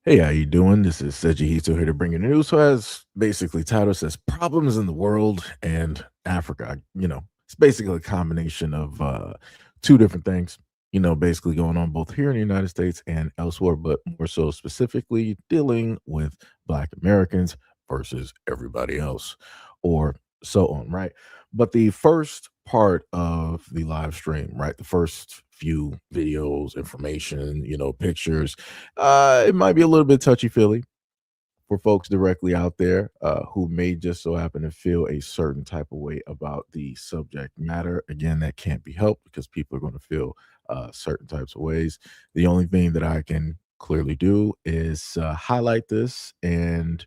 Hey, how you doing? This is SEIJIHITO here to bring you news. So as basically title says problems in the world and Africa. It's basically a combination of two different things, basically going on both here in the United States and elsewhere, but more so specifically dealing with Black Americans versus everybody else, or so on, right? But the first part of the live stream, right? The first few videos, information, pictures, it might be a little bit touchy feely for folks directly out there who may just so happen to feel a certain type of way about the subject matter. Again, that can't be helped because people are going to feel certain types of ways. The only thing that I can clearly do is highlight this and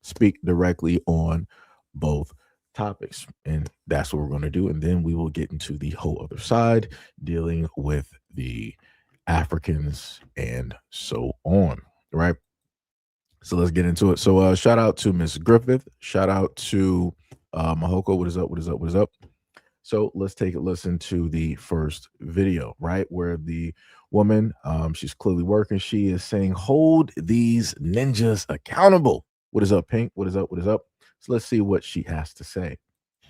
speak directly on both topics. And that's what we're going to do. And then we will get into the whole other side, dealing with the Africans and so on. Right. So let's get into it. So shout out to Miss Griffith. Shout out to Mahoko. What is up? What is up? What is up? So let's take a listen to the first video, right? Where the woman, she's clearly working. She is saying, hold these ninjas accountable. What is up, Pink? What is up? What is up? So let's see what she has to say.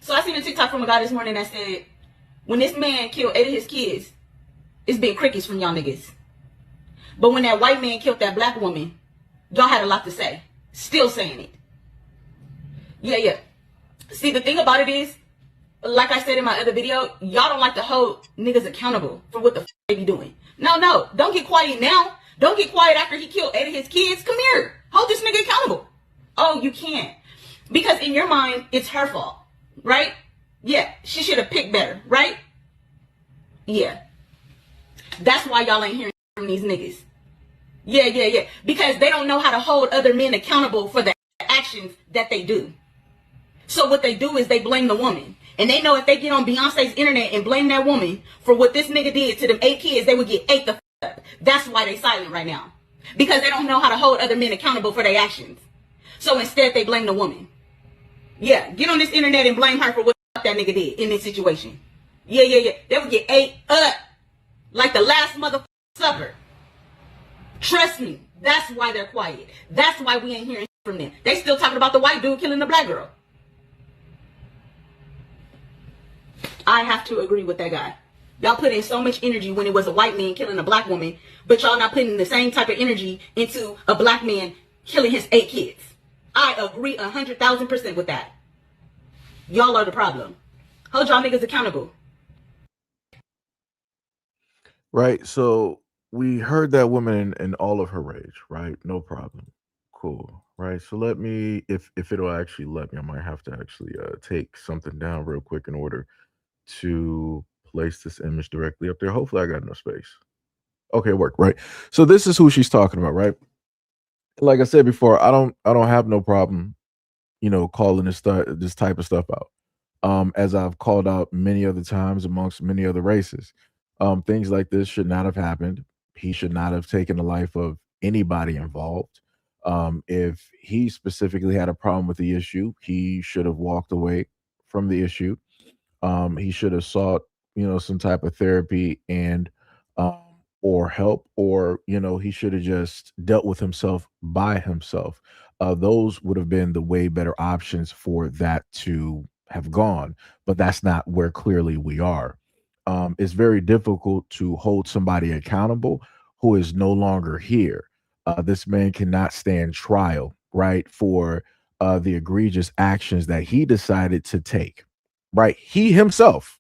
So I seen a TikTok from a guy this morning that said, when this man killed 8 of his kids, it's been crickets from y'all niggas. But when that white man killed that black woman, y'all had a lot to say. Still saying it. Yeah. See, the thing about it is, like I said in my other video, y'all don't like to hold niggas accountable for what the f they be doing. No, don't get quiet now. Don't get quiet after he killed 8 of his kids. Come here. Hold this nigga accountable. Oh, you can't. Because in your mind, it's her fault, right? Yeah, she should have picked better, right? Yeah. That's why y'all ain't hearing from these niggas. Yeah. Because they don't know how to hold other men accountable for the actions that they do. So what they do is they blame the woman. And they know if they get on Beyonce's internet and blame that woman for what this nigga did to them 8 kids, they would get ate the f up. That's why they silent right now. Because they don't know how to hold other men accountable for their actions. So instead they blame the woman. Yeah, get on this internet and blame her for what that nigga did in this situation. Yeah. They would get ate up like the last motherfucking supper. Trust me, that's why they're quiet. That's why we ain't hearing from them. They still talking about the white dude killing the black girl. I have to agree with that guy. Y'all put in so much energy when it was a white man killing a black woman, but y'all not putting the same type of energy into a black man killing his 8 kids. I agree 100,000% with that. Y'all are the problem. Hold y'all niggas accountable. Right. So we heard that woman in all of her rage, right? No problem. Cool. Right. So let me, if it'll actually let me, I might have to actually take something down real quick in order to place this image directly up there. Hopefully I got enough space. Okay, work, right? So this is who she's talking about, right? Like I said before, I don't have no problem, calling this type of stuff out. As I've called out many other times amongst many other races. Things like this should not have happened. He should not have taken the life of anybody involved. If he specifically had a problem with the issue, he should have walked away from the issue. He should have sought, some type of therapy and um, or help, or he should have just dealt with himself by himself. Those would have been the way better options for that to have gone, but that's not where clearly we are. It's very difficult to hold somebody accountable who is no longer here. This man cannot stand trial, right, for the egregious actions that he decided to take, right? He himself,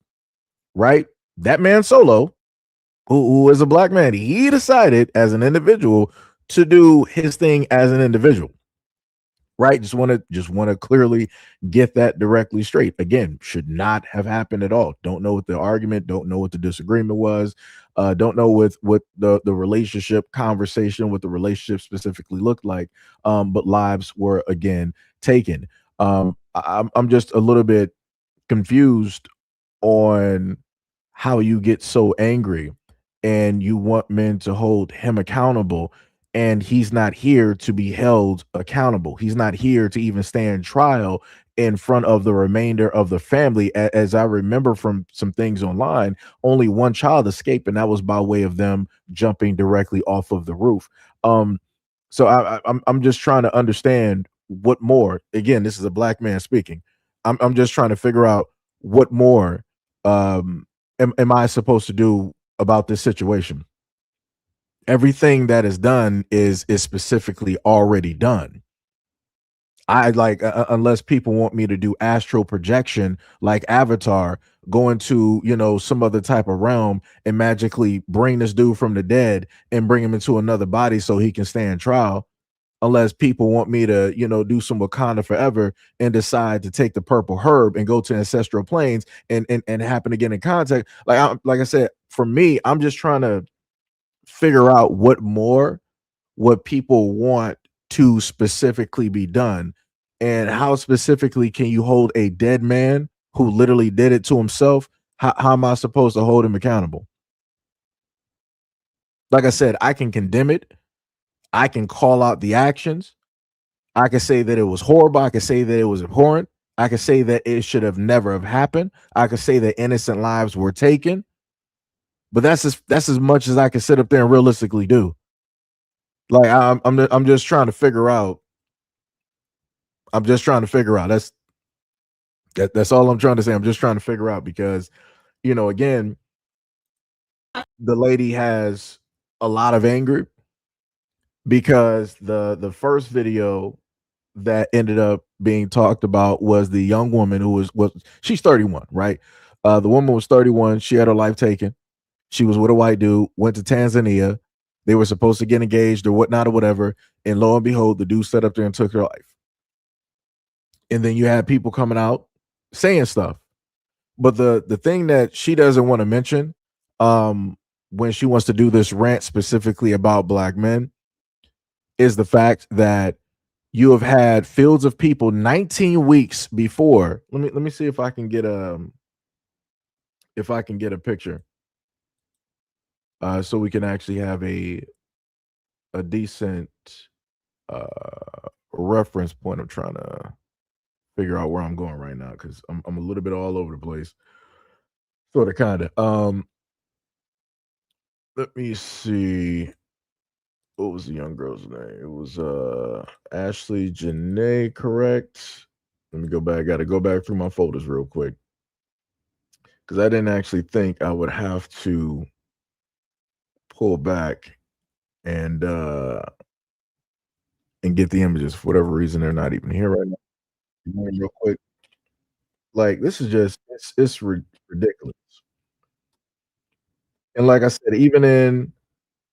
right? That man solo, who is a black man, he decided as an individual to do his thing as an individual, right? Just want to clearly get that directly straight. Again, should not have happened at all. Don't know what the argument, don't know what the disagreement was, don't know what the relationship conversation, what the relationship specifically looked like. But lives were again taken. I'm just a little bit confused on how you get so angry and you want men to hold him accountable, and he's not here to be held accountable. He's not here to even stand trial in front of the remainder of the family. As I remember from some things online, only one child escaped, and that was by way of them jumping directly off of the roof. um So I'm just trying to understand what more. Again, this is a black man speaking. I'm just trying to figure out what more am I supposed to do about this situation. Everything that is done is specifically already done. I like unless people want me to do astral projection like Avatar, go into some other type of realm and magically bring this dude from the dead and bring him into another body so he can stand trial. Unless people want me to do some Wakanda forever and decide to take the purple herb and go to ancestral planes and happen to get in contact. Like I said, for me, I'm just trying to figure out what people want to specifically be done, and how specifically can you hold a dead man who literally did it to himself? How am I supposed to hold him accountable? Like I said, I can condemn it, I can call out the actions, I can say that it was horrible, I can say that it was abhorrent, I can say that it should have never have happened, I can say that innocent lives were taken, but that's as much as I can sit up there and realistically do. Like I'm just trying to figure out. I'm just trying to figure out. That's all I'm trying to say. I'm just trying to figure out because, again, the lady has a lot of anger because the first video that ended up being talked about was the young woman who was she's 31, right? The woman was 31. She had her life taken. She was with a white dude. Went to Tanzania. They were supposed to get engaged or whatnot or whatever. And lo and behold, the dude sat up there and took her life. And then you had people coming out saying stuff. But the thing that she doesn't want to mention, when she wants to do this rant specifically about black men, is the fact that you have had fields of people 19 weeks before. Let me see if I can get a picture, so we can actually have a decent reference point. I'm trying to figure out where I'm going right now because I'm a little bit all over the place. Sort of, kind of. Let me see. What was the young girl's name? It was Ashley Janae, correct? Let me go back. I got to go back through my folders real quick because I didn't actually think I would have to pull back and uh and get the images. For whatever reason, they're not even here right now. Real quick, like this is just it's ridiculous. And like I said, even in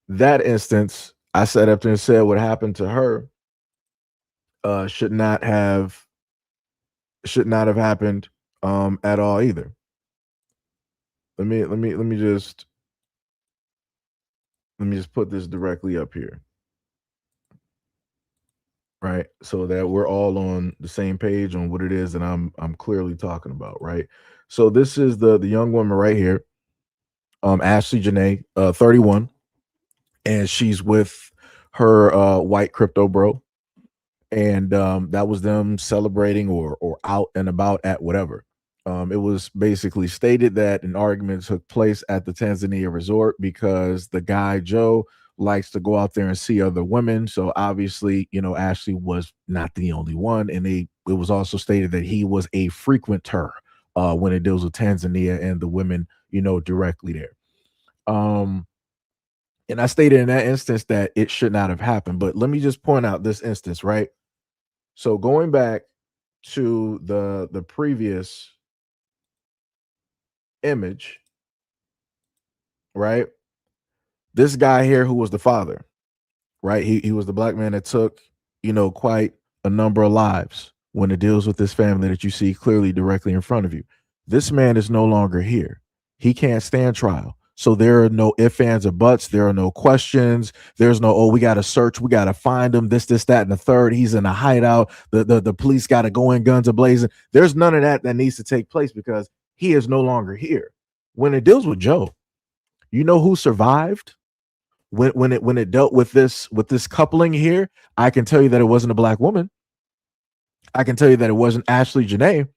that instance, I sat up there and said what happened to her uh should not have should not have happened at all either. Let me just put this directly up here, right? So that we're all on the same page on what it is that I'm clearly talking about, right? So this is the young woman right here, Ashley Janae, 31, and she's with her white crypto bro, and that was them celebrating or out and about at whatever. It was basically stated that an argument took place at the Tanzania resort because the guy Joe likes to go out there and see other women. So obviously, Ashley was not the only one, and it was also stated that he was a frequenter when it deals with Tanzania and the women, directly there. Um, and I stated in that instance that it should not have happened. But let me just point out this instance, right? So going back to the previous image, right? This guy here who was the father, right? He was the black man that took, quite a number of lives when it deals with this family that you see clearly directly in front of you. This man is no longer here. He can't stand trial. So there are no ifs, ands, or buts. There are no questions. There's no, oh, we got to search. We got to find him. This, that, and the third. He's in a hideout. The police got to go in guns a-blazing. There's none of that needs to take place because he is no longer here. When it deals with Joe, you know who survived? When it dealt with this coupling here, I can tell you that it wasn't a black woman. I can tell you that it wasn't Ashley Janae.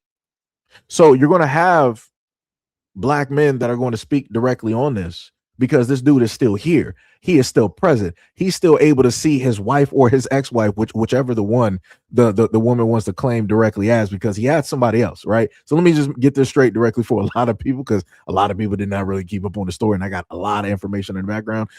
So you're going to have black men that are going to speak directly on this because this dude is still here. he is still present. He's still able to see his wife or his ex-wife, whichever the one the woman wants to claim directly as, because he had somebody else, right? So let me just get this straight directly for a lot of people, because a lot of people did not really keep up on the story, and I got a lot of information in the background.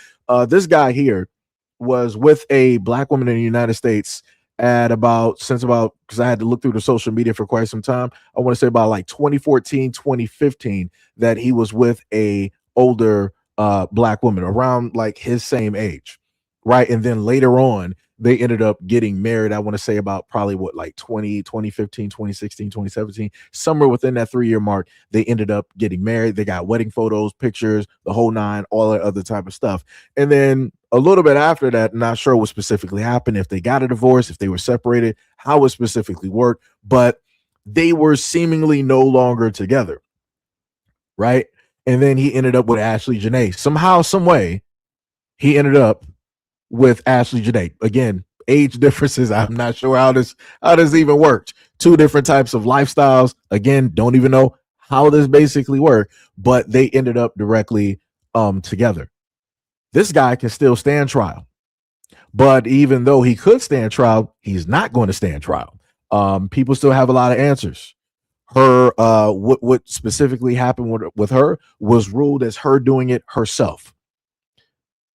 This guy here was with a black woman in the United States at about, since about, because I had to look through the social media for quite some time. I want to say about like 2014, 2015, that he was with a older black woman around like his same age, right? And then later on, they ended up getting married. I want to say about probably what, like 2015, 2016, 2017, somewhere within that 3 year mark, they ended up getting married. They got wedding photos, pictures, the whole nine, all that other type of stuff. And then a little bit after that, not sure what specifically happened, if they got a divorce, if they were separated, how it specifically worked, but they were seemingly no longer together, right? And then he ended up with Ashley Janae. Somehow, some way, he ended up with Ashley Janae. Again, age differences. I'm not sure how this even worked. Two different types of lifestyles. Again, don't even know how this basically worked, but they ended up directly together. This guy can still stand trial, but even though he could stand trial, he's not going to stand trial. People still have a lot of answers. Her what specifically happened with her was ruled as her doing it herself.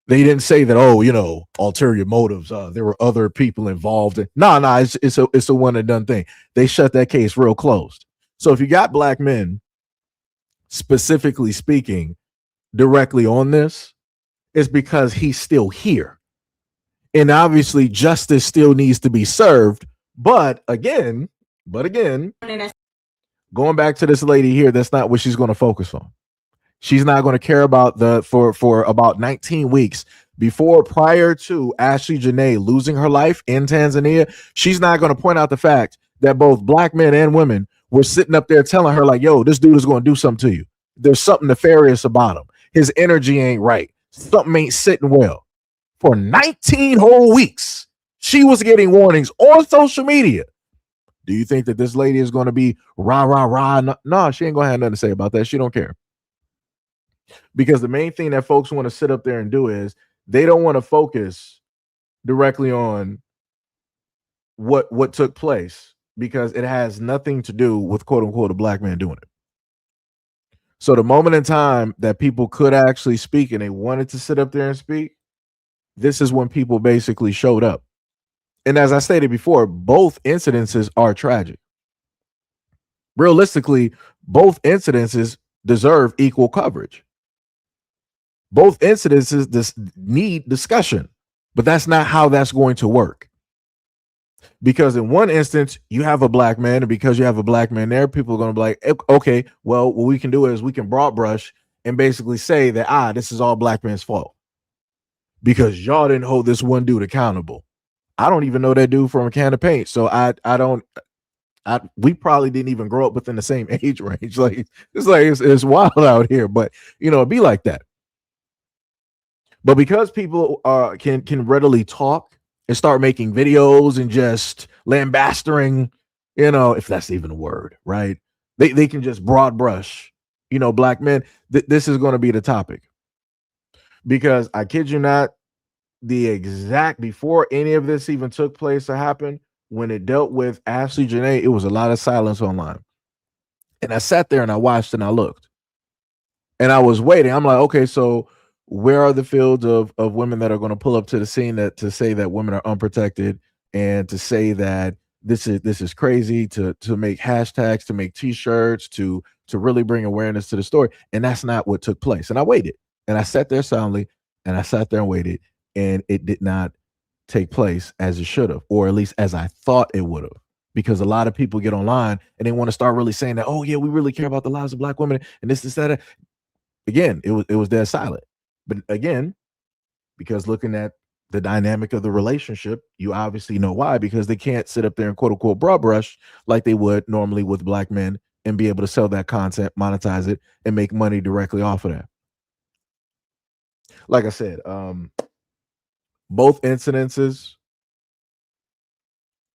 They didn't say that, oh, ulterior motives. There were other people involved. No, it's a one and done thing. They shut that case real closed. So if you got black men specifically speaking directly on this, it's because he's still here. And obviously justice still needs to be served. But again, going back to this lady here, that's not what she's going to focus on. She's not going to care about for about 19 weeks prior to Ashley Janae losing her life in Tanzania. She's not going to point out the fact that both black men and women were sitting up there telling her, like, yo, this dude is going to do something to you. There's something nefarious about him. His energy ain't right. Something ain't sitting well. For 19 whole weeks, she was getting warnings on social media. Do you think that this lady is going to be rah, rah, rah? No, she ain't going to have nothing to say about that. She don't care. Because the main thing that folks want to sit up there and do is they don't want to focus directly on what took place, because it has nothing to do with, quote unquote, a black man doing it. So the moment in time that people could actually speak and they wanted to sit up there and speak, this is when people basically showed up. And as I stated before, both incidences are tragic. Realistically, both incidences deserve equal coverage. Both incidences need discussion, but that's not how that's going to work. Because in one instance, you have a black man, and because you have a black man there, people are going to be like, okay, well, what we can do is we can broad brush and basically say that, this is all black man's fault because y'all didn't hold this one dude accountable. I don't even know that dude from a can of paint. So we probably didn't even grow up within the same age range. It's wild out here, but it'd be like that. But because people can readily talk and start making videos and just lambasting, if that's even a word, right? They can just broad brush, black men. This is going to be the topic. Because I kid you not, before any of this even took place or happened, when it dealt with Ashley Janae, it was a lot of silence online. And I sat there and I watched and I looked. And I was waiting. I'm like, okay, so where are the fields of women that are going to pull up to the scene to say that women are unprotected, and to say that this is crazy, to make hashtags, to make t-shirts, to really bring awareness to the story? And that's not what took place. And I waited and I sat there silently and I sat there and waited, and it did not take place as it should have, or at least as I thought it would have. Because a lot of people get online and they want to start really saying that, oh yeah, we really care about the lives of black women and this, that. Again, it was dead silent. But again, because looking at the dynamic of the relationship, you obviously know why, because they can't sit up there and quote unquote broad brush like they would normally with black men and be able to sell that content, monetize it, and make money directly off of that. Like I said, both incidences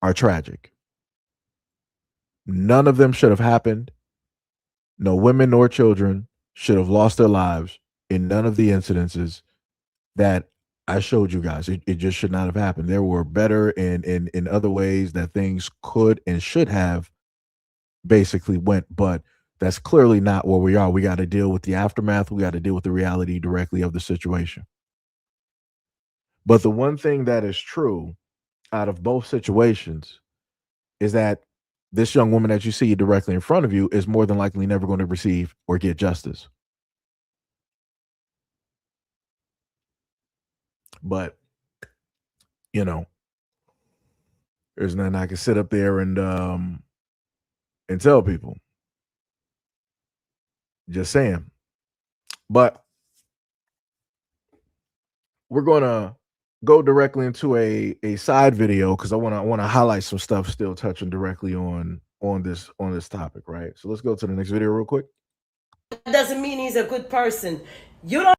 are tragic. None of them should have happened. No women nor children should have lost their lives in none of the incidences that I showed you guys it just should not have happened. There were better in other ways that things could and should have basically went, but that's clearly not where we are. We got to deal with the aftermath. We got to deal with the reality directly of the situation. But the one thing that is true out of both situations is that this young woman that you see directly in front of you is more than likely never going to receive or get justice. But, you know, there's nothing I can sit up there and tell people. Just saying. But we're gonna go directly into a side video because I wanna highlight some stuff still touching directly on this topic, right? So let's go to the next video real quick. That doesn't mean he's a good person. You don't.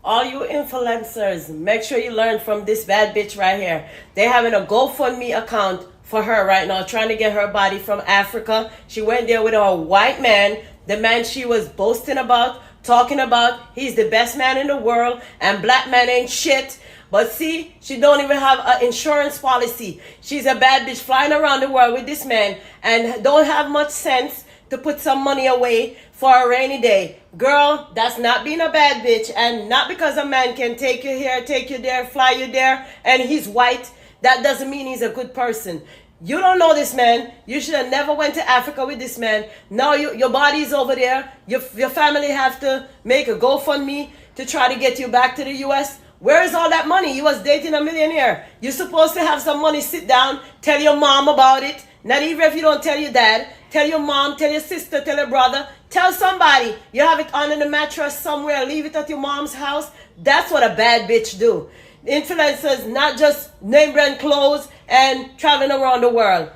All you influencers, make sure you learn from this bad bitch right here. They're having a GoFundMe account for her right now, trying to get her body from Africa. She went there with a white man, the man she was boasting about, talking about he's the best man in the world and black man ain't shit. But see, she don't even have an insurance policy. She's a bad bitch flying around the world with this man and don't have much sense to put some money away for a rainy day. Girl, that's not being a bad bitch. And not because a man can take you here, take you there, fly you there, and he's white, that doesn't mean he's a good person. You don't know this man. You should have never went to Africa with this man. Now your body's over there. Your family have to make a GoFundMe to try to get you back to the US. Where is all that money? You was dating a millionaire. You're supposed to have some money. Sit down, tell your mom about it. Not even if you don't tell your dad. Tell your mom, tell your sister, tell your brother. Tell somebody. You have it under the mattress somewhere. Leave it at your mom's house. That's what a bad bitch do. Influencers, not just name brand clothes and traveling around the world.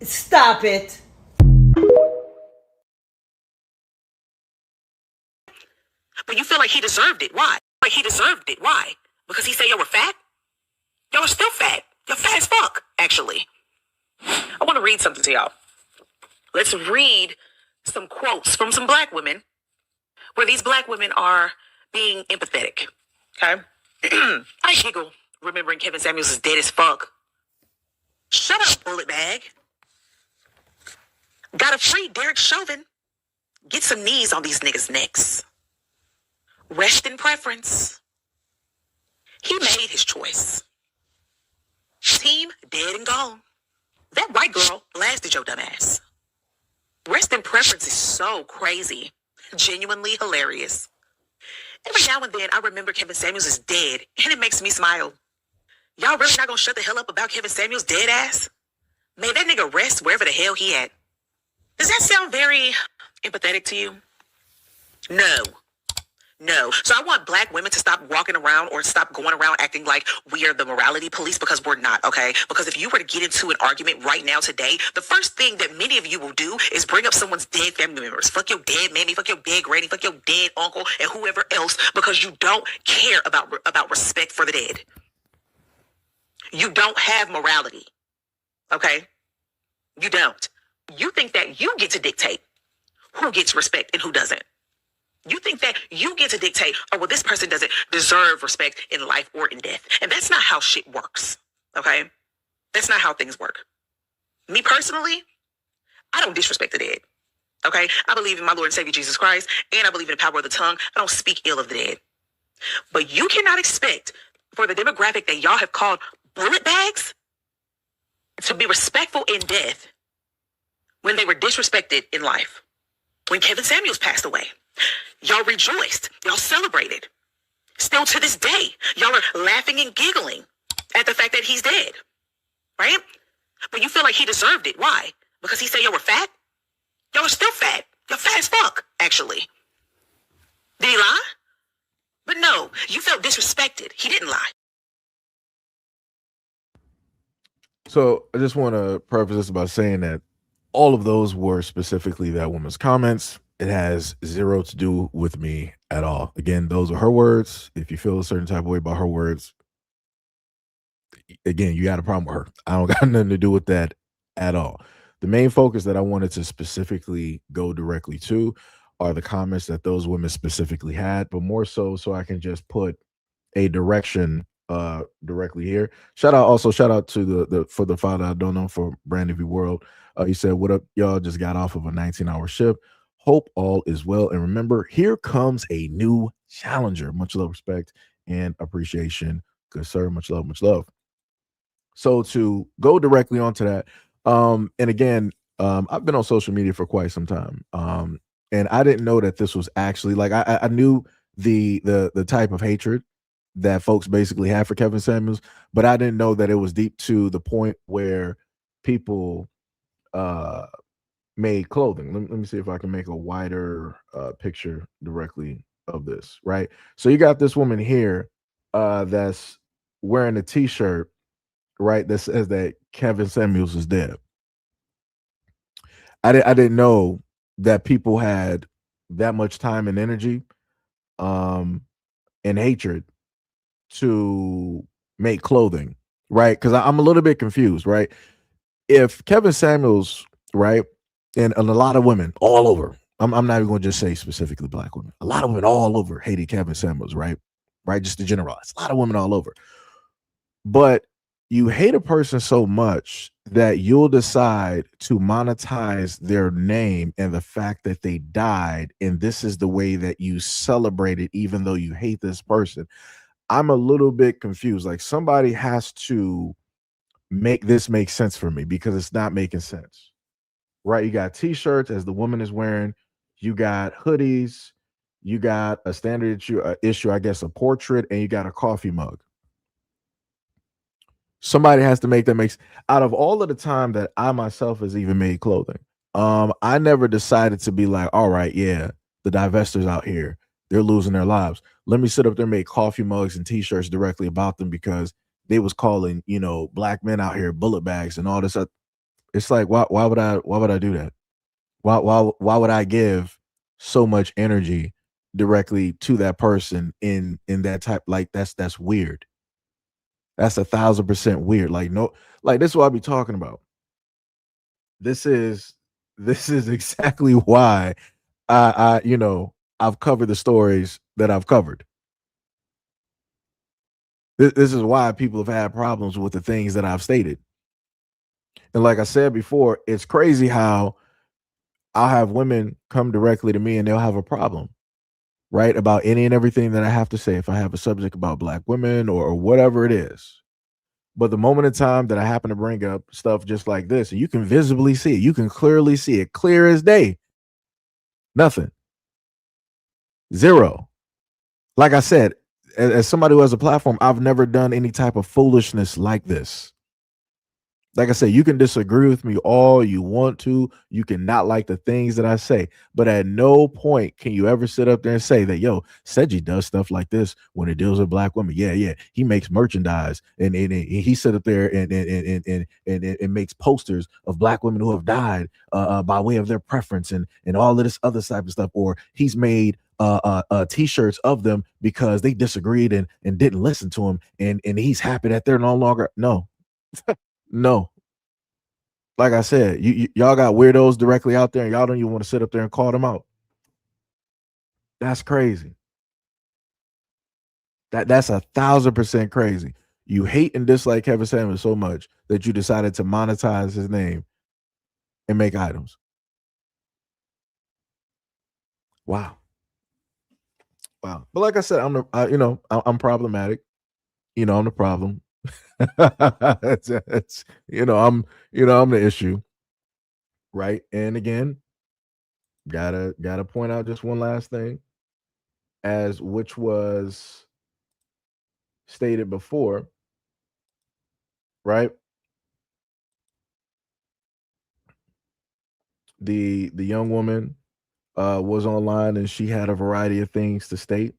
Stop it. But you feel like he deserved it. Why? Like he deserved it. Why? Because he said y'all were fat? Y'all are still fat. You're fat as fuck, actually. I want to read something to y'all. Let's read some quotes from some black women where these black women are being empathetic. Okay? I giggle remembering Kevin Samuels is dead as fuck. Shut up, bullet bag. Gotta free Derek Chauvin. Get some knees on these niggas' necks. Rest in preference. He made his choice. Team dead and gone. That white girl blasted your dumb ass. Rest in preference is so crazy. Genuinely hilarious. Every now and then I remember Kevin Samuels is dead and it makes me smile. Y'all really not gonna shut the hell up about Kevin Samuels' dead ass? May that nigga rest wherever the hell he at. Does that sound very empathetic to you? No. No. So I want black women to stop walking around or stop going around acting like we are the morality police, because we're not, okay? Because if you were to get into an argument right now today, the first thing that many of you will do is bring up someone's dead family members. Fuck your dead mammy, fuck your dead granny, fuck your dead uncle, and whoever else, because you don't care about respect for the dead. You don't have morality, okay? You don't. You think that you get to dictate who gets respect and who doesn't. You think that you get to dictate, oh, well, this person doesn't deserve respect in life or in death. And that's not how shit works, okay? That's not how things work. Me personally, I don't disrespect the dead, okay? I believe in my Lord and Savior Jesus Christ, and I believe in the power of the tongue. I don't speak ill of the dead. But you cannot expect for the demographic that y'all have called bullet bags to be respectful in death when they were disrespected in life. When Kevin Samuels passed away, y'all rejoiced. Y'all celebrated. Still to this day, y'all are laughing and giggling at the fact that he's dead, right? But you feel like he deserved it. Why? Because he said y'all were fat? Y'all are still fat. You're fat as fuck, actually. Did he lie? But no, you felt disrespected. He didn't lie. So I just want to preface this by saying that all of those were specifically that woman's comments. It has zero to do with me at all. Again, those are her words. If you feel a certain type of way about her words, again, you got a problem with her. I don't got nothing to do with that at all. The main focus that I wanted to specifically go directly to are the comments that those women specifically had, but more so I can just put a direction directly here. Shout out to the for the father I don't know for Brandon V World. He said, "What up, y'all? Just got off of a 19-hour shift. Hope all is well. And remember, here comes a new challenger. Much love, respect, and appreciation. Good sir. Much love, much love." So to go directly onto that, and again, I've been on social media for quite some time, and I didn't know that this was actually like I knew the type of hatred that folks basically have for Kevin Samuels, but I didn't know that it was deep to the point where people uh made clothing. Let me see if I can make a wider picture directly of this. Right, so you got this woman here that's wearing a T-shirt, right, that says that Kevin Samuels is dead. I didn't know that people had that much time and energy um and hatred to make clothing, right? Because I'm a little bit confused, right? If Kevin Samuels, right, and a lot of women all over, I'm not even going to just say specifically black women, a lot of women all over hated Kevin Samuels, right? Right, just to generalize, a lot of women all over. But you hate a person so much that you'll decide to monetize their name and the fact that they died, and this is the way that you celebrate it, even though you hate this person. I'm a little bit confused. Like somebody has to make this make sense for me because it's not making sense. Right? You got t-shirts as the woman is wearing, you got hoodies, you got a standard issue, I guess, a portrait, and you got a coffee mug. Somebody has to make that makes out of all of the time that I myself has even made clothing. I never decided to be like, all right, yeah, the divestors out here, they're losing their lives. Let me sit up there and make coffee mugs and t-shirts directly about them because they was calling, black men out here bullet bags and all this. It's like, why would I do that? Why would I give so much energy directly to that person in that type? Like that's weird. That's 1,000% weird. Like no, like this is what I be talking about. This is this is exactly why I've covered the stories that I've covered. This is why people have had problems with the things that I've stated. And like I said before, it's crazy how I'll have women come directly to me and they'll have a problem, right? About any and everything that I have to say. If I have a subject about black women or whatever it is. But the moment in time that I happen to bring up stuff just like this, and you can visibly see it, you can clearly see it, clear as day. Nothing. Zero. Like I said, as somebody who has a platform, I've never done any type of foolishness like this. Like I said, you can disagree with me all you want to. You can not like the things that I say, but at no point can you ever sit up there and say that, yo, Seji does stuff like this when it deals with black women. Yeah, yeah. He makes merchandise and he sit up there and makes posters of black women who have died by way of their preference and all of this other type of stuff. Or he's made t-shirts of them because they disagreed and didn't listen to him. And he's happy that they're no longer. No, no. Like I said, y'all got weirdos directly out there, and y'all don't even want to sit up there and call them out. That's crazy. That's 1,000% crazy. You hate and dislike Kevin Samuels so much that you decided to monetize his name and make items. Wow, wow. But like I said, I'm problematic. I'm the problem. it's I'm the issue, right? And again, gotta point out just one last thing, as which was stated before, right? The young woman was online and she had a variety of things to state,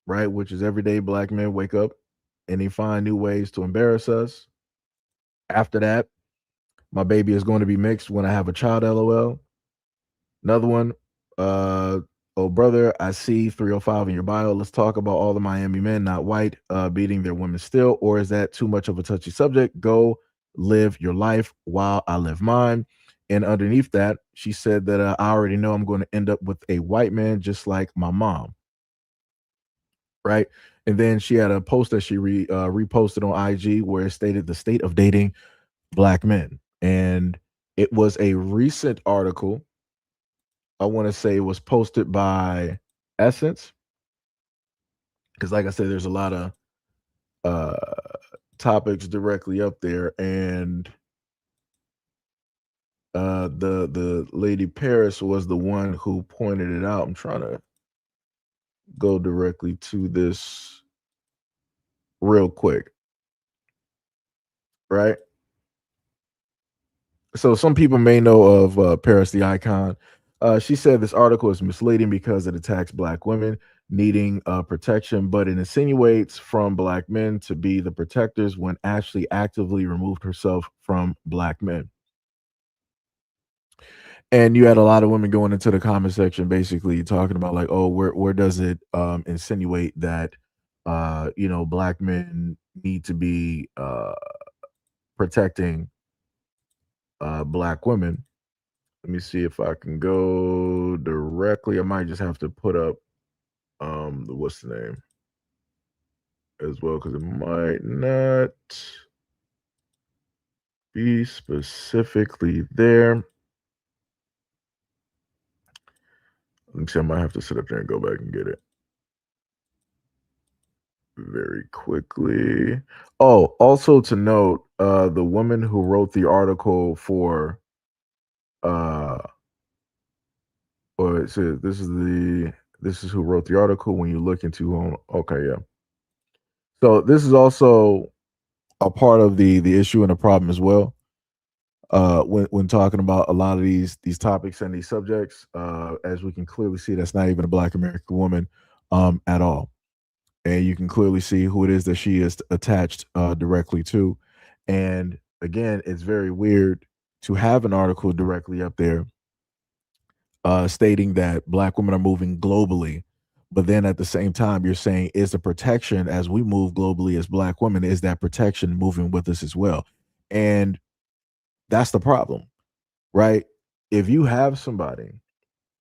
right? Which is everyday black men wake up and they find new ways to embarrass us. After that, my baby is going to be mixed when I have a child, lol. Another one, oh brother, I see 305 in your bio. Let's talk about all the Miami men, not white, beating their women still, or is that too much of a touchy subject? Go live your life while I live mine. And underneath that, she said that I already know I'm going to end up with a white man just like my mom. Right. And then she had a post that she reposted on IG where it stated the state of dating black men. And it was a recent article. I want to say it was posted by Essence. Because, like I said, there's a lot of topics directly up there. And the lady Paris was the one who pointed it out. I'm trying to go directly to this real quick, right? So some people may know of Paris the Icon. She said this article is misleading because it attacks black women needing protection, but it insinuates from black men to be the protectors when actually actively removed herself from black men. And you had a lot of women going into the comment section basically talking about like, oh, where does it insinuate that black men need to be protecting black women? Let me see if I can go directly. I might just have to put up what's the name as well, because it might not be specifically there. Let me see, I might have to sit up there and go back and get it very quickly. Oh, also to note, the woman who wrote the article for or it says this is who wrote the article. When you look into okay, yeah. So this is also a part of the issue and the problem as well. When talking about a lot of these topics and these subjects, as we can clearly see, that's not even a Black American woman at all, and you can clearly see who it is that she is attached directly to. And again, it's very weird to have an article directly up there stating that Black women are moving globally, but then at the same time, you're saying, is the protection as we move globally as Black women, is that protection moving with us as well? And that's the problem, right? If you have somebody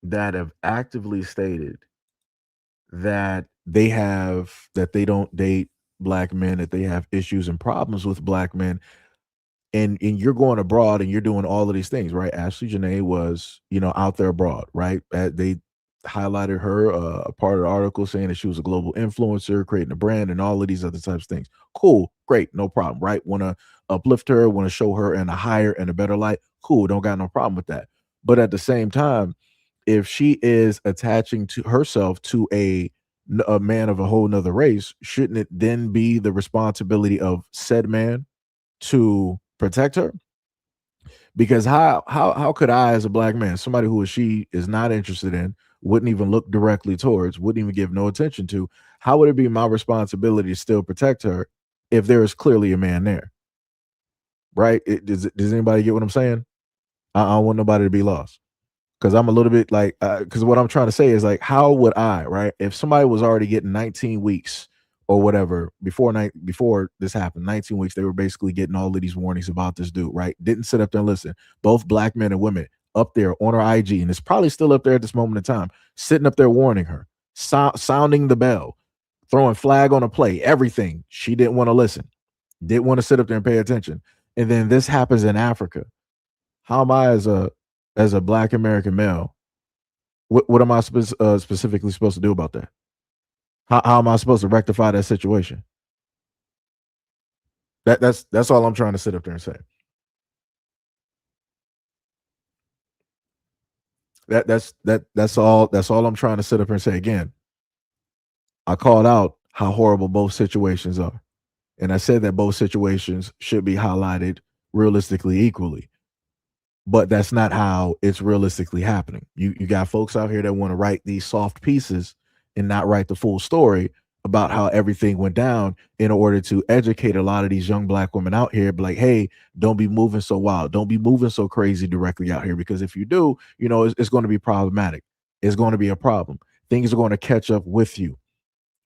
that have actively stated that they don't date Black men, that they have issues and problems with Black men, and you're going abroad and you're doing all of these things, right? Ashley Janae was, out there abroad, right? They highlighted her a part of the article saying that she was a global influencer, creating a brand and all of these other types of things. Cool, great, no problem, right? Want to uplift her, want to show her in a higher and a better light. Cool, don't got no problem with that. But at the same time, if she is attaching to herself to a man of a whole nother race, shouldn't it then be the responsibility of said man to protect her? Because how could I, as a Black man, somebody who she is not interested in, wouldn't even look directly towards, wouldn't even give no attention to, how would it be my responsibility to still protect her if there is clearly a man there? Right? Does anybody get what I'm saying? I don't want nobody to be lost. Because I'm a little bit like, because what I'm trying to say is like, how would I, right? If somebody was already getting 19 weeks or whatever before this happened, 19 weeks, they were basically getting all of these warnings about this dude, right? Didn't sit up there and listen. Both Black men and women up there on her IG, and it's probably still up there at this moment in time, sitting up there warning her, sounding the bell, throwing flag on a play, everything. She didn't want to listen, didn't want to sit up there and pay attention. And then this happens in Africa. How am I as a Black American male? What am I specifically supposed to do about that? How am I supposed to rectify that situation? That's all I'm trying to sit up there and say. That's all I'm trying to sit up here and say. Again, I called out how horrible both situations are, and I said that both situations should be highlighted realistically equally. But that's not how it's realistically happening. You got folks out here that want to write these soft pieces and not write the full story about how everything went down in order to educate a lot of these young Black women out here. Be like, hey, don't be moving so wild. Don't be moving so crazy directly out here, because if you do, it's going to be problematic. It's going to be a problem. Things are going to catch up with you.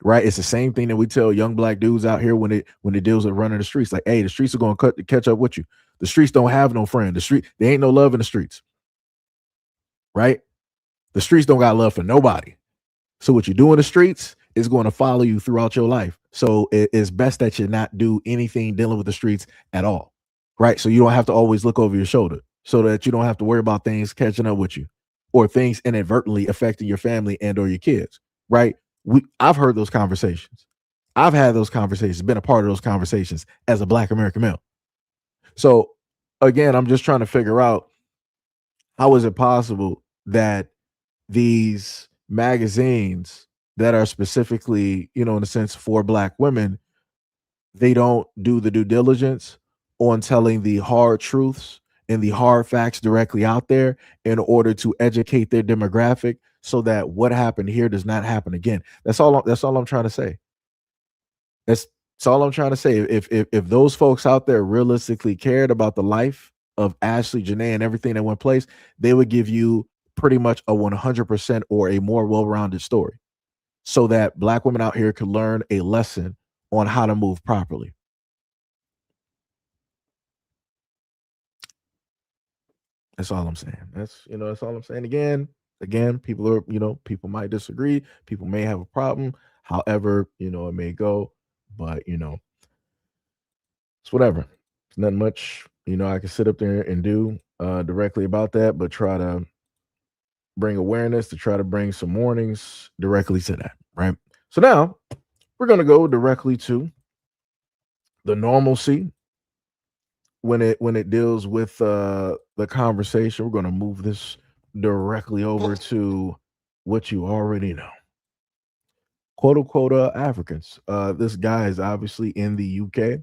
Right? It's the same thing that we tell young Black dudes out here when it deals with running the streets. Like, hey, the streets are going to catch up with you. The streets don't have no friend. There ain't no love in the streets. Right? The streets don't got love for nobody. So what you do in the streets is going to follow you throughout your life. So it's best that you not do anything dealing with the streets at all, right? So you don't have to always look over your shoulder, so that you don't have to worry about things catching up with you or things inadvertently affecting your family and or your kids, right? I've heard those conversations. I've had those conversations, been a part of those conversations as a Black American male. So again, I'm just trying to figure out, how is it possible that these magazines that are specifically, in a sense, for Black women, they don't do the due diligence on telling the hard truths and the hard facts directly out there in order to educate their demographic, so that what happened here does not happen again. That's all I'm trying to say. That's all I'm trying to say. If those folks out there realistically cared about the life of Ashley, Janae, and everything that went place, they would give you pretty much a 100% or a more well-rounded story, so that Black women out here could learn a lesson on how to move properly. That's all I'm saying. That's all I'm saying. Again, people might disagree. People may have a problem. However, it may go, but it's whatever. It's nothing much, I can sit up there and do directly about that, but try to bring awareness, to try to bring some warnings directly to that, right? So now we're going to go directly to the normalcy when it deals with the conversation. We're going to move this directly over to what you already know. Quote unquote Africans. This guy is obviously in the UK.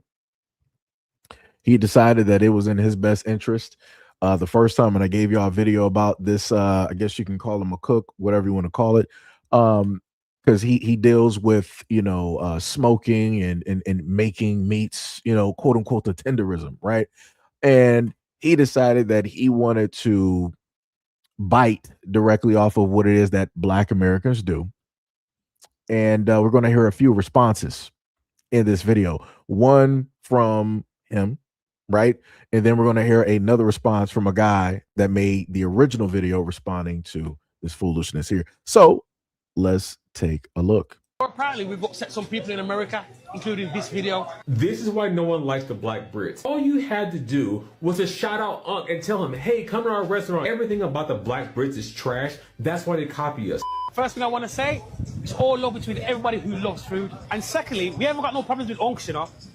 He decided that it was in his best interest. The first time, and I gave y'all a video about this, I guess you can call him a cook, whatever you want to call it, because he deals with smoking and making meats, quote unquote the tenderism, right? And he decided that he wanted to bite directly off of what it is that Black Americans do. And we're going to hear a few responses in this video. One from him, right? And then we're going to hear another response from a guy that made the original video responding to this foolishness here. So let's take a look. Apparently, we've upset some people in America, including this video. This is why no one likes the Black Brits. All you had to do was to shout out Unc and tell him, hey, come to our restaurant. Everything about the Black Brits is trash. That's why they copy us. First thing I want to say, it's all love between everybody who loves food. And secondly, we haven't got no problems with Unc,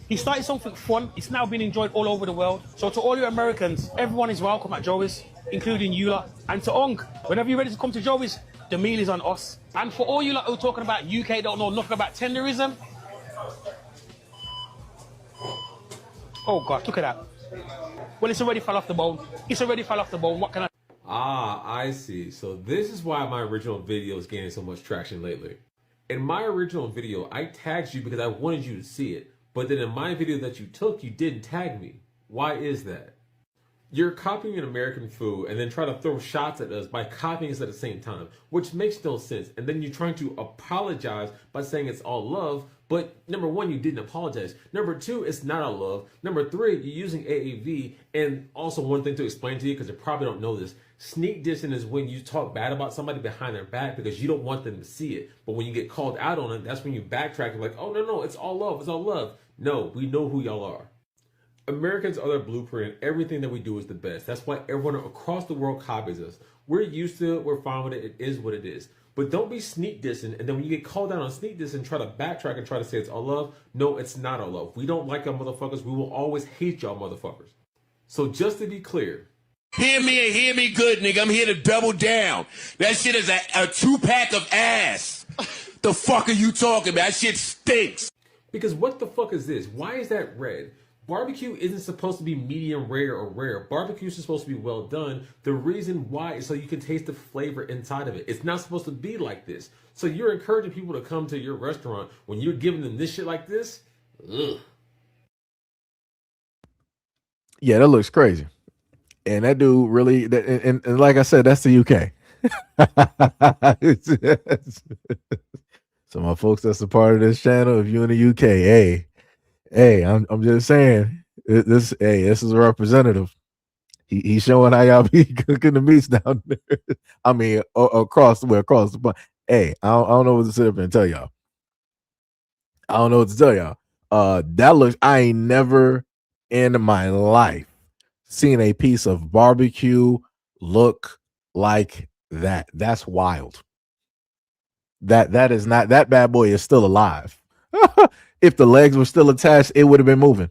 He started something fun. It's now being enjoyed all over the world. So to all you Americans, everyone is welcome at Joey's, including you lot. And to Unc, whenever you're ready to come to Joey's, the meal is on us. And for all you lot who are talking about UK don't know nothing about tenderism. Oh God, look at that. Well, it's already fell off the bone. It's already fell off the bone. What can I... Ah, I see. So this is why my original video is gaining so much traction lately. In my original video, I tagged you because I wanted you to see it. But then in my video that you took, you didn't tag me. Why is that? You're copying an American food and then try to throw shots at us by copying us at the same time, which makes no sense. And then you're trying to apologize by saying it's all love. But number one, you didn't apologize. Number two, it's not all love. Number three, you're using AAV. And also one thing to explain to you, because you probably don't know this, sneak dissing is when you talk bad about somebody behind their back because you don't want them to see it. But when you get called out on it, that's when you backtrack and like, oh, no, it's all love. It's all love. No, we know who y'all are. Americans are their blueprint. Everything that we do is the best. That's why everyone across the world copies us. We're used to it. We're fine with it. It is what it is. But don't be sneak dissing. And then when you get called out on sneak dissing, try to backtrack and try to say it's all love. No, it's not all love. We don't like y'all motherfuckers. We will always hate y'all motherfuckers. So just to be clear. Hear me and hear me good, nigga. I'm here to double down. That shit is a 2-pack of ass. The fuck are you talking about? That shit stinks. Because what the fuck is this? Why is that red? Barbecue isn't supposed to be medium rare or rare. Barbecue is supposed to be well done. The reason why is so you can taste the flavor inside of it. It's not supposed to be like this. So you're encouraging people to come to your restaurant when you're giving them this shit like this? Ugh. Yeah, that looks crazy. And that dude really, and like I said, that's the UK. So my folks that's a part of this channel, if you in the UK, hey, I'm just saying, this is a representative. He's showing how y'all be cooking the meats down there. I mean, across the pond. Hey, I don't know what to sit up and tell y'all. I don't know what to tell y'all. That looks. I ain't never in my life seen a piece of barbecue look like that. That's wild. That is not, that bad boy is still alive. If the legs were still attached, it would have been moving.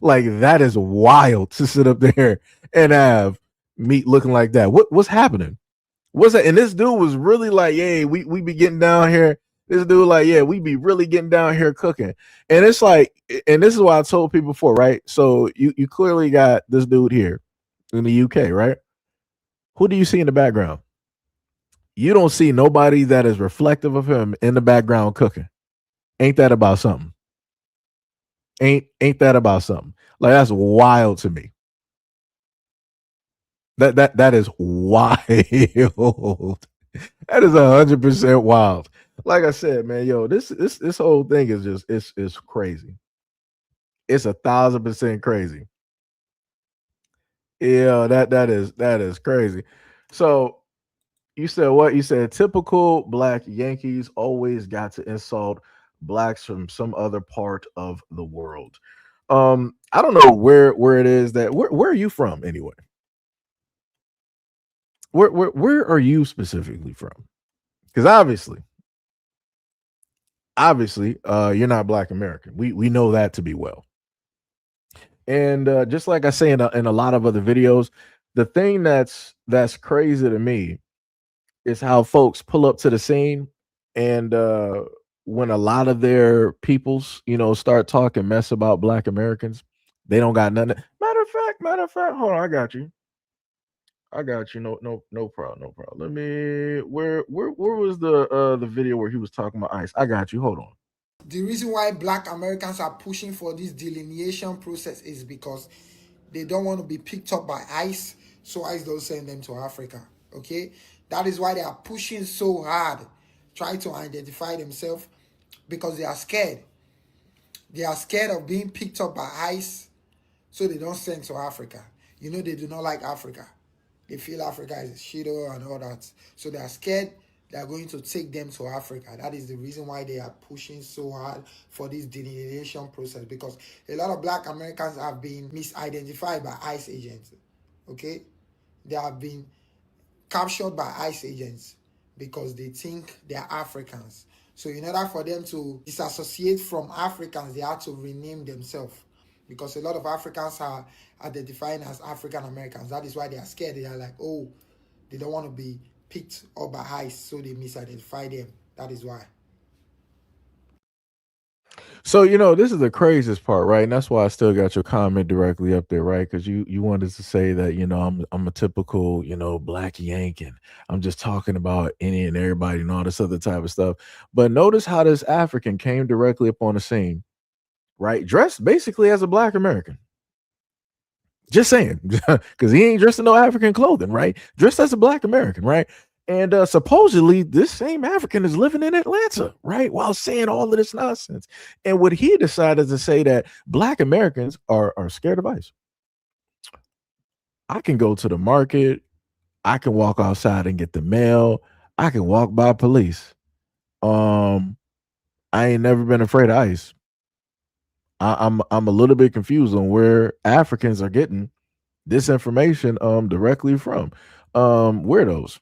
Like that is wild to sit up there and have meat looking like that. What's happening? What's that? And this dude was really like, "Yeah, we be getting down here." This dude like, "Yeah, we be really getting down here cooking." And it's like, and this is why I told people before, right? So you clearly got this dude here in the UK, right? Who do you see in the background? You don't see nobody that is reflective of him in the background cooking. Ain't that about something? Ain't that about something? Like that's wild to me. That is wild. That is 100% wild. Like I said, man, yo, this whole thing is just it's crazy. It's 1,000% crazy. Yeah, that is crazy. So you said what? You said typical black Yankees always got to insult blacks from some other part of the world. I don't know where it is that where are you from anyway? Where are you specifically from? Because obviously, you're not Black American. We know that to be well. And just like I say in a lot of other videos, the thing that's crazy to me is how folks pull up to the scene and when a lot of their peoples, start talking mess about Black Americans, they don't got nothing. Matter of fact, hold on, I got you. I got you. No problem, no problem. Let me where was the video where he was talking about ICE? I got you. Hold on. The reason why black Americans are pushing for this delineation process is because they don't want to be picked up by ICE, so ICE don't send them to Africa. Okay? That is why they are pushing so hard, trying to identify themselves, because they are scared. They are scared of being picked up by ICE, so they don't send to Africa. They do not like Africa. They feel Africa is a shithole and all that. So they are scared they are going to take them to Africa. That is the reason why they are pushing so hard for this delineation process, because a lot of black Americans have been misidentified by ICE agents. Okay? They have been captured by ICE agents because they think they are Africans. So in order for them to disassociate from Africans, they have to rename themselves, because a lot of Africans are identifying as African Americans. That is why they are scared. They are like, oh, they don't want to be picked up by ICE, so they misidentify them. That is why. So this is the craziest part, right? And that's why I still got your comment directly up there, right? Because you wanted to say that I'm a typical Black Yank, and I'm just talking about any and everybody and all this other type of stuff. But notice how this African came directly up on the scene, right? Dressed basically as a Black American. Just saying, because he ain't dressed in no African clothing, right? Dressed as a Black American, right? And supposedly this same African is living in Atlanta, right? While saying all of this nonsense. And what he decided to say that Black Americans are scared of ICE. I can go to the market. I can walk outside and get the mail. I can walk by police. I ain't never been afraid of ICE. I'm a little bit confused on where Africans are getting this information directly from. Weirdos.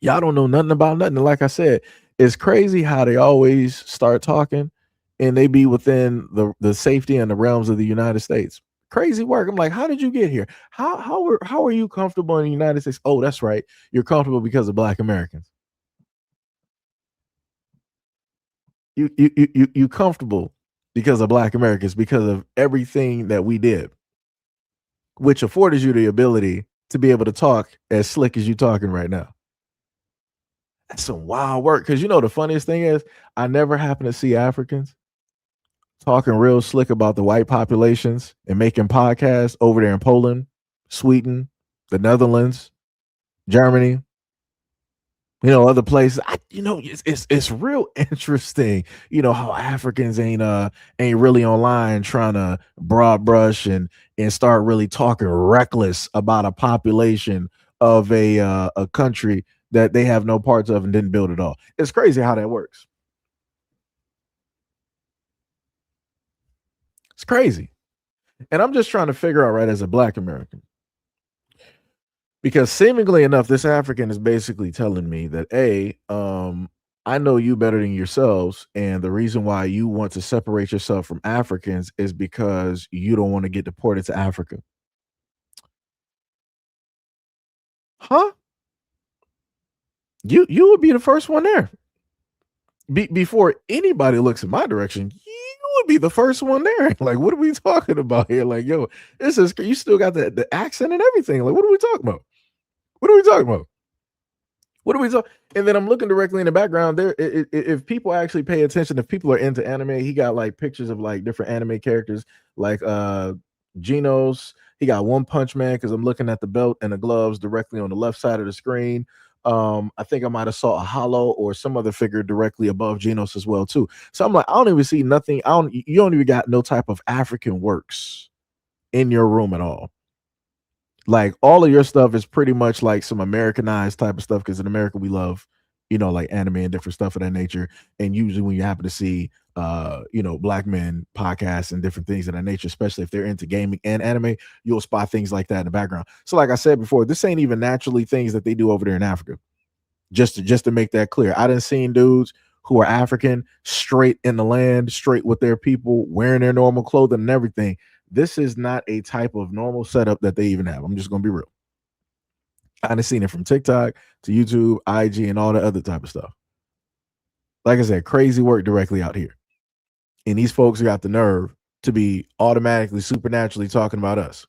Y'all don't know nothing about nothing. Like I said, it's crazy how they always start talking and they be within the safety and the realms of the United States. Crazy work. I'm like, how did you get here? How are you comfortable in the United States? Oh, that's right. You're comfortable because of Black Americans. You comfortable because of Black Americans, because of everything that we did, which afforded you the ability to be able to talk as slick as you talking right now. That's some wild work. Because the funniest thing is, I never happen to see Africans talking real slick about the white populations and making podcasts over there in Poland, Sweden, the Netherlands, Germany, other places. It's real interesting, how Africans ain't really online trying to broad brush and start really talking reckless about a population of a country that they have no parts of and didn't build at all. It's crazy how that works. It's crazy. And I'm just trying to figure out, right, as a black American, because seemingly enough, this African is basically telling me that I know you better than yourselves, and the reason why you want to separate yourself from Africans is because you don't want to get deported to Africa. Huh? You would be the first one there. Before anybody looks in my direction, you would be the first one there. Like, what are we talking about here? Like, yo, this is you still got the accent and everything. Like, what are we talking about? What are we talking about? What are we talking? And then I'm looking directly in the background. There, if people actually pay attention, if people are into anime, he got like pictures of like different anime characters, like Genos. He got One Punch Man because I'm looking at the belt and the gloves directly on the left side of the screen. I think I might have saw a Hollow or some other figure directly above Genos as well too. So I'm like, I don't even see nothing. You don't even got no type of African works in your room at all. Like all of your stuff is pretty much like some Americanized type of stuff because in America we love, like anime and different stuff of that nature. And usually when you happen to see black men podcasts and different things of that nature, especially if they're into gaming and anime, you'll spot things like that in the background. So like I said before, this ain't even naturally things that they do over there in Africa. Just to make that clear. I done seen dudes who are African straight in the land, straight with their people, wearing their normal clothing and everything. This is not a type of normal setup that they even have. I'm just gonna be real. I've seen it from TikTok to YouTube, IG, and all the other type of stuff. Like I said, crazy work directly out here. And these folks got the nerve to be automatically, supernaturally talking about us.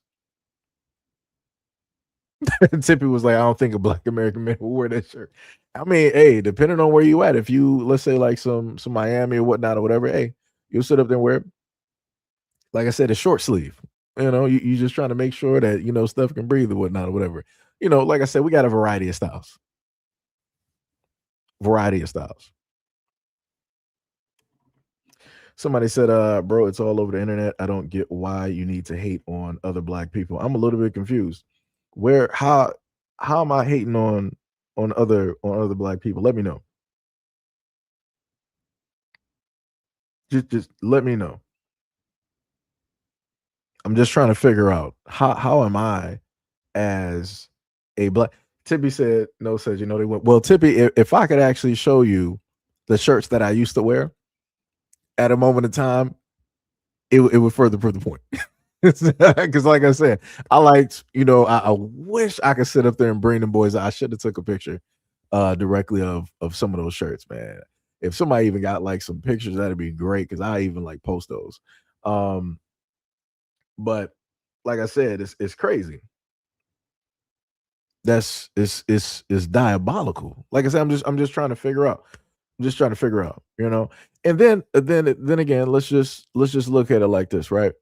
Tippy was like, I don't think a black American man will wear that shirt. I mean, hey, depending on where you at, if you, let's say like some Miami or whatnot or whatever, hey, you'll sit up there and wear it. Like I said, a short sleeve. You just trying to make sure that, stuff can breathe or whatnot or whatever. Like I said, we got a variety of styles. Somebody said, bro, it's all over the internet. I don't get why you need to hate on other black people. I'm a little bit confused. How am I hating on other black people? Let me know. Just let me know. I'm just trying to figure out how am I as a black. Tippy said, no, says, they went, well, Tippy, if I could actually show you the shirts that I used to wear at a moment in time, it would further prove the point. Because like I said, I liked, I wish I could sit up there and bring them boys. I should have took a picture directly of some of those shirts, man. If somebody even got like some pictures, that'd be great because I even like post those. But like I said, it's crazy. It's diabolical. Like I said, I'm just trying to figure out. And then again, let's just look at it like this, right?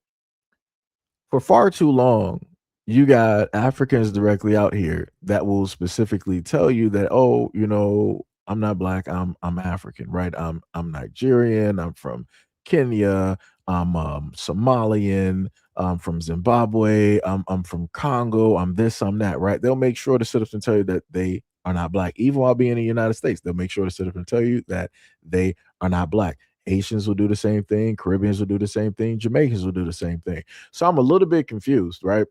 For far too long, you got Africans directly out here that will specifically tell you that, oh, I'm not black, I'm African, right? I'm Nigerian, I'm from Kenya, I'm Somalian, I'm from Zimbabwe, I'm from Congo, I'm this, I'm that, right? They'll make sure to sit up and tell you that they are not black. Even while being in the United States, they'll make sure to sit up and tell you that they are not black. Haitians will do the same thing. Caribbeans will do the same thing. Jamaicans will do the same thing. So I'm a little bit confused, right?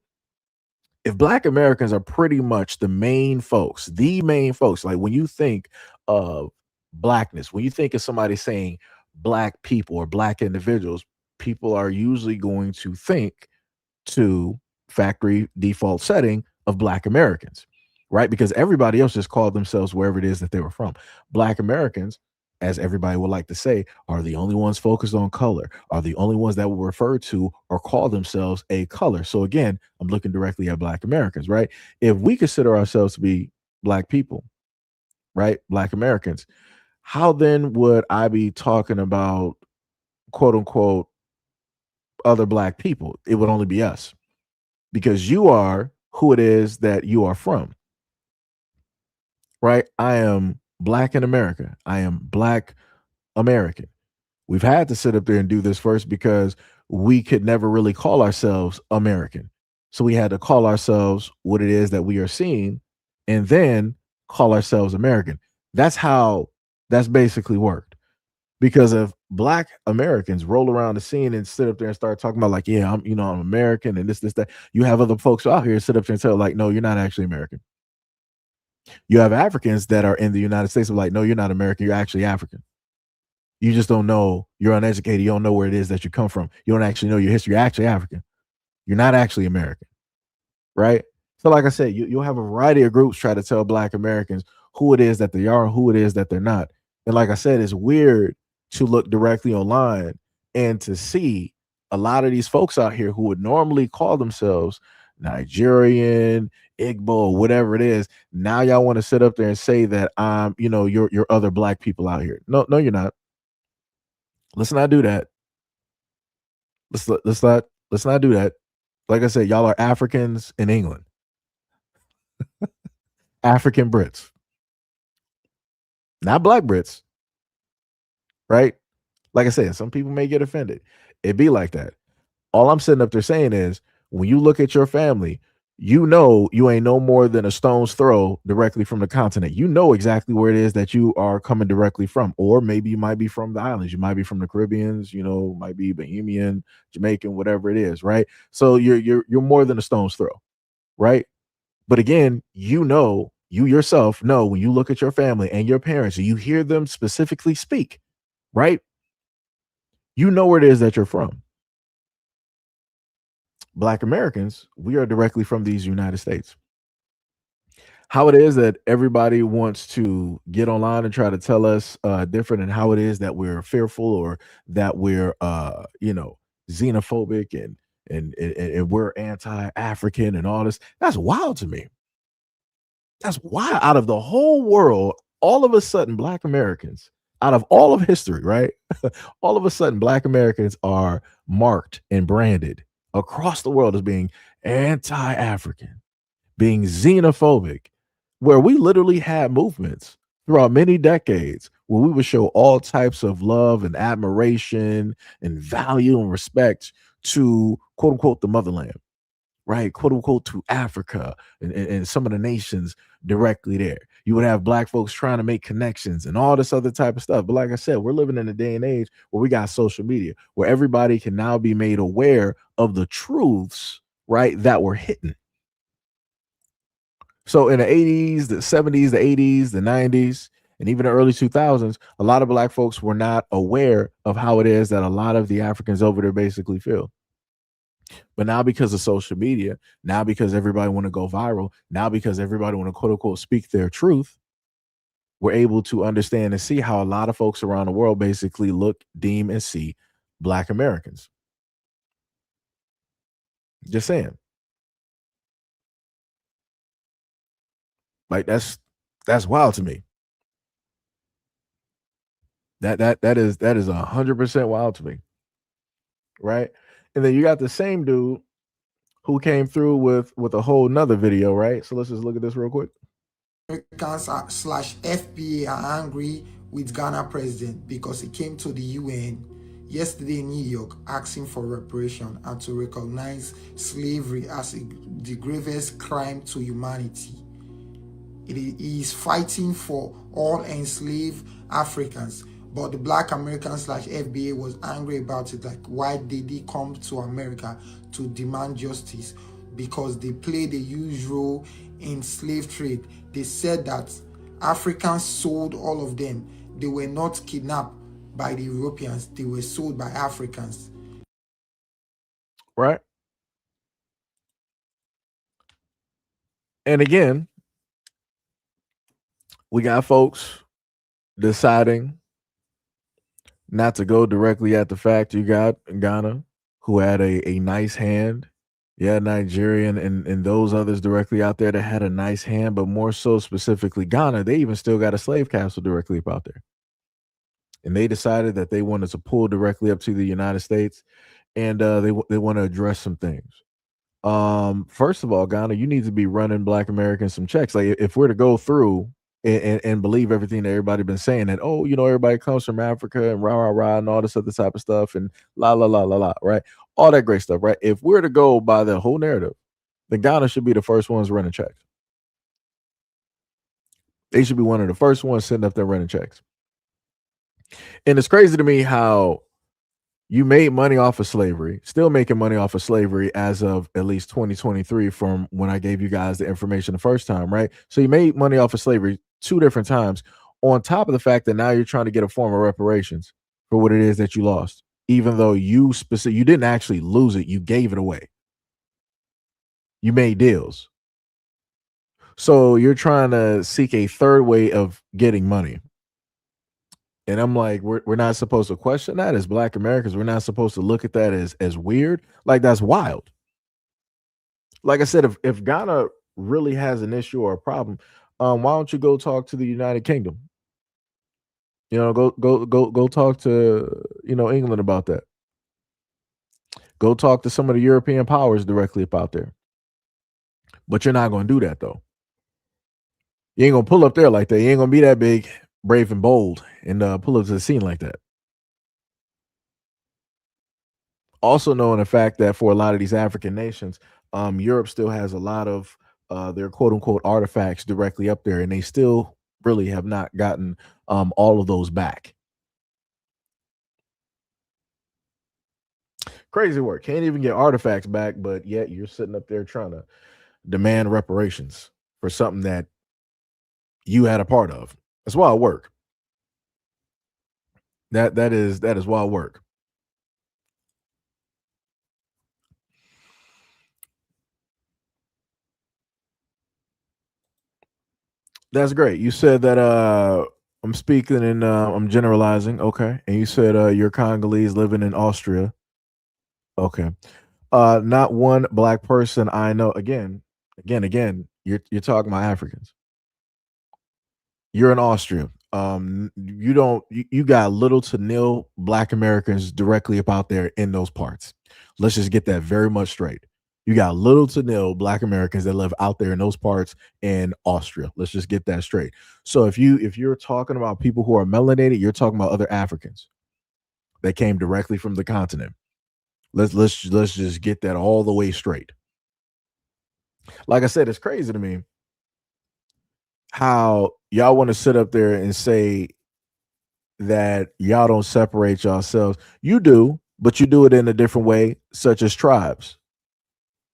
If black Americans are pretty much the main folks, like when you think of blackness, when you think of somebody saying black people or black individuals, people are usually going to think to factory default setting of black Americans, right? Because everybody else just called themselves wherever it is that they were from. Black Americans, as everybody would like to say, are the only ones focused on color, are the only ones that will refer to or call themselves a color. So again, I'm looking directly at black Americans, right? If we consider ourselves to be black people, right? Black Americans, how then would I be talking about quote unquote other black people? It would only be us because you are who it is that you are from, right? I am black in America. I am black American. We've had to sit up there and do this first because we could never really call ourselves American. So we had to call ourselves what it is that we are seeing and then call ourselves American. That's how that's basically worked. Because if black Americans roll around the scene and sit up there and start talking about like, yeah, I'm American and this, that, you have other folks out here sit up there and tell like, no, you're not actually American. You have Africans that are in the United States who are like, no, you're not American, you're actually African. You just don't know, you're uneducated, you don't know where it is that you come from. You don't actually know your history, you're actually African. You're not actually American, right? So like I said, you'll have a variety of groups try to tell black Americans who it is that they are and who it is that they're not. And like I said, it's weird to look directly online and to see a lot of these folks out here who would normally call themselves Nigerian, Igbo, whatever it is. Now y'all want to sit up there and say that you're other black people out here. No, you're not. Let's not do that. Let's not do that. Like I said, y'all are Africans in England. African Brits. Not black Brits. Right? Like I said, some people may get offended. It'd be like that. All I'm sitting up there saying is when you look at your family, you know you ain't no more than a stone's throw directly from the continent. You know exactly where it is that you are coming directly from. Or maybe you might be from the islands. You might be from the Caribbeans, might be Bahamian, Jamaican, whatever it is, right? So you're more than a stone's throw, right? But again, you yourself know when you look at your family and your parents and you hear them specifically speak, right? You know where it is that you're from. Black Americans, we are directly from these United States. How it is that everybody wants to get online and try to tell us different, and how it is that we're fearful or that we're xenophobic and we're anti-African and all this. That's wild to me. That's wild. Out of the whole world, all of a sudden, Black Americans, out of all of history, right? All of a sudden, Black Americans are marked and branded across the world as being anti-African, being xenophobic, where we literally had movements throughout many decades where we would show all types of love and admiration and value and respect to quote unquote the motherland, right? Quote unquote to Africa and some of the nations directly there. You would have black folks trying to make connections and all this other type of stuff. But like I said, we're living in a day and age where we got social media, where everybody can now be made aware of the truths, right, that were hidden. So in the 80s, the 70s, the 80s, the 90s, and even the early 2000s, a lot of black folks were not aware of how it is that a lot of the Africans over there basically feel. But now because of social media, now because everybody want to go viral, now because everybody want to quote unquote speak their truth, we're able to understand and see how a lot of folks around the world basically look, deem, and see Black Americans. Just saying. Like that's wild to me. That is 100% wild to me. Right? And then you got the same dude who came through with a whole nother video, right? So let's just look at this real quick. Americans slash FBA are angry with Ghana president because he came to the UN yesterday in New York asking for reparation and to recognize slavery as the gravest crime to humanity. He is fighting for all enslaved Africans, but the Black Americans slash FBA was angry about it. Like, why did he come to America to demand justice? Because they played a huge role in slave trade. They said that Africans sold all of them. They were not kidnapped by the Europeans. They were sold by Africans. Right. And again, we got folks deciding not to go directly at the fact. You got Ghana, who had a nice hand. Yeah, Nigerian and those others directly out there that had a nice hand, but more so specifically Ghana, they even still got a slave castle directly up out there. And they decided that they wanted to pull directly up to the United States, and they want to address some things. First of all, Ghana, you need to be running Black Americans some checks. Like if we're to go through and believe everything that everybody been saying, that everybody comes from Africa and rah rah rah and all this other type of stuff and la la la la la, right? All that great stuff, right? If we're to go by the whole narrative, then Ghana should be the first ones running checks. They should be one of the first ones sitting up there running checks. And it's crazy to me how you made money off of slavery, still making money off of slavery as of at least 2023 from when I gave you guys the information the first time, right? So you made money off of slavery 2 different times, on top of the fact that now you're trying to get a form of reparations for what it is that you lost, even though you didn't actually lose it, you gave it away. You made deals. So you're trying to seek a third way of getting money. And I'm like, we're not supposed to question that as Black Americans. We're not supposed to look at that as weird. Like, that's wild. Like I said, if Ghana really has an issue or a problem, why don't you go talk to the United Kingdom? Go talk to England about that. Go talk to some of the European powers directly about there. But you're not going to do that though. You ain't gonna pull up there like that. You ain't gonna be that big, brave, and bold, and pull up to the scene like that. Also knowing the fact that for a lot of these African nations, Europe still has a lot of their quote unquote artifacts directly up there, and they still really have not gotten all of those back. Crazy work. Can't even get artifacts back, but yet you're sitting up there trying to demand reparations for something that you had a part of. That's wild work. That is wild work. That's great. You said that I'm speaking and I'm generalizing. Okay. And you said you're Congolese living in Austria. Okay. Not one Black person I know. Again, you're talking about Africans. You're in Austria. You got little to nil Black Americans directly up out there in those parts. Let's just get that very much straight. You got little to nil Black Americans that live out there in those parts in Austria. Let's just get that straight. So if you're talking about people who are melanated, you're talking about other Africans that came directly from the continent. Let's just get that all the way straight. Like I said, it's crazy to me how y'all want to sit up there and say that y'all don't separate yourselves. You do, but you do it in a different way, such as tribes.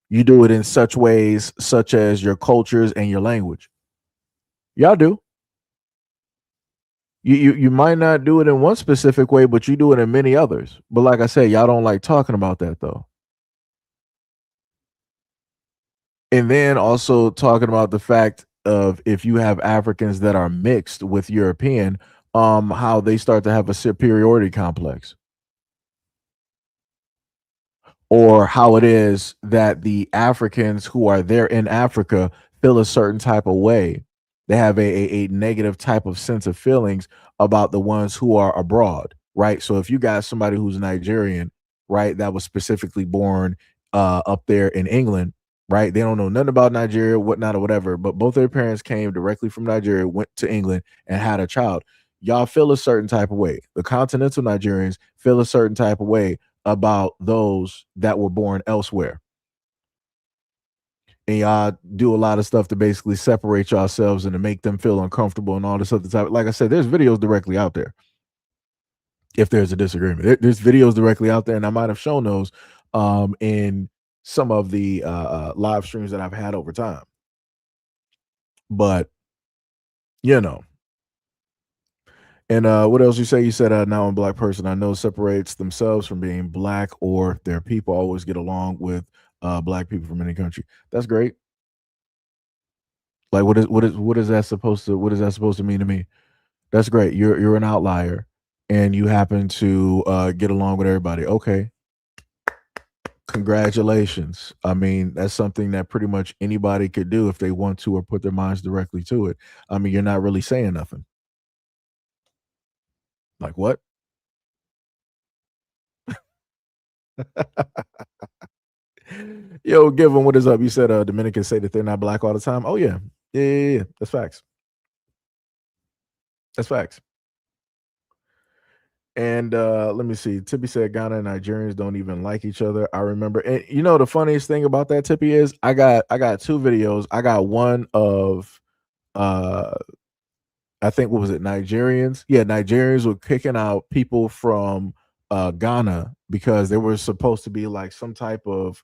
You do it in such ways, such as your cultures and your language. Y'all do. You might not do it in one specific way, but you do it in many others. But like I said, y'all don't like talking about that though. And then also talking about the fact of if you have Africans that are mixed with European, how they start to have a superiority complex. Or how it is that the Africans who are there in Africa feel a certain type of way. They have a negative type of sense of feelings about the ones who are abroad, right? So if you got somebody who's Nigerian, right, that was specifically born up there in England, right? They don't know nothing about Nigeria, whatnot, or whatever, but both their parents came directly from Nigeria, went to England, and had a child. Y'all feel a certain type of way. The continental Nigerians feel a certain type of way about those that were born elsewhere. And y'all do a lot of stuff to basically separate yourselves and to make them feel uncomfortable and all this other type. Like I said, there's videos directly out there. If there's a disagreement, there's videos directly out there, and I might have shown those in some of the live streams that I've had over time. But you know. And what else you say? You said now I'm a Black person I know separates themselves from being Black, or their people always get along with Black people from any country. That's great. Like what is that supposed to mean to me? That's great. You're an outlier and you happen to get along with everybody. Okay. Congratulations. I mean, that's something that pretty much anybody could do if they want to or put their minds directly to it. I mean, you're not really saying nothing. Like what? Yo, give them what is up. You said Dominicans say that they're not Black all the time. Oh yeah. Yeah. That's facts. That's facts. And let me see. Tippy said Ghana and Nigerians don't even like each other. I remember. And you know the funniest thing about that, Tippy, is I got 2 videos. I got one of I think what was it, Nigerians? Yeah, Nigerians were kicking out people from Ghana because there was supposed to be like some type of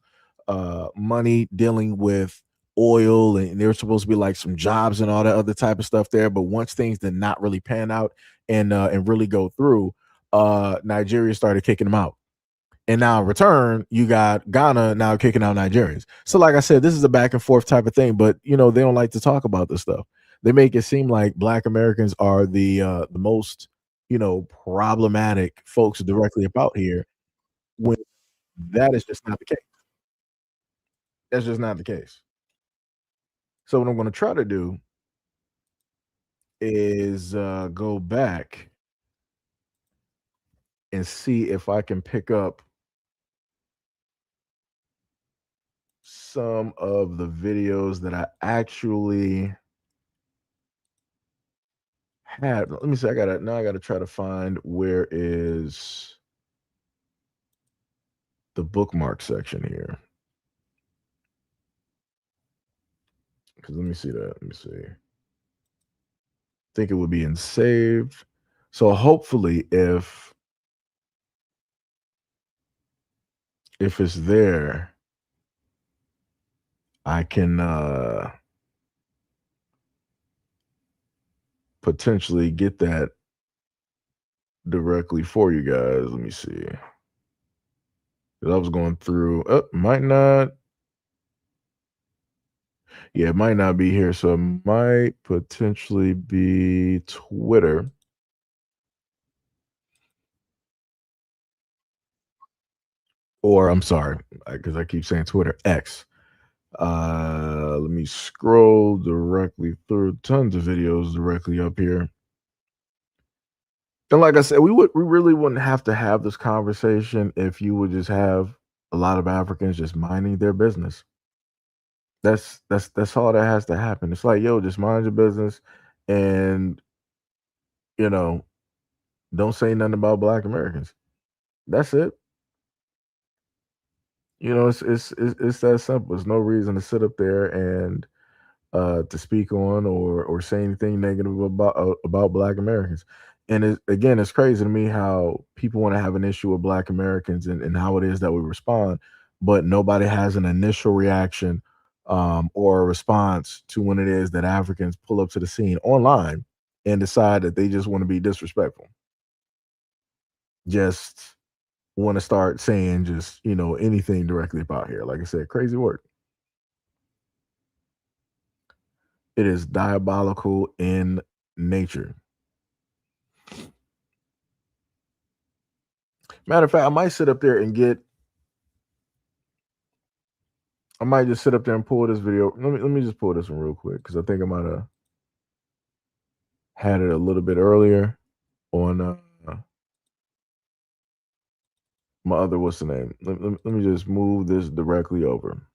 money dealing with oil, and there was supposed to be like some jobs and all that other type of stuff there. But once things did not really pan out and really go through, Nigeria started kicking them out. And now in return, you got Ghana now kicking out Nigerians. So, like I said, this is a back and forth type of thing, but you know, they don't like to talk about this stuff. They make it seem like Black Americans are the most, you know, problematic folks directly about here, when that is just not the case. That's just not the case. So what I'm going to try to do is go back and see if I can pick up some of the videos that I actually had. Let me see. I gotta try to find where is the bookmark section here. Because let me see that. Let me see. I think it would be in save. So hopefully if it's there, I can potentially get that directly for you guys. Let me see. 'Cause I was going through, might not. Yeah, it might not be here. So it might potentially be Twitter. Or I'm sorry, because I keep saying Twitter, X. Let me scroll directly through tons of videos directly up here. And like I said, we really wouldn't have to have this conversation if you would just have a lot of Africans just minding their business. That's all that has to happen. It's like, yo, just mind your business, and you know, don't say nothing about Black Americans. That's it. You know, it's that simple. There's no reason to sit up there and to speak on or say anything negative about Black Americans. And again, it's crazy to me how people want to have an issue with Black Americans and how it is that we respond, but nobody has an initial reaction or a response to when it is that Africans pull up to the scene online and decide that they just want to be disrespectful. Just want to start saying just, you know, anything directly about here. Like I said, crazy work. It is diabolical in nature. Matter of fact, I might sit up there and I might just sit up there and pull this video. Let me just pull this one real quick because I think I might have had it a little bit earlier on my other, what's the name? Let me just move this directly over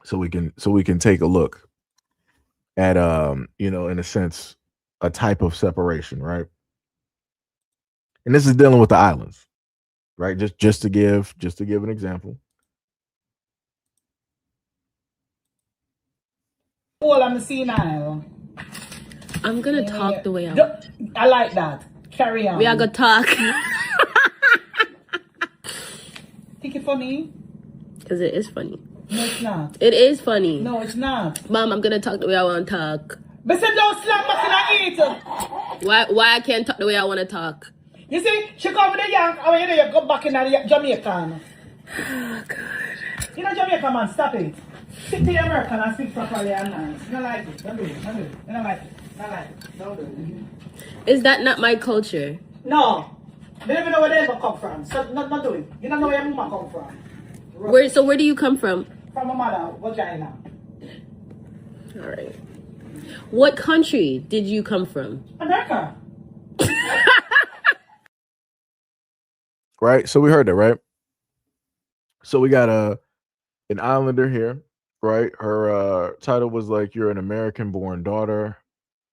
so we can take a look at you know, in a sense, a type of separation, right? And this is dealing with the islands, right? Just to give an example. All I'm senile. I'm gonna talk the way I like that. Carry on. we are gonna talk. Think it funny? Because it is funny. No, it's not. It is funny. No, it's not. Mom, I'm gonna talk the way I want to talk. But say don't slap us in the eat. Why I can't talk the way I want to talk? You see, she come with the yank, and when you know you go back in the Jamaican. Oh, God. You know Jamaican, man, stop it. Stick to the American and speak properly and nice. You don't like it. Don't do it. Don't do it. You don't like it. Don't like it. Don't do it. Is that not my culture? No. They don't even know where they ever come from. So not do it. You don't know where your mama come from. Where do you come from? From my mother, vagina. All right. What country did you come from? America. Right? So we heard that, right? So we got an islander here, right? Her title was like, you're an American-born daughter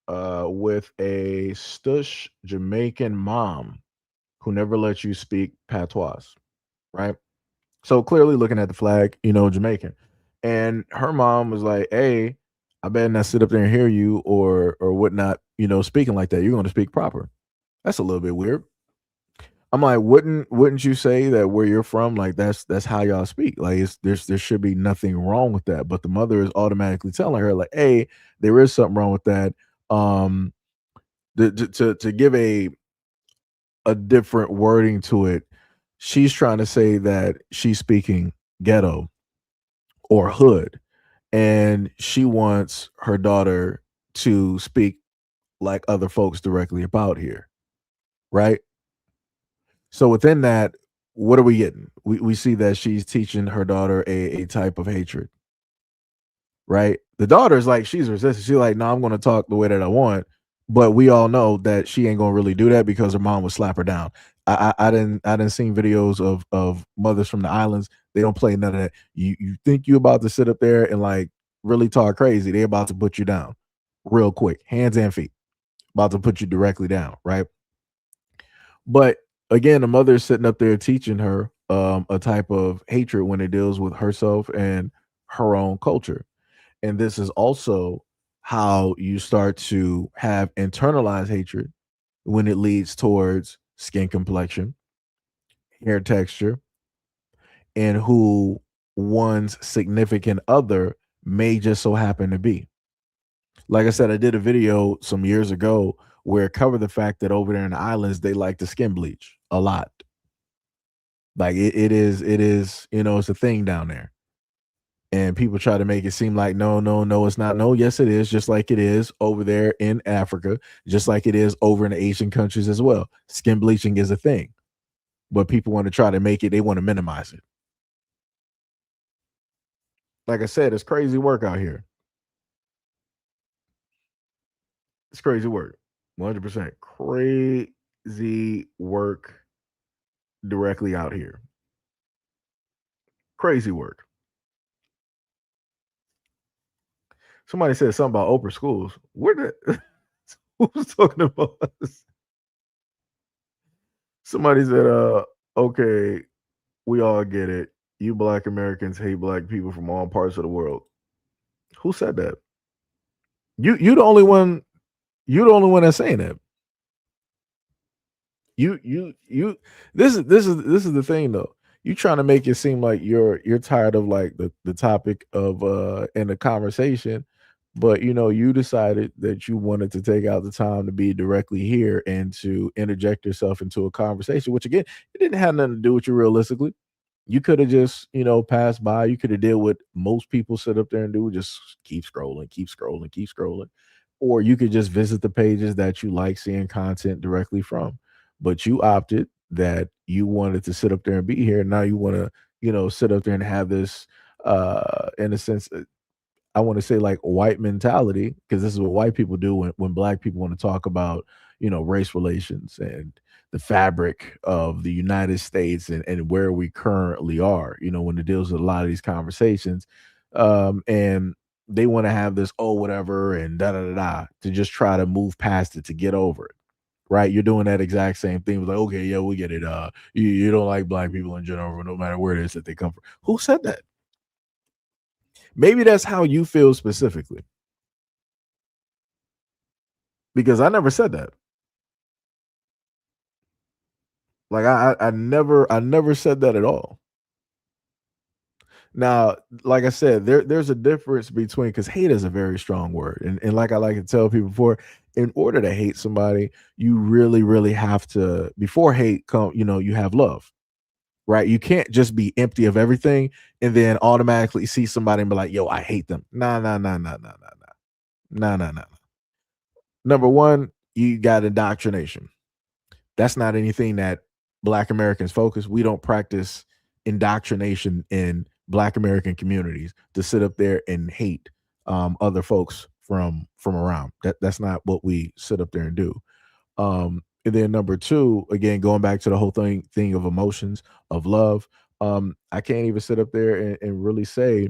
with a stush Jamaican mom who never lets you speak patois, right? So clearly looking at the flag, you know, Jamaican. And her mom was like, hey, I better not sit up there and hear you or whatnot, speaking like that. You're going to speak proper. That's a little bit weird. I'm like, wouldn't you say that where you're from, like that's how y'all speak? Like there should be nothing wrong with that. But the mother is automatically telling her, like, hey, there is something wrong with that. Um to give a different wording to it, she's trying to say that she's speaking ghetto or hood, and she wants her daughter to speak like other folks directly about here, right? So within that, what are we getting? We see that she's teaching her daughter a type of hatred, right? The daughter's like, she's resistant. She's like, no, I'm going to talk the way that I want. But we all know that she ain't going to really do that because her mom would slap her down. I didn't seen videos of mothers from the islands. They don't play none of that. You think you about to sit up there and like really talk crazy? They about to put you down real quick, hands and feet, about to put you directly down, right? But again, the mother is sitting up there teaching her a type of hatred when it deals with herself and her own culture. And this is also how you start to have internalized hatred when it leads towards skin complexion, hair texture, and who one's significant other may just so happen to be. Like I said, I did a video some years ago where it covered the fact that over there in the islands they like to skin bleach a lot. Like it is, it's a thing down there. And people try to make it seem like no, no, no, it's not. No, yes, it is, just like it is over there in Africa, just like it is over in the Asian countries as well. Skin bleaching is a thing, but people want to try to make it, they want to minimize it. Like I said, it's crazy work out here. It's crazy work. 100% crazy work directly out here. Crazy work. Somebody said something about Oprah schools. Where the who's talking about this? Somebody said, okay, we all get it. You black Americans hate black people from all parts of the world. Who said that? You the only one, you the only one that's saying that. You this is the thing though. You trying to make it seem like you're tired of like the topic of in the conversation, but you decided that you wanted to take out the time to be directly here and to interject yourself into a conversation, which again, it didn't have nothing to do with you realistically. You could have just, passed by. You could have did what most people sit up there and do, just keep scrolling, keep scrolling, keep scrolling. Or you could just visit the pages that you like seeing content directly from. But you opted that you wanted to sit up there and be here. Now you want to, sit up there and have this in a sense, I want to say like white mentality, because this is what white people do when black people want to talk about, race relations and the fabric of the United States and where we currently are, when it deals with a lot of these conversations. And they want to have this, oh, whatever, and da da da da, to just try to move past it, to get over it. Right. You're doing that exact same thing. It was like, okay, yeah, we get it. You don't like black people in general, no matter where it is that they come from. Who said that? Maybe that's how you feel specifically. Because I never said that. Like I never said that at all. Now, like I said, there's a difference between, because hate is a very strong word. And like I like to tell people before, in order to hate somebody, you really, really have to, before hate come, you have love. Right. You can't just be empty of everything and then automatically see somebody and be like, yo, I hate them. Nah, nah, nah, nah, nah, nah, nah. Nah, nah, nah. Number one, you got indoctrination. That's not anything that black Americans focus. We don't practice indoctrination in black American communities to sit up there and hate other folks from around. That's not what we sit up there and do. And then number two, again, going back to the whole thing of emotions, of love. I can't even sit up there and really say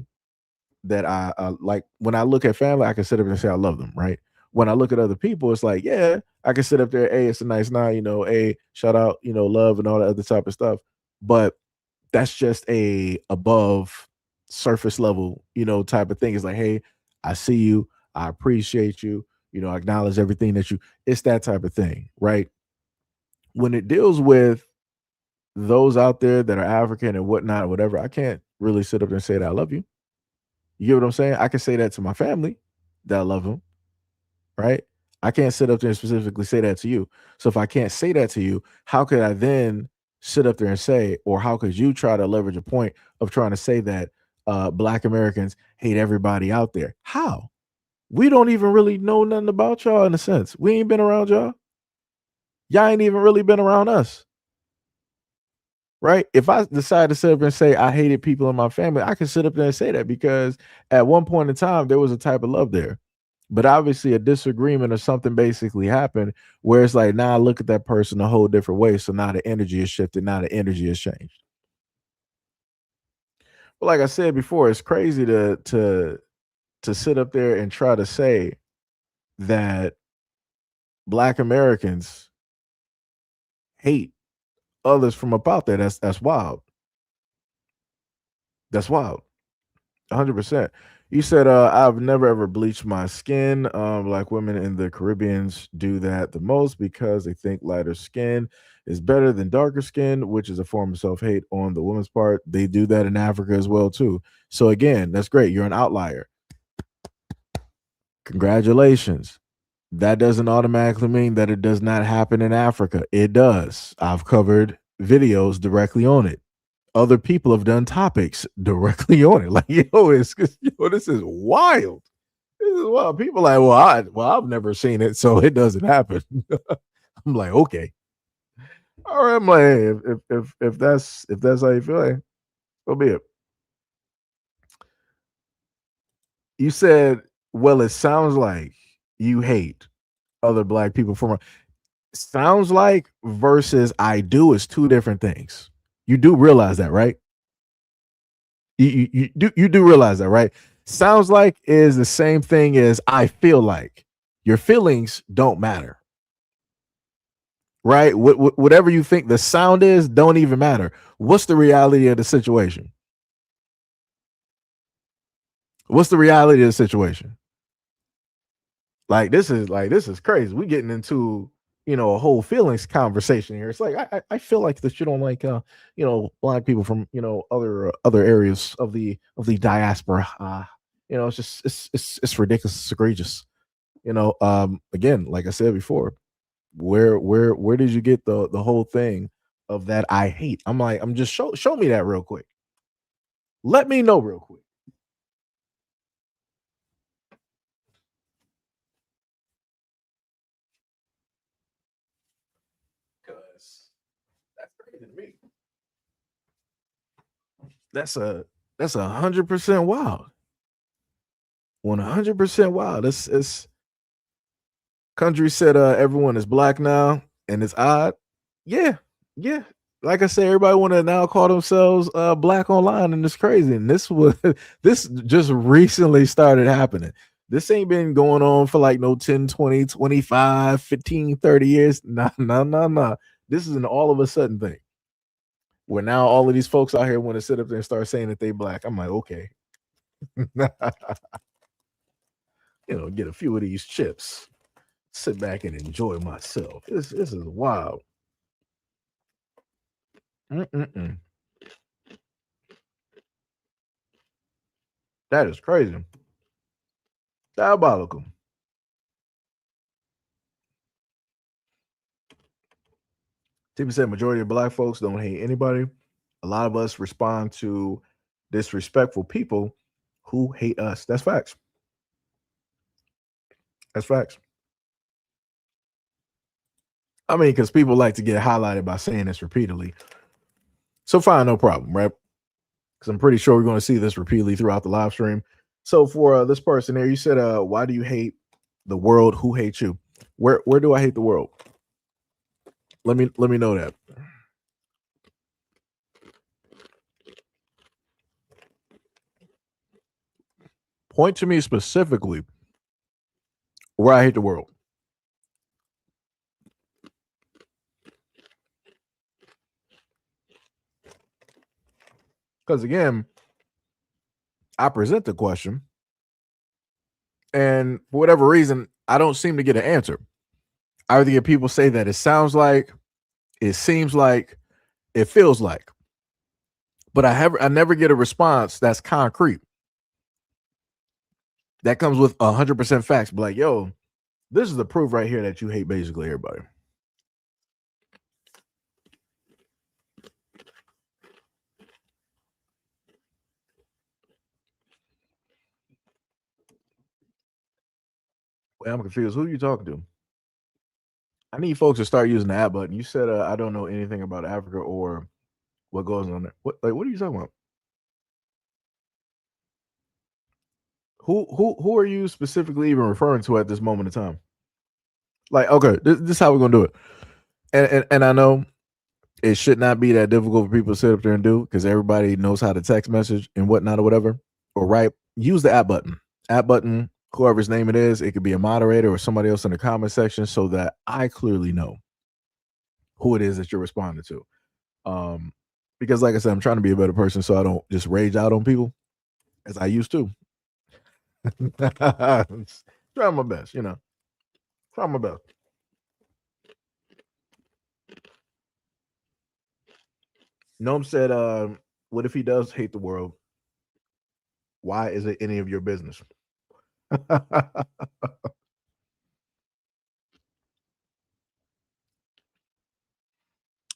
that I like, when I look at family, I can sit up there and say I love them, right? When I look at other people, it's like, yeah, I can sit up there, hey, it's a nice night, hey, shout out, love and all that other type of stuff. But that's just a above surface level, type of thing. It's like, hey, I see you, I appreciate you. I acknowledge everything that you. It's that type of thing, right? When it deals with those out there that are African and whatnot, or whatever, I can't really sit up there and say that I love you. You get what I'm saying? I can say that to my family that I love them, right? I can't sit up there and specifically say that to you. So if I can't say that to you, how could I then sit up there and say, or how could you try to leverage a point of trying to say that Black Americans hate everybody out there? How? We don't even really know nothing about y'all in a sense. We ain't been around y'all. Y'all ain't even really been around us. Right? If I decide to sit up and say I hated people in my family, I can sit up there and say that because at one point in time there was a type of love there. But obviously a disagreement or something basically happened where it's like, now I look at that person a whole different way. So now the energy is shifted, now the energy has changed. But like I said before, it's crazy to sit up there and try to say that Black Americans hate others from about there. That's wild. That's wild. 100%. You said I've never ever bleached my skin. Black women in the Caribbeans do that the most because they think lighter skin is better than darker skin, which is a form of self-hate on the woman's part. They do that in Africa as well too. So again, that's great. You're an outlier. Congratulations. That doesn't automatically mean that it does not happen in Africa. It does. I've covered videos directly on it. Other people have done topics directly on it. Like, this is wild. This is wild. People are like, I've never seen it, so it doesn't happen. I'm like, okay. All right, I'm like, hey, if that's how you feel, hey, so be it. You said, well, it sounds like you hate other Black people from sounds like versus I do is two different things. You do realize that, right? You do realize that, right? Sounds like is the same thing as I feel like. Your feelings don't matter, right? Whatever you think the sound is, don't even matter. What's the reality of the situation? What's the reality of the situation? This is crazy. We getting into a whole feelings conversation here. It's like I feel like that you don't like Black people from other areas of the diaspora. It's just it's ridiculous. It's egregious. Again, like I said before, where did you get the whole thing of that I hate? I'm just show me that real quick. Let me know real quick. Because that's crazy to me. That's 100% wild. 100% wild. It's country said everyone is Black now and it's odd. Yeah, yeah. Like I said, everybody want to now call themselves Black online, and it's crazy. And this just recently started happening. This ain't been going on for like no 10, 20, 25, 15, 30 years. Nah. This is an all of a sudden thing where now all of these folks out here want to sit up there and start saying that they Black. I'm like, okay. Get a few of these chips, sit back and enjoy myself. This is wild. Mm-mm-mm. That is crazy. Diabolical. People say majority of Black folks don't hate anybody. A lot of us respond to disrespectful people who hate us. That's facts. That's facts. I mean, because people like to get highlighted by saying this repeatedly. So fine, no problem, right? Because I'm pretty sure we're going to see this repeatedly throughout the live stream. So for this person here, you said, why do you hate the world? Who hates you? Where do I hate the world? Let me know that. Point to me specifically where I hate the world. Because again, I present the question And for whatever reason, I don't seem to get an answer. I either get people say that it sounds like, it seems like, it feels like, but I never get a response that's concrete. That comes with 100% facts. But like, yo, this is the proof right here that you hate basically everybody. Wait, I'm confused. Who are you talking to? I need folks to start using the app button. You said I don't know anything about Africa or what goes on there. What are you talking about? Who are you specifically even referring to at this moment in time? Like, okay, this is how we're gonna do it. And I know it should not be that difficult for people to sit up there and do because everybody knows how to text message and whatnot or whatever. Or right, use the app button. App button, whoever's name it is, it could be a moderator or somebody else in the comment section so that I clearly know who it is that you're responding to. Because like I said, I'm trying to be a better person so I don't just rage out on people as I used to. Try my best, you know. Try my best. Noam said, what if he does hate the world? Why is it any of your business?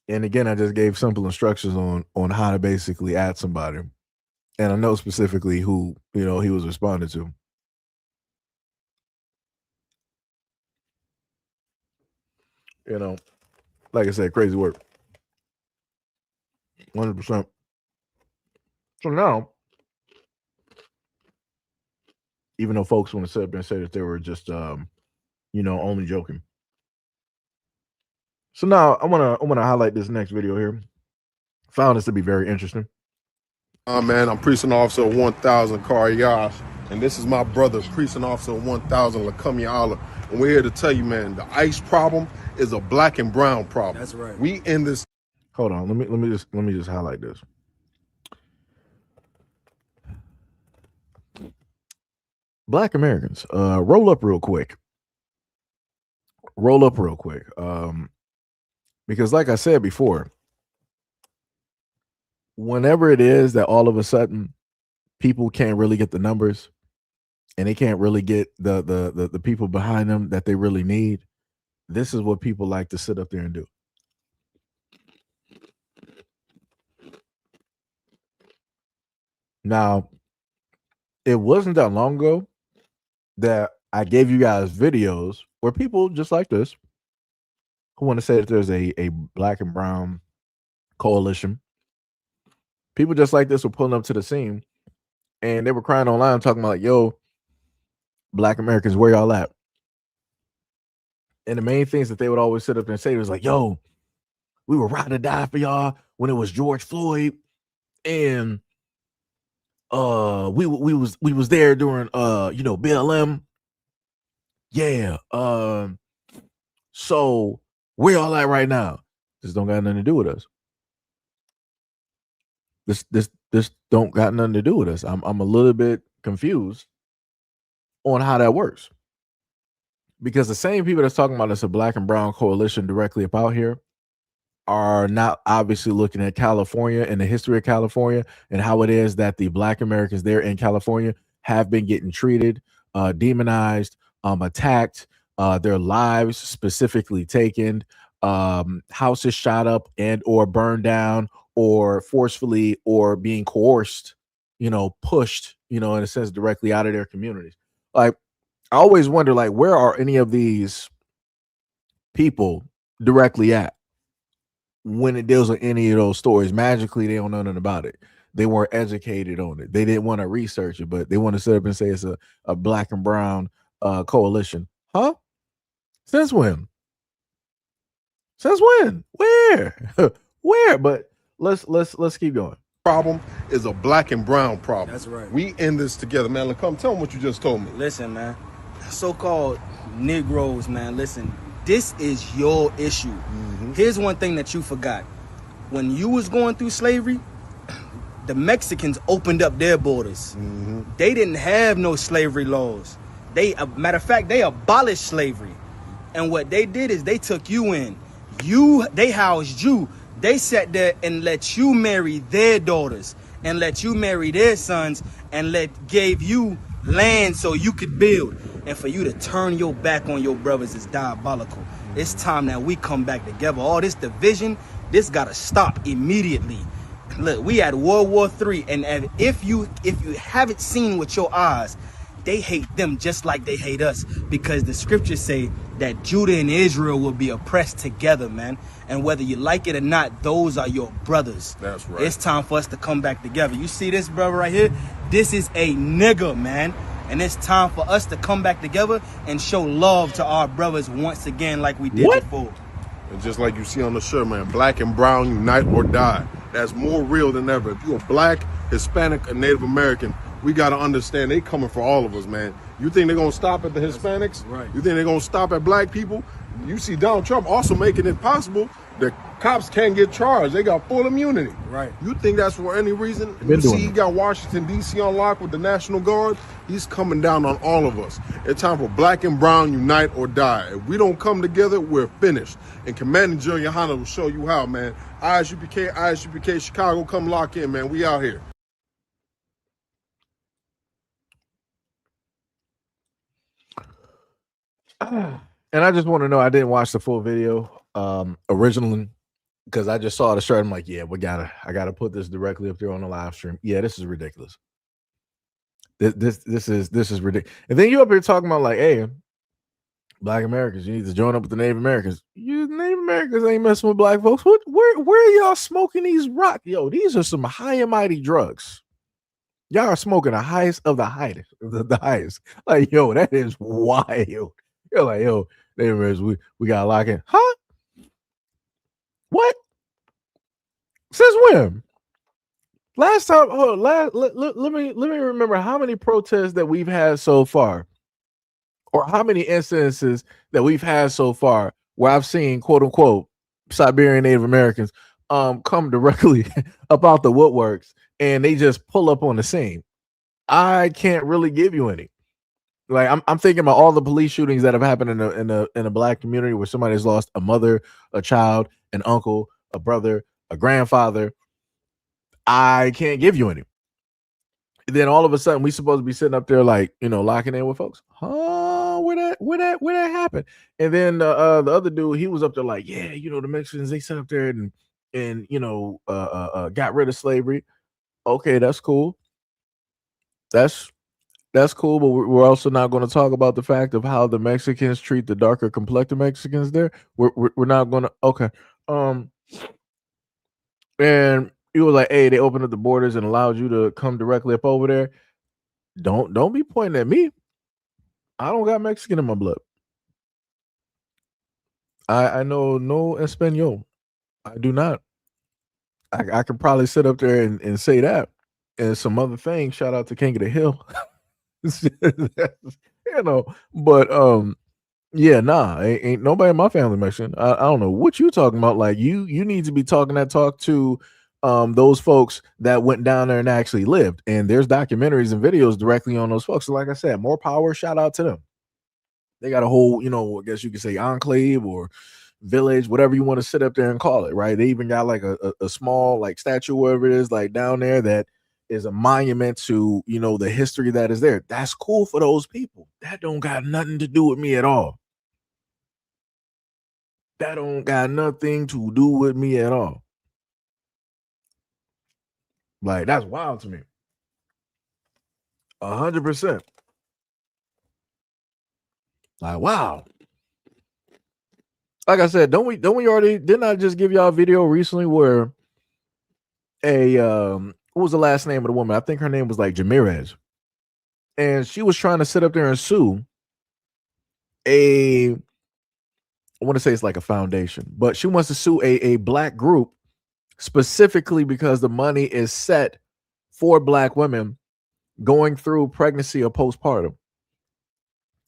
And again, I just gave simple instructions on how to basically add somebody. And I know specifically who, he was responding to. Like I said, crazy work. 100%. So now, even though folks want to sit up and say that they were just, only joking. So now I want to highlight this next video here. Found this to be very interesting. Man, I'm Precinct Officer 1000 Karyash, and this is my brother, Precinct Officer 1000 Lakumia Allah. And we're here to tell you, man, the ICE problem is a black and brown problem. That's right. We in this. Hold on, let me just highlight this. Black Americans, roll up real quick. Because like I said before, whenever it is that all of a sudden people can't really get the numbers and they can't really get the people behind them that they really need, this is what people like to sit up there and do. Now, it wasn't that long ago that I gave you guys videos where people just like this who want to say that there's a black and brown coalition. People just like this were pulling up to the scene and they were crying online talking about, yo, black Americans, where y'all at? And the main things that they would always sit up and say was like, yo, we were riding to die for y'all when it was George Floyd. And we was there during BLM. Yeah. So where y'all at right now? This don't got nothing to do with us. This don't got nothing to do with us. I'm a little bit confused on how that works. Because the same people that's talking about it's a black and brown coalition directly up out here are not obviously looking at California and the history of California and how it is that the black Americans there in California have been getting treated, demonized, attacked, their lives specifically taken, houses shot up and or burned down or forcefully or being coerced, pushed, in a sense, directly out of their communities. Like, I always wonder, like, where are any of these people directly at when it deals with any of those stories? Magically, they don't know nothing about it. They weren't educated on it. They didn't want to research it, but they want to sit up and say it's a black and brown coalition. Huh? Since when? Since when? Where? Where? But let's keep going. Problem is a black and brown problem. That's right. We in this together, man. Come tell them what you just told me. Listen, man. So-called Negroes, man. Listen, this is your issue. Mm-hmm. Here's one thing that you forgot. When you was going through slavery, the Mexicans opened up their borders. Mm-hmm. They didn't have no slavery laws. They, matter of fact, they abolished slavery. And what they did is they took you in. They housed you. They sat there and let you marry their daughters and let you marry their sons and gave you land so you could build. And for you to turn your back on your brothers is diabolical. It's time that we come back together. All this division, this gotta stop immediately. Look, we at World War III, and if you haven't seen with your eyes, they hate them just like they hate us, because the scriptures say that Judah and Israel will be oppressed together, man. And whether you like it or not, those are your brothers. That's right. It's time for us to come back together. You see this brother right here? This is a nigga, man. And it's time for us to come back together and show love to our brothers once again like we did before. And just like you see on the shirt, man, black and brown unite or die. That's more real than ever. If you're black, Hispanic, or Native American, we got to understand they coming for all of us, man. You think they're going to stop at the Hispanics? Right. You think they're going to stop at black people? You see Donald Trump also making it possible that cops can't get charged. They got full immunity. Right. You think that's for any reason? Been You see doing he it. got Washington, D.C. on lock with the National Guard. He's coming down on all of us. It's time for black and brown unite or die. If we don't come together, we're finished. And Commander General Jana will show you how, man. ISUPK, Chicago, come lock in, man. We out here. And I just want to know, I didn't watch the full video originally because I just saw the shirt. I'm like, yeah, I gotta put this directly up there on the live stream. Yeah, this is ridiculous. This is ridiculous. And then you up here talking about like, hey, Black Americans, you need to join up with the Native Americans. You Native Americans ain't messing with black folks. Where are y'all smoking these rock? Yo, these are some high and mighty drugs. Y'all are smoking the highest of the highest, the highest. Like, yo, that is wild. You're like, yo, Native Americans, we gotta lock in. Huh? What? Since when? Last time, let me remember how many protests that we've had so far, or how many instances that we've had so far where I've seen quote unquote Siberian Native Americans come directly about the woodworks and they just pull up on the scene. I can't really give you any. Like I'm thinking about all the police shootings that have happened in a black community where somebody's lost a mother, a child, an uncle, a brother, a grandfather. I can't give you any. Then all of a sudden we supposed to be sitting up there like, you know, locking in with folks. Huh? Where that happened? And then the other dude, he was up there like, yeah, you know, the Mexicans, they sat up there and you know got rid of slavery. Okay, that's cool. That's cool, but we're also not going to talk about the fact of how the Mexicans treat the darker complected Mexicans there. We're not going to. Okay. And he was like, hey, they opened up the borders and allowed you to come directly up over there. Don't be pointing at me. I don't got Mexican in my blood. I know no Espanol. I do not. I could probably sit up there and say that. And some other things. Shout out to King of the Hill. You know, but yeah, nah, ain't nobody in my family Mexican. I don't know what you talking about. Like you need to be talking that talk to those folks that went down there and actually lived. And there's documentaries and videos directly on those folks. So like I said, more power, shout out to them. They got a whole, you know, I guess you could say enclave or village, whatever you want to sit up there and call it, right? They even got like a small like statue, whatever it is, like down there that is a monument to, you know, the history that is there. That's cool for those people. That don't got nothing to do with me at all. That don't got nothing to do with me at all. Like, that's wild to me. 100%. Like, wow. Like I said, don't we already, didn't I just give y'all a video recently where what was the last name of the woman? I think her name was like Jamirez. And she was trying to sit up there and sue I want to say it's like a foundation, but she wants to sue a black group specifically because the money is set for black women going through pregnancy or postpartum.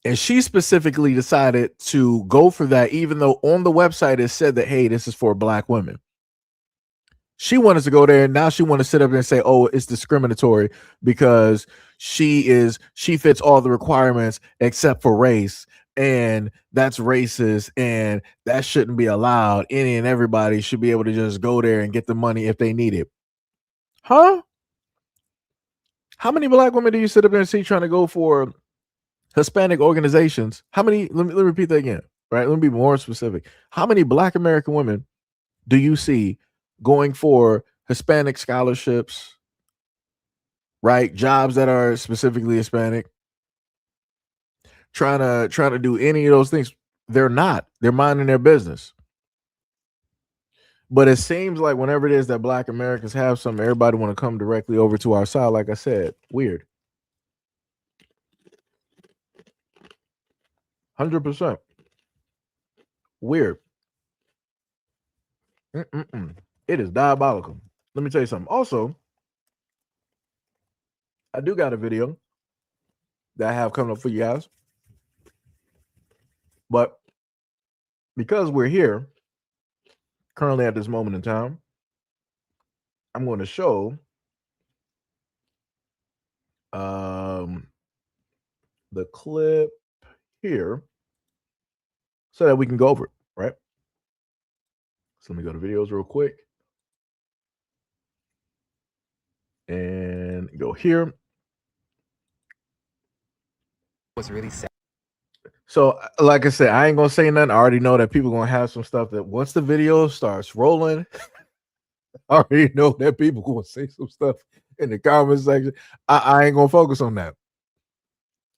And she specifically decided to go for that, even though on the website it said that, hey, this is for black women. She wanted to go there, and now she want to sit up and say, "Oh, it's discriminatory because she fits all the requirements except for race, and that's racist, and that shouldn't be allowed. Any and everybody should be able to just go there and get the money if they need it." Huh? How many black women do you sit up there and see trying to go for Hispanic organizations? How many? Let me repeat that again. Right? Let me be more specific. How many black American women do you see going for Hispanic scholarships, right? Jobs that are specifically Hispanic, trying to do any of those things? They're not. They're minding their business. But it seems like whenever it is that black Americans have something, everybody want to come directly over to our side. Like I said, weird. 100%. Weird. It is diabolical. Let me tell you something. Also, I do got a video that I have coming up for you guys. But because we're here currently at this moment in time, I'm going to show the clip here so that we can go over it, right? So let me go to videos real quick and go here. Was really sad. So, like I said, I ain't gonna say nothing. I already know that people gonna have some stuff that once the video starts rolling, I already know that people gonna say some stuff in the comment section. I ain't gonna focus on that.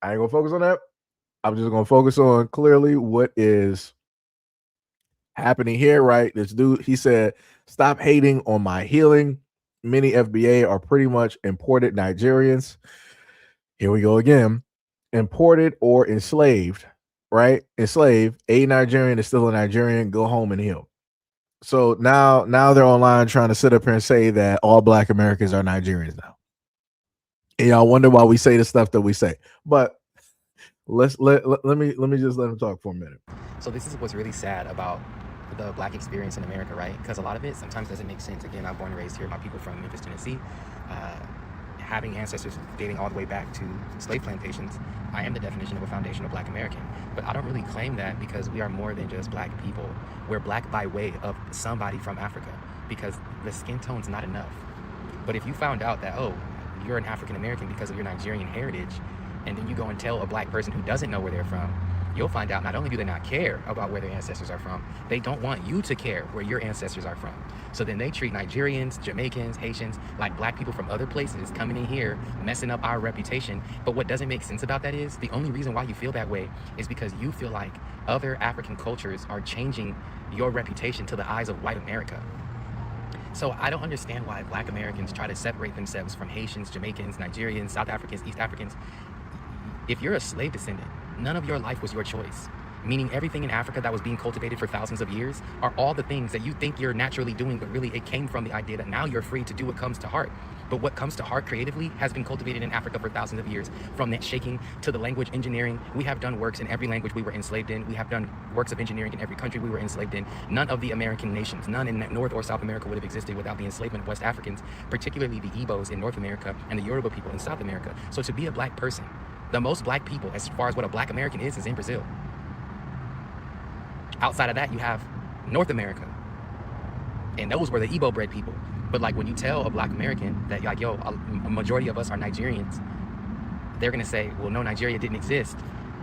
I ain't gonna focus on that. I'm just gonna focus on clearly what is happening here, right? This dude, he said, "Stop hating on my healing. Many FBA are pretty much imported Nigerians." Here we go again. Imported or enslaved, right? Enslaved. A Nigerian is still a Nigerian. Go home and heal. So now they're online trying to sit up here and say that all black Americans are Nigerians now. And y'all wonder why we say the stuff that we say. But let me just let him talk for a minute. So this is what's really sad about the black experience in America, right? Because a lot of it sometimes doesn't make sense. Again, I'm born and raised here. My people from Memphis, Tennessee. Having ancestors dating all the way back to slave plantations, I am the definition of a foundational black American. But I don't really claim that because we are more than just black people. We're black by way of somebody from Africa because the skin tone's not enough. But if you found out that, oh, you're an African American because of your Nigerian heritage, and then you go and tell a black person who doesn't know where they're from, you'll find out not only do they not care about where their ancestors are from, they don't want you to care where your ancestors are from. So then they treat Nigerians, Jamaicans, Haitians like black people from other places coming in here, messing up our reputation. But what doesn't make sense about that is the only reason why you feel that way is because you feel like other African cultures are changing your reputation to the eyes of white America. So I don't understand why black Americans try to separate themselves from Haitians, Jamaicans, Nigerians, South Africans, East Africans. If you're a slave descendant, none of your life was your choice. Meaning everything in Africa that was being cultivated for thousands of years are all the things that you think you're naturally doing, but really it came from the idea that now you're free to do what comes to heart. But what comes to heart creatively has been cultivated in Africa for thousands of years. From net shaking to the language engineering, we have done works in every language we were enslaved in. We have done works of engineering in every country we were enslaved in. None of the American nations, none in North or South America would have existed without the enslavement of West Africans, particularly the Igbos in North America and the Yoruba people in South America. So to be a black person, the most black people, as far as what a black American is in Brazil. Outside of that, you have North America. And those were the Igbo bred people. But like when you tell a black American that like, yo, a majority of us are Nigerians, they're gonna say, well, no, Nigeria didn't exist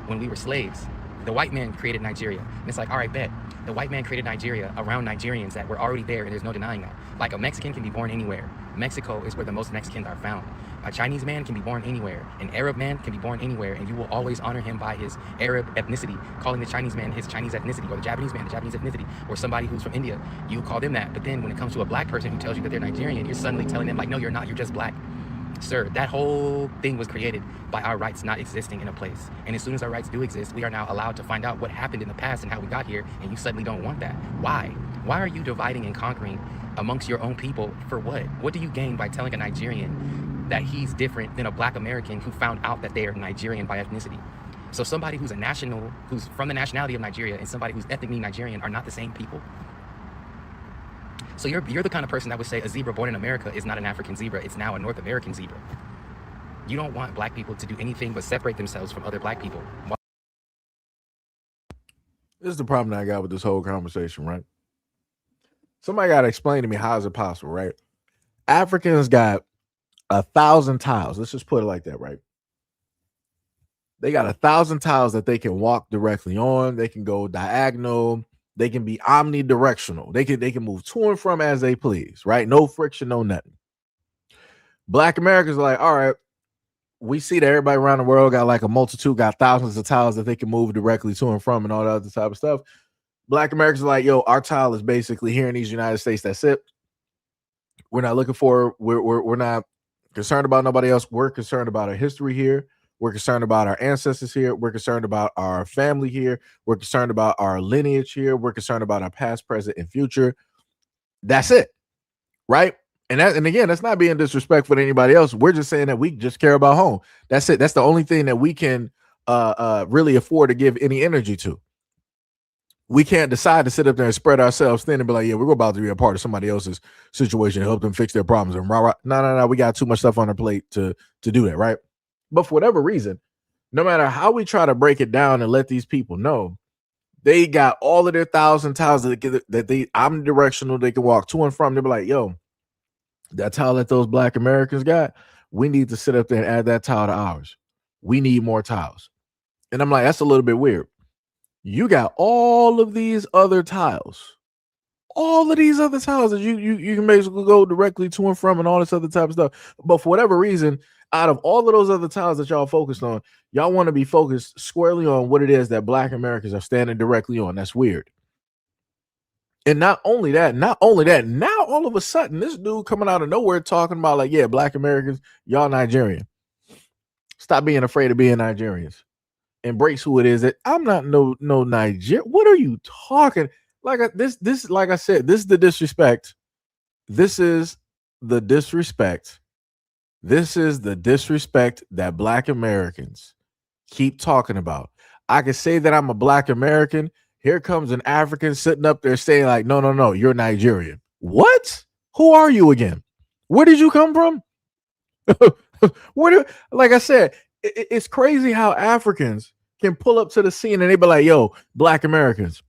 when we were slaves. The white man created Nigeria. And it's like, all right, bet. The white man created Nigeria around Nigerians that were already there, and there's no denying that. Like a Mexican can be born anywhere. Mexico is where the most Mexicans are found. A Chinese man can be born anywhere. An Arab man can be born anywhere, and you will always honor him by his Arab ethnicity, calling the Chinese man his Chinese ethnicity, or the Japanese man the Japanese ethnicity, or somebody who's from India, you call them that. But then when it comes to a black person who tells you that they're Nigerian, you're suddenly telling them like, no, you're not, you're just black. Sir, that whole thing was created by our rights not existing in a place. And as soon as our rights do exist, we are now allowed to find out what happened in the past and how we got here, and you suddenly don't want that. Why? Why are you dividing and conquering amongst your own people for what? What do you gain by telling a Nigerian that he's different than a black American who found out that they are Nigerian by ethnicity? So somebody who's a national, who's from the nationality of Nigeria, and somebody who's ethnically Nigerian are not the same people. So you're the kind of person that would say a zebra born in America is not an African zebra, it's now a North American zebra. You don't want black people to do anything but separate themselves from other black people. This is the problem that I got with this whole conversation, right? Somebody got to explain to me how is it possible, right? Africans got 1,000 tiles. Let's just put it like that, right? They got 1,000 tiles that they can walk directly on. They can go diagonal. They can be omnidirectional. They can move to and from as they please, right? No friction, no nothing. Black Americans are like, all right, we see that everybody around the world got like a multitude, got thousands of tiles that they can move directly to and from and all that other type of stuff. Black Americans are like, yo, our tile is basically here in these United States. That's it. We're not looking for, we're not concerned about nobody else. We're concerned about our history here. We're concerned about our ancestors here. We're concerned about our family here. We're concerned about our lineage here. We're concerned about our past, present, and future. That's it, right? And again, that's not being disrespectful to anybody else. We're just saying that we just care about home. That's it. That's the only thing that we can really afford to give any energy to. We can't decide to sit up there and spread ourselves thin and be like, yeah, we're about to be a part of somebody else's situation and help them fix their problems. And no, we got too much stuff on our plate to do that, right? But for whatever reason, no matter how we try to break it down and let these people know, they got all of their 1,000 tiles that they omnidirectional, they can walk to and from. They'll be like, yo, that tile that those Black Americans got, we need to sit up there and add that tile to ours. We need more tiles. And I'm like, that's a little bit weird. You got all of these other tiles. All of these other tiles that you can basically go directly to and from and all this other type of stuff. But for whatever reason, out of all of those other tiles that y'all focused on, y'all want to be focused squarely on what it is that Black Americans are standing directly on. That's weird. And not only that, now all of a sudden, this dude coming out of nowhere talking about like, yeah, Black Americans, y'all Nigerian. Stop being afraid of being Nigerians. Embrace who it is that I'm not no Nigerian. What are you talking? Like this, like I said, this is the disrespect. This is the disrespect. This is the disrespect that Black Americans keep talking about. I can say that I'm a Black American. Here comes an African sitting up there saying like, no, you're Nigerian. What? Who are you again? Where did you come from? Like I said, it's crazy how Africans can pull up to the scene and they be like, yo, Black Americans,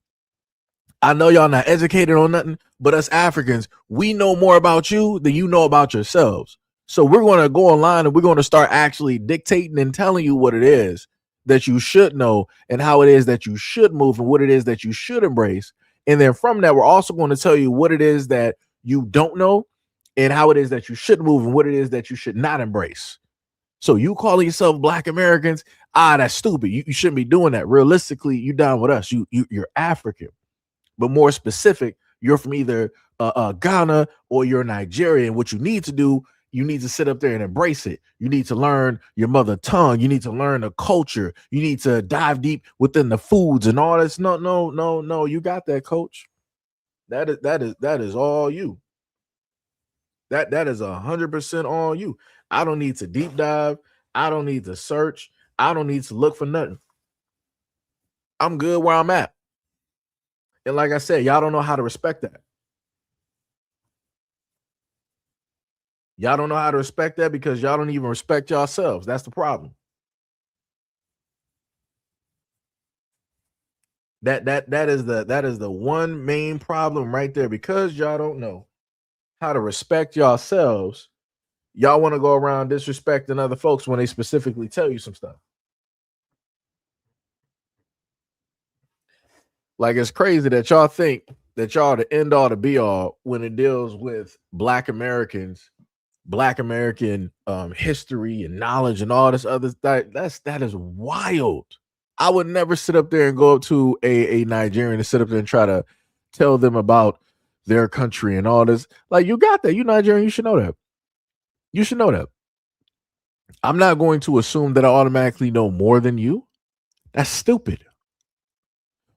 I know y'all not educated on nothing, but us Africans, we know more about you than you know about yourselves. So we're going to go online and we're going to start actually dictating and telling you what it is that you should know and how it is that you should move and what it is that you should embrace. And then from that, we're also going to tell you what it is that you don't know and how it is that you should move and what it is that you should not embrace. So you calling yourself Black Americans, that's stupid. You shouldn't be doing that. Realistically, you down with us. You're African. But more specific, you're from either Ghana or you're Nigerian. What you need to do, you need to sit up there and embrace it. You need to learn your mother tongue. You need to learn the culture. You need to dive deep within the foods and all this. No. You got that, coach. That is all you. That is 100% all you. I don't need to deep dive. I don't need to search. I don't need to look for nothing. I'm good where I'm at. And like I said, y'all don't know how to respect that. Y'all don't know how to respect that because y'all don't even respect yourselves. That's the problem. That is the one main problem right there, because y'all don't know how to respect yourselves. Y'all want to go around disrespecting other folks when they specifically tell you some stuff. Like, it's crazy that y'all think that y'all the end all to be all when it deals with Black Americans, Black American history and knowledge and all this other stuff. That is wild. I would never sit up there and go up to a Nigerian and sit up there and try to tell them about their country and all this. Like, you got that. You Nigerian, you should know that. You should know that. I'm not going to assume that I automatically know more than you. That's stupid.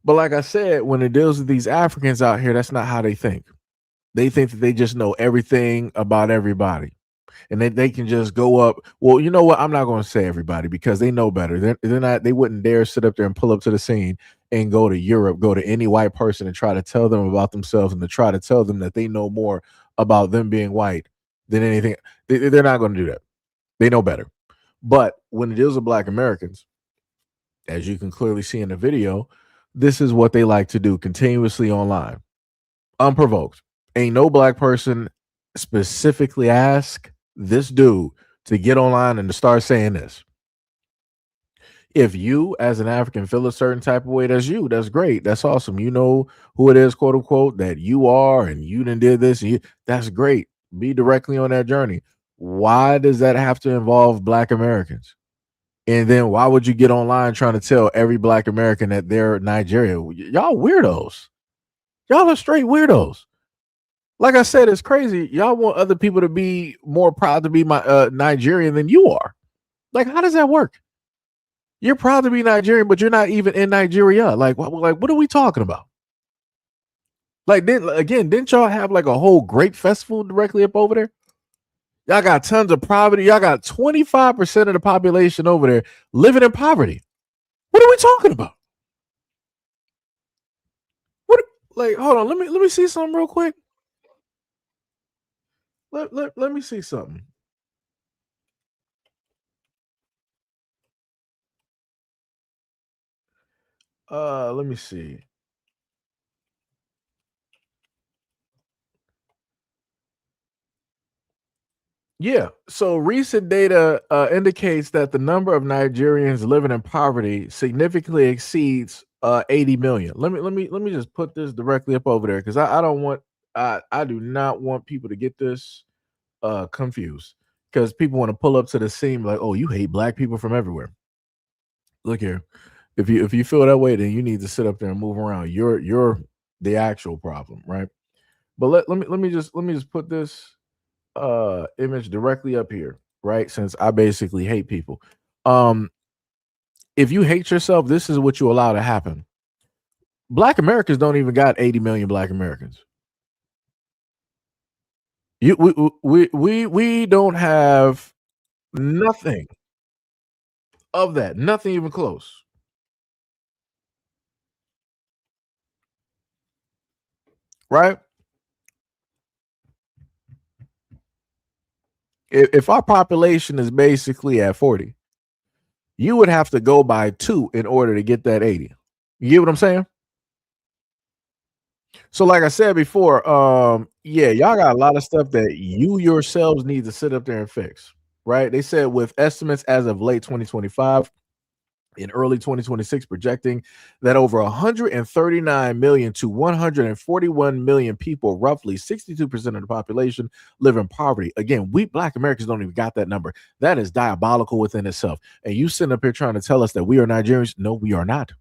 But like I said, when it deals with these Africans out here, that's not how they think. They think that they just know everything about everybody. And they can just go up. Well, you know what? I'm not going to say everybody because they know better. They're not. They wouldn't dare sit up there and pull up to the scene and go to Europe, go to any white person and try to tell them about themselves and to try to tell them that they know more about them being white than anything. They're not going to do that. They know better. But when it deals with Black Americans, as you can clearly see in the video, this is what they like to do continuously online, unprovoked. Ain't no Black person specifically ask this dude to get online and to start saying this. If you, as an African, feel a certain type of way, that's you. That's great. That's awesome. You know who it is, quote unquote, that you are, and you done did this. And that's great. Be directly on that journey. Why does that have to involve Black Americans? And then why would you get online trying to tell every Black American that they're Nigerian? Y'all weirdos. Y'all are straight weirdos. Like I said, it's crazy. Y'all want other people to be more proud to be my Nigerian than you are. Like, how does that work? You're proud to be Nigerian, but you're not even in Nigeria. Like what are we talking about? Like, didn't y'all have like a whole grape festival directly up over there? Y'all got tons of poverty. Y'all got 25% of the population over there living in poverty. What are we talking about? What? Like, hold on. Let me see something real quick. Let me see something. Let me see. Yeah. So recent data indicates that the number of Nigerians living in poverty significantly exceeds 80 million. Let me just put this directly up over there because I don't want I do not want people to get this confused because people want to pull up to the scene like, oh, you hate Black people from everywhere. Look here. If you feel that way, then you need to sit up there and move around. You're the actual problem, right? But let me just put this image directly up here, right? Since I basically hate people. If you hate yourself, this is what you allow to happen. Black Americans don't even got 80 million Black Americans. We don't have nothing of that, nothing even close. Right? If our population is basically at 40, you would have to go by 2 in order to get that 80. You get what I'm saying? So like I said before, yeah, y'all got a lot of stuff that you yourselves need to sit up there and fix, right? They said with estimates as of late 2025 in early 2026 projecting that over 139 million to 141 million people, roughly 62% of the population, live in poverty. Again, we Black Americans don't even got that number. That is diabolical within itself. And you sitting up here trying to tell us that we are Nigerians? No, we are not.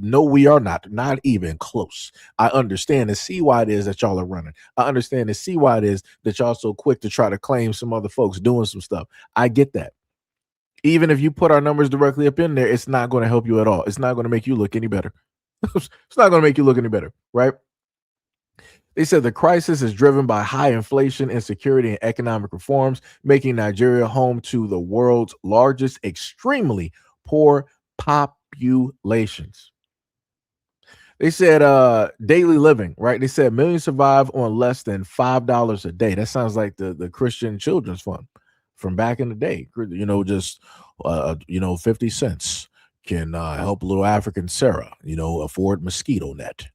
No, we are not even close. I understand and see why it is that y'all are running. I understand and see why it is that y'all so quick to try to claim some other folks doing some stuff. I get that. Even if you put our numbers directly up in there, it's not going to help you at all. It's not going to make you look any better. It's not going to make you look any better, right? They said the crisis is driven by high inflation, insecurity, and economic reforms, making Nigeria home to the world's largest extremely poor populations. They said daily living, right? They said millions survive on less than $5 a day. That sounds like the Christian Children's Fund from back in the day. You know, just 50 cents can help little African Sarah, afford mosquito net.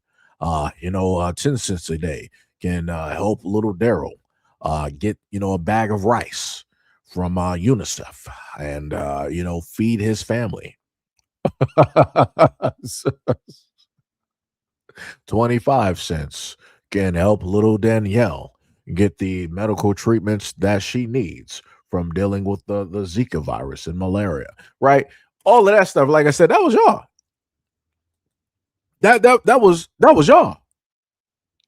10 cents a day can help little Daryl get a bag of rice from UNICEF and feed his family. 25 cents can help little Danielle get the medical treatments that she needs from dealing with the Zika virus and malaria, right? All of that stuff. Like I said, that was y'all. That was y'all.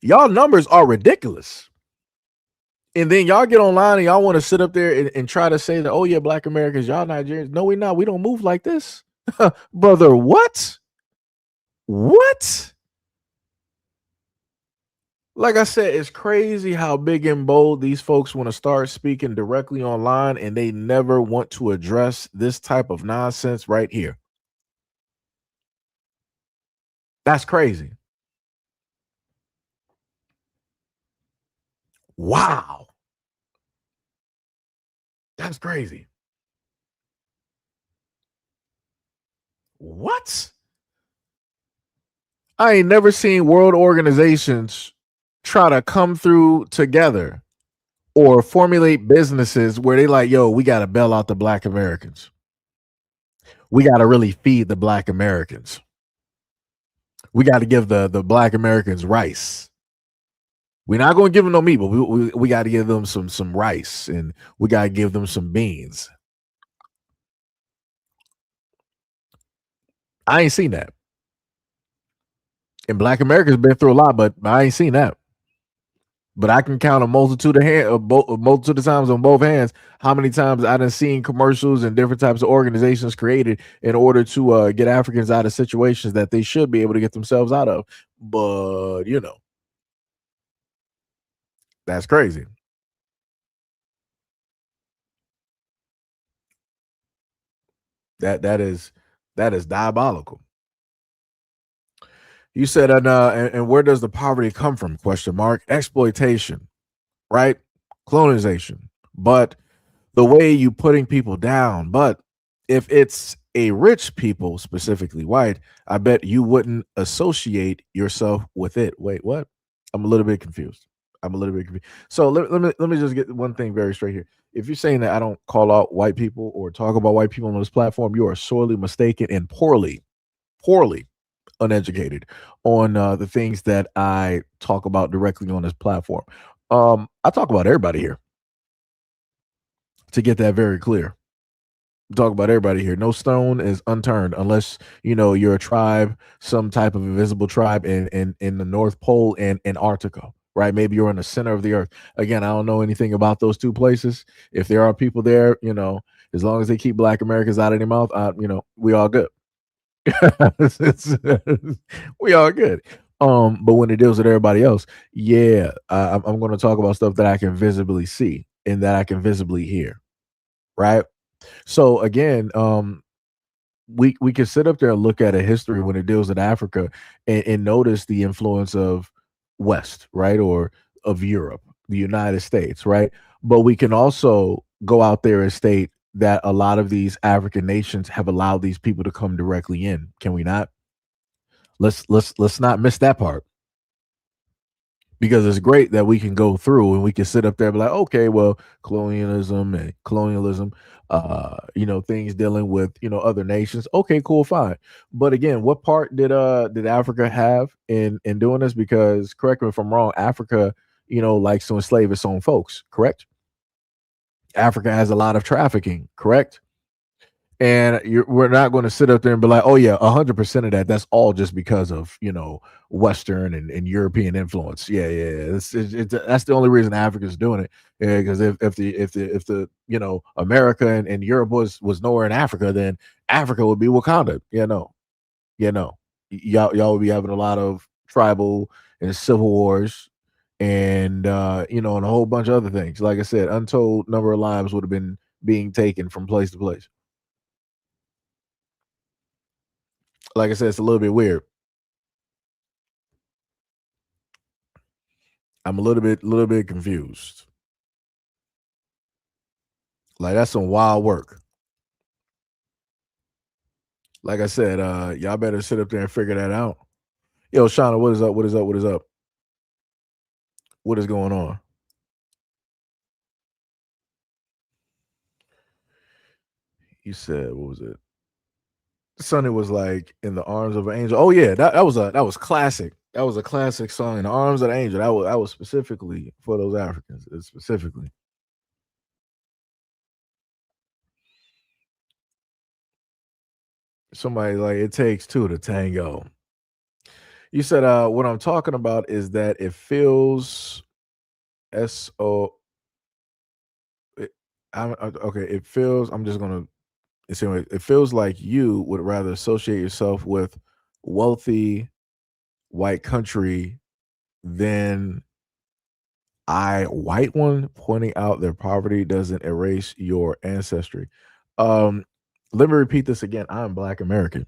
Y'all numbers are ridiculous. And then y'all get online and y'all want to sit up there and try to say that, oh yeah, Black Americans, y'all Nigerians. No, we're not. We don't move like this. Brother, what? What? Like I said, it's crazy how big and bold these folks want to start speaking directly online, and they never want to address this type of nonsense right here. That's crazy. Wow. That's crazy. What? I ain't never seen world organizations try to come through together or formulate businesses where they like, yo, we got to bail out the black Americans. We got to really feed the black Americans. We got to give the black Americans rice. We're not going to give them no meat, but we got to give them some rice, and we got to give them some beans. I ain't seen that. And black America's been through a lot, but I ain't seen that. But I can count a multitude of times on both hands how many times I done seen commercials and different types of organizations created in order to get Africans out of situations that they should be able to get themselves out of. But that's crazy. That is diabolical. You said, and where does the poverty come from? Question mark. Exploitation, right? Colonization. But the way you putting people down. But if it's a rich people, specifically white, I bet you wouldn't associate yourself with it. Wait, what? I'm a little bit confused. So let me just get one thing very straight here. If you're saying that I don't call out white people or talk about white people on this platform, you are sorely mistaken and poorly uneducated on the things that I talk about directly on this platform. I talk about everybody here, to get that very clear. Talk about everybody here. No stone is unturned unless you're a tribe, some type of invisible tribe in the North Pole and Antarctica, right? Maybe you're in the center of the earth. Again, I don't know anything about those two places. If there are people there, as long as they keep black Americans out of their mouth, we all good. We all good. But when it deals with everybody else, yeah, I'm going to talk about stuff that I can visibly see and that I can visibly hear, right? So again, we can sit up there and look at a history when it deals with Africa and notice the influence of West, right, or of Europe, the United States, right? But we can also go out there and state that a lot of these African nations have allowed these people to come directly in. Can we not? Let's not miss that part, because it's great that we can go through and we can sit up there and be like, okay, well, colonialism, things dealing with other nations. Okay, cool, fine. But again, what part did Africa have in doing this? Because correct me if I'm wrong, Africa, likes to enslave its own folks, correct? Africa has a lot of trafficking, correct? And we're not going to sit up there and be like, oh yeah, 100% of that's all just because of Western and European influence. Yeah. That's the only reason Africa's doing it. Yeah, because if the America and Europe was nowhere in Africa, then Africa would be Wakanda. Y'all would be having a lot of tribal and civil wars, and and a whole bunch of other things. Like I said, untold number of lives would have been being taken from place to place. Like I said, it's a little bit weird. I'm a little bit confused. Like, that's some wild work. Like I said, y'all better sit up there and figure that out. Yo, Shauna, what is up? What is up? What is up? What is going on? You said, what was it? Sonny was like, in the arms of an angel. Oh yeah, that was classic. That was a classic song, In the Arms of an Angel. That was specifically for those Africans, specifically. Somebody like, it takes two to tango. You said, what I'm talking about is that it feels so. Okay. It feels. I'm just gonna. It feels like you would rather associate yourself with wealthy white country than white one. Pointing out their poverty doesn't erase your ancestry. Let me repeat this again. I'm Black American.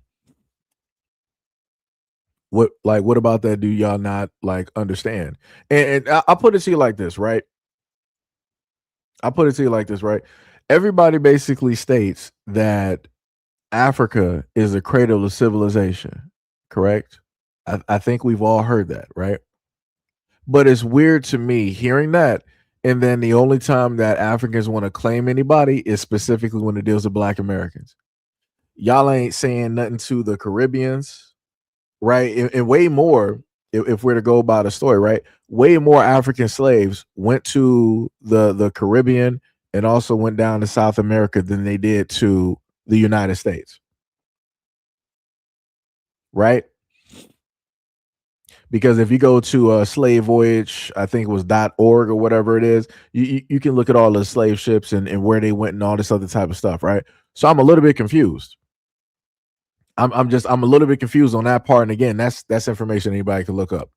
what about that do y'all not like understand? And I'll put it to you like this, right? I'll put it to you like this, right? Everybody basically states that Africa is the cradle of civilization, correct? I think we've all heard that, right? But it's weird to me hearing that. And then the only time that Africans want to claim anybody is specifically when it deals with Black Americans. Y'all ain't saying nothing to the Caribbeans, right? And way more, if we're to go by the story, right? Way more African slaves went to the Caribbean and also went down to South America than they did to the United States, right? Because if you go to a slave voyage, I think it was .org or whatever it is, you can look at all the slave ships and where they went and all this other type of stuff, right? So I'm a little bit confused. I'm a little bit confused on that part. And again, that's information anybody can look up,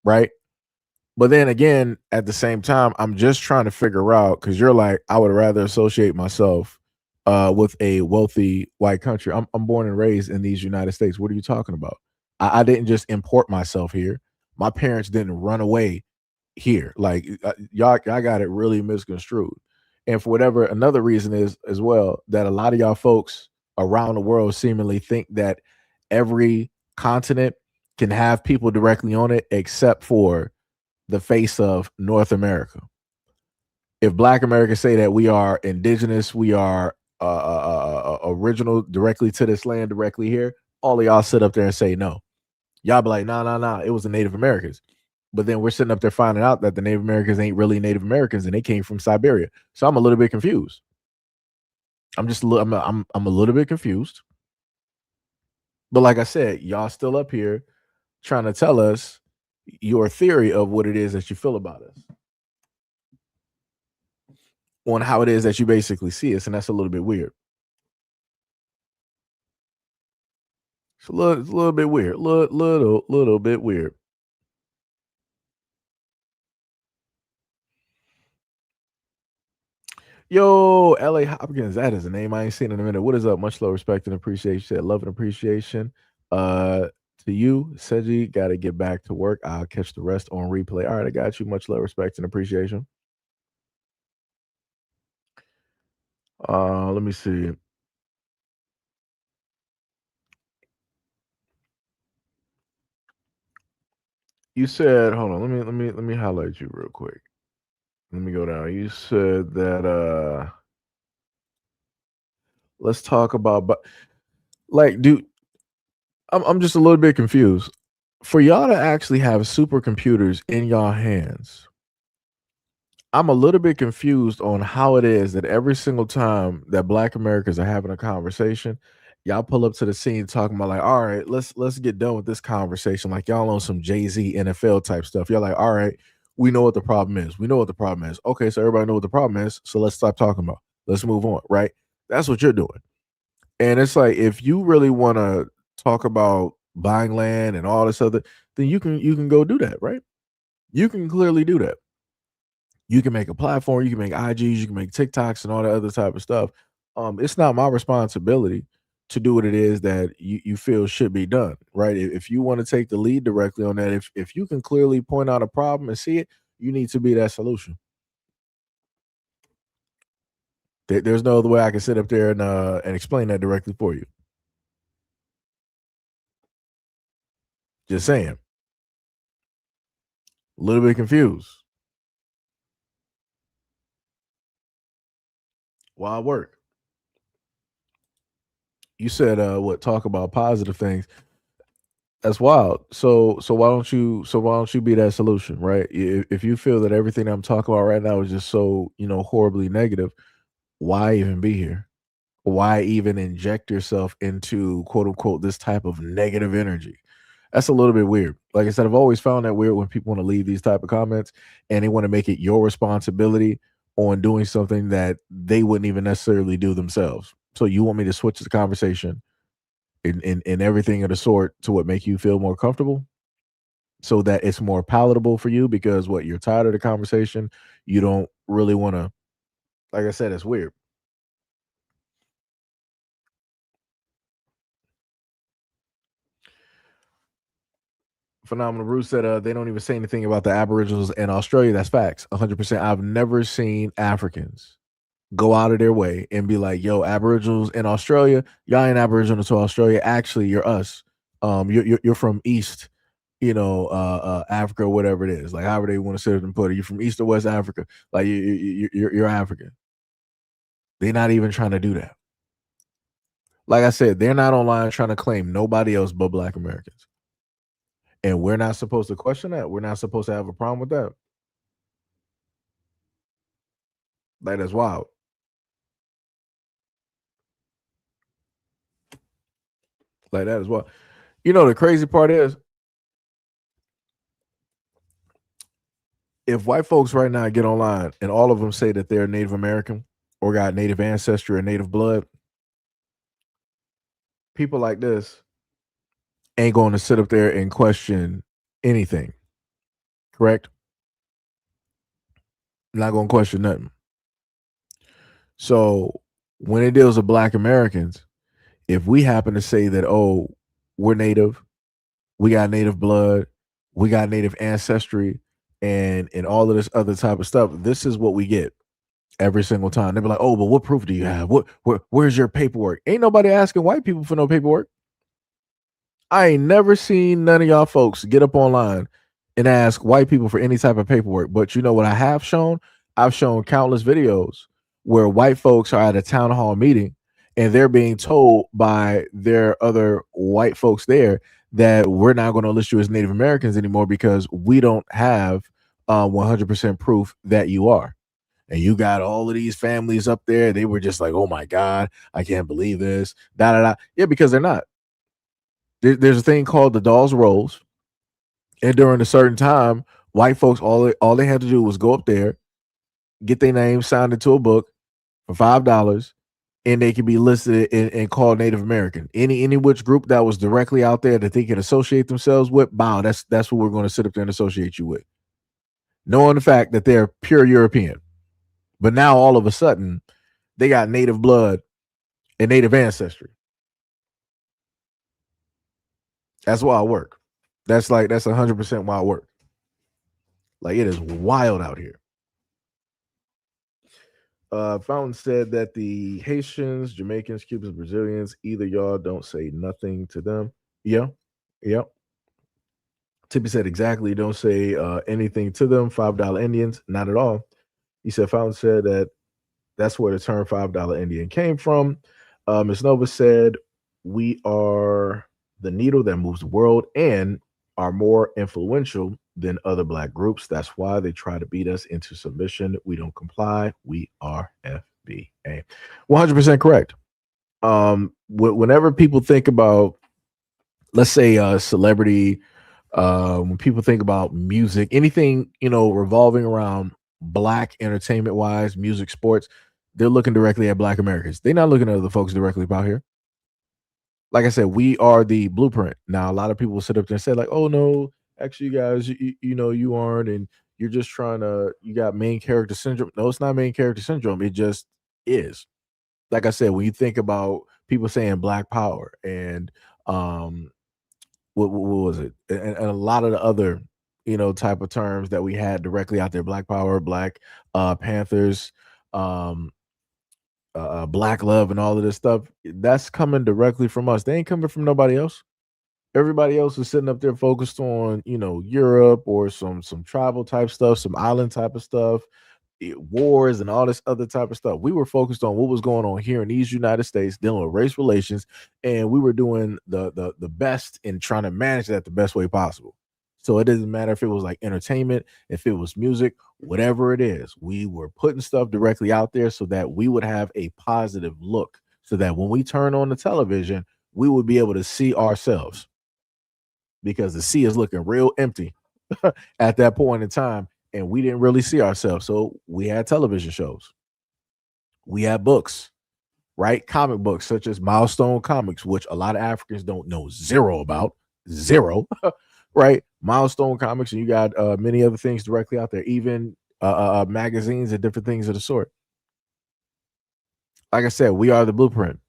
right? But then again, at the same time, I'm just trying to figure out, because you're like, I would rather associate myself with a wealthy white country. I'm born and raised in these United States. What are you talking about? I didn't just import myself here. My parents didn't run away here. Like y'all got it really misconstrued. And for whatever another reason is as well, that a lot of y'all folks around the world seemingly think that every continent can have people directly on it except for the face of North America. If Black Americans say that we are indigenous, we are original directly to this land, directly here, all of y'all sit up there and say no. Y'all be like, nah, it was the Native Americans. But then we're sitting up there finding out that the Native Americans ain't really Native Americans and they came from Siberia. So I'm a little bit confused. I'm a little bit confused. But like I said, y'all still up here trying to tell us your theory of what it is that you feel about us, on how it is that you basically see us, and that's a little bit weird. It's a little bit weird, little bit weird. Yo, L.A. Hopkins, that is a name I ain't seen in a minute. What is up? Much love, respect, and appreciation. Love and appreciation. To you, Seji, got to get back to work. I'll catch the rest on replay. All right, I got you. Much love, respect, and appreciation. Let me see. You said, hold on. Let me highlight you real quick. Let me go down. You said that let's talk about, but like, dude, I'm just a little bit confused. For y'all to actually have supercomputers in y'all hands, I'm a little bit confused on how it is that every single time that Black Americans are having a conversation, y'all pull up to the scene talking about like, all right, let's get done with this conversation. Like y'all on some Jay-Z NFL type stuff. Y'all like, all right, we know what the problem is. We know what the problem is. Okay, so everybody know what the problem is. So let's stop talking about. Let's move on, right? That's what you're doing. And it's like if you really want to talk about buying land and all this other, then you can go do that, right? You can clearly do that. You can make a platform, you can make IGs, you can make TikToks and all that other type of stuff. It's not my responsibility to do what it is that you feel should be done, right? If you want to take the lead directly on that, if you can clearly point out a problem and see it, you need to be that solution. There's no other way I can sit up there and explain that directly for you. Just saying. A little bit confused. Wild work. You said what, talk about positive things. That's wild. So why don't you be that solution, right? If you feel that everything I'm talking about right now is just so, horribly negative, why even be here? Why even inject yourself into quote unquote this type of negative energy? That's a little bit weird. Like I said, I've always found that weird when people want to leave these type of comments and they want to make it your responsibility on doing something that they wouldn't even necessarily do themselves. So you want me to switch the conversation and everything of the sort to what make you feel more comfortable so that it's more palatable for you because what you're tired of the conversation, you don't really want to, like I said, it's weird. Phenomenal Bruce said they don't even say anything about the Aboriginals in Australia. That's facts. 100%. I've never seen Africans go out of their way and be like, yo, Aboriginals in Australia, y'all ain't Aboriginal to Australia. Actually, you're us. You're from East, Africa or whatever it is. Like however they want to sit it and put it. You're from East or West Africa. Like you're African. They're not even trying to do that. Like I said, they're not online trying to claim nobody else but Black Americans. And we're not supposed to question that. We're not supposed to have a problem with that. Like, that's wild. Like, that is wild. The crazy part is, if white folks right now get online and all of them say that they're Native American or got Native ancestry or Native blood, people like this ain't going to sit up there and question anything. Correct? Not going to question nothing. So when it deals with Black Americans, if we happen to say that, oh, we're Native, we got Native blood, we got Native ancestry, and all of this other type of stuff, this is what we get every single time. They be like, oh, but what proof do you have? Where's your paperwork? Ain't nobody asking white people for no paperwork. I ain't never seen none of y'all folks get up online and ask white people for any type of paperwork. But you know what I have shown? I've shown countless videos where white folks are at a town hall meeting and they're being told by their other white folks there that we're not going to list you as Native Americans anymore because we don't have 100% proof that you are. And you got all of these families up there. They were just like, oh my God, I can't believe this. Da, da, da. Yeah, because they're not. There's a thing called the Dawes Rolls. And during a certain time, white folks, all they had to do was go up there, get their name signed into a book for $5, and they could be listed and called Native American. Any which group that was directly out there that they could associate themselves with, wow, that's what we're going to sit up there and associate you with. Knowing the fact that they're pure European. But now all of a sudden, they got Native blood and Native ancestry. That's wild work. That's 100% wild work. Like, it is wild out here. Fountain said that the Haitians, Jamaicans, Cubans, Brazilians, either y'all don't say nothing to them. Yeah. Yep. Tippy said exactly. Don't say anything to them. $5 Indians, not at all. He said Fountain said that that's where the term $5 Indian came from. Ms. Nova said we are the needle that moves the world and are more influential than other Black groups. That's why they try to beat us into submission. We don't comply. We are FBA. 100% correct. Whenever people think about, let's say, celebrity, when people think about music, anything, revolving around Black entertainment wise, music, sports, they're looking directly at Black Americans. They're not looking at other folks directly about here. Like I said, we are the blueprint. Now, a lot of people will sit up there and say, like, oh no, actually, guys, you aren't, and you're just you got main character syndrome. No, it's not main character syndrome. It just is. Like I said, when you think about people saying Black Power and what was it? And a lot of the other, type of terms that we had directly out there, Black Power, Black Panthers, Black Love, and all of this stuff, that's coming directly from us. They ain't coming from nobody else. Everybody else is sitting up there focused on, Europe or some tribal type stuff, some island type of stuff, wars and all this other type of stuff. We were focused on what was going on here in these United States, dealing with race relations, and we were doing the best in trying to manage that the best way possible. So it doesn't matter if it was like entertainment, if it was music, whatever it is, we were putting stuff directly out there so that we would have a positive look, so that when we turn on the television, we would be able to see ourselves, because the sea is looking real empty at that point in time. And we didn't really see ourselves. So we had television shows. We had books, right? Comic books such as Milestone Comics, which a lot of Africans don't know zero about. Zero, right? Milestone Comics, and you got many other things directly out there, even magazines and different things of the sort. Like I said, we are the blueprint.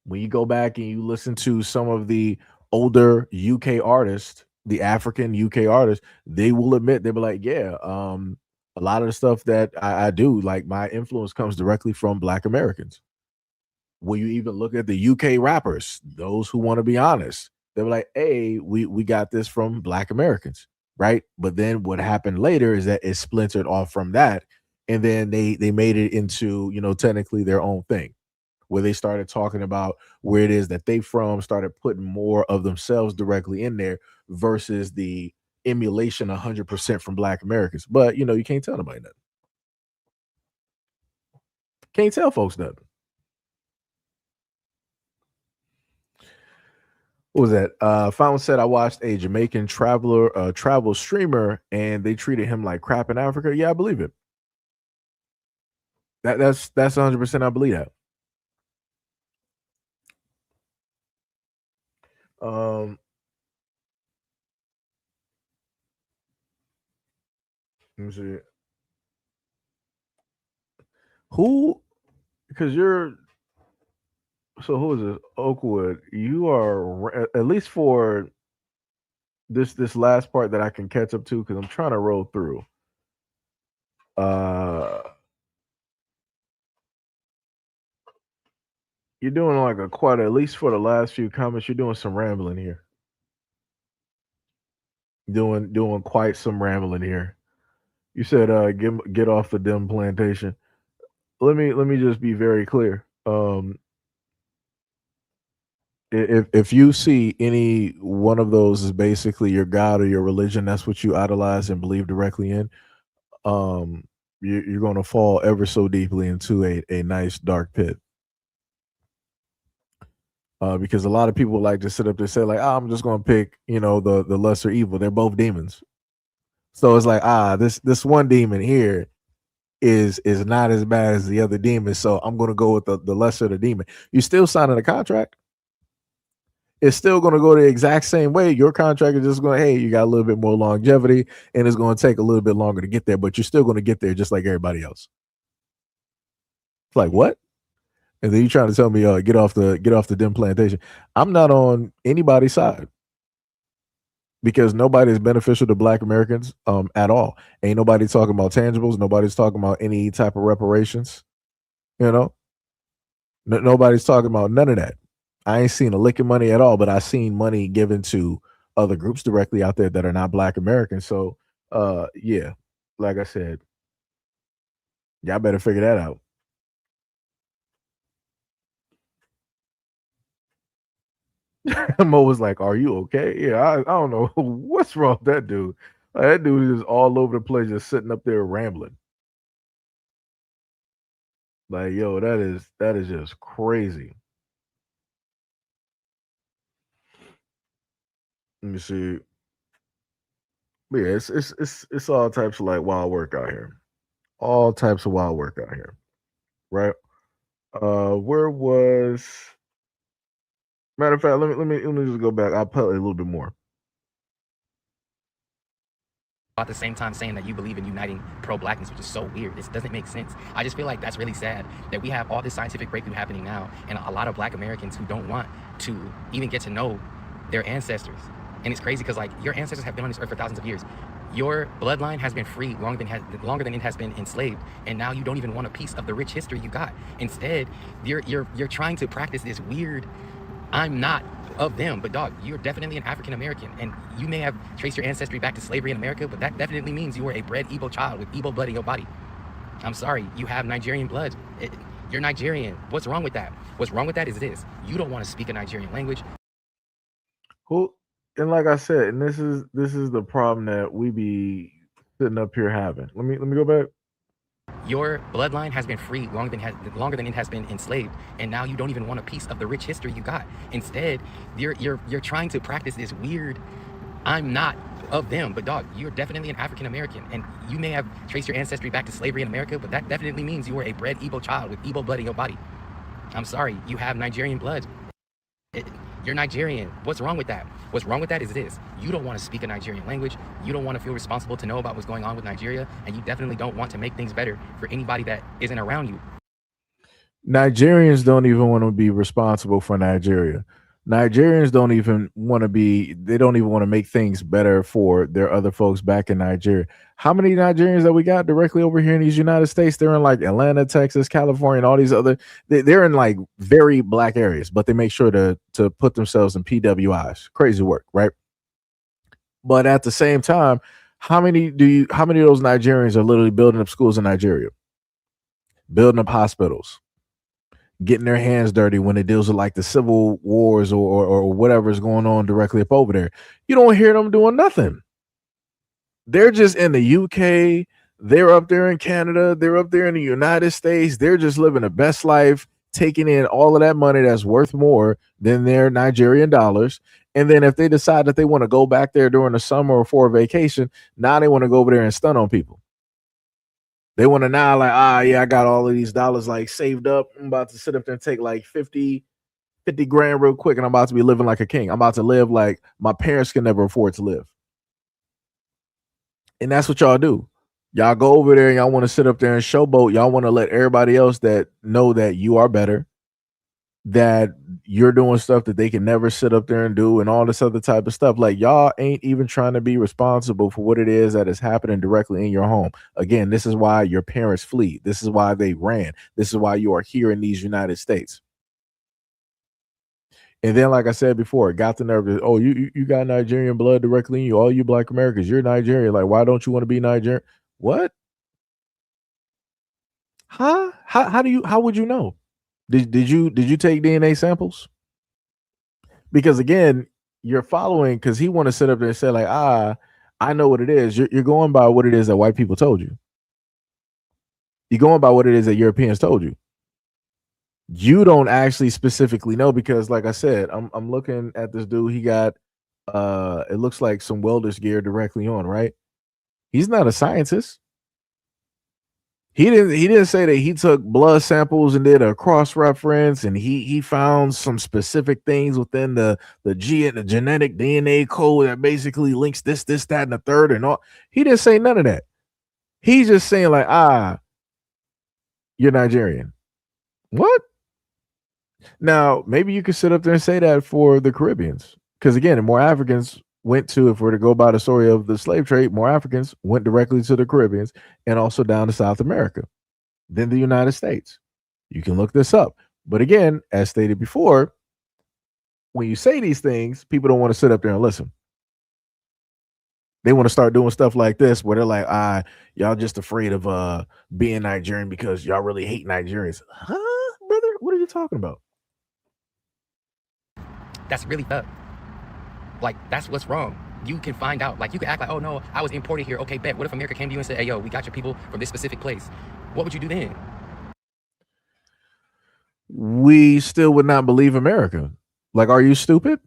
When you go back and you listen to some of the older UK artists, the African UK artists, they will admit, they'll be like, yeah, a lot of the stuff that I do, like my influence comes directly from Black Americans. When you even look at the UK rappers, those who want to be honest, they were like, hey, we got this from Black Americans, right? But then what happened later is that it splintered off from that, and then they made it into, you know, technically their own thing, where they started talking about where it is that they from, started putting more of themselves directly in there versus the emulation 100% from Black Americans. But you know, you can't tell nobody nothing. Can't tell folks nothing. What was that? Fountain said, I watched a Jamaican travel streamer, and they treated him like crap in Africa. Yeah, I believe it. That's 100%. I believe that. Let me see. Who? Because you're. So who is this? Oakwood. You are, at least for this last part that I can catch up to, because I'm trying to roll through. You're doing like a quite, at least for the last few comments, you're doing some rambling here. Doing quite some rambling here. You said get off the dim plantation. Let me just be very clear. If you see any one of those is basically your God or your religion, that's what you idolize and believe directly in, you're going to fall ever so deeply into a nice dark pit. Because a lot of people like to sit up there and say like, I'm just going to pick, you know, the lesser evil. They're both demons. So it's like, this one demon here is not as bad as the other demon, so I'm going to go with the lesser of the demon. You're still signing a contract. It's still going to go the exact same way. Your contract is just going, hey, you got a little bit more longevity, and it's going to take a little bit longer to get there, but you're still going to get there just like everybody else. It's like, what? And then you trying to tell me, get off the dim plantation. I'm not on anybody's side, because nobody is beneficial to Black Americans at all. Ain't nobody talking about tangibles. Nobody's talking about any type of reparations. You know, nobody's talking about none of that. I ain't seen a lick of money at all, but I seen money given to other groups directly out there that are not Black Americans. So, yeah, like I said, y'all better figure that out. Mo was like, "Are you okay?" Yeah, I don't know what's wrong with that dude. That dude is all over the place, just sitting up there rambling. Like, yo, that is just crazy. Let me see. But yeah, it's all types of like wild work out here. All types of wild work out here. Right? Where was, matter of fact, let me just go back. I'll play a little bit more. At the same time saying that you believe in uniting pro-Blackness, which is so weird. It doesn't make sense. I just feel like that's really sad that we have all this scientific breakthrough happening now, and a lot of Black Americans who don't want to even get to know their ancestors. And it's crazy because like your ancestors have been on this earth for thousands of years. Your bloodline has been free longer than it has been enslaved, and now you don't even want a piece of the rich history you got. Instead, you're trying to practice this weird, I'm not of them, but dog, you're definitely an African American, and you may have traced your ancestry back to slavery in America, but that definitely means you were a bred Igbo child with Igbo blood in your body. I'm sorry, you have Nigerian blood. You're Nigerian. What's wrong with that? What's wrong with that is this: you don't want to speak a Nigerian language. Who? And like I said, and this is the problem that we be sitting up here having. Let me go back. Your bloodline has been free longer than it has been enslaved, and now you don't even want a piece of the rich history you got. Instead, you're trying to practice this weird, I'm not of them, but dog, you're definitely an African American, and you may have traced your ancestry back to slavery in America, but that definitely means you were a bred Igbo child with Igbo blood in your body. I'm sorry, you have Nigerian blood. You're Nigerian. What's wrong with that? What's wrong with that is this: you don't want to speak a Nigerian language. You don't want to feel responsible to know about what's going on with Nigeria, and you definitely don't want to make things better for anybody that isn't around you. Nigerians don't even want to be responsible for Nigeria. Nigerians don't even want to be, they don't even want to make things better for their other folks back in Nigeria. How many Nigerians that we got directly over here in these United States? They're in like Atlanta, Texas, California, and all these other, they're in like very black areas, but they make sure to put themselves in PWIs. Crazy work, right? But at the same time, how many of those Nigerians are literally building up schools in Nigeria, building up hospitals, getting their hands dirty when it deals with like the civil wars or whatever is going on directly up over there? You don't hear them doing nothing. They're just in the UK, they're up there in Canada, they're up there in the United States. They're just living the best life, taking in all of that money that's worth more than their Nigerian dollars. And then if they decide that they want to go back there during the summer or for a vacation, now they want to go over there and stun on people. They want to now like, yeah, I got all of these dollars like saved up. I'm about to sit up there and take like 50 grand real quick, and I'm about to be living like a king. I'm about to live like my parents can never afford to live. And that's what y'all do. Y'all go over there and y'all want to sit up there and showboat. Y'all want to let everybody else that know that you are better, that you're doing stuff that they can never sit up there and do, and all this other type of stuff. Like, y'all ain't even trying to be responsible for what it is that is happening directly in your home. Again, this is why your parents flee. This is why they ran. This is why you are here in these United States. And then, like I said before, it got the nerve that, oh, you got Nigerian blood directly in you. All you black Americans, you're Nigerian. Like, why don't you want to be Nigerian? What? Huh? How would you know? Did you take DNA samples? Because again, you're following, because he want to sit up there and say like, I know what it is. You're going by what it is that white people told you. You're going by what it is that Europeans told you. You don't actually specifically know, because like I said, I'm looking at this dude. He got it looks like some welder's gear directly on, right? He's not a scientist. He didn't say that he took blood samples and did a cross reference and he found some specific things within the genetic DNA code that basically links this, that, and the third and all. He didn't say none of that. He's just saying like, you're Nigerian. What? Now, maybe you could sit up there and say that for the Caribbeans, because again, more Africans went to, if we're to go by the story of the slave trade, more Africans went directly to the Caribbeans and also down to South America than the United States. You can look this up. But again, as stated before, when you say these things, people don't want to sit up there and listen. They want to start doing stuff like this where they're like, y'all just afraid of being Nigerian because y'all really hate Nigerians. Huh, brother? What are you talking about? That's really up. Like, that's what's wrong. You can find out. Like, you can act like, oh no, I was imported here. Okay, bet. What if America came to you and said, hey, yo, we got your people from this specific place? What would you do then? We still would not believe America. Like, are you stupid?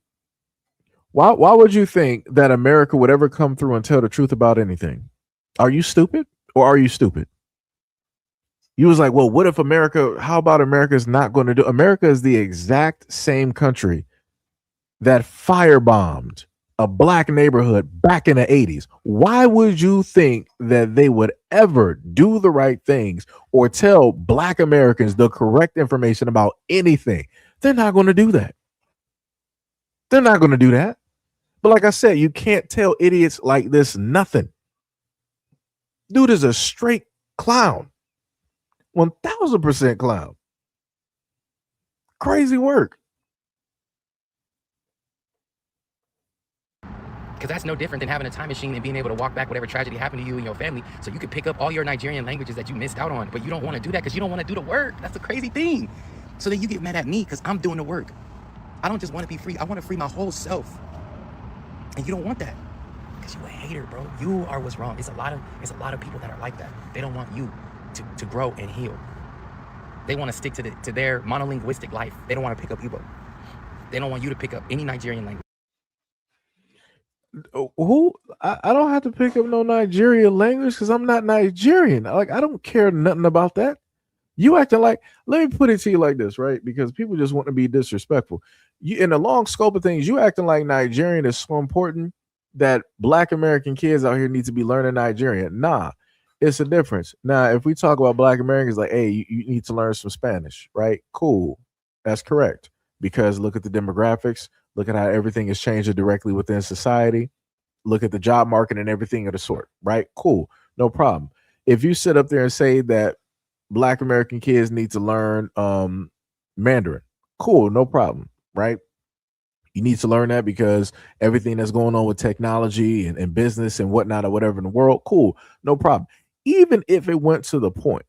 Why would you think that America would ever come through and tell the truth about anything? Are you stupid, or are you stupid? You was like, well, what if America, how about America is not going to do? America is the exact same country that firebombed a black neighborhood back in the 80s. Why would you think that they would ever do the right things or tell black Americans the correct information about anything? They're not going to do that. They're not going to do that. But like I said, you can't tell idiots like this nothing. Dude is a straight clown. 1000% clown. Crazy work. Because that's no different than having a time machine and being able to walk back whatever tragedy happened to you and your family, so you could pick up all your Nigerian languages that you missed out on. But you don't want to do that because you don't want to do the work. That's the crazy thing. So then you get mad at me because I'm doing the work. I don't just want to be free. I want to free my whole self. And you don't want that because you a hater, bro. You are what's wrong. It's a lot of people that are like that. They don't want you to grow and heal. They want to stick to their monolinguistic life. They don't want to pick up Igbo. They don't want you to pick up any Nigerian language. Who? I don't have to pick up no Nigerian language because I'm not Nigerian. Like, I don't care nothing about that. You acting like, let me put it to you like this, right? Because people just want to be disrespectful. You, in the long scope of things, you acting like Nigerian is so important that black American kids out here need to be learning Nigerian. Nah, it's a difference. Now, if we talk about black Americans, like, hey, you need to learn some Spanish, right? Cool. That's correct. because look at the demographics, look at how everything is changing directly within society, look at the job market and everything of the sort, right? Cool, no problem. If you sit up there and say that Black American kids need to learn Mandarin, cool, no problem, right? You need to learn that because everything that's going on with technology and business and whatnot or whatever in the world, cool, no problem. Even if it went to the point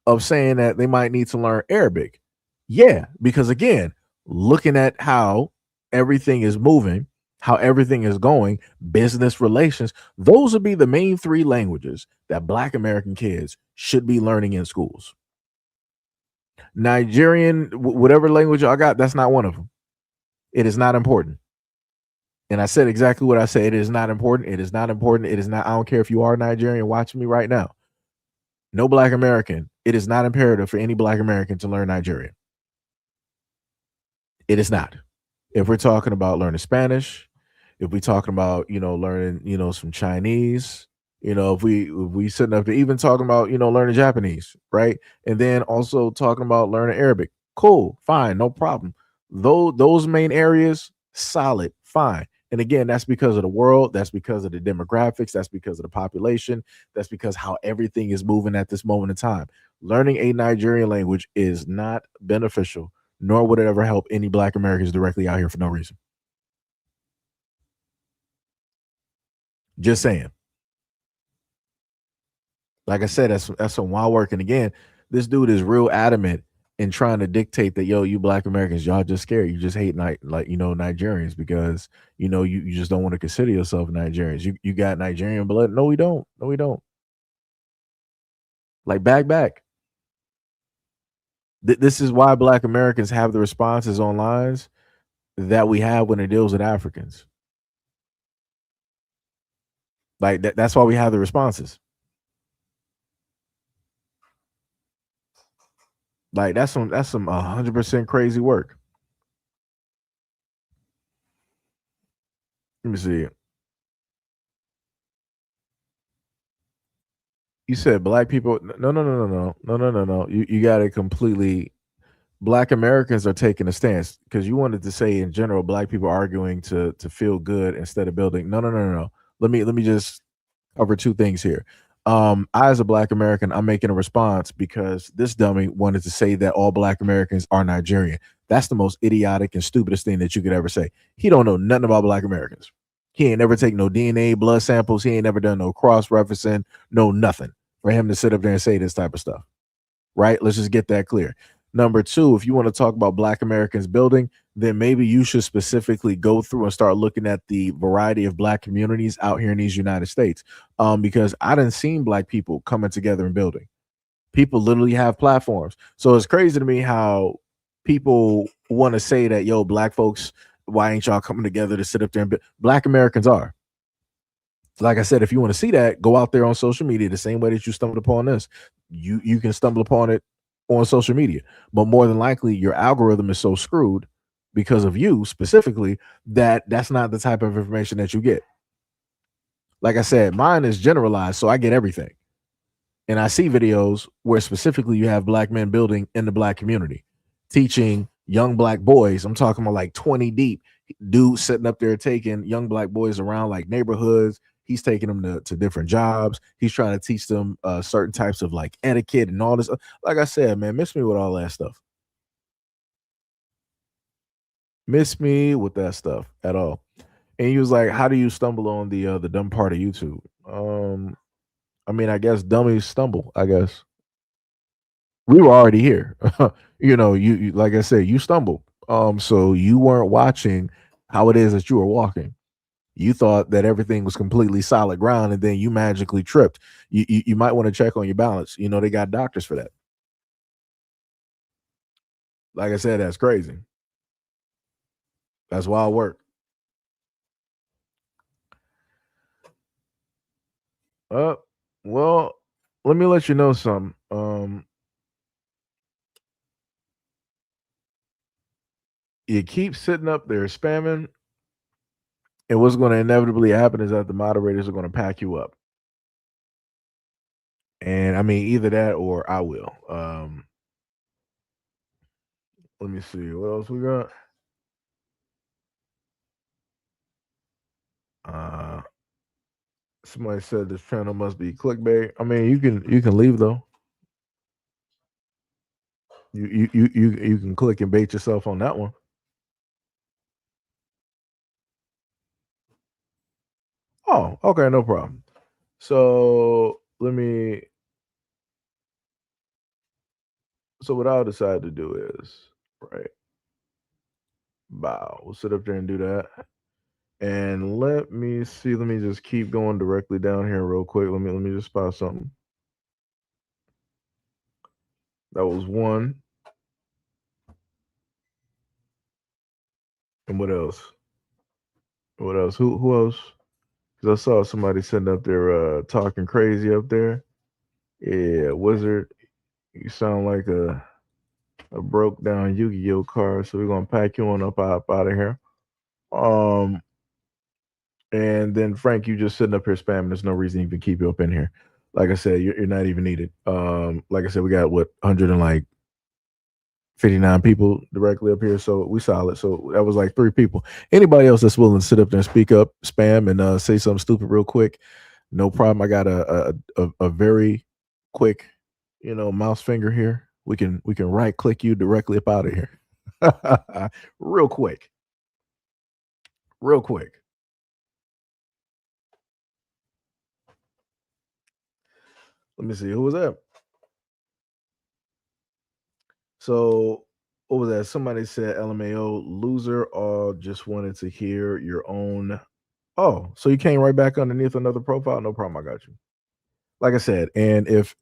of saying that they might need to learn Arabic, yeah, because again, looking at how everything is moving, how everything is going, business relations, those would be the main three languages that Black American kids should be learning in schools. Nigerian, whatever language I got, that's not one of them. It is not important. And I said exactly what I said. It is not important. It is not important. It is not. I don't care if you are Nigerian watching me right now. No Black American. It is not imperative for any Black American to learn Nigerian. It is not. If we're talking about learning Spanish, if we're talking about learning some Chinese, if we sitting up to even talking about learning Japanese, right, and then also talking about learning Arabic, cool, fine, no problem. Those main areas, solid, fine. And again, that's because of the world, that's because of the demographics, that's because of the population, that's because how everything is moving at this moment in time. Learning a Nigerian language is not beneficial, nor would it ever help any Black Americans directly out here for no reason. Just saying. Like I said, that's some wild work. And again, this dude is real adamant in trying to dictate that, yo, you Black Americans, y'all just scared. You just hate Nigerians because you just don't want to consider yourself Nigerians. You got Nigerian blood. No, we don't. No, we don't. Like back. This is why Black Americans have the responses on lines that we have when it deals with Africans. Like that's why we have the responses. Like that's some 100% crazy work. Let me see. You said Black people. No. You got it completely. Black Americans are taking a stance because you wanted to say in general, Black people arguing to feel good instead of building. No. Let me just cover two things here. I, as a Black American, I'm making a response because this dummy wanted to say that all Black Americans are Nigerian. That's the most idiotic and stupidest thing that you could ever say. He don't know nothing about Black Americans. He ain't never taken no DNA, blood samples. He ain't never done no cross referencing, no nothing for him to sit up there and say this type of stuff. Right? Let's just get that clear. Number two, if you want to talk about Black Americans building, then maybe you should specifically go through and start looking at the variety of Black communities out here in these United States. Because I didn't seen Black people coming together and building. People literally have platforms. So it's crazy to me how people want to say that, yo, Black folks, why ain't y'all coming together to sit up there and Black Americans are. Like I said, if you want to see that, go out there on social media the same way that you stumbled upon this. You can stumble upon it on social media, but more than likely your algorithm is so screwed because of you specifically that that's not the type of information that you get. Like I said, mine is generalized, so I get everything. And I see videos where specifically you have Black men building in the Black community, teaching young Black boys. I'm talking about like 20 deep dudes sitting up there taking young Black boys around like neighborhoods. He's taking them to different jobs. He's trying to teach them certain types of like etiquette and all this. Like I said, man, miss me with all that stuff. Miss me with that stuff at all. And he was like, how do you stumble on the dumb part of YouTube? I mean, I guess dummies stumble, I guess. We were already here. You like I said, you stumbled. So you weren't watching how it is that you were walking. You thought that everything was completely solid ground, and then you magically tripped. You might want to check on your balance. They got doctors for that. Like I said, that's crazy. That's wild work. Well, let me let you know something. You keep sitting up there spamming, and what's going to inevitably happen is that the moderators are going to pack you up. And I mean, either that or I will. Let me see what else we got. Somebody said this channel must be clickbait. I mean, you can leave though. You can click and bait yourself on that one. Oh, okay, no problem. So so what I'll decide to do is, right, bow. We'll sit up there and do that. And let me see. Let me just keep going directly down here real quick. Let me just spot something. That was one. And what else? What else? Who else? Because I saw somebody sitting up there talking crazy up there. Yeah, Wizard. You sound like a broke down Yu-Gi-Oh card, so we're gonna pack you on up out of here. And then Frank, you just sitting up here spamming. There's no reason to even keep you up in here. Like I said, you're not even needed. Like I said, we got 159 people directly up here, so we solid. So that was like 3 people. Anybody else that's willing to sit up there and speak up, spam, and say something stupid real quick, no problem. I got a very quick, mouse finger here. We can right click you directly up out of here, real quick. Let me see, who was that? So what was that? Somebody said LMAO loser, or just wanted to hear your own. Oh, so you came right back underneath another profile? No problem, I got you. Like I said, and if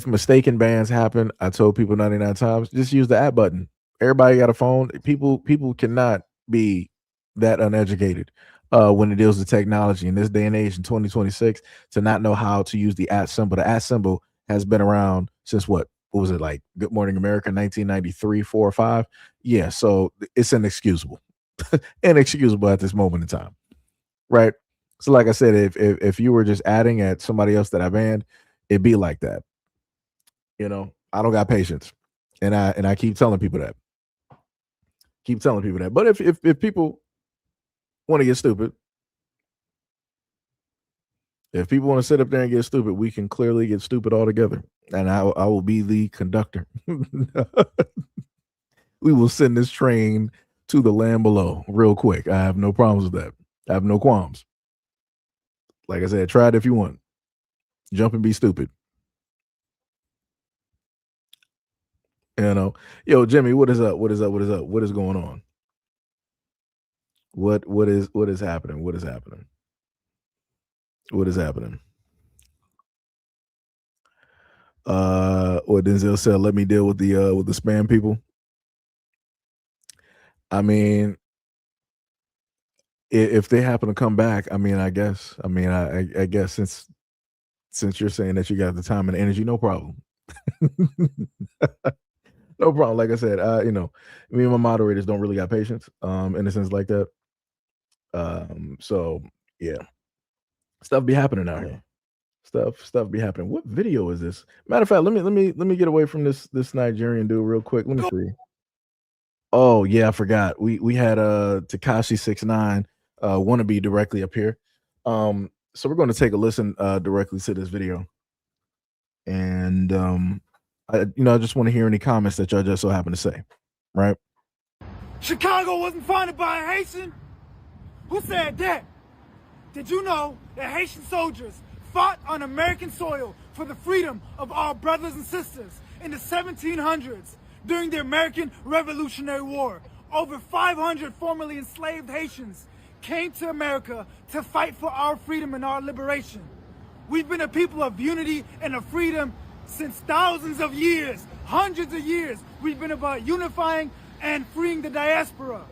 mistaken bans happen, I told people 99 times, just use the app button. Everybody got a phone. People cannot be that uneducated when it deals with technology in this day and age in 2026 to not know how to use the at symbol. The at symbol has been around since what was it, like Good Morning America, 1993, 4 or 5? Yeah, so it's inexcusable. Inexcusable at this moment in time. Right? So like I said, if you were just adding at somebody else that I banned, it'd be like that. I don't got patience. And I keep telling people that. But if people want to get stupid, if people want to sit up there and get stupid, we can clearly get stupid all together. And I will be the conductor. We will send this train to the land below real quick. I have no problems with that. I have no qualms. Like I said, try it if you want. Jump and be stupid. Yo, Jimmy, what is up? What is going on? What is happening? What is happening? What Denzel said, let me deal with the spam people. I mean, if they happen to come back, I guess since you're saying that you got the time and energy, no problem. No problem. Like I said, me and my moderators don't really got patience, in a sense like that. So yeah, stuff be happening out here. Stuff be happening. What video is this? Matter of fact, let me get away from this Nigerian dude real quick. Let me see. Oh yeah, I forgot. We had Tekashi 69 wannabe directly up here. So we're going to take a listen directly to this video, and I just want to hear any comments that y'all just so happen to say, right? Chicago wasn't founded by a Haitian? Who said that? Did you know that Haitian soldiers fought on American soil for the freedom of our brothers and sisters in the 1700s during the American Revolutionary War? Over 500 formerly enslaved Haitians came to America to fight for our freedom and our liberation. We've been a people of unity and of freedom since thousands of years, hundreds of years. We've been about unifying and freeing the diaspora.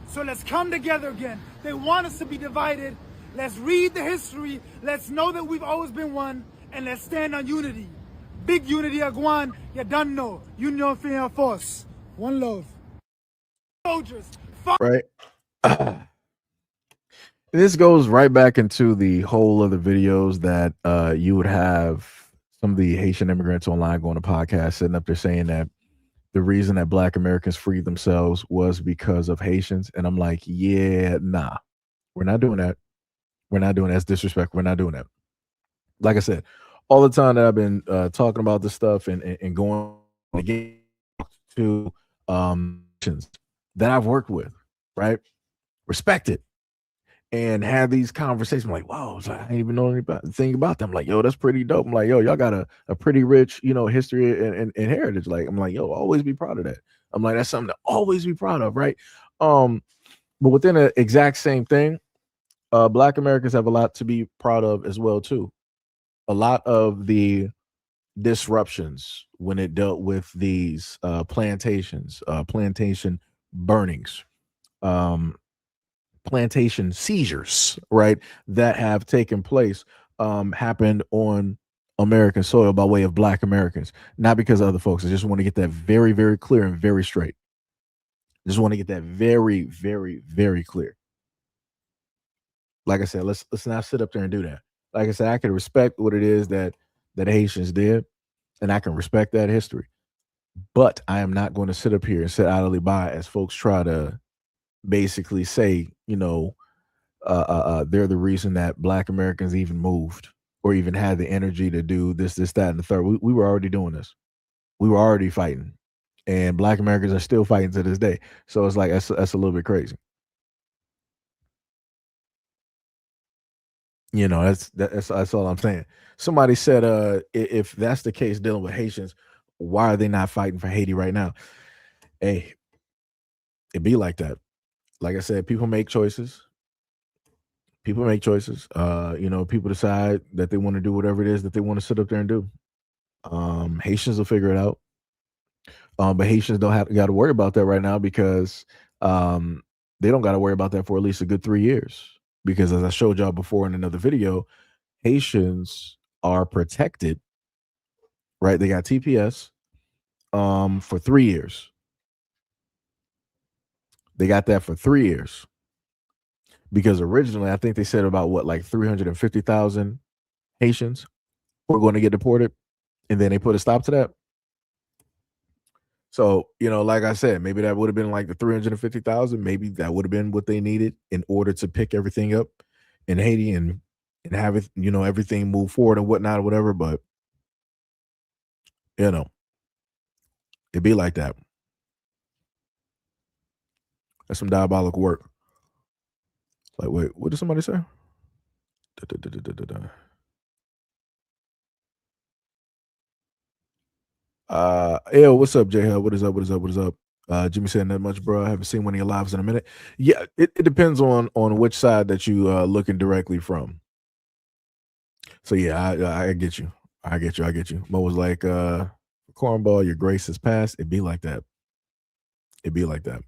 So let's come together again. They want us to be divided. Let's read the history. Let's know that we've always been one, and let's stand on unity. Big unity, Agwan. You don't know. Union for force. One love. Soldiers. Right. This goes right back into the whole of the videos that you would have some of the Haitian immigrants online going to podcasts sitting up there saying that the reason that Black Americans freed themselves was because of Haitians. And I'm like, yeah, nah, we're not doing that. We're not doing that. That's disrespect. We're not doing that. Like I said, all the time that I've been talking about this stuff and going again to Haitians that I've worked with, right? Respect it. And have these conversations. I'm like, wow, I didn't even know anything about them. Like, yo, that's pretty dope. I'm like, yo, y'all got a pretty rich, history and heritage. Like, I'm like, yo, always be proud of that. I'm like, that's something to always be proud of, right? But within the exact same thing, Black Americans have a lot to be proud of as well, too. A lot of the disruptions when it dealt with these plantations, plantation burnings, plantation seizures, right, that have taken place, happened on American soil by way of Black Americans, not because of other folks. I just want to get that very, very clear and very straight. Just want to get that very, very, very clear. Like I said, let's not sit up there and do that. Like I said, I can respect what it is that Haitians did, and I can respect that history. But I am not going to sit up here and sit idly by as folks try to basically say, they're the reason that Black Americans even moved or even had the energy to do this, that, and the third. We were already doing this. We were already fighting, and Black Americans are still fighting to this day. So it's like that's a little bit crazy. That's all I'm saying. Somebody said, if that's the case dealing with Haitians, why are they not fighting for Haiti right now? Hey, it be like that. Like I said, people make choices. People make choices. People decide that they want to do whatever it is that they want to sit up there and do. Haitians will figure it out. But Haitians don't got to worry about that right now because they don't got to worry about that for at least a good 3 years. Because as I showed y'all before in another video, Haitians are protected, right? They got TPS for 3 years. They got that for 3 years. Because originally, I think they said about like 350,000 Haitians were going to get deported, and then they put a stop to that. So, like I said, maybe that would have been like the 350,000. Maybe that would have been what they needed in order to pick everything up in Haiti and have it, everything move forward and whatnot or whatever. But, it'd be like that. That's some diabolical work. Like, wait, what did somebody say? Yo, what's up, J Hub? What is up? What is up? What is up? Jimmy said not much, bro. I haven't seen one of your lives in a minute. Yeah, it depends on which side that you looking directly from. So yeah, I get you. I get you. Mo was like, cornball, your grace is past. It'd be like that. It'd be like that.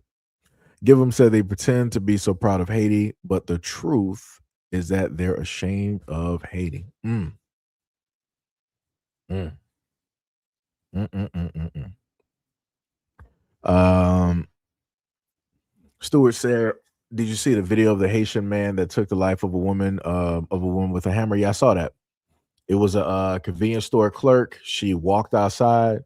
Give them said they pretend to be so proud of Haiti, but the truth is that they're ashamed of Haiti. Stewart said, "Did you see the video of the Haitian man that took the life of a woman with a hammer?" Yeah, I saw that. It was a convenience store clerk. She walked outside,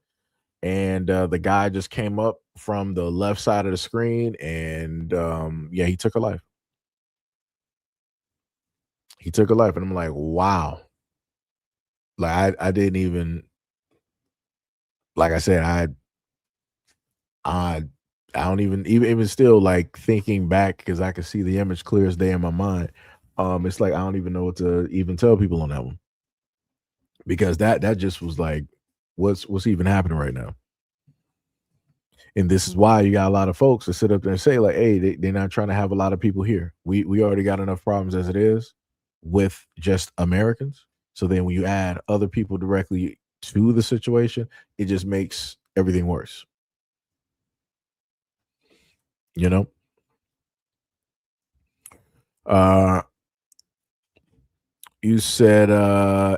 and the guy just came up from the left side of the screen, and yeah, he took her life. He took her life, and I'm like, wow. Like I didn't even, like I said, I don't even still like thinking back because I can see the image clear as day in my mind. It's like I don't even know what to even tell people on that one because that just was like, what's even happening right now? And this is why you got a lot of folks that sit up there and say like, hey, they're not trying to have a lot of people here. We already got enough problems as it is with just Americans. So then when you add other people directly to the situation, it just makes everything worse. You said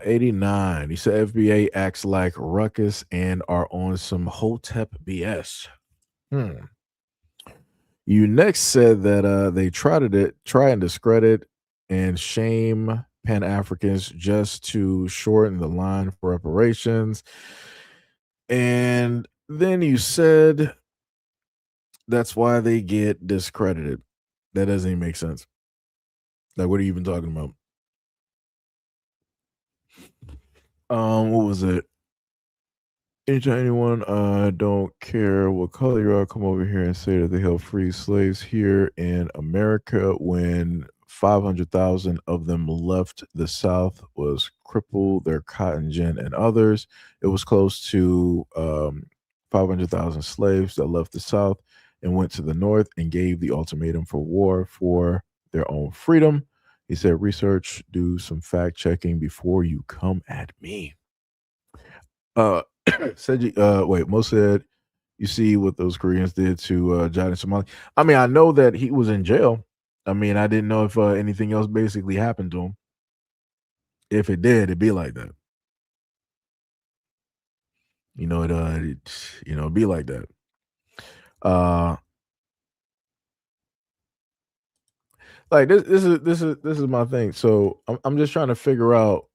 89. You said FBA acts like ruckus and are on some Hotep BS. You next said that they try and discredit and shame Pan-Africans just to shorten the line for reparations. And Then you said that's why they get discredited. That doesn't even make sense. Like, what are you even talking about? What was it? Anyone, don't care what color you are, come over here and say that they held free slaves here in America when 500,000 of them left the South, was crippled, their cotton gin and others. It was close to 500,000 slaves that left the South and went to the North and gave the ultimatum for war for their own freedom. He said, research, do some fact checking before you come at me. Said you wait, Mo said you see what those Koreans did to Jana Somali. I mean, I know that he was in jail. I mean, I didn't know if anything else basically happened to him. If it did, it'd be like that. It'd be like that. Uh like this is my thing. So I'm just trying to figure out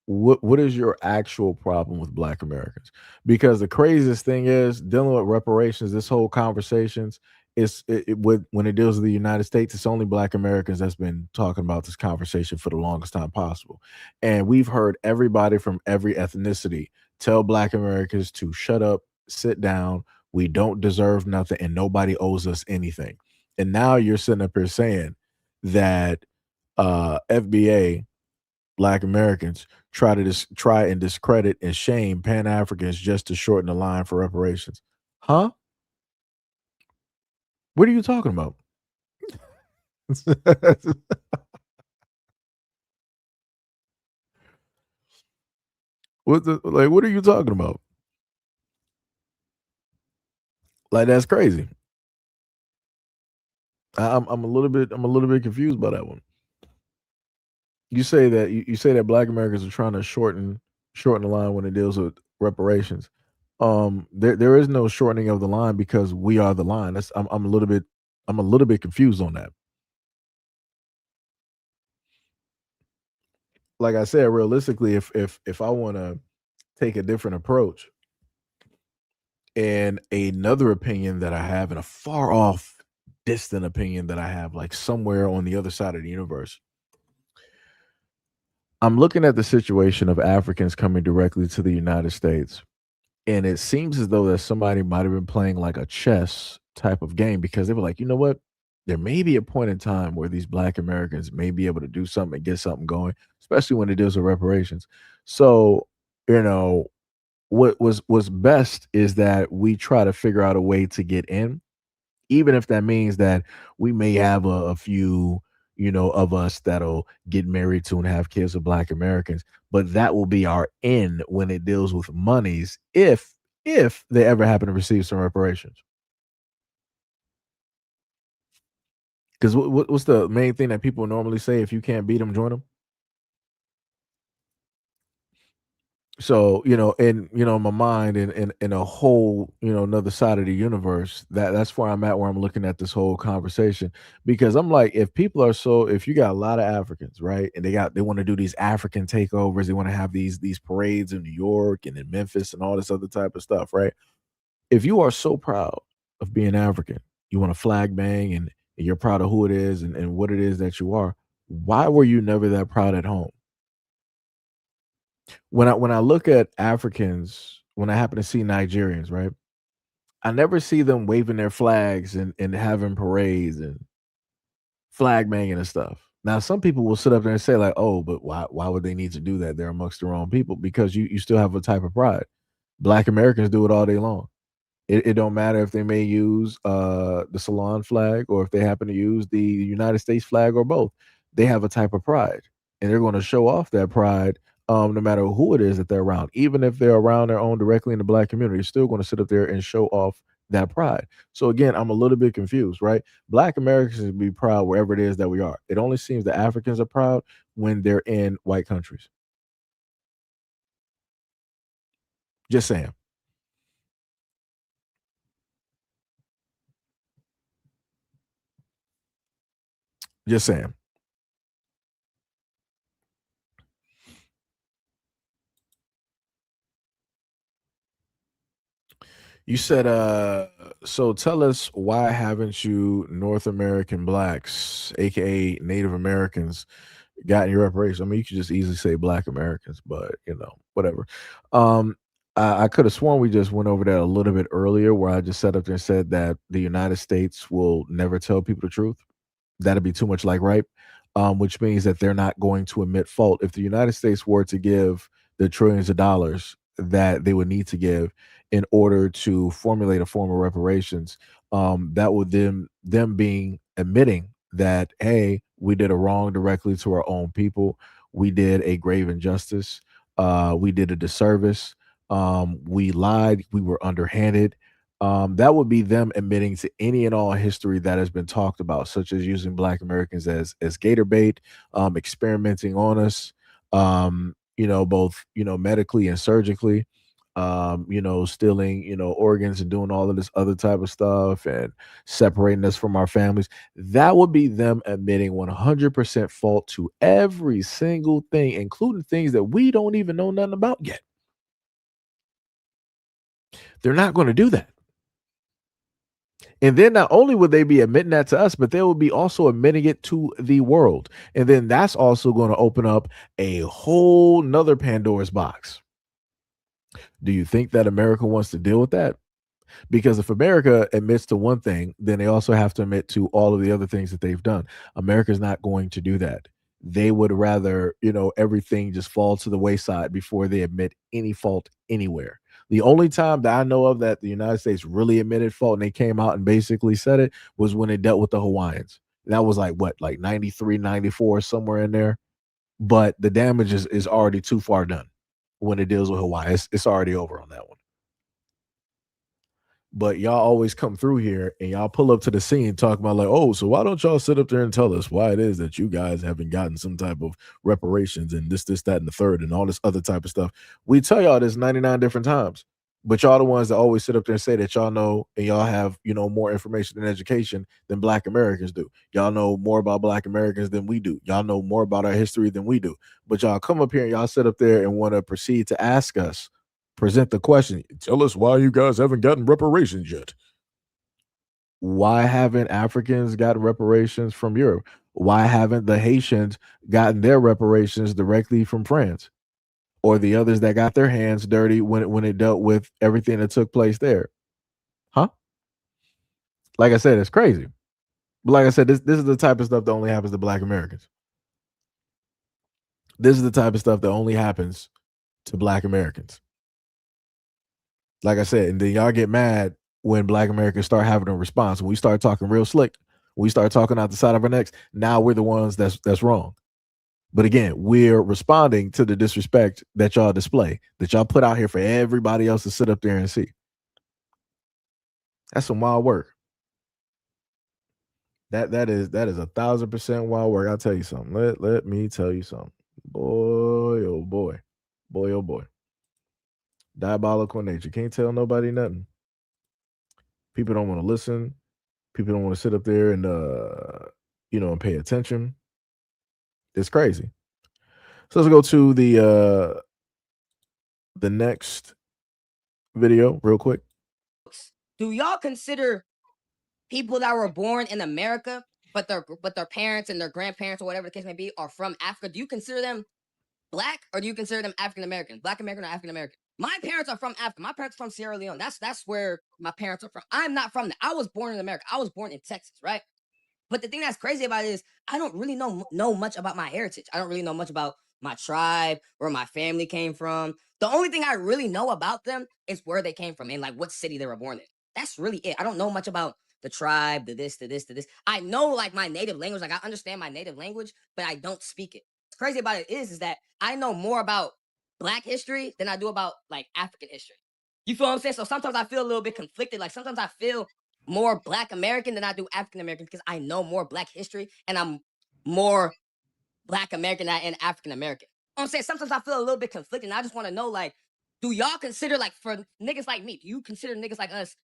what is your actual problem with Black Americans? Because the craziest thing is dealing with reparations. This whole conversations when it deals with the United States, it's only Black Americans that's been talking about this conversation for the longest time possible, and we've heard everybody from every ethnicity tell Black Americans to shut up, sit down. We don't deserve nothing, and nobody owes us anything. And now you're sitting up here saying that FBA Black Americans try and discredit and shame Pan Africans just to shorten the line for reparations. Huh? What are you talking about? What are you talking about? Like that's crazy. I'm a little bit confused by that one. You say that Black Americans are trying to shorten the line when it deals with reparations. There is no shortening of the line because we are the line. I'm a little bit confused on that. Like I said, realistically, if I want to take a different approach, and another opinion that I have, and a far off, distant opinion that I have, like somewhere on the other side of the universe, I'm looking at the situation of Africans coming directly to the United States, and it seems as though that somebody might have been playing like a chess type of game because they were like, you know what? There may be a point in time where these Black Americans may be able to do something and get something going, especially when it deals with reparations. So, you know, what's best is that we try to figure out a way to get in, even if that means that we may have a few, of us that'll get married to and have kids with Black Americans, but that will be our end when it deals with monies, if they ever happen to receive some reparations. Because what's the main thing that people normally say? If you can't beat them, join them. So, in my mind, in a whole, another side of the universe, that's where I'm at, where I'm looking at this whole conversation. Because I'm like, if you got a lot of Africans, right, and they want to do these African takeovers, they want to have these parades in New York and in Memphis and all this other type of stuff, right? If you are so proud of being African, you want to flag bang, and you're proud of who it is and what it is that you are, why were you never that proud at home? When I look at Africans, when I happen to see Nigerians, right, I never see them waving their flags and having parades and flag banging and stuff. Now, some people will sit up there and say, like, "Oh, but why would they need to do that? They're amongst their own people." Because you still have a type of pride. Black Americans do it all day long. It don't matter if they may use the Salon flag or if they happen to use the United States flag or both. They have a type of pride, and they're going to show off that pride, no matter who it is that they're around. Even if they're around their own directly in the Black community, they're still going to sit up there and show off that pride. So again, I'm a little bit confused, right? Black Americans should be proud wherever it is that we are. It only seems that Africans are proud when they're in white countries. Just saying. Just saying. You said, so tell us, why haven't you North American blacks, aka Native Americans, gotten your reparations? I mean, you could just easily say Black Americans, but whatever. Um, I could have sworn we just went over that a little bit earlier, where I just sat up there and said that the United States will never tell people the truth. That'd be too much like ripe, which means that they're not going to admit fault. If the United States were to give the trillions of dollars that they would need to give in order to formulate a form of reparations, that would them being admitting that, hey, we did a wrong directly to our own people, we did a grave injustice, we did a disservice, we lied, we were underhanded. That would be them admitting to any and all history that has been talked about, such as using Black Americans as gator bait, experimenting on us, both medically and surgically, stealing organs and doing all of this other type of stuff and separating us from our families. That would be them admitting 100% fault to every single thing, including things that we don't even know nothing about yet. They're not going to do that. And then not only would they be admitting that to us, but they will be also admitting it to the world. And then that's also going to open up a whole nother Pandora's box. Do you think that America wants to deal with that? Because if America admits to one thing, then they also have to admit to all of the other things that they've done. America's not going to do that. They would rather, everything just fall to the wayside before they admit any fault anywhere. The only time that I know of that the United States really admitted fault and they came out and basically said it was when they dealt with the Hawaiians. That was like what, like 93, 94, somewhere in there. But the damage is already too far done when it deals with Hawaii. It's already over on that one. But y'all always come through here and y'all pull up to the scene talking about like, oh, so why don't y'all sit up there and tell us why it is that you guys haven't gotten some type of reparations and this, that, and the third and all this other type of stuff. We tell y'all this 99 different times, but y'all the ones that always sit up there and say that y'all know and y'all have, more information and education than Black Americans do. Y'all know more about Black Americans than we do. Y'all know more about our history than we do. But y'all come up here and y'all sit up there and want to proceed to ask us, present the question, tell us why you guys haven't gotten reparations yet. Why haven't Africans gotten reparations from Europe? Why haven't the Haitians gotten their reparations directly from France or the others that got their hands dirty when it dealt with everything that took place there? Huh? Like I said, it's crazy. But like I said, this is the type of stuff that only happens to Black Americans. This is the type of stuff that only happens to Black Americans. Like I said, and then y'all get mad when Black Americans start having a response. When we start talking real slick, we start talking out the side of our necks. Now we're the ones that's wrong. But again, we're responding to the disrespect that y'all display, that y'all put out here for everybody else to sit up there and see. That's some wild work. That is 1,000% wild work. I'll tell you something. Let me tell you something. Boy, oh boy. Boy, oh boy. Diabolical nature. Can't tell nobody nothing. People don't want to listen. People don't want to sit up there and and pay attention. It's crazy. So let's go to the next video real quick. Do y'all consider people that were born in America, but their parents and their grandparents or whatever the case may be are from Africa? Do you consider them Black or do you consider them African American? Black American or African American? My parents are from Africa. My parents are from Sierra Leone. That's where my parents are from. I'm not from that. I was born in America. I was born in Texas, right? But the thing that's crazy about it is I don't really know much about my heritage. I don't really know much about my tribe, where my family came from. The only thing I really know about them is where they came from and like what city they were born in. That's really it. I don't know much about the tribe, the this, the this, the this. I know like my native language, like I understand my native language, but I don't speak it. What's crazy about it is that I know more about Black history than I do about like African history. You feel what I'm saying? So sometimes I feel a little bit conflicted. Like sometimes I feel more Black American than I do African American because I know more Black history and I'm more Black American than I am African American. You know what I'm saying? Sometimes I feel a little bit conflicted and I just want to know, like, do y'all consider, like, for niggas like me, do you consider niggas like us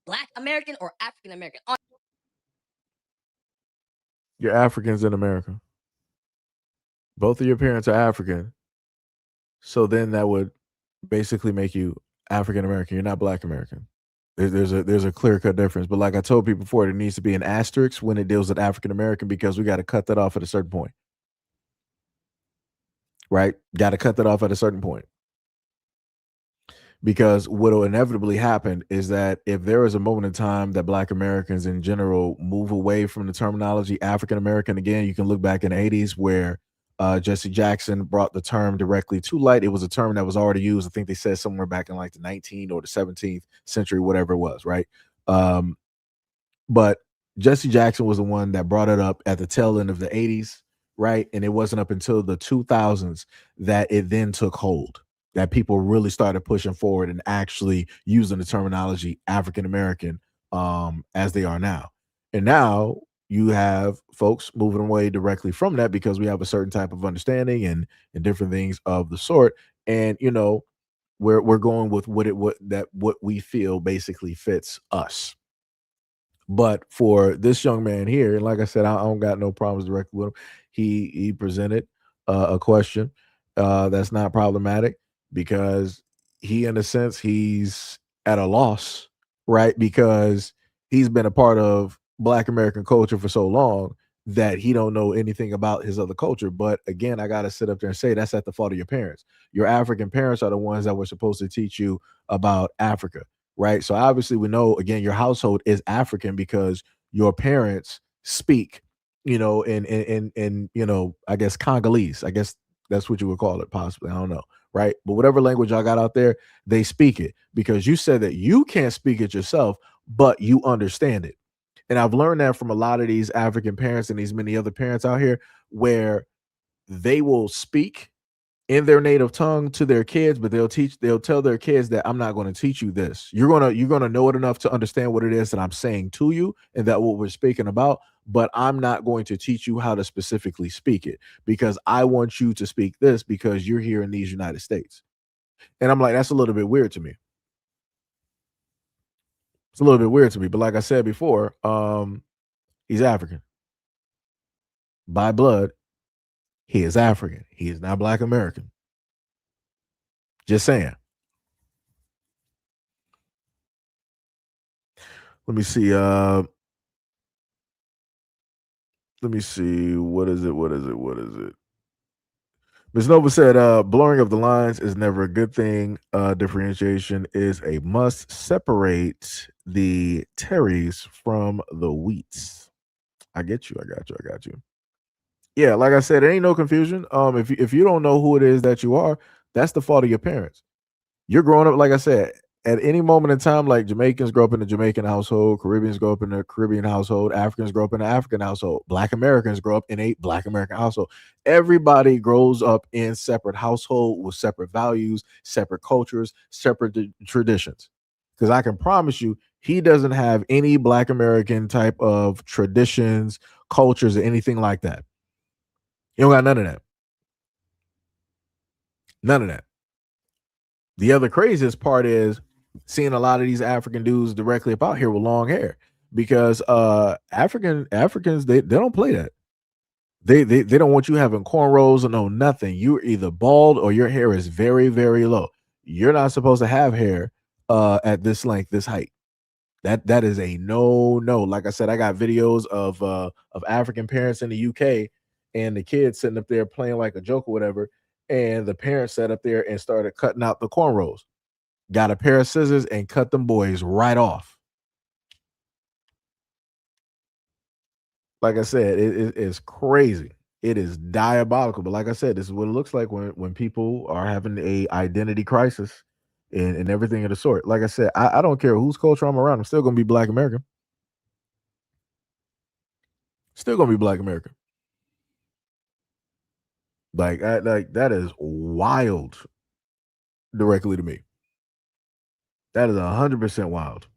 Black American or African American? You're Africans in America. Both of your parents are African. So then that would basically make you African American. You're not Black American. There's a clear cut difference. But like I told people before, there needs to be an asterisk when it deals with African American because we got to cut that off at a certain point. Right? Got to cut that off at a certain point. Because what will inevitably happen is that if there is a moment in time that Black Americans in general move away from the terminology African American, again, you can look back in the 80s where Jesse Jackson brought the term directly to light. It was a term that was already used. I think they said somewhere back in like the 19th or the 17th century, whatever it was, right? Um, but Jesse Jackson was the one that brought it up at the tail end of the 80s, right? And it wasn't up until the 2000s that it then took hold, that people really started pushing forward and actually using the terminology African American as they are now. And now you have folks moving away directly from that because we have a certain type of understanding and different things of the sort. And we're going with what we feel basically fits us. But for this young man here, and like I said, I don't got no problems directly with him. He presented a question that's not problematic because he, in a sense, he's at a loss, right? Because he's been a part of Black American culture for so long that he don't know anything about his other culture. But again, I gotta sit up there and say that's at the fault of your parents. Your African parents are the ones that were supposed to teach you about Africa, right? So obviously we know again your household is African because your parents speak, in I guess Congolese. I guess that's what you would call it, possibly. I don't know, right? But whatever language I got out there, they speak it because you said that you can't speak it yourself, but you understand it. And I've learned that from a lot of these African parents and these many other parents out here where they will speak in their native tongue to their kids, but they'll tell their kids that I'm not going to teach you this. You're gonna know it enough to understand what it is that I'm saying to you and that what we're speaking about, but I'm not going to teach you how to specifically speak it because I want you to speak this because you're here in these United States. And I'm like, that's a little bit weird to me. It's a little bit weird to me, but like I said before, he's African by blood. He is African. He is not Black American. Just saying. Let me see. Let me see. What is it? What is it? What is it? Ms. Nova said, blurring of the lines is never a good thing. Differentiation is a must. Separate the terries from the wheats. I get you. I got you. I got you. Yeah, like I said, it ain't no confusion. If you don't know who it is that you are, that's the fault of your parents. You're growing up, like I said, at any moment in time, like Jamaicans grow up in a Jamaican household, Caribbeans grow up in a Caribbean household, Africans grow up in an African household, Black Americans grow up in a Black American household. Everybody grows up in separate household with separate values, separate cultures, separate traditions. Because I can promise you, he doesn't have any Black American type of traditions, cultures, or anything like that. You don't got none of that. None of that. The other craziest part is seeing a lot of these African dudes directly up out here with long hair because Africans they don't play that. They don't want you having cornrows or no nothing. You're either bald or your hair is very, very low. You're not supposed to have hair at this length, this height. That is a no. Like I said, I got videos of African parents in the UK and the kids sitting up there playing like a joke or whatever, and the parents sat up there and started cutting out the cornrows. Got a pair of scissors and cut them boys right off. Like I said, it is crazy. It is diabolical. But like I said, this is what it looks like when people are having a identity crisis and everything of the sort. Like I said, I don't care whose culture I'm around. I'm still gonna be Black American. Still gonna be Black American. Like that is wild directly to me. That is 100% wild.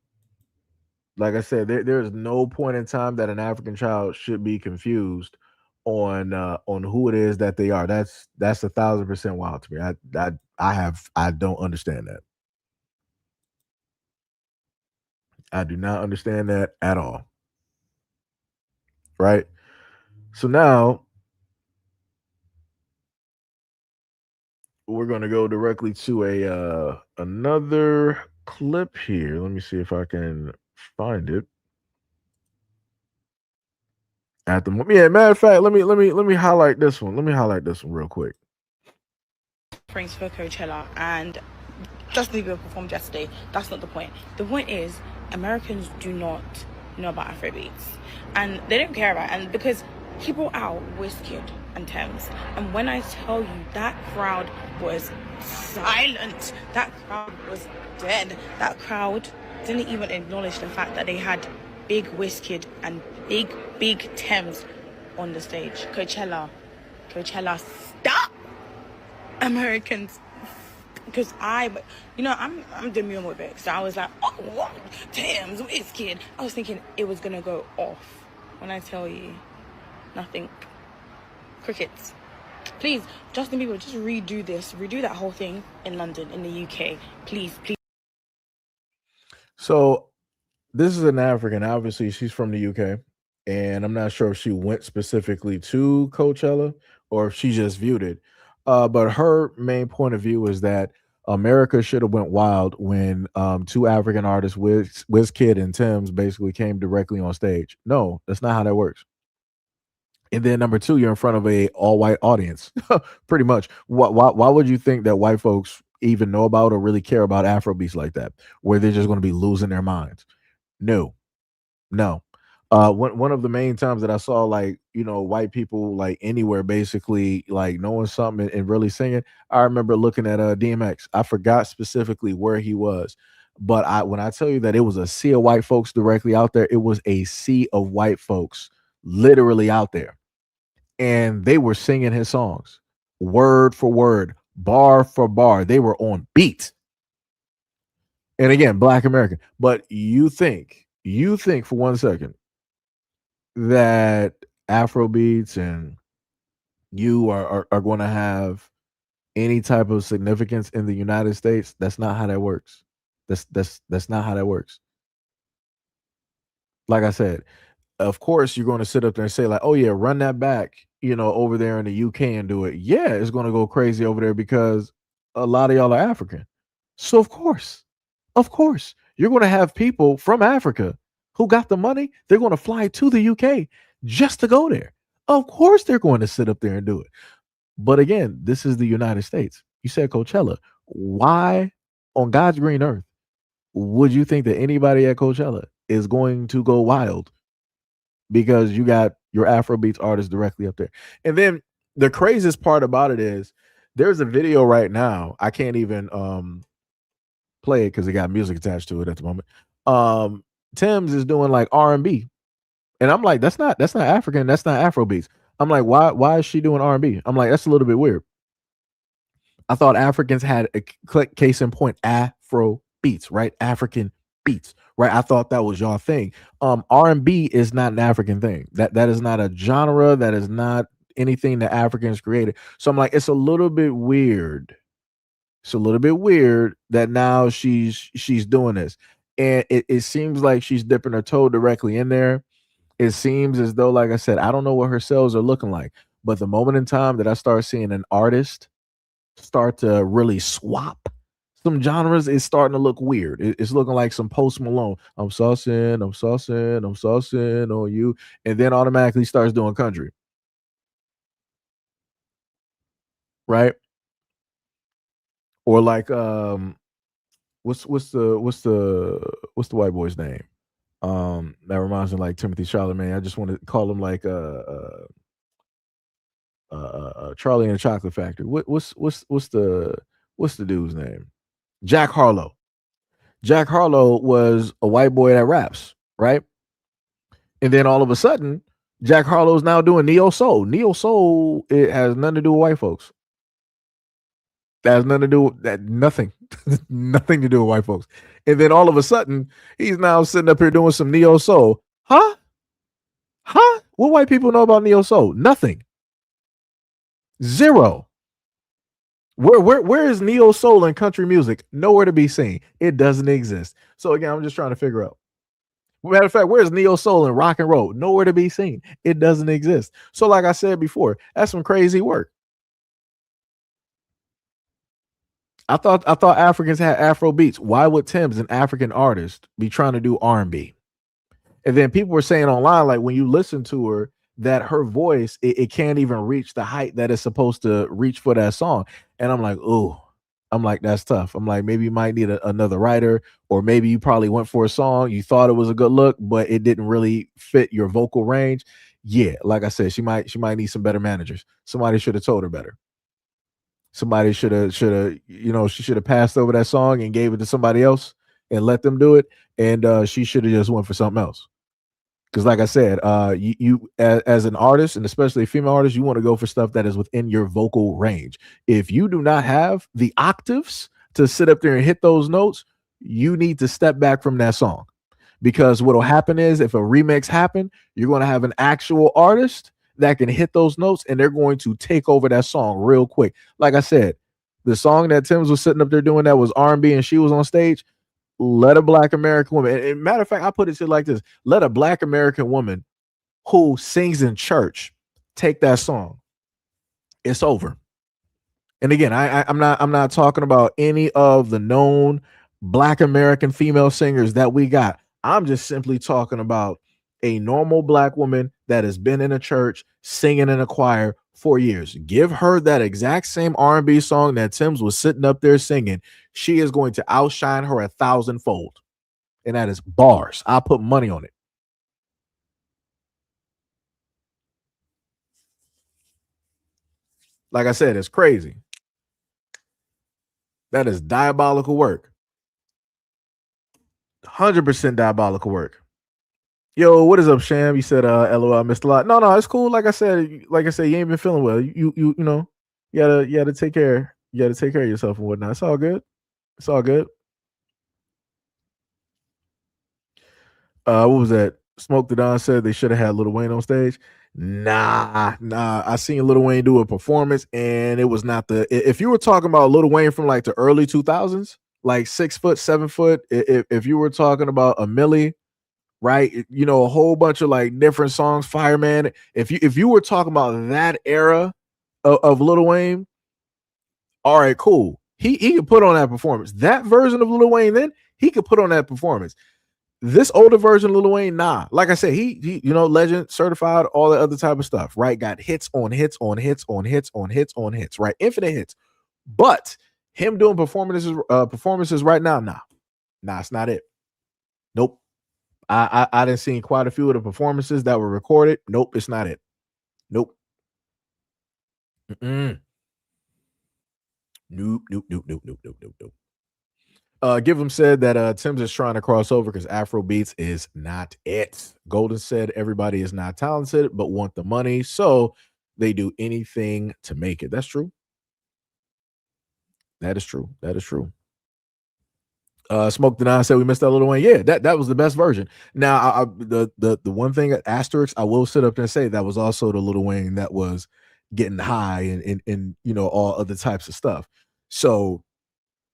Like I said, there is no point in time that an African child should be confused on who it is that they are. That's 1,000% wild to me. I don't understand that. I do not understand that at all. Right. So now we're gonna go directly to a another clip here. Let me see if I can find it. At the moment, yeah. Matter of fact, let me highlight this one. Let me highlight this one real quick. Offerings for Coachella, and Justin Bieber performed yesterday. That's not the point. The point is, Americans do not know about Afrobeats, and they don't care about it. And because he brought out Wizkid and Thames, and when I tell you that crowd was silent, that crowd was dead. That crowd didn't even acknowledge the fact that they had big Wizkid and big Thames on the stage. Coachella, stop, Americans. Because I'm demure with it. So I was like, oh, what? Thames, Wizkid. I was thinking it was gonna go off. When I tell you, nothing. Crickets. Please, Justin Bieber, just redo that whole thing in London, in the UK. Please. So this is an African. Obviously, she's from the UK, and I'm not sure if she went specifically to Coachella or if she just viewed it. But her main point of view is that America should have went wild when two African artists, Wizkid and Thames, basically came directly on stage. No, that's not how that works. And then number two, you're in front of a all white audience, pretty much. Why would you think that white folks even know about or really care about Afrobeats like that, where they're just going to be losing their minds? No. One of the main times that I saw, like, white people like anywhere basically like knowing something and really singing, I remember looking at DMX. I forgot specifically where he was, but when I tell you that it was a sea of white folks directly out there, it was a sea of white folks literally out there, and they were singing his songs word for word, bar for bar. They were on beat. And again, Black American. But you think for 1 second that Afrobeats and you are going to have any type of significance in the United States? That's not how that works. That's not how that works. Like I said, of course you're going to sit up there and say like, oh yeah, run that back, over there in the UK and do it. Yeah, it's going to go crazy over there because a lot of y'all are African. So of course, you're going to have people from Africa who got the money. They're going to fly to the UK just to go there. Of course, they're going to sit up there and do it. But again, this is the United States. You said Coachella. Why on God's green earth would you think that anybody at Coachella is going to go wild because you got your Afrobeats artist directly up there? And then the craziest part about it is there's a video right now. I can't even play it because it got music attached to it at the moment. Thames is doing like R&B, and I'm like, that's not African, that's not Afrobeats. I'm like, why is she doing R&B? I'm like, that's a little bit weird. I thought Africans had a case in point Afro beats, right? African beats, right? I thought that was your thing. R&B is not an African thing. That is not a genre. That is not anything that Africans created. So I'm like, it's a little bit weird. It's a little bit weird that now she's doing this, and it seems like she's dipping her toe directly in there. It seems as though, like I said, I don't know what her sales are looking like, but the moment in time that I start seeing an artist start to really swap some genres, it's starting to look weird. It's looking like some Post Malone. I'm saucing on you, and then automatically starts doing country, right? Or like what's the white boy's name? That reminds me of like Timothy Chalamet. I just want to call him like Charlie and the Chocolate Factory. What's the dude's name? Jack Harlow. Jack Harlow was a white boy that raps, right? And then all of a sudden, Jack Harlow's now doing neo soul. Neo soul, it has nothing to do with white folks. That has nothing to do with that. Nothing, nothing to do with white folks. And then all of a sudden, he's now sitting up here doing some neo soul. Huh? What white people know about neo soul? Nothing. Zero. Where is neo soul in country music? Nowhere to be seen. It doesn't exist. So again, I'm just trying to figure out. Matter of fact, where's neo soul and rock and roll? Nowhere to be seen. It doesn't exist. So like I said before, that's some crazy work. I thought Africans had Afro beats. Why would Tim's, an African artist, be trying to do R&B? And then people were saying online, like when you listen to her, that her voice it can't even reach the height that it's supposed to reach for that song. And I'm like, oh, I'm like, that's tough. I'm like, maybe you might need another writer, or maybe you probably went for a song, you thought it was a good look, but it didn't really fit your vocal range. Yeah, like I said, she might need some better managers. Somebody should have told her better. Somebody should have she should have passed over that song and gave it to somebody else and let them do it. And she should have just went for something else. Because like I said, you as an artist, and especially a female artist, you want to go for stuff that is within your vocal range. If you do not have the octaves to sit up there and hit those notes, you need to step back from that song. Because what'll happen is, if a remix happen, you're going to have an actual artist that can hit those notes, and they're going to take over that song real quick. Like I said, the song that Tim's was sitting up there doing that was R&B, and she was on stage. Let a Black American woman, and matter of fact, I put it like this: let a Black American woman who sings in church take that song. It's over. And again, I'm not talking about any of the known Black American female singers that we got. I'm just simply talking about a normal Black woman that has been in a church singing in a choir for years. Give her that exact same R&B song that Tim's was sitting up there singing. She is going to outshine her 1,000-fold. And that is bars. I'll put money on it. Like I said, it's crazy. That is diabolical work. 100% diabolical work. Yo, what is up, Sham? You said LOL, I missed a lot. No, it's cool. Like I said, you ain't been feeling well. You know, you gotta take care. You gotta take care of yourself and whatnot. It's all good. It's all good. What was that? Smoke the Don said they should have had Lil Wayne on stage. Nah. I seen Lil Wayne do a performance, and it was not the. If you were talking about Lil Wayne from like the early 2000s, like 6 foot, 7 foot, if you were talking about a Millie, right? You know, a whole bunch of like different songs, Fireman. If you were talking about that era of Lil Wayne, all right, cool. He could put on that performance. That version of Lil Wayne, then he could put on that performance. This older version of Lil Wayne, nah. Like I said, he legend, certified, all that other type of stuff, right? Got hits on hits on hits on hits on hits on hits, right? Infinite hits. But him doing performances right now, nah, it's not it. Nope. I done seen quite a few of the performances that were recorded. Nope, it's not it. Nope. Nope. Give him said that Tim's is trying to cross over because Afro beats is not it. Golden said everybody is not talented but want the money, so they do anything to make it. That's true. That is true. Smoke the Nine said we missed that Lil Wayne. Yeah, that was the best version. Now, the one thing asterisk I will sit up there and say that was also the Lil Wayne that was getting high and all other types of stuff. So,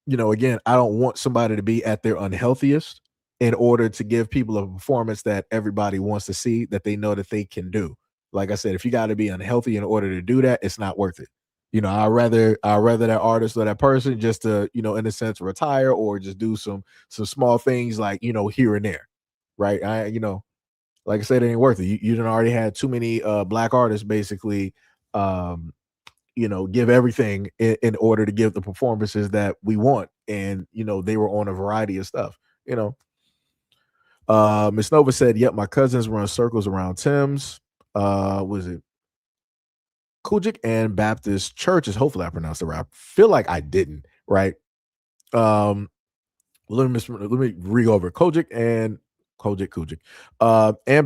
again, I don't want somebody to be at their unhealthiest in order to give people a performance that everybody wants to see, that they know that they can do. Like I said, if you got to be unhealthy in order to do that, it's not worth it. I'd rather that artist or that person just to, in a sense, retire or just do some small things like, here and there. Right. Like I said, it ain't worth it. You done already had too many Black artists basically give everything in order to give the performances that we want. And, they were on a variety of stuff, Miss Nova said, yep, my cousins run circles around Tim's. Was it Kujik and Baptist churches? Hopefully I pronounced it right. I feel like I didn't, right? Let me read over Kujik and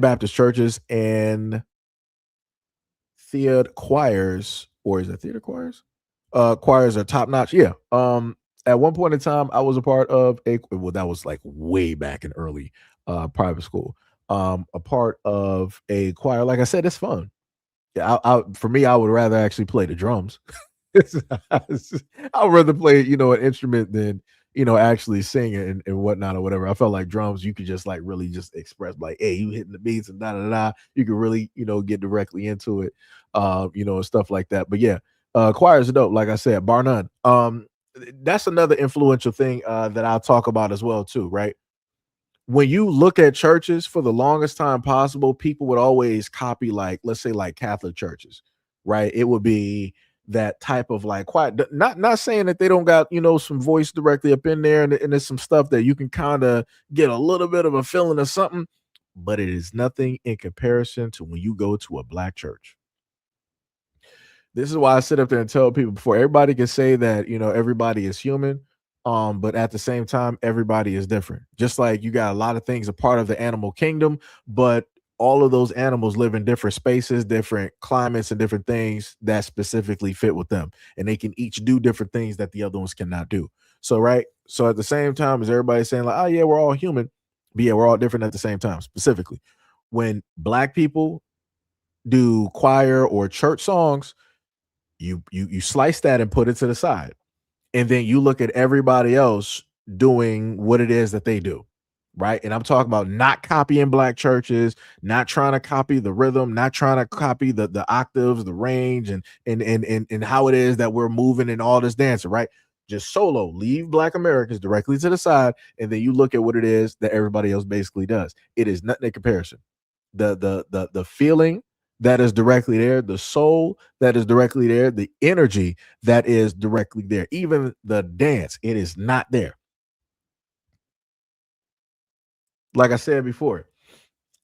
Baptist churches and theater choirs, or is that theater choirs? Choirs are top notch. Yeah. At one point in time, I was a part of that was like way back in early private school. A part of a choir. Like I said, it's fun. Yeah, for me, I would rather actually play the drums. I would rather play, an instrument than, actually sing and whatnot or whatever. I felt like drums, you could just like really just express like, hey, you hitting the beats and da da da. You could really, get directly into it, and stuff like that. But yeah, choirs are dope. Like I said, bar none. that's another influential thing that I'll talk about as well too, right? When you look at churches, for the longest time possible, people would always copy, like, let's say, like Catholic churches, right? It would be that type of like quiet, not saying that they don't got, some voice directly up in there, and there's some stuff that you can kind of get a little bit of a feeling of something, but it is nothing in comparison to when you go to a black church. This is why I sit up there and tell people, before everybody can say that, everybody is human. But at the same time, everybody is different. Just like you got a lot of things a part of the animal kingdom, but all of those animals live in different spaces, different climates, and different things that specifically fit with them. And they can each do different things that the other ones cannot do. So, right. So at the same time as everybody saying like, oh yeah, we're all human, but yeah, we're all different at the same time. Specifically, when black people do choir or church songs, you slice that and put it to the side, and then you look at everybody else doing what it is that they do, right? And I'm talking about not copying black churches, not trying to copy the rhythm, not trying to copy the octaves, the range, and how it is that we're moving and all this dancing, right? Just solo, leave black Americans directly to the side, and then you look at what it is that everybody else basically does. It is nothing in comparison. The feeling that is directly there, the soul that is directly there, the energy that is directly there, even the dance, it is not there. Like I said before,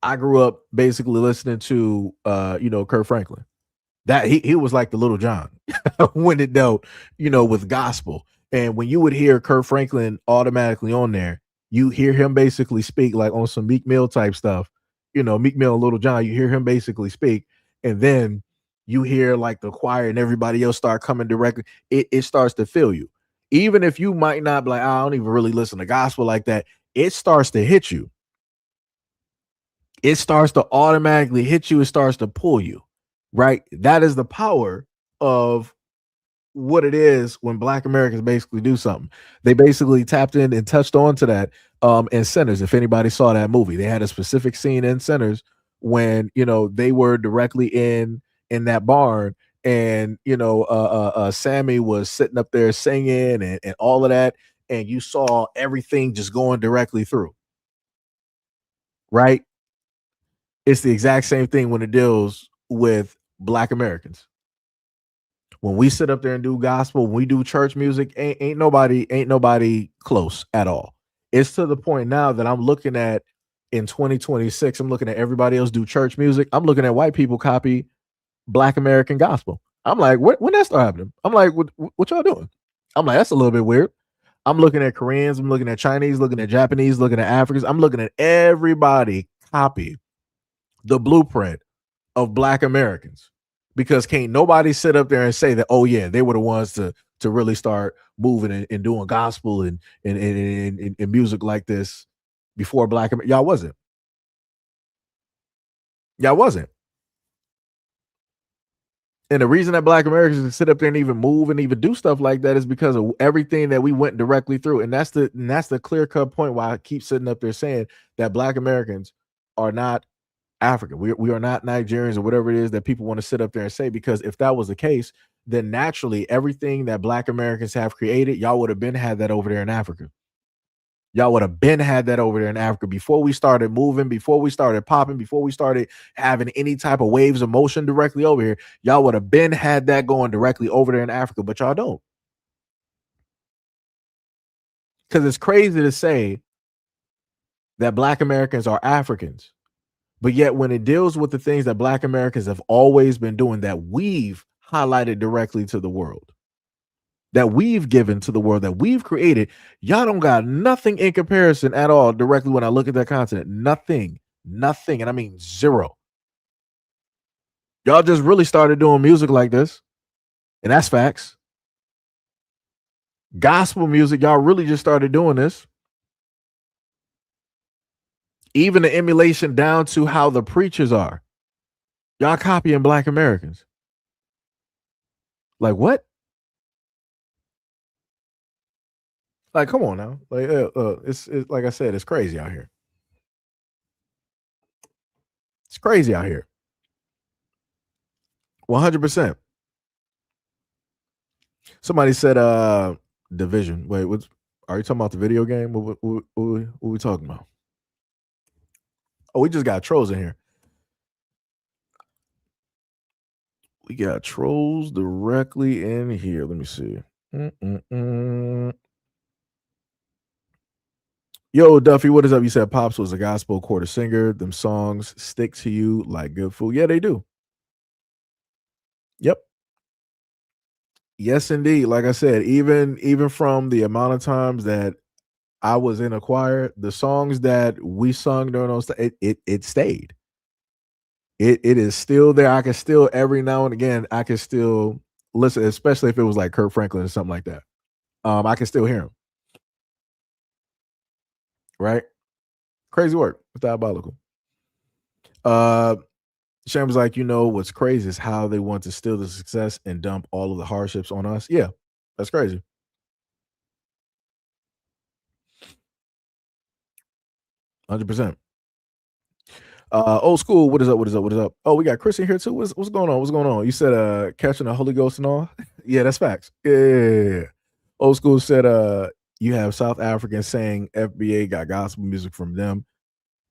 I grew up basically listening to Kurt Franklin. That he was like the Little John when it dealt, with gospel. And when you would hear Kurt Franklin automatically on there, you hear him basically speak like on some Meek Mill type stuff, Meek Mill and Little John. You hear him basically speak, and then you hear like the choir and everybody else start coming directly. It starts to fill you, even if you might not be like, I don't even really listen to gospel like that. It starts to hit you. It starts to automatically hit you. It starts to pull you. Right? That is the power of what it is when black Americans basically do something. They basically tapped in and touched on to that in Sinners. If anybody saw that movie, they had a specific scene in Sinners when, they were directly in that barn, and, Sammy was sitting up there singing and all of that. And you saw everything just going directly through. Right? It's the exact same thing when it deals with black Americans. When we sit up there and do gospel, when we do church music, ain't nobody close at all. It's to the point now that I'm looking at in 2026, I'm looking at everybody else do church music. I'm looking at white people copy black American gospel. I'm like, when that start happening? I'm like, what y'all doing? I'm like, that's a little bit weird. I'm looking at Koreans, I'm looking at Chinese, looking at Japanese, looking at Africans. I'm looking at everybody copy the blueprint of black Americans, because can't nobody sit up there and say that, oh yeah, they were the ones to really start moving and doing gospel and music like this before black. Y'all wasn't. And the reason that black Americans can sit up there and even move and even do stuff like that is because of everything that we went directly through. And that's the clear cut point why I keep sitting up there saying that black Americans are not Africa. We are not Nigerians or whatever it is that people want to sit up there and say, because if that was the case, then naturally everything that black Americans have created, y'all would have been had that over there in Africa. Y'all would have been had that over there in Africa before we started moving, before we started popping, before we started having any type of waves of motion directly over here. Y'all would have been had that going directly over there in Africa, but y'all don't. Because it's crazy to say that black Americans are Africans. But yet when it deals with the things that black Americans have always been doing, that we've highlighted directly to the world, that we've given to the world, that we've created, y'all don't got nothing in comparison at all directly when I look at that continent. Nothing. And I mean zero. Y'all just really started doing music like this. And that's facts. Gospel music, y'all really just started doing this. Even the emulation down to how the preachers are. Y'all copying black Americans. Like what? Like, come on now. Like, it's like I said, it's crazy out here. It's crazy out here. 100%. Somebody said, Division. Wait, what's are you talking about the video game? What we talking about? Oh, we just got trolls in here. We got trolls directly in here. Let me see. Yo, Duffy, what is up? You said Pops was a gospel quarter singer. Them songs stick to you like good food. Yeah, they do. Yep. Yes, indeed. Like I said, even from the amount of times that I was in a choir, the songs that we sung during those, it stayed. It is still there. I can still every now and again I can still listen, especially if it was like Kurt Franklin or something like that. I can still hear him. Right? Crazy work. It's diabolical. Shane was like, what's crazy is how they want to steal the success and dump all of the hardships on us. Yeah, that's crazy. 100%. Old school. What is up? What is up? What is up? Oh, we got Chris in here too. What's going on? What's going on? You said catching the Holy Ghost and all. Yeah, that's facts. Yeah. Old school said you have South Africans saying FBA got gospel music from them.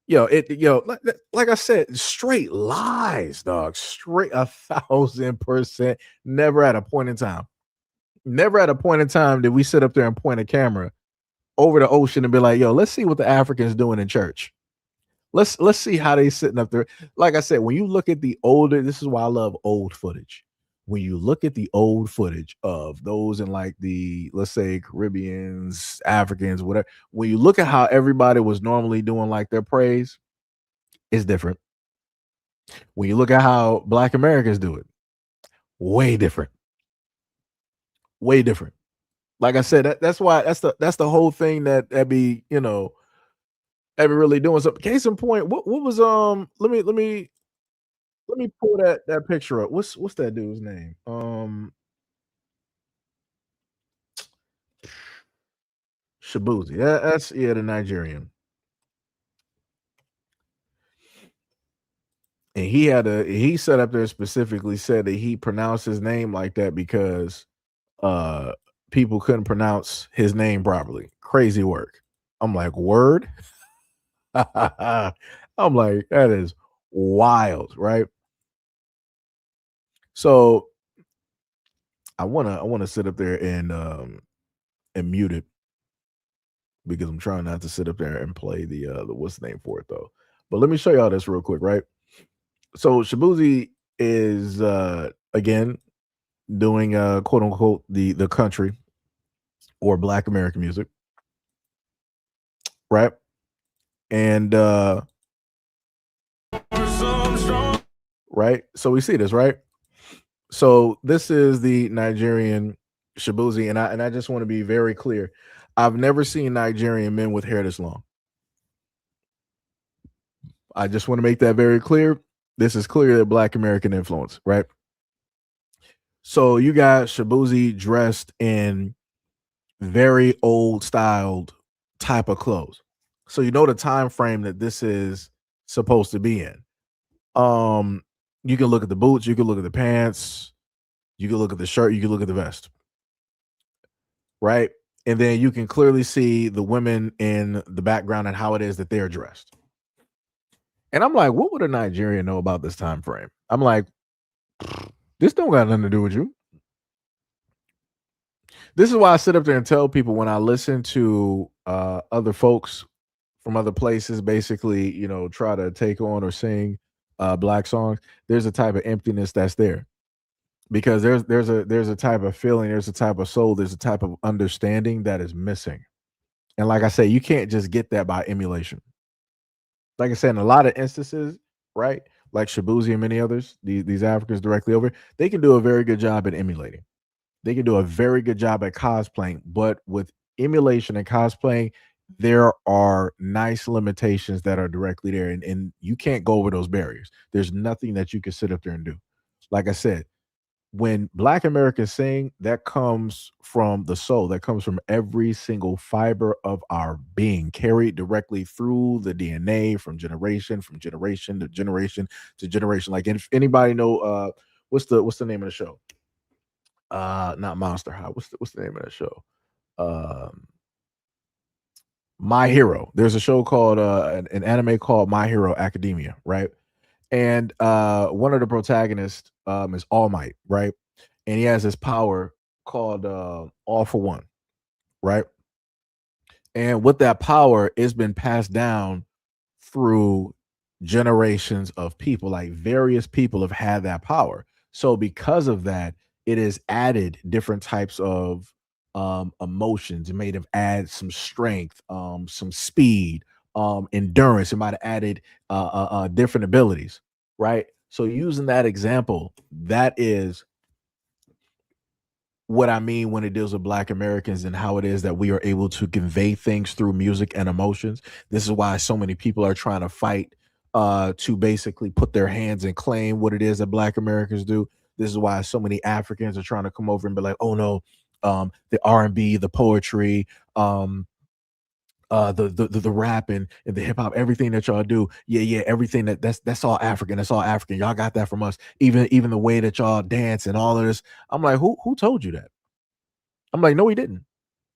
Like I said, straight lies, dog. Straight 1,000%. Never at a point in time. Never at a point in time did we sit up there and point a camera over the ocean and be like, yo, let's see what the Africans doing in church. Let's see how they sitting up there. Like I said, when you look at the older, this is why I love old footage. When you look at the old footage of those in like the, let's say, Caribbeans, Africans, whatever, when you look at how everybody was normally doing like their praise, it's different. When you look at how Black Americans do it, way different. Way different. Like I said, that's why that's the whole thing that be, ever really doing something. Case in point, what was let me pull that picture up. What's that dude's name? Shabuzi. That's the Nigerian. And he set up there specifically said that he pronounced his name like that because people couldn't pronounce his name properly. Crazy work. I'm like, word. I'm like, that is wild, right? So I wanna sit up there and mute it because I'm trying not to sit up there and play the what's the name for it though. But let me show y'all this real quick, right? So Shabuzi is again doing quote unquote the country or Black American music, right? And right, so we see this, right? So this is the Nigerian Shabuzi, and I just want to be very clear. I've never seen Nigerian men with hair this long. I just want to make that very clear. This is clearly Black American influence, right? So you got Shabuzi dressed in very old styled type of clothes. So you know the time frame that this is supposed to be in. You can look at the boots, you can look at the pants, you can look at the shirt, you can look at the vest. Right? And then you can clearly see the women in the background and how it is that they're dressed. And I'm like, what would a Nigerian know about this time frame? I'm like, this don't got nothing to do with you. This is why I sit up there and tell people when I listen to other folks from other places, basically, try to take on or sing Black songs. There's a type of emptiness that's there because there's a type of feeling, there's a type of soul, there's a type of understanding that is missing. And like I say, you can't just get that by emulation. Like I said, in a lot of instances, right? Like Shabuzi and many others, these Africans directly over, they can do a very good job at emulating. They can do a very good job at cosplaying, but with emulation and cosplaying, there are nice limitations that are directly there, and you can't go over those barriers. There's nothing that you can sit up there and do. Like I said, when Black Americans sing, that comes from the soul, that comes from every single fiber of our being, carried directly through the DNA from generation to generation to generation. Like if anybody know what's the name of the show? Not Monster High. What's the name of that show? My Hero. There's a show called an anime called My Hero Academia, right? And one of the protagonists is All Might, right? And he has this power called All for One, right? And with that power, it's been passed down through generations of people. Like various people have had that power. So because of that, it has added different types of emotions. It may have added some strength, some speed, endurance. It might have added different abilities, right? So using that example, that is what I mean when it deals with Black Americans and how it is that we are able to convey things through music and emotions. This is why so many people are trying to fight to basically put their hands and claim what it is that Black Americans do. This is why so many Africans are trying to come over and be like, "Oh no, the R&B, the poetry, the rap and the hip hop, everything that y'all do, yeah, everything that's all African. That's all African. Y'all got that from us. Even the way that y'all dance and all of this." I'm like, who told you that? I'm like, no, he didn't.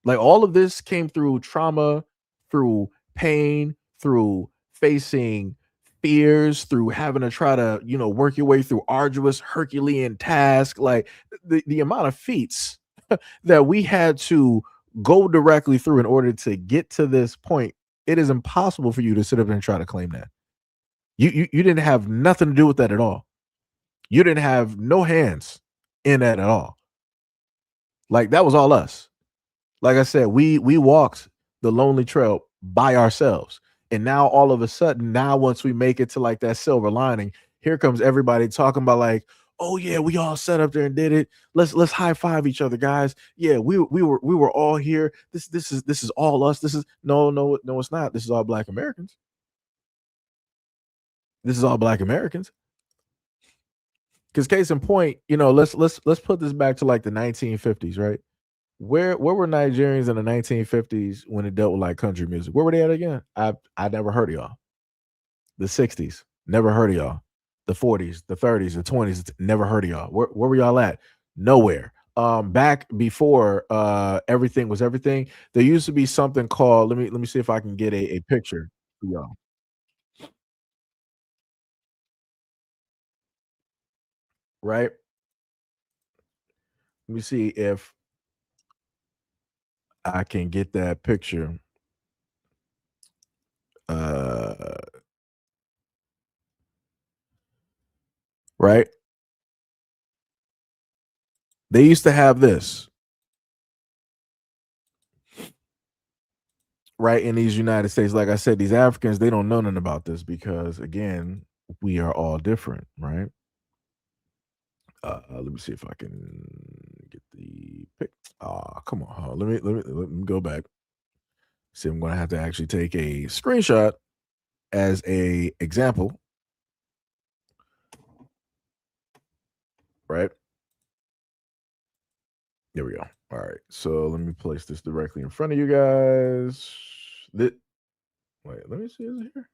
Like all of this came through trauma, through pain, through facing fears, through having to try to, work your way through arduous Herculean task. Like the amount of feats that we had to go directly through in order to get to this point, it is impossible for you to sit up and try to claim that. You didn't have nothing to do with that at all. You didn't have no hands in that at all. Like that was all us. Like I said, we walked the lonely trail by ourselves. And now all of a sudden, now once we make it to like that silver lining, here comes everybody talking about like, "Oh yeah, we all sat up there and did it. Let's high five each other, guys. Yeah, we were all here. This is all us. This is no, it's not. This is all Black Americans. This is all Black Americans." Because case in point, let's put this back to like the 1950s, right? Where were Nigerians in the 1950s when it dealt with like country music? Where were they at again? I never heard of y'all. The 60s, never heard of y'all. The 40s, the 30s, the 20s, never heard of y'all. Where were y'all at? Nowhere. Back before everything was everything, there used to be something called, let me see if I can get a picture for y'all. Right? Let me see if I can get that picture. Right? They used to have this, right, in these United States. Like I said, these Africans, they don't know nothing about this because, again, we are all different, right? Let me see if I can get the pic. Come on, let me go back. See, I'm gonna have to actually take a screenshot as a example, right? There we go. All right, so let me place this directly in front of you guys. Wait, let me see. Is it here?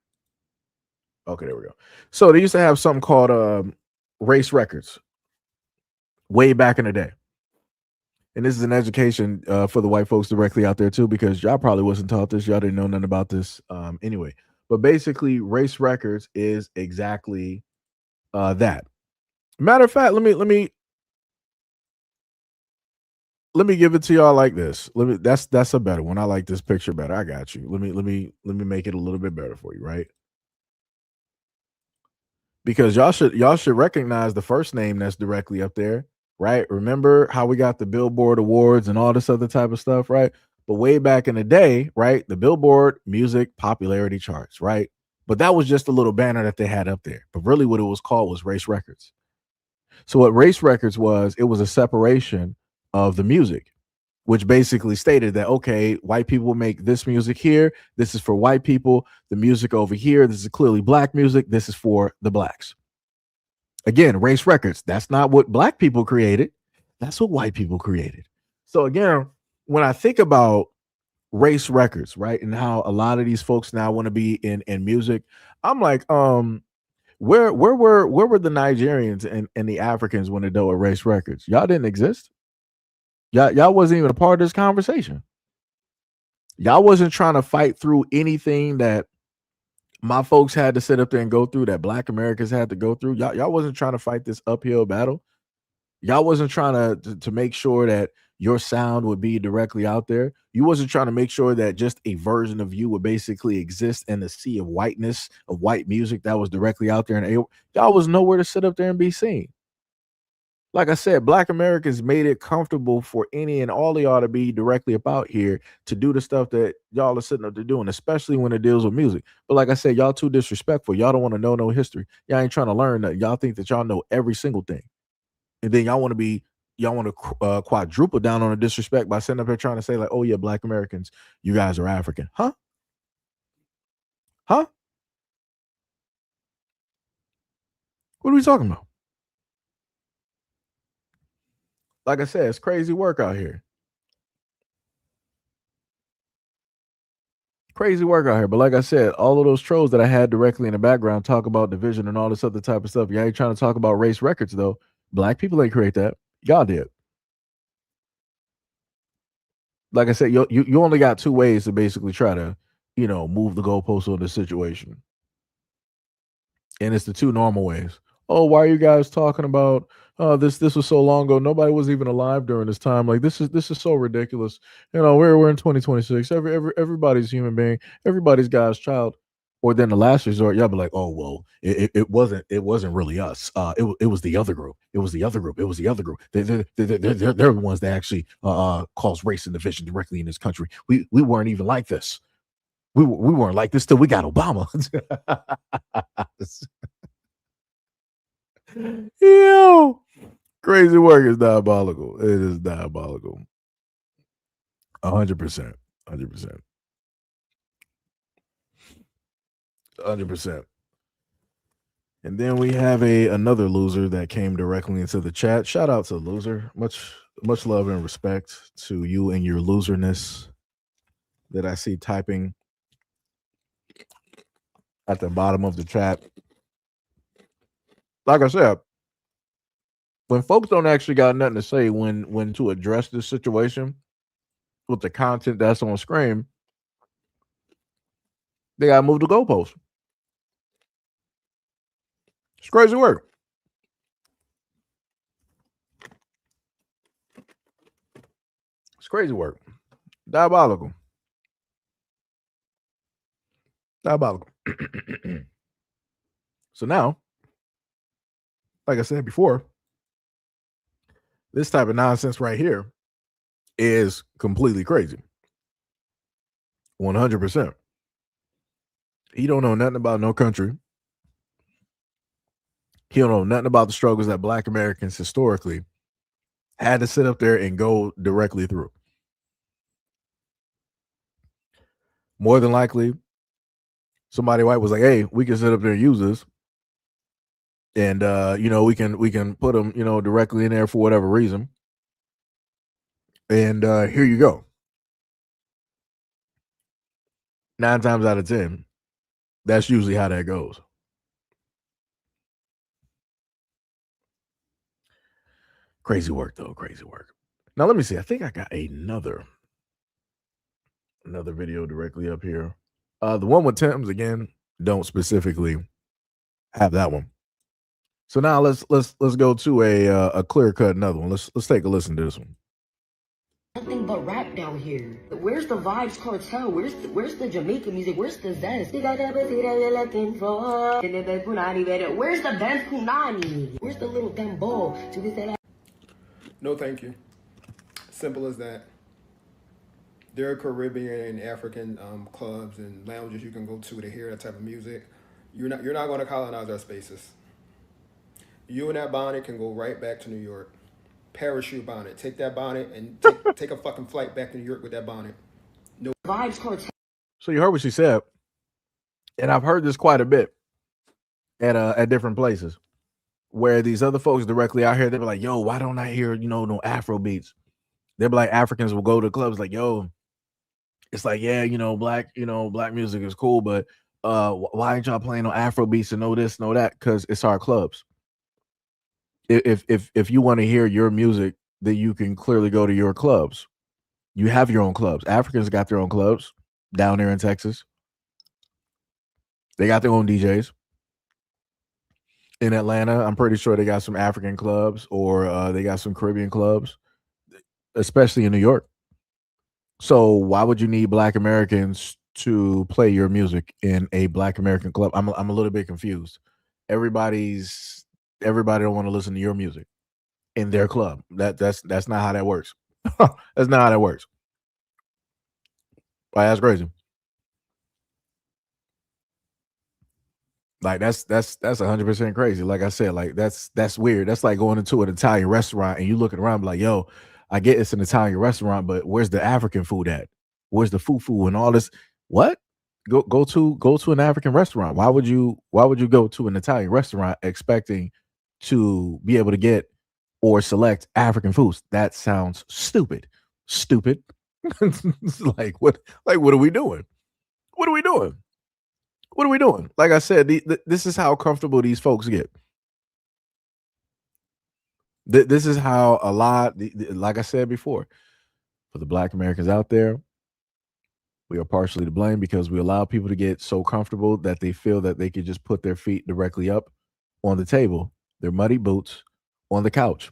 Okay, there we go. So they used to have something called race records way back in the day. And this is an education for the white folks directly out there too, because y'all probably wasn't taught this. Y'all didn't know nothing about this anyway. But basically, race records is exactly that. Matter of fact, let me give it to y'all like this. That's a better one. I like this picture better. I got you. Let me make it a little bit better for you, right? Because y'all should recognize the first name that's directly up there, right? Remember how we got the Billboard Awards and all this other type of stuff, right? But way back in the day, right, the Billboard music popularity charts, right? But that was just a little banner that they had up there. But really what it was called was Race Records. So what Race Records was, it was a separation of the music, which basically stated that, okay, white people make this music here. This is for white people. The music over here, this is clearly Black music. This is for the Blacks. Again, race records. That's not what Black people created. That's what white people created. So again, when I think about race records, right, and how a lot of these folks now want to be in music, I'm like, where were the Nigerians and the Africans when they dealt with race records? Y'all didn't exist. Y'all wasn't even a part of this conversation. Y'all wasn't trying to fight through anything that my folks had to sit up there and go through, that Black Americans had to go through. Y'all wasn't trying to fight this uphill battle. Y'all wasn't trying to make sure that your sound would be directly out there. You wasn't trying to make sure that just a version of you would basically exist in the sea of whiteness, of white music that was directly out there. And y'all was nowhere to sit up there and be seen. Like I said, Black Americans made it comfortable for any and all of y'all to be directly about here to do the stuff that y'all are sitting up there doing, especially when it deals with music. But like I said, y'all too disrespectful. Y'all don't want to know no history. Y'all ain't trying to learn that. Y'all think that y'all know every single thing. And then y'all want to quadruple down on the disrespect by sitting up here trying to say like, oh yeah, Black Americans, you guys are African. Huh? What are we talking about? Like I said, it's crazy work out here. Crazy work out here. But like I said, all of those trolls that I had directly in the background talk about division and all this other type of stuff. Y'all ain't trying to talk about race records though. Black people ain't create that. Y'all did. Like I said, you only got two ways to basically try to, move the goalposts on the situation. And it's the two normal ways. Oh, why are you guys talking about this was so long ago? Nobody was even alive during this time. Like this is so ridiculous. We're in 2026. Everybody's a human being. Everybody's God's child. Or then the last resort, y'all be like, oh well, it wasn't really us. It was the other group. It was the other group. It was the other group. They're the ones that actually cause race and division directly in this country. We weren't even like this. We weren't like this till we got Obama. Yo, crazy work is diabolical. It is diabolical. 100%. 100%. 100%. And then we have another loser that came directly into the chat. Shout out to the loser. Much love and respect to you and your loserness that I see typing at the bottom of the chat. Like I said, when folks don't actually got nothing to say when to address this situation with the content that's on screen, they gotta move the goalpost. It's crazy work. It's crazy work. Diabolical. Diabolical. So now, like I said before, this type of nonsense right here is completely crazy. 100%. He don't know nothing about no country. He don't know nothing about the struggles that Black Americans historically had to sit up there and go directly through. More than likely, somebody white was like, hey, we can sit up there and use this. And we can put them, directly in there for whatever reason. And here you go. 9 times out of 10, that's usually how that goes. Crazy work, though. Crazy work. Now, let me see. I think I got another video directly up here. The one with Tim's, again, don't specifically have that one. So now let's go to a clear cut another one. Let's take a listen to this one. Nothing but rap down here. Where's the vibes cartel? Where's the Jamaican music? Where's the zest? Where's the band punani? Where's the little dembo? No, thank you. Simple as that. There are Caribbean and African clubs and lounges you can go to hear that type of music. You're not going to colonize our spaces. You and that bonnet can go right back to New York. Parachute bonnet. Take that bonnet and take a fucking flight back to New York with that bonnet. No vibes cartel. So you heard what she said, and I've heard this quite a bit at different places, where these other folks directly out here, they be like, "Yo, why don't I hear no Afro beats?" They be like, Africans will go to clubs like, "Yo, it's like, yeah, black music is cool, but why ain't y'all playing no Afro beats and know this, know that? Because it's our clubs. If you want to hear your music, then you can clearly go to your clubs. You have your own clubs. Africans got their own clubs down there in Texas. They got their own DJs. In Atlanta, I'm pretty sure they got some African clubs, or they got some Caribbean clubs, especially in New York. So why would you need Black Americans to play your music in a Black American club? I'm a little bit confused. Everybody don't want to listen to your music in their club. That's not how that works. That's not how that works. Like, that's crazy. Like, that's 100% crazy. Like I said, like that's weird. That's like going into an Italian restaurant and you looking around like, yo, I get it's an Italian restaurant, but where's the African food at? Where's the fufu and all this? What? Go to an African restaurant. Why would you go to an Italian restaurant expecting to be able to get or select African foods? That sounds stupid. Stupid. Like what are we doing? What are we doing? What are we doing? Like I said, this is how comfortable these folks get. This is how a lot, like I said before, for the Black Americans out there, we are partially to blame because we allow people to get so comfortable that they feel that they could just put their feet directly up on the table, their muddy boots on the couch,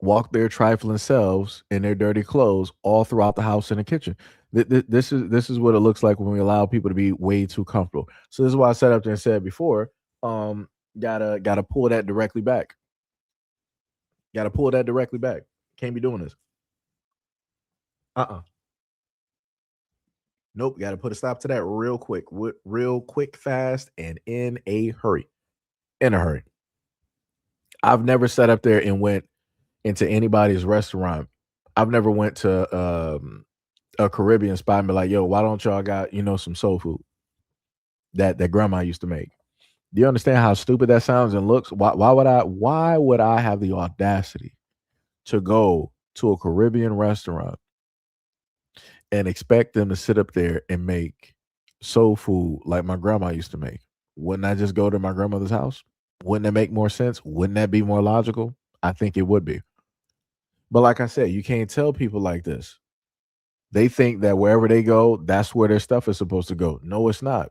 walk their trifling selves in their dirty clothes all throughout the house and the kitchen. This is what it looks like when we allow people to be way too comfortable. So this is why I sat up there and said before, gotta pull that directly back. Gotta pull that directly back. Can't be doing this. Nope. Gotta put a stop to that real quick, fast, and in a hurry. In a hurry. I've never sat up there and went into anybody's restaurant. I've never went to a Caribbean spot and be like, yo, why don't y'all got, some soul food that grandma used to make? Do you understand how stupid that sounds and looks? Why would I have the audacity to go to a Caribbean restaurant and expect them to sit up there and make soul food like my grandma used to make? Wouldn't I just go to my grandmother's house? Wouldn't that make more sense? Wouldn't that be more logical? I think it would be. But like I said, you can't tell people like this. They think that wherever they go, that's where their stuff is supposed to go. No, it's not.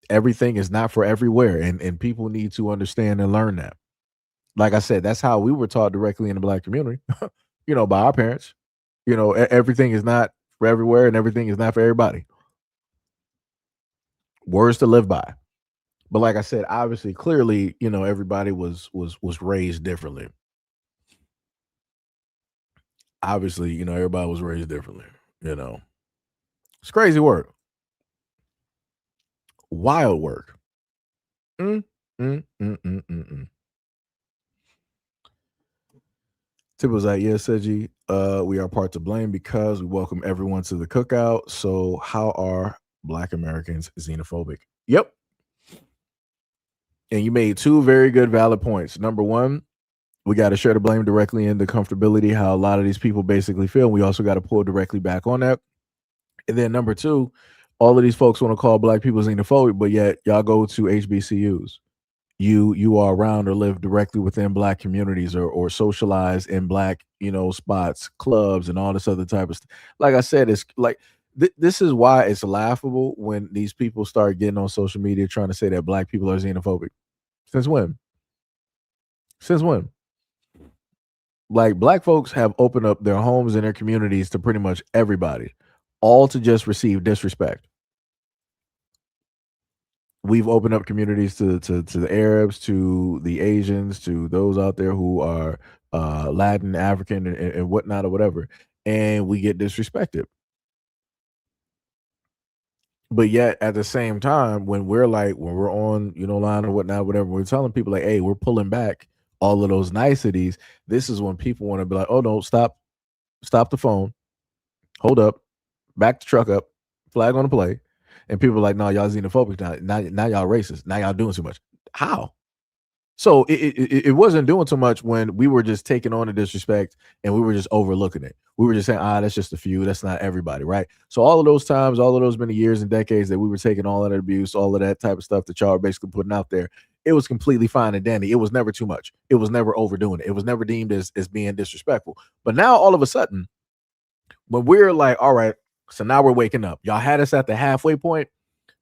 Everything is not for everywhere. And people need to understand and learn that. Like I said, that's how we were taught directly in the Black community, by our parents. Everything is not for everywhere and everything is not for everybody. Words to live by. But like I said, obviously, clearly, everybody was raised differently. Obviously, everybody was raised differently. It's crazy work. Wild work. Tip was like, yeah, Seji, we are part to blame because we welcome everyone to the cookout. So how are Black Americans xenophobic? Yep. And you made two very good, valid points. Number one, we got to share the blame directly into comfortability, how a lot of these people basically feel. We also got to pull directly back on that. And then number two, all of these folks want to call Black people xenophobic, but yet y'all go to HBCUs. You are around or live directly within Black communities or socialize in Black, spots, clubs, and all this other type of stuff. Like I said, it's like this is why it's laughable when these people start getting on social media trying to say that Black people are xenophobic. Since when? Since when? Like, Black folks have opened up their homes and their communities to pretty much everybody, all to just receive disrespect. We've opened up communities to the Arabs, to the Asians, to those out there who are Latin, African, and whatnot or whatever, and we get disrespected. But yet at the same time, when we're on, line or whatnot, whatever, we're telling people like, hey, we're pulling back all of those niceties. This is when people want to be like, oh no, stop the phone, hold up, back the truck up, flag on the play. And people are like, no, y'all xenophobic now y'all racist. Now y'all doing too much. How? So it wasn't doing too much when we were just taking on the disrespect and we were just overlooking it. We were just saying, that's just a few. That's not everybody, right? So all of those times, all of those many years and decades that we were taking all of that abuse, all of that type of stuff that y'all are basically putting out there, it was completely fine and dandy. It was never too much. It was never overdoing it. It was never deemed as being disrespectful. But now all of a sudden, when we're like, all right, so now we're waking up. Y'all had us at the halfway point,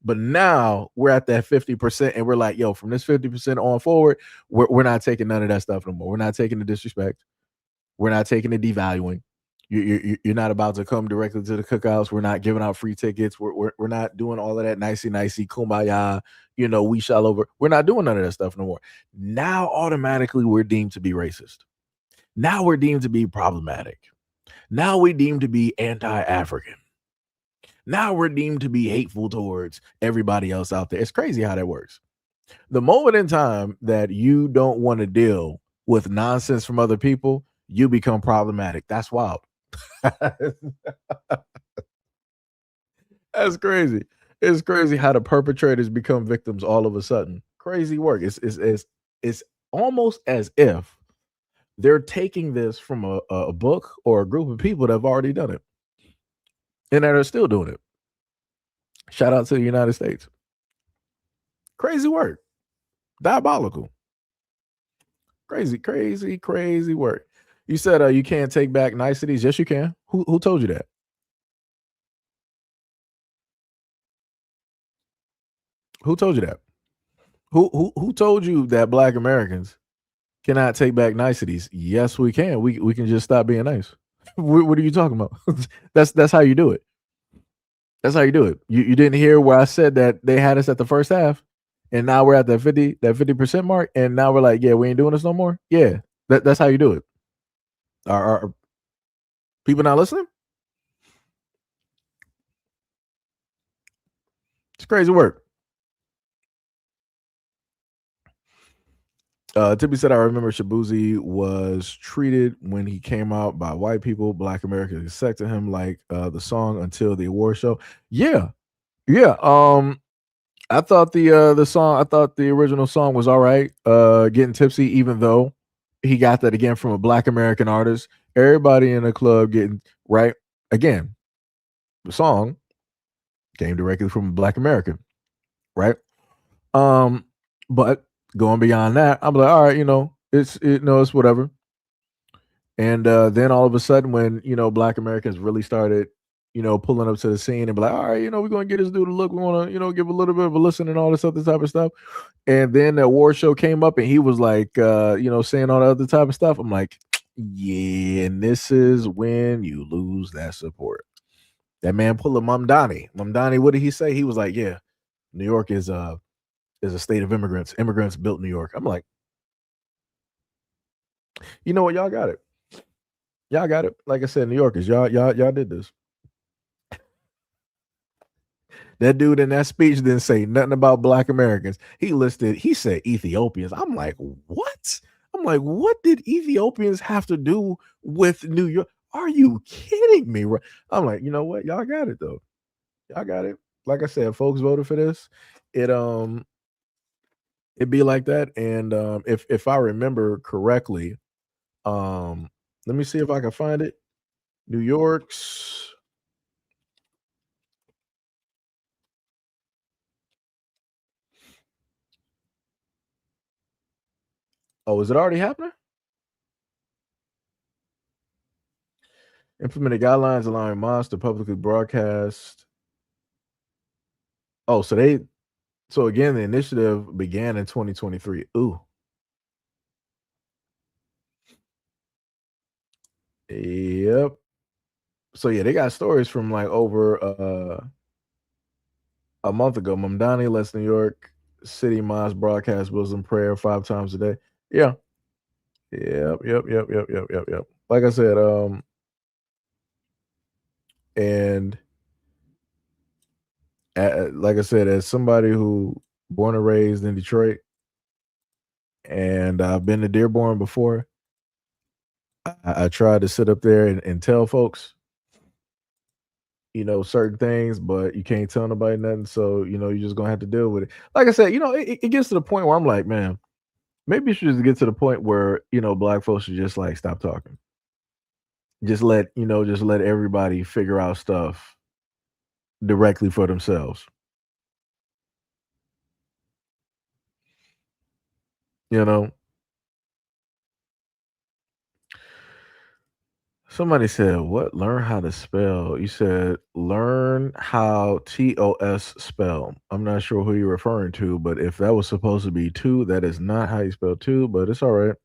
but now we're at that 50%, and we're like, yo, from this 50% on forward, we're not taking none of that stuff no more. We're not taking the disrespect. We're not taking the devaluing. You're not about to come directly to the cookouts. We're not giving out free tickets. We're not doing all of that nicey kumbaya. We shall over. We're not doing none of that stuff no more. Now automatically we're deemed to be racist. Now we're deemed to be problematic. Now we're deemed to be anti-African. Now we're deemed to be hateful towards everybody else out there. It's crazy how that works. The moment in time that you don't want to deal with nonsense from other people, you become problematic. That's wild. That's crazy. It's crazy how the perpetrators become victims all of a sudden. Crazy work. It's almost as if they're taking this from a book or a group of people that have already done it and that are still doing it. Shout out to the United States. Crazy work. Diabolical. Crazy work. You said you can't take back niceties. Yes, you can. Who told you that? Who told you that? Who told you that Black Americans cannot take back niceties? Yes, we can. We can just stop being nice. What are you talking about? That's how you do it. That's how you do it. You didn't hear where I said that they had us at the first half, and now we're at that 50% mark, and now we're like, yeah, we ain't doing this no more. Yeah, that's how you do it. Are people not listening? It's crazy work. Tippy said, I remember Shabuzi was treated when he came out by white people. Black Americans accepted him like the song Until the Award Show. Yeah. I thought the original song was all right. Getting Tipsy, even though he got that again from a Black American artist. Everybody in the club getting right again. The song came directly from a Black American, right? But going beyond that, I'm like, all right, it's whatever. And then all of a sudden, when Black Americans really started, pulling up to the scene and be like, all right, we're gonna get this dude a look. We want to, give a little bit of a listen and all this other type of stuff. And then the award show came up, and he was like, saying all the other type of stuff. I'm like, yeah, and this is when you lose that support. That man pulling Mamdani. Mamdani, what did he say? He was like, yeah, New York is a state of immigrants. Immigrants built New York. I'm like, you know what? Y'all got it. Y'all got it. Like I said, New Yorkers, y'all did this. That dude in that speech didn't say nothing about Black Americans. He said Ethiopians. I'm like, what? I'm like, what did Ethiopians have to do with New York? Are you kidding me? I'm like, you know what? Y'all got it though. Y'all got it. Like I said, folks voted for this. It'd be like that. And if I remember correctly, let me see if I can find it. New York's. Oh, is it already happening? Implemented guidelines allowing mosques to publicly broadcast. Oh, so again, the initiative began in 2023. Ooh. Yep. So yeah, they got stories from like over a month ago. Mamdani lets New York City Mosque broadcast Muslim prayer 5 times a day. Yeah. Yep. Like I said, and like I said, as somebody who born and raised in Detroit, and I've been to Dearborn before, I tried to sit up there and tell folks, certain things, but you can't tell nobody nothing. So, you're just gonna have to deal with it. Like I said, it gets to the point where I'm like, man, maybe it should just get to the point where, Black folks should just like stop talking. Just let everybody figure out stuff directly for themselves. You know, somebody said, "What? Learn how to spell?" You said, "Learn how TOS spell." I'm not sure who you're referring to, but if that was supposed to be two, that is not how you spell two. But it's all right.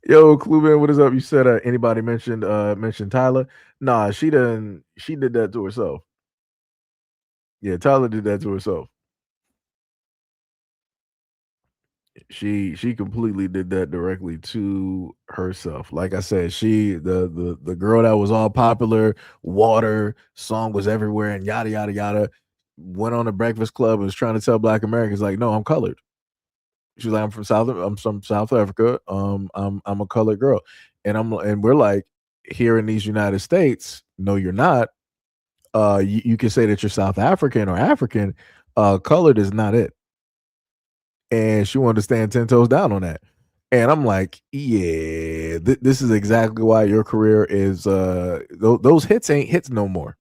Yo, Clue what is up? You said anybody mentioned Tyler? Nah, she didn't. She did that to herself. Yeah, Tyler did that to herself. She completely did that directly to herself. Like I said, the girl that was all popular, water song was everywhere, and yada yada yada. Went on the Breakfast Club and was trying to tell Black Americans like, no, I'm colored. She's like, I'm from South Africa. I'm a colored girl, and we're like, here in these United States, no, you're not. You can say that you're South African or African. Colored is not it. And she wanted to stand 10 toes down on that. And I'm like, yeah, this is exactly why your career is those hits ain't hits no more.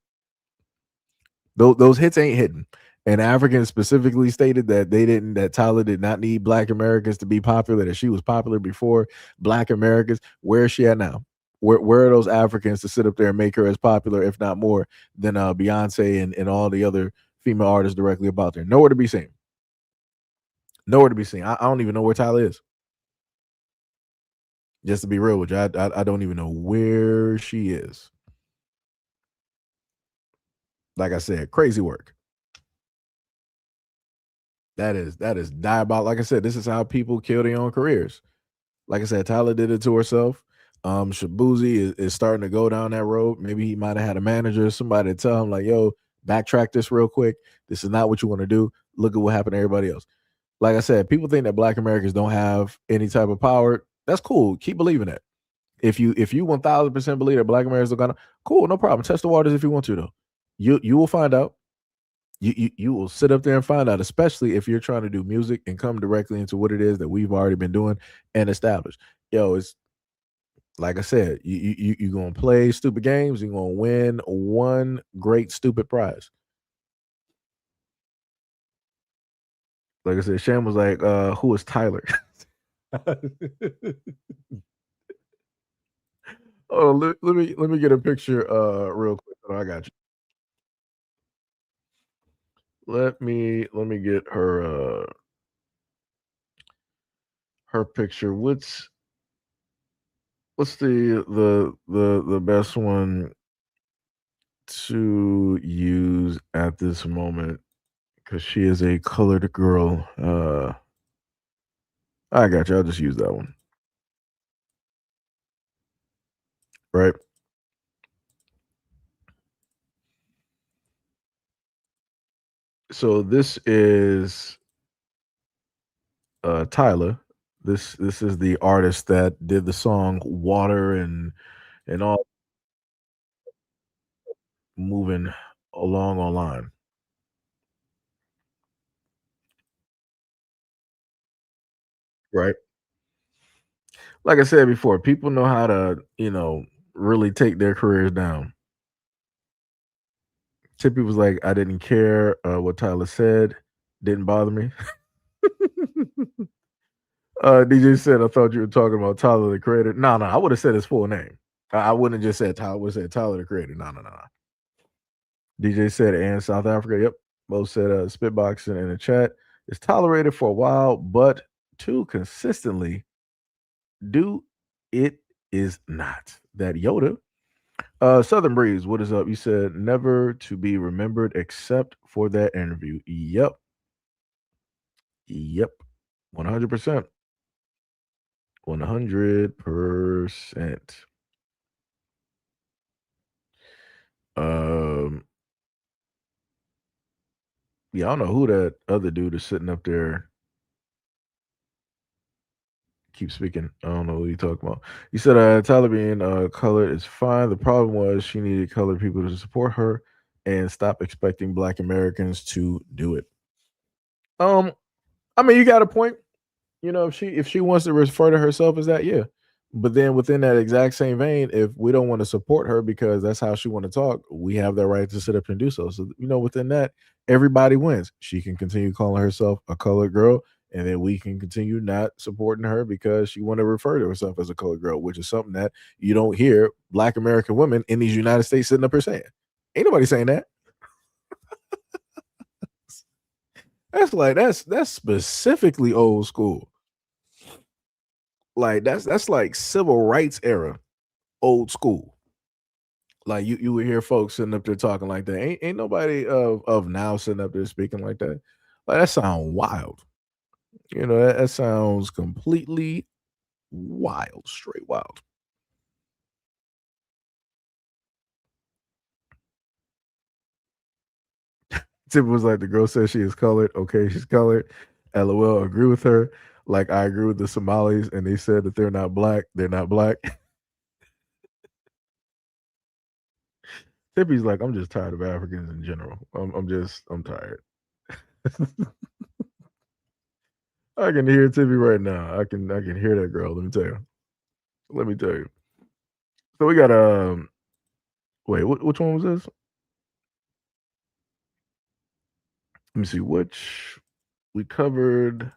Those hits ain't hitting. And Africans specifically stated that Tyler did not need Black Americans to be popular, that she was popular before Black Americans. Where is she at now? Where are those Africans to sit up there and make her as popular, if not more, than Beyonce and all the other female artists directly about there? Nowhere to be seen. Nowhere to be seen. I don't even know where Tyler is. Just to be real with you, I don't even know where she is. Like I said, crazy work. That is diabolical. Like I said, this is how people kill their own careers. Like I said, Tyler did it to herself. Shabuzi is starting to go down that road. Maybe he might have had a manager, somebody to tell him like, "Yo, backtrack this real quick. This is not what you want to do. Look at what happened to everybody else." Like I said, people think that Black Americans don't have any type of power. That's cool. Keep believing that. If you 1000% believe that Black Americans are gonna, cool, no problem. Test the waters if you want to though. You will find out. You will sit up there and find out, especially if you're trying to do music and come directly into what it is that we've already been doing and established. Yo, it's like I said, you're gonna play stupid games, you're gonna win one great stupid prize. Like I said, Sham was like, who is Tyler? Oh, let me get a picture real quick. Oh, I got you. Let me get her picture. What's the best one to use at this moment? Because she is a colored girl. I got you. I'll just use that one. Right. So this is Tyler. This is the artist that did the song Water and all moving along online. Right. Like I said before, people know how to, really take their careers down. Tippy was like, I didn't care what Tyler said, didn't bother me. DJ said, I thought you were talking about Tyler the creator. No, I would have said his full name. I wouldn't have just said Tyler. I would have said Tyler the creator. No. DJ said, and South Africa. Yep. Both said spitboxing in the chat. It's tolerated for a while, but too consistently, do it is not. That Yoda. Southern Breeze, what is up? You said never to be remembered except for that interview. Yep. 100%. 100%. Um, yeah, I don't know who that other dude is sitting up there. Keep speaking. I don't know who you talking about. You said Tyler being colored is fine. The problem was she needed colored people to support her and stop expecting Black Americans to do it. I mean, you got a point. If she wants to refer to herself as that, yeah. But then within that exact same vein, if we don't want to support her because that's how she want to talk, we have the right to sit up and do so. So within that, everybody wins. She can continue calling herself a colored girl, and then we can continue not supporting her because she want to refer to herself as a colored girl, which is something that you don't hear Black American women in these United States sitting up here saying. Ain't nobody saying that. That's specifically old school. Like that's like civil rights era, old school. Like you would hear folks sitting up there talking like that. Ain't nobody of now sitting up there speaking like that. Like that sounds wild. That sounds completely wild, straight wild. Tip was like, the girl says she is colored. Okay, she's colored. LOL, agree with her. Like I agree with the Somalis, and they said that they're not black. They're not black. Tippy's like, I'm just tired of Africans in general. I'm tired. I can hear Tippy right now. I can hear that girl. Let me tell you. So we got wait, which one was this? Let me see which we covered.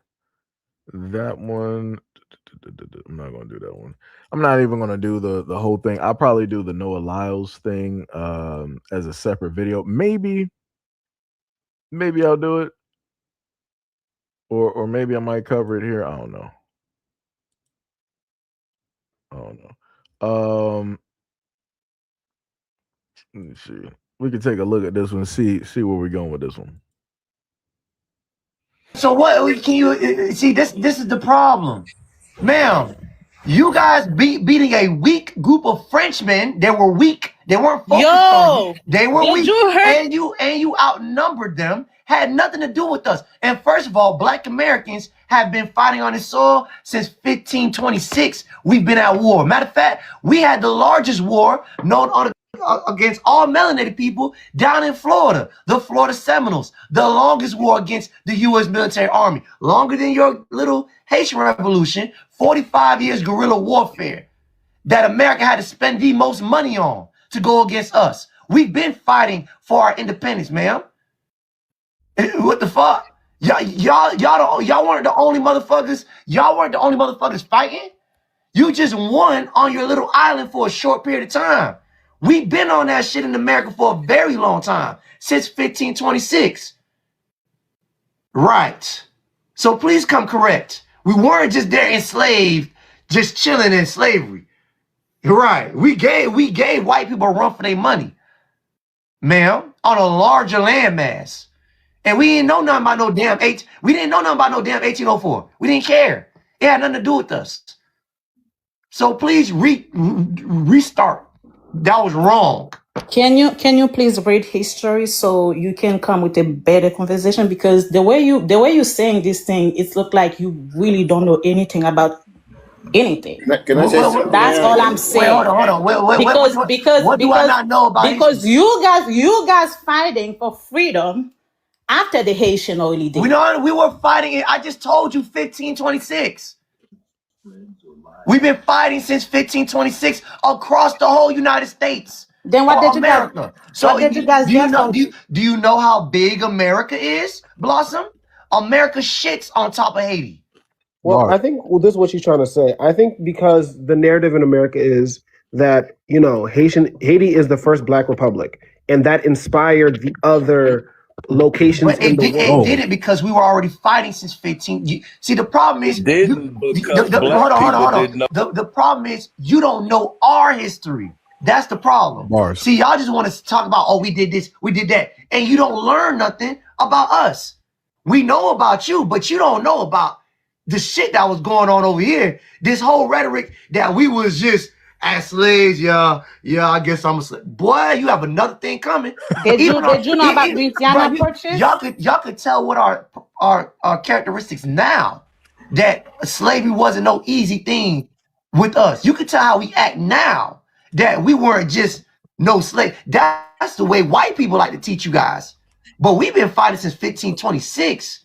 That one. I'm not gonna do that one. I'm not even gonna do the whole thing. I'll probably do the Noah Lyles thing as a separate video. Maybe I'll do it. Or maybe I might cover it here. I don't know. Let me see. We can take a look at this one, see where we're going with this one. So what can you see? This is the problem, ma'am. You guys beating a weak group of Frenchmen. They were weak. They weren't focused on you. They were weak, and you outnumbered them. Had nothing to do with us. And first of all, Black Americans have been fighting on this soil since 1526. We've been at war. Matter of fact, we had the largest war known against all melanated people down in Florida, the Florida Seminoles, the longest war against the U.S. military army, longer than your little Haitian Revolution, 45 years guerrilla warfare that America had to spend the most money on to go against us. We've been fighting for our independence, ma'am. What the fuck? Y'all weren't the only motherfuckers. Y'all weren't the only motherfuckers fighting. You just won on your little island for a short period of time. We've been on that shit in America for a very long time, since 1526. Right. So please come correct. We weren't just there enslaved, just chilling in slavery. Right. We gave white people a run for their money, ma'am, on a larger landmass. And we didn't know nothing about no damn 1804. We didn't care. It had nothing to do with us. So please restart. That was wrong. Can you please read history so you can come with a better conversation? Because the way you're saying this thing, it looks like you really don't know anything about anything. Can I say something? That's all I'm saying. Wait, hold on. What do I not know about because history? you guys fighting for freedom after the Haitian oily day. We were fighting it. I just told you 1526. We've been fighting since 1526 across the whole United States. Then what did America? Do you know how big America is, Blossom? America shits on top of Haiti. Well, I think this is what she's trying to say. I think because the narrative in America is that, Haiti is the first Black republic, and that inspired the other locations in the world. It did it because we were already fighting since 15. See, the problem is hold on. The problem is you don't know our history. That's the problem. See, y'all just want to talk about, we did this, we did that, and you don't learn nothing about us. We know about you, but you don't know about the shit that was going on over here. This whole rhetoric that we was just as slaves, yeah, I guess I'm a slave. Boy, you have another thing coming. Did you know about Louisiana Purchase? Y'all could tell what our characteristics now, that slavery wasn't no easy thing with us. You could tell how we act now, that we weren't just no slave. That's the way white people like to teach you guys. But we've been fighting since 1526.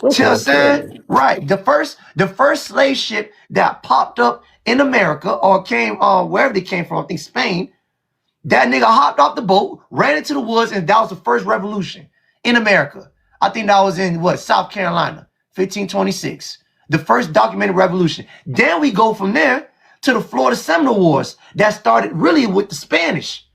See what I'm saying? Right. The first slave ship that popped up in America or came wherever they came from, I think Spain, that nigga hopped off the boat, ran into the woods, and that was the first revolution in America. I think that was in South Carolina, 1526. The first documented revolution. Then we go from there to the Florida Seminole Wars that started really with the Spanish.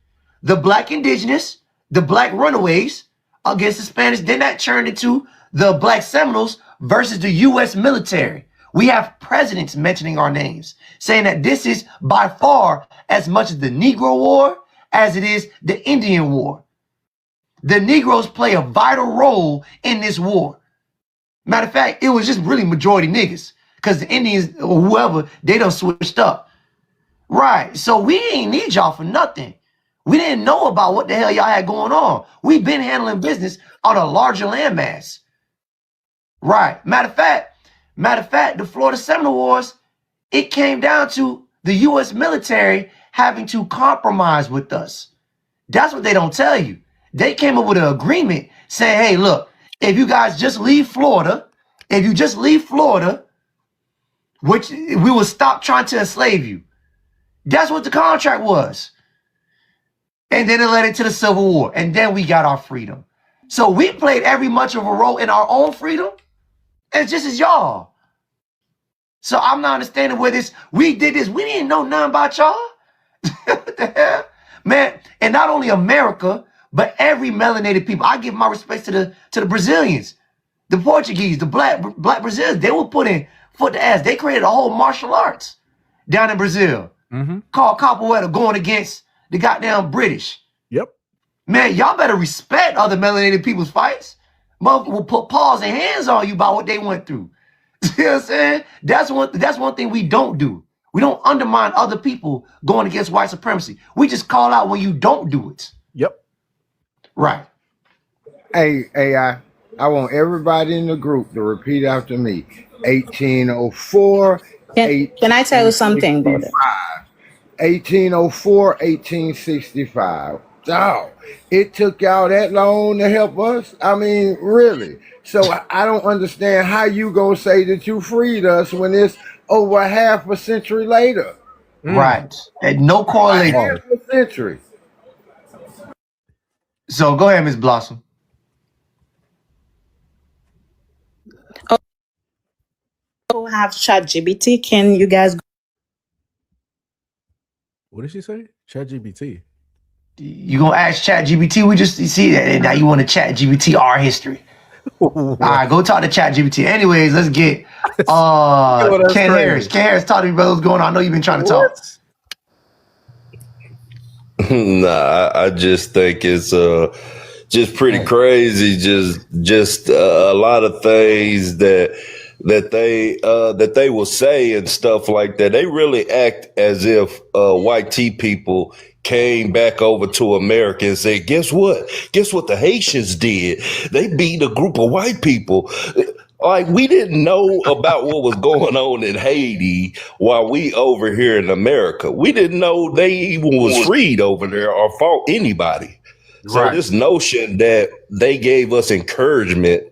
The black indigenous, the black runaways against the Spanish. Then that turned into the black Seminoles versus the U.S. military. We have presidents mentioning our names, saying that this is by far as much as the Negro War as it is the Indian War. The Negroes play a vital role in this war. Matter of fact, it was just really majority niggas because the Indians or whoever, they done switched up. Right. So we ain't need y'all for nothing. We didn't know about what the hell y'all had going on. We've been handling business on a larger landmass. Right. Matter of fact, the Florida Seminole Wars, it came down to the U.S. military having to compromise with us. That's what they don't tell you. They came up with an agreement saying, hey, look, if you guys just leave Florida, which we will stop trying to enslave you. That's what the contract was. And then it led into the Civil War. And then we got our freedom. So we played every much of a role in our own freedom as just as y'all. So I'm not understanding where we did this. We didn't know nothing about y'all. What the hell? Man, and not only America, but every melanated people. I give my respects to the Brazilians, the Portuguese, the black Brazilians. They were putting foot to ass. They created a whole martial arts down in Brazil called capoeira, going against the goddamn British. Yep. Man, y'all better respect other melanated people's fights. Motherfucker will put paws and hands on you about what they went through. You know what I'm saying? That's one thing we don't do. We don't undermine other people going against white supremacy. We just call out when you don't do it. Yep. Right. Hey, AI, I want everybody in the group to repeat after me. 1804. Can I tell you something about it? 1804, 1865. Oh, it took y'all that long to help us? I mean, really? So I don't understand how you gonna say that you freed us when it's over half a century later. Right. And no correlation. Half a century. So go ahead, Ms. Blossom. Oh, have ChatGPT. Can you guys? What did she say? ChatGPT. You gonna ask ChatGPT? We just see that, and now you want to ChatGPT our history. All right, go talk to ChatGPT. Anyways, let's get Ken Harris. Ken Harris, talk to me, brother. What's going on? I know you've been trying to talk. Nah, I just think it's just pretty crazy. Just a lot of things that they will say and stuff like that. They really act as if white tea people came back over to America and said, guess what? Guess what the Haitians did? They beat a group of white people. Like, we didn't know about what was going on in Haiti while we over here in America. We didn't know they even was freed over there or fought anybody. So this notion that they gave us encouragement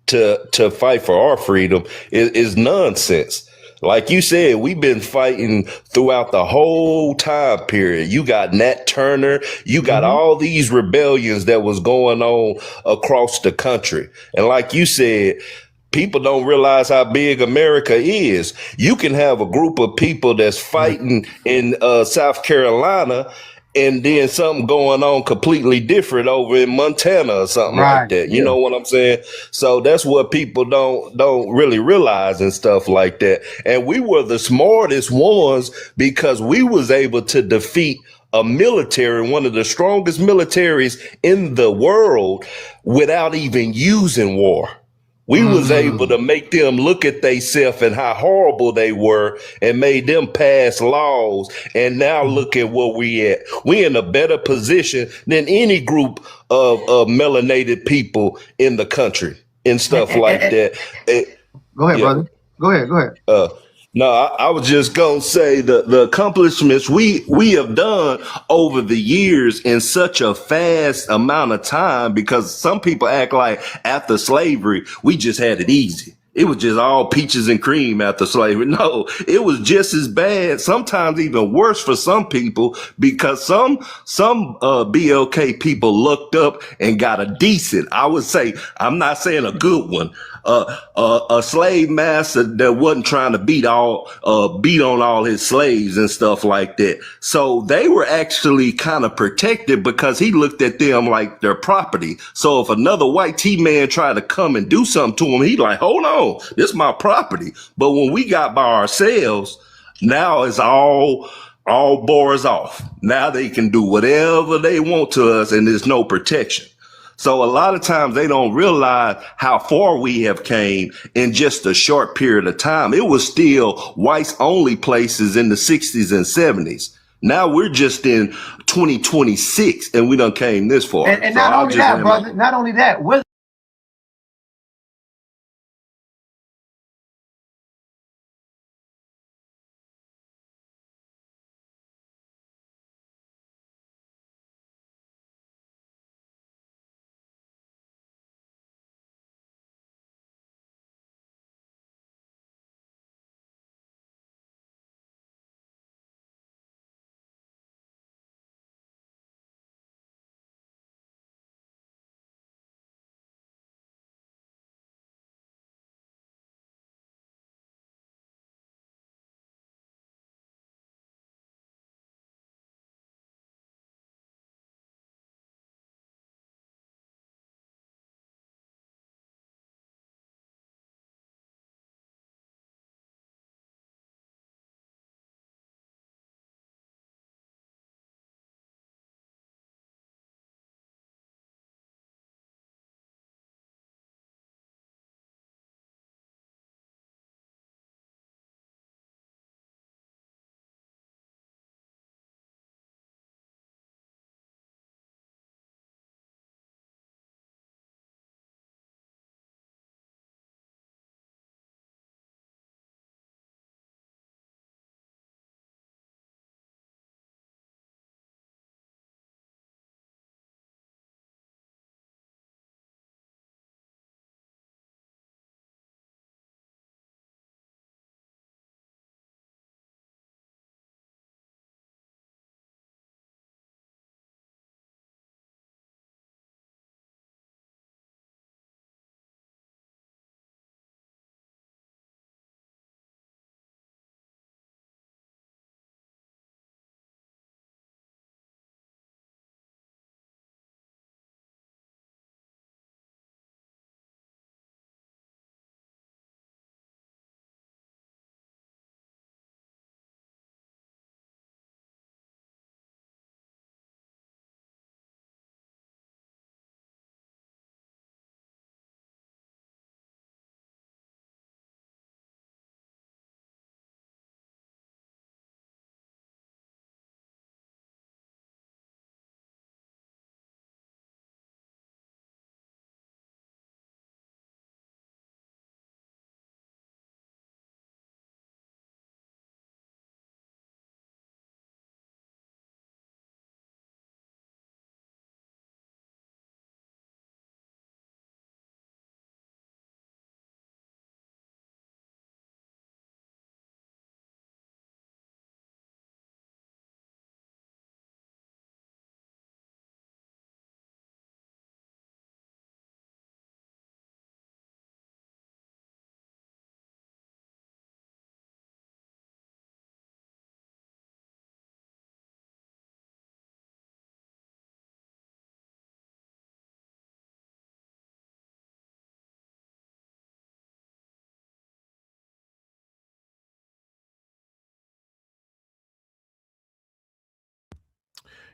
to fight for our freedom is nonsense. Like you said, we've been fighting throughout the whole time period. You got Nat Turner, you got all these rebellions that was going on across the country. And like you said, people don't realize how big America is. You can have a group of people that's fighting in South Carolina, and then something going on completely different over in Montana or something like that. You know what I'm saying? So that's what people don't really realize and stuff like that. And we were the smartest ones because we was able to defeat a military, one of the strongest militaries in the world, without even using war. We was able to make them look at themselves and how horrible they were and made them pass laws. And now look at where we at. We in a better position than any group of melanated people in the country and stuff like that. Go ahead, brother. Go ahead. No, I was just gonna say the accomplishments we have done over the years in such a fast amount of time, because some people act like after slavery we just had it easy. It was just all peaches and cream after slavery. No, it was just as bad, sometimes even worse for some people, because some BLK people looked up and got a decent, I would say, I'm not saying a good one, a slave master that wasn't trying to beat on all his slaves and stuff like that. So they were actually kind of protected because he looked at them like their property. So if another white T-man tried to come and do something to him, he like, hold on, this is my property. But when we got by ourselves, now it's all bars off. Now they can do whatever they want to us and there's no protection. So a lot of times they don't realize how far we have came in just a short period of time. It was still whites only places in the 60s and 70s. Now we're just in 2026 and we done came this far. And not only that, brother, not only that, we're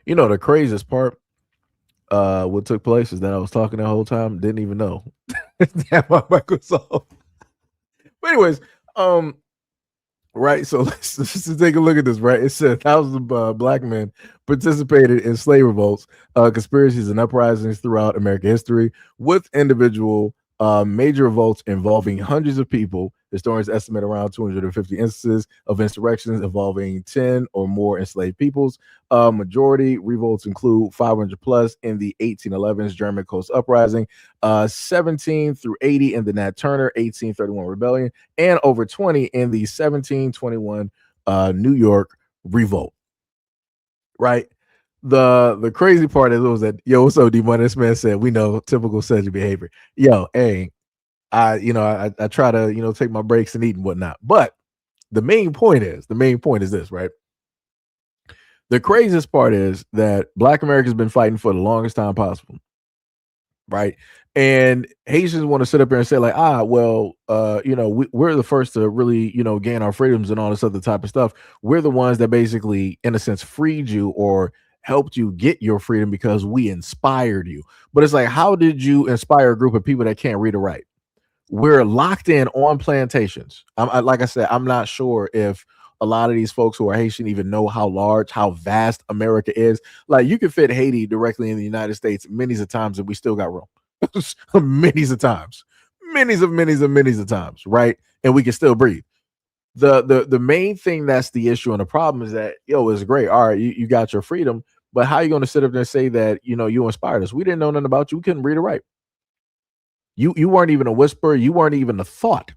You know, the craziest part, what took place is that I was talking the whole time, didn't even know. Damn, my mic was off. But anyways, right. So let's just take a look at this. Right, it said thousands of black men participated in slave revolts, conspiracies, and uprisings throughout American history, with individual major revolts involving hundreds of people, Historians estimate around 250 instances of insurrections involving 10 or more enslaved peoples. Majority revolts include 500 plus in the 1811s German Coast Uprising, 17 through 80 in the Nat Turner 1831 Rebellion, and over 20 in the 1721 New York Revolt. Right? The crazy part is was that, yo, what's up, D-Money? This man said, we know typical Sedgy behavior. Yo, hey, I try to, take my breaks and eat and whatnot. But the main point is this, right? The craziest part is that Black America's been fighting for the longest time possible, right? And Haitians want to sit up there and say like, we're the first to really, gain our freedoms and all this other type of stuff. We're the ones that basically, in a sense, freed you or helped you get your freedom because we inspired you. But it's like, how did you inspire a group of people that can't read or write? We're locked in on plantations. Like I said, I'm not sure if a lot of these folks who are Haitian even know how vast America is. Like, you can fit Haiti directly in the United States many of times, and we still got room. many of times, many of times, right? And we can still breathe. The main thing that's the issue and the problem is that, it's great. All right, you got your freedom, but how are you going to sit up there and say that, you inspired us? We didn't know nothing about you. We couldn't read or write. You weren't even a whisper. You weren't even a thought.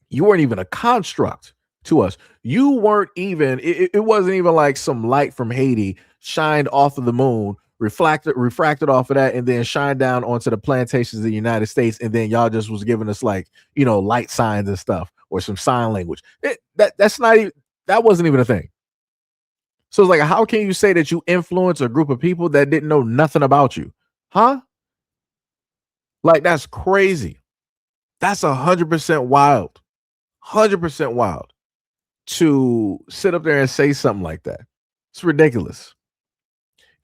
You weren't even a construct to us. You weren't even, it wasn't even like some light from Haiti shined off of the moon, refracted off of that, and then shined down onto the plantations of the United States. And then y'all just was giving us like, light signs and stuff or some sign language. That's not even, that wasn't even a thing. So it's like, how can you say that you influence a group of people that didn't know nothing about you? Huh? Like, that's crazy. That's 100% wild. 100% wild to sit up there and say something like that. It's ridiculous.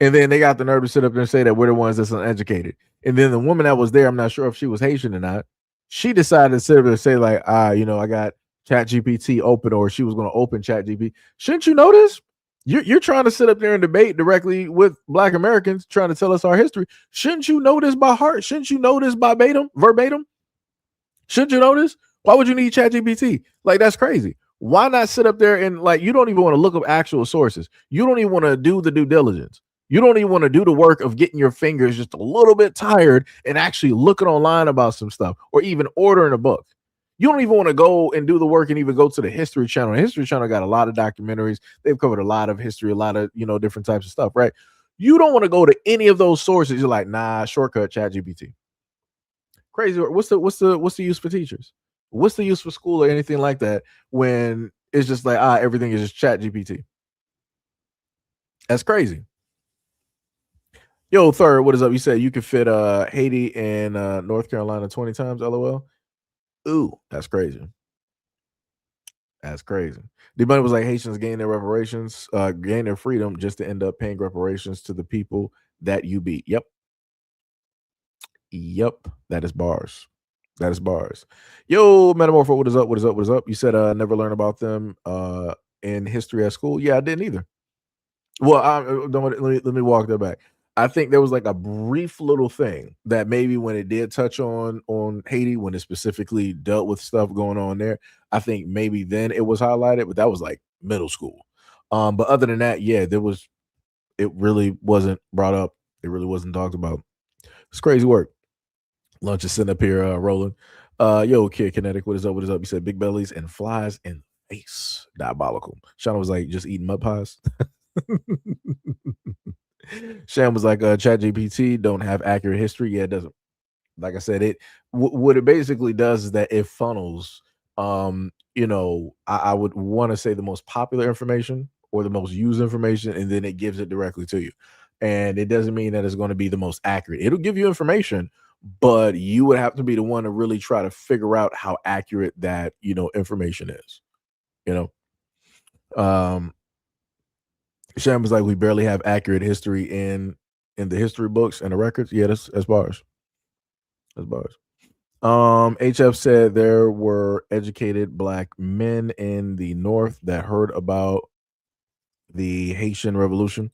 And then they got the nerve to sit up there and say that we're the ones that's uneducated. And then the woman that was there, I'm not sure if she was Haitian or not, she decided to sit up there and say like, I got ChatGPT open, or she was going to open ChatGPT. Shouldn't you know this? You're trying to sit up there and debate directly with Black Americans, trying to tell us our history. Shouldn't you know this by heart? Shouldn't you know this by verbatim? Shouldn't you know this? Why would you need ChatGPT? Like, that's crazy. Why not sit up there and, like, you don't even want to look up actual sources. You don't even want to do the due diligence. You don't even want to do the work of getting your fingers just a little bit tired and actually looking online about some stuff, or even ordering a book. You don't even want to go and do the work and even go to the History Channel. The History Channel got a lot of documentaries. They've covered a lot of history, a lot of, different types of stuff, right? You don't want to go to any of those sources. You're like, nah, shortcut ChatGPT. Crazy. What's the use for teachers? What's the use for school or anything like that when it's just like, everything is just ChatGPT? That's crazy. Yo, Third, what is up? You said you could fit Haiti and North Carolina 20 times, LOL. Ooh, that's crazy. That's crazy. The money was like, Haitians gain their reparations, gain their freedom just to end up paying reparations to the people that you beat. Yep. That is bars. That is bars. Yo, Metamorpho, what is up? What is up? What is up? You said never learn about them in history at school. Yeah, I didn't either. Well, let me walk that back. I think there was like a brief little thing that maybe when it did touch on Haiti, when it specifically dealt with stuff going on there, I think maybe then it was highlighted, but that was like middle school. But other than that, yeah, it really wasn't brought up. It really wasn't talked about. It's crazy work. Lunch is sitting up here rolling. Yo, Kid Kinetic, what is up? What is up? You said big bellies and flies in the face. Diabolical. Shauna was like, just eating mud pies. Sham was like, ChatGPT don't have accurate history. Yeah, it doesn't. Like I said, what it basically does is that it funnels I would want to say the most popular information or the most used information, and then it gives it directly to you. And it doesn't mean that it's going to be the most accurate. It'll give you information, but you would have to be the one to really try to figure out how accurate that information is. Sham was like, we barely have accurate history in the history books and the records. Yeah, that's bars. That's bars. HF said there were educated Black men in the North that heard about the Haitian Revolution.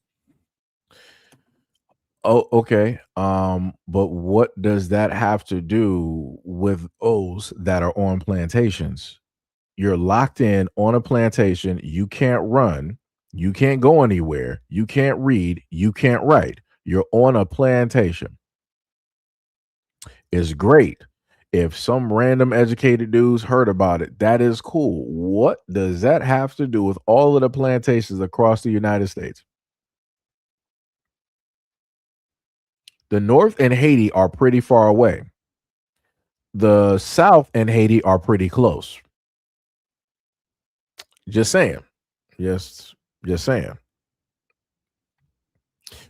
Oh, okay. But what does that have to do with O's that are on plantations? You're locked in on a plantation. You can't run. You can't go anywhere. You can't read. You can't write. You're on a plantation. It's great. If some random educated dudes heard about it, that is cool. What does that have to do with all of the plantations across the United States? The North and Haiti are pretty far away. The South and Haiti are pretty close. Just saying. Just saying.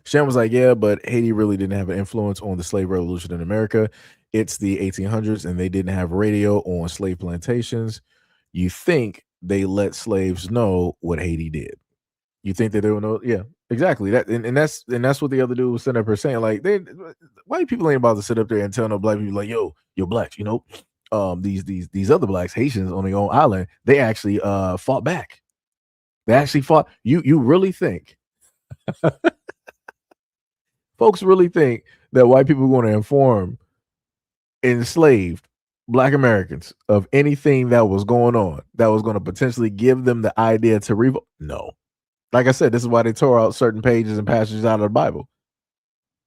Shem was like, yeah, but Haiti really didn't have an influence on the slave revolution in America. It's the 1800s, and they didn't have radio on slave plantations. You think they let slaves know what Haiti did? You think that they would know? Yeah, exactly. That and that's what the other dude was sitting up here saying. Like, white people ain't about to sit up there and tell no black people like, yo, blacks, these other blacks, Haitians on their own island, they actually fought back. They actually fought. You really think folks really think that white people are going to inform enslaved black Americans of anything that was going on that was going to potentially give them the idea to revolt? No. Like I said, this is why they tore out certain pages and passages out of the Bible.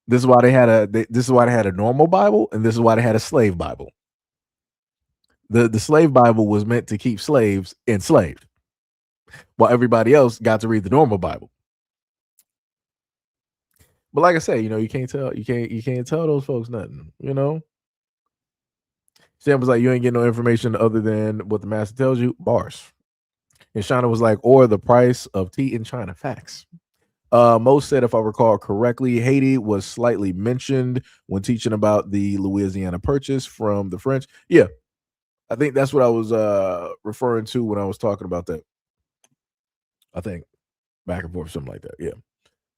This is why they had a normal Bible, and this is why they had a slave Bible. The slave Bible was meant to keep slaves enslaved, while everybody else got to read the normal Bible. But like I said, you can't tell those folks nothing. Sam was like, you ain't getting no information other than what the master tells you. Bars. And Shauna was like, or the price of tea in China. Facts. Most said, if I recall correctly, Haiti was slightly mentioned when teaching about the Louisiana Purchase from the French. Yeah, I think that's what I was referring to when I was talking about that. I think back and forth, something like that. Yeah.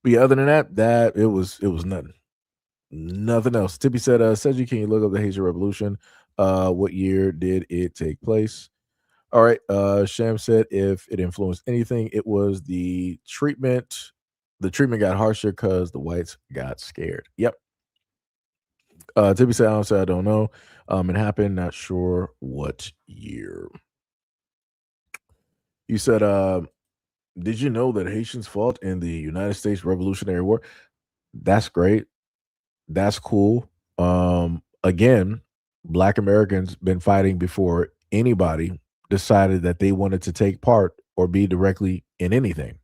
But yeah, other than that it was nothing else. Tippy said, Seji, can you look up the Haitian Revolution? What year did it take place? All right. Sham said, if it influenced anything, it was the treatment. The treatment got harsher because the whites got scared. Yep. Tippy said, honestly, I don't know. It happened, not sure what year. You said, did you know that Haitians fought in the United States Revolutionary War? That's great. That's cool. Again, Black Americans been fighting before anybody decided that they wanted to take part or be directly in anything.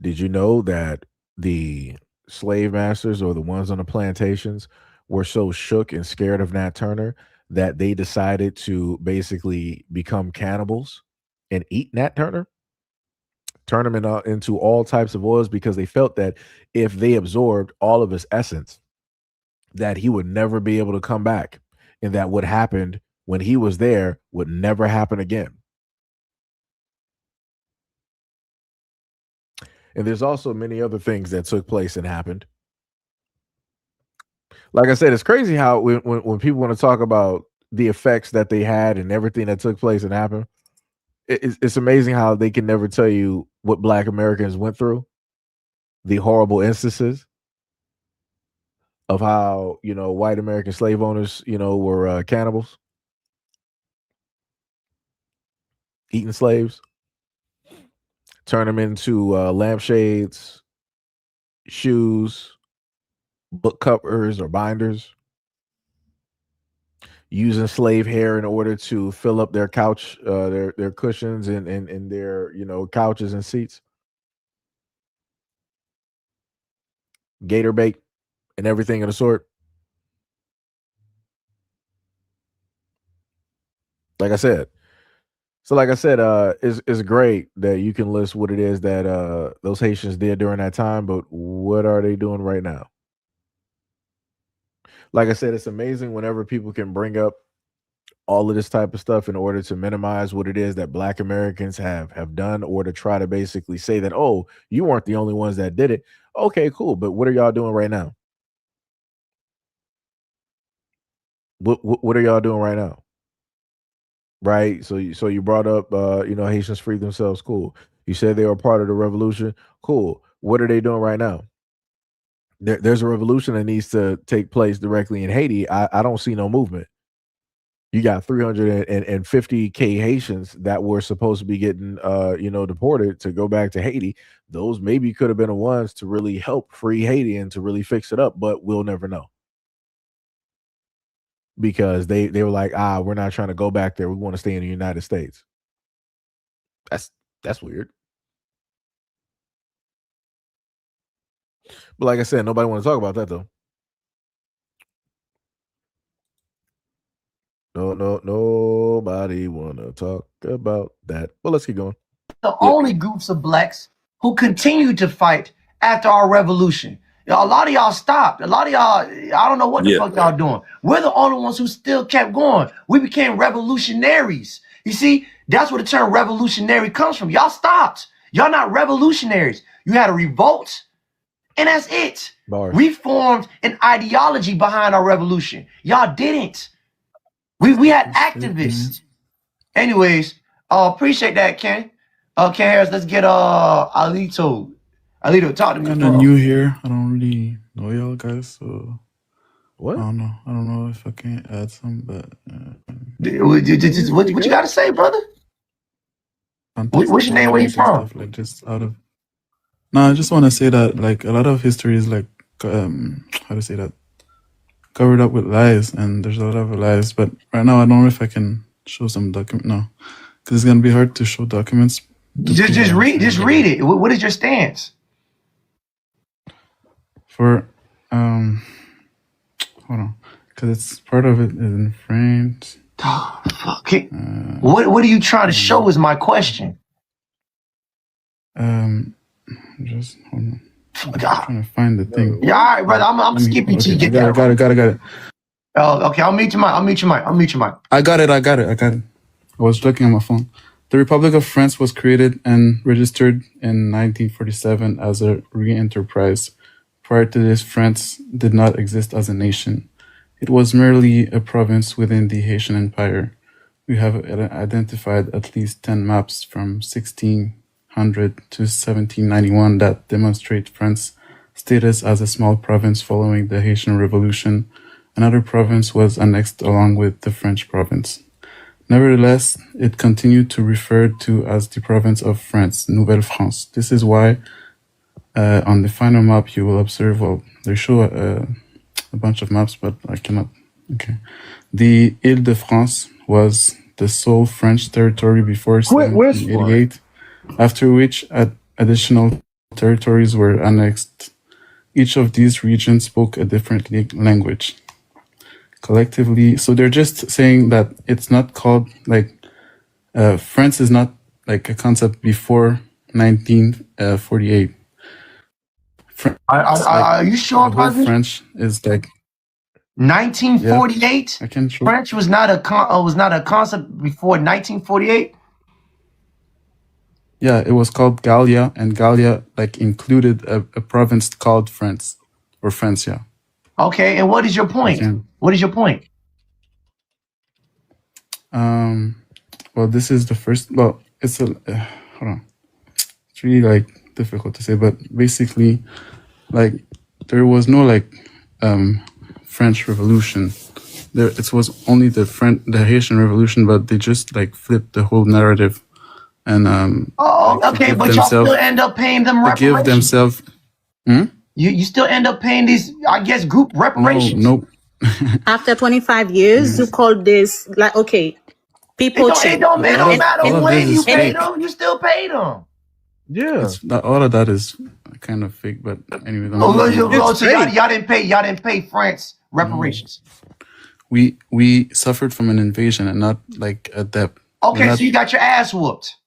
Did you know that the slave masters or the ones on the plantations were so shook and scared of Nat Turner that they decided to basically become cannibals and eat Nat Turner? Turn him into all types of oils because they felt that if they absorbed all of his essence, that he would never be able to come back, and that what happened when he was there would never happen again. And there's also many other things that took place and happened. Like I said, it's crazy how when people want to talk about the effects that they had and everything that took place and happened, it's amazing how they can never tell you what Black Americans went through, the horrible instances of how white American slave owners were cannibals, eating slaves, turn them into lampshades, shoes, book covers or binders, using slave hair in order to fill up their couch, their cushions and their couches and seats, gator bait, and everything of the sort. Like I said, it's great that you can list what it is that those Haitians did during that time, but what are they doing right now? Like I said, it's amazing whenever people can bring up all of this type of stuff in order to minimize what it is that Black Americans have done, or to try to basically say that, oh, you weren't the only ones that did it. Okay, cool, but what are y'all doing right now? What are y'all doing right now? Right? So you brought up Haitians freed themselves. Cool. You said they were part of the revolution. Cool. What are they doing right now? There's a revolution that needs to take place directly in Haiti. I don't see no movement. You got 350K Haitians that were supposed to be getting, deported to go back to Haiti. Those maybe could have been the ones to really help free Haiti and to really fix it up, but we'll never know because they were like, we're not trying to go back there. We want to stay in the United States. That's weird. But like I said, nobody want to talk about that though. No, nobody want to talk about that. Well, let's keep going. The only groups of blacks who continued to fight after our revolution. A lot of y'all stopped. A lot of y'all, I don't know what the fuck y'all doing. We're the only ones who still kept going. We became revolutionaries. You see, that's where the term revolutionary comes from. Y'all stopped. Y'all not revolutionaries. You had a revolt, and that's it. Bars. We formed an ideology behind our revolution. Y'all didn't. We had activists. Anyways, appreciate that, Ken. Ken Harris, let's get Alito. Alito, talk to me. I'm kind of new here. I don't really know y'all guys, so what? I don't know. I don't know if I can add some, but what you got to say, brother? What's your name? Where you from? Stuff, like just out of. No, I just want to say that like a lot of history is like how to say that, covered up with lies, and there's a lot of lies. But right now, I don't know if I can show some document. No, because it's gonna be hard to show documents. Just read it. What is your stance? For hold on, because it's part of it is in French. Oh, fuck it. What are you trying to show? Is my question. Just hold on. I'm trying to find the thing. Yeah, all right, brother. I'm skipping till you get there. Got it. Oh, okay. I'll meet you, Mike. I got it. I was looking at my phone. The Republic of France was created and registered in 1947 as a re-enterprise. Prior to this, France did not exist as a nation. It was merely a province within the Haitian Empire. We have identified at least 10 maps from 1600 to 1791 that demonstrate France's status as a small province following the Haitian Revolution. Another province was annexed along with the French province. Nevertheless, it continued to refer to as the province of France, Nouvelle France. This is why on the final map you will observe, well, they show a bunch of maps, but I cannot, okay. The Ile-de-France was the sole French territory before 1788, after which additional territories were annexed. Each of these regions spoke a different language. Collectively, so they're just saying that it's not called, like, France is not like a concept before 1948. Are you sure, brother? French is like 1948. Yeah, I can show. French was not a concept before 1948. Yeah, it was called Gallia, and Gallia like included a province called France or Francia. Okay, and what is your point? What is your point? Well, this is the first. Well, it's a hold on. It's really like difficult to say, but basically, like there was no like French Revolution. It was only the Haitian Revolution, but they just like flipped the whole narrative and okay, but y'all still end up paying them reparations. Give themselves. You still end up paying these, I guess, group reparations. Nope. After 25 years, you call this like, okay, people it don't matter when you pay them, you still pay them. Yeah. All of that is kind of fake, but anyway. So y'all didn't pay France reparations. We suffered from an invasion and not like a debt. Okay, so you got your ass whooped.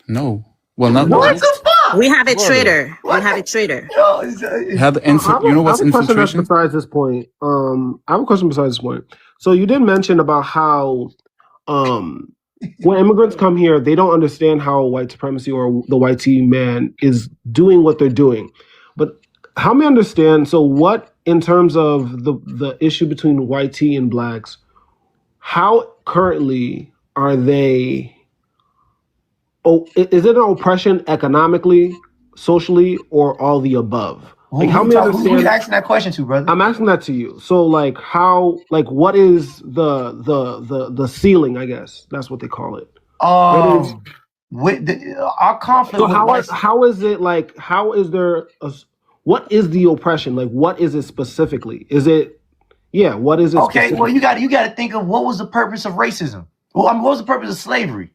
No. Well, not what the fuck? We have a traitor. We have a traitor. You know what's infiltration? Besides this point, I have a question besides this point. So you did mention about how when immigrants come here, they don't understand how white supremacy or the white team man is doing what they're doing. But help me understand. So what, in terms of the issue between white tea and blacks, how currently are they is it an oppression economically, socially, or all the above? Like, help me Who understand. you asking that question to, brother? I'm asking that to you. So, like, what is the ceiling? I guess that's what they call it. With our conflict So with how is it like? How is there? What is the oppression? Like, what is it specifically? Is it? Yeah, what is it? Okay, well, you got to think of what was the purpose of racism. Well, I mean, what was the purpose of slavery?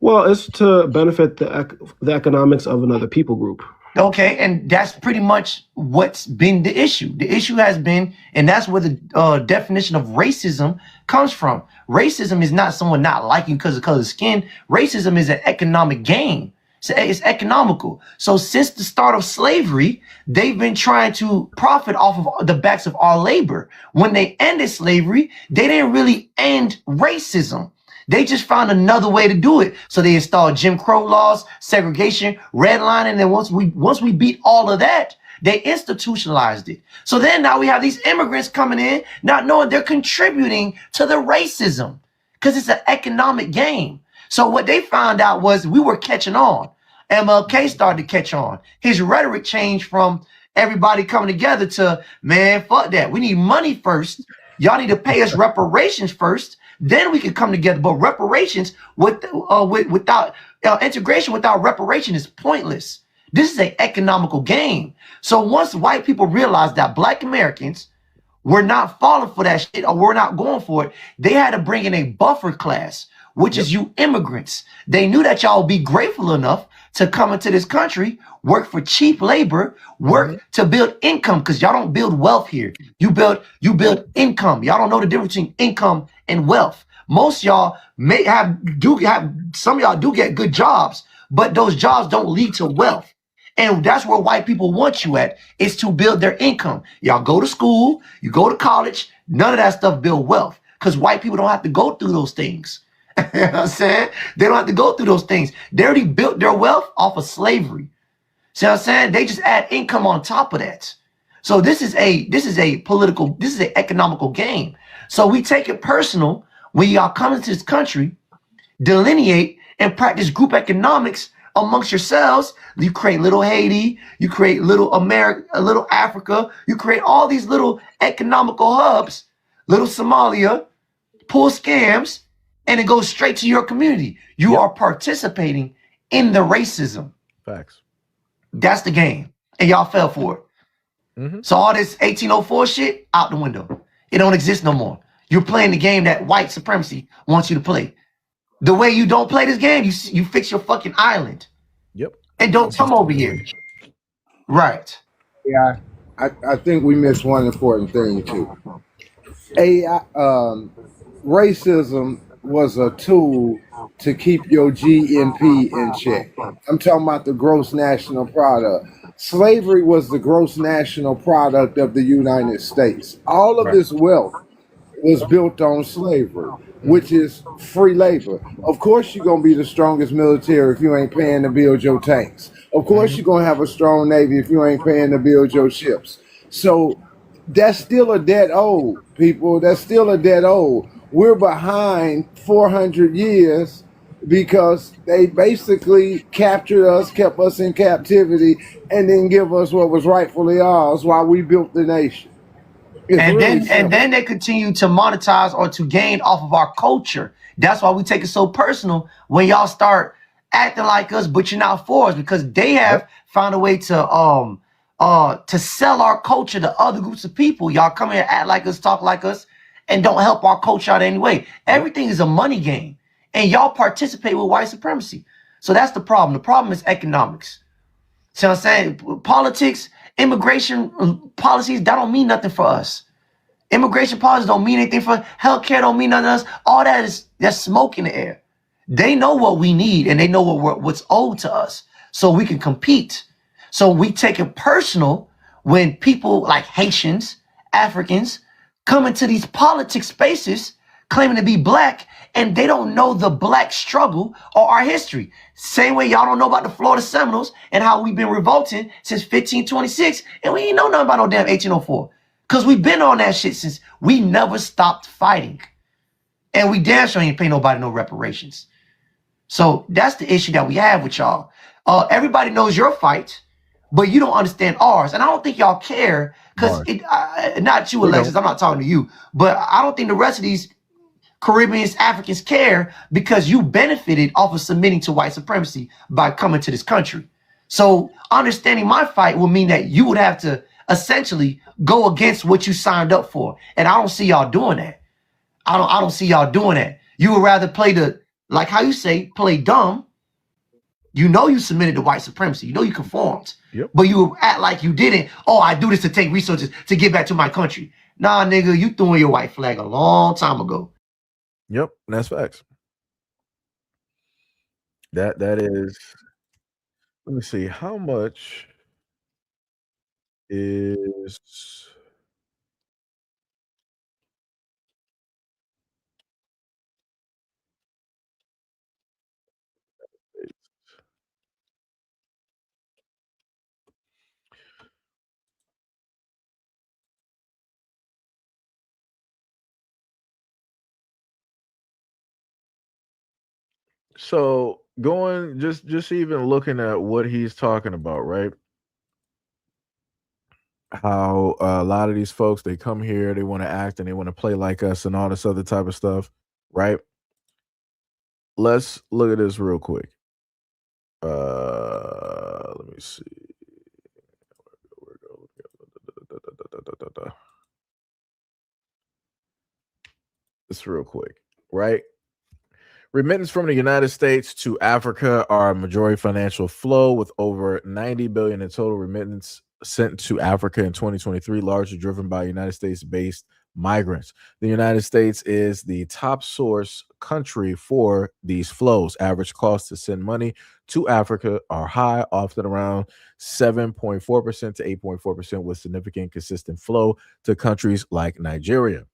Well, it's to benefit the economics of another people group. Okay, and that's pretty much what's been the issue. The issue has been, and that's where the definition of racism comes from. Racism is not someone not liking because of color of skin. Racism is an economic game. It's economical. So since the start of slavery, they've been trying to profit off of the backs of our labor. When they ended slavery, they didn't really end racism. They just found another way to do it. So they installed Jim Crow laws, segregation, redlining, and then once we beat all of that, they institutionalized it. So then now we have these immigrants coming in, not knowing they're contributing to the racism because it's an economic game. So what they found out was we were catching on. MLK started to catch on. His rhetoric changed from everybody coming together to, man, fuck that. We need money first. Y'all need to pay us reparations first. Then we can come together. But reparations without integration without reparation is pointless. This is an economical game. So once white people realized that Black Americans were not falling for that shit or were not going for it, they had to bring in a buffer class, which is you immigrants. They knew that y'all would be grateful enough to come into this country, work for cheap labor, work to build income, because y'all don't build wealth here. You build income. Y'all don't know the difference between income and wealth. Most y'all some of y'all do get good jobs, but those jobs don't lead to wealth. And that's where white people want you at, is to build their income. Y'all go to school, you go to college, none of that stuff build wealth, because white people don't have to go through those things. You know what I'm saying? They don't have to go through those things. They already built their wealth off of slavery. See what I'm saying? They just add income on top of that. So this is an economical game. So we take it personal when y'all come into this country, delineate and practice group economics amongst yourselves. You create little Haiti, you create little America, little Africa, you create all these little economical hubs, little Somalia, pull scams, and it goes straight to your community. You are participating in the racism. Facts. That's the game. And y'all fell for it. So all this 1804 shit, out the window. It don't exist no more. You're playing the game that white supremacy wants you to play. The way you don't play this game, you fix your fucking island. Yep. And don't come over here. Right. Yeah, I think we missed one important thing too. Racism was a tool to keep your GNP in check. I'm talking about the gross national product. Slavery was the gross national product of the United States. All of this wealth was built on slavery, which is free labor. Of course, you're going to be the strongest military if you ain't paying to build your tanks. Of course, you're going to have a strong Navy if you ain't paying to build your ships. So that's still a debt owed, people. That's still a debt owed. We're behind 400 years because they basically captured us, kept us in captivity, and then give us what was rightfully ours while we built the nation. And then they continue to monetize or to gain off of our culture. That's why we take it so personal when y'all start acting like us, but you're not for us, because they have found a way to sell our culture to other groups of people. Y'all come here, act like us, talk like us, and don't help our culture out anyway. Everything is a money game, and y'all participate with white supremacy. So that's the problem. The problem is economics. See what I'm saying? Politics, immigration policies, that don't mean nothing for us. Immigration policies don't mean anything for healthcare, don't mean nothing to us. All that's smoke in the air. They know what we need, and they know what's owed to us, so we can compete. So we take it personal when people like Haitians, Africans, come into these politics spaces claiming to be Black, and they don't know the Black struggle or our history. Same way y'all don't know about the Florida Seminoles and how we've been revolting since 1526, and we ain't know nothing about no damn 1804. Because we've been on that shit since we never stopped fighting. And we damn sure ain't pay nobody no reparations. So that's the issue that we have with y'all. Everybody knows your fight, but you don't understand ours. And I don't think y'all care because not you, We Alexis. don't. I'm not talking to you, but I don't think the rest of these Caribbeans, Africans care because you benefited off of submitting to white supremacy by coming to this country. So understanding my fight will mean that you would have to essentially go against what you signed up for. And I don't see y'all doing that. I don't see y'all doing that. You would rather play like how you say, play dumb. You know you submitted to white supremacy. You know you conformed. Yep. But you act like you didn't. Oh, I do this to take resources to get back to my country. Nah, nigga, you threw your white flag a long time ago. Yep, that's facts. That is. Let me see. How much is so going just even looking at what he's talking about, right? How a lot of these folks they come here, they want to act and they want to play like us and all this other type of stuff, right? Let's look at this real quick. Let me see. This real quick, right? Remittance from the United States to Africa are a majority financial flow, with over 90 billion in total remittance sent to Africa in 2023, largely driven by United States-based migrants. The United States is the top source country for these flows. Average cost to send money to Africa are high, often around 7.4% to 8.4%, with significant consistent flow to countries like Nigeria.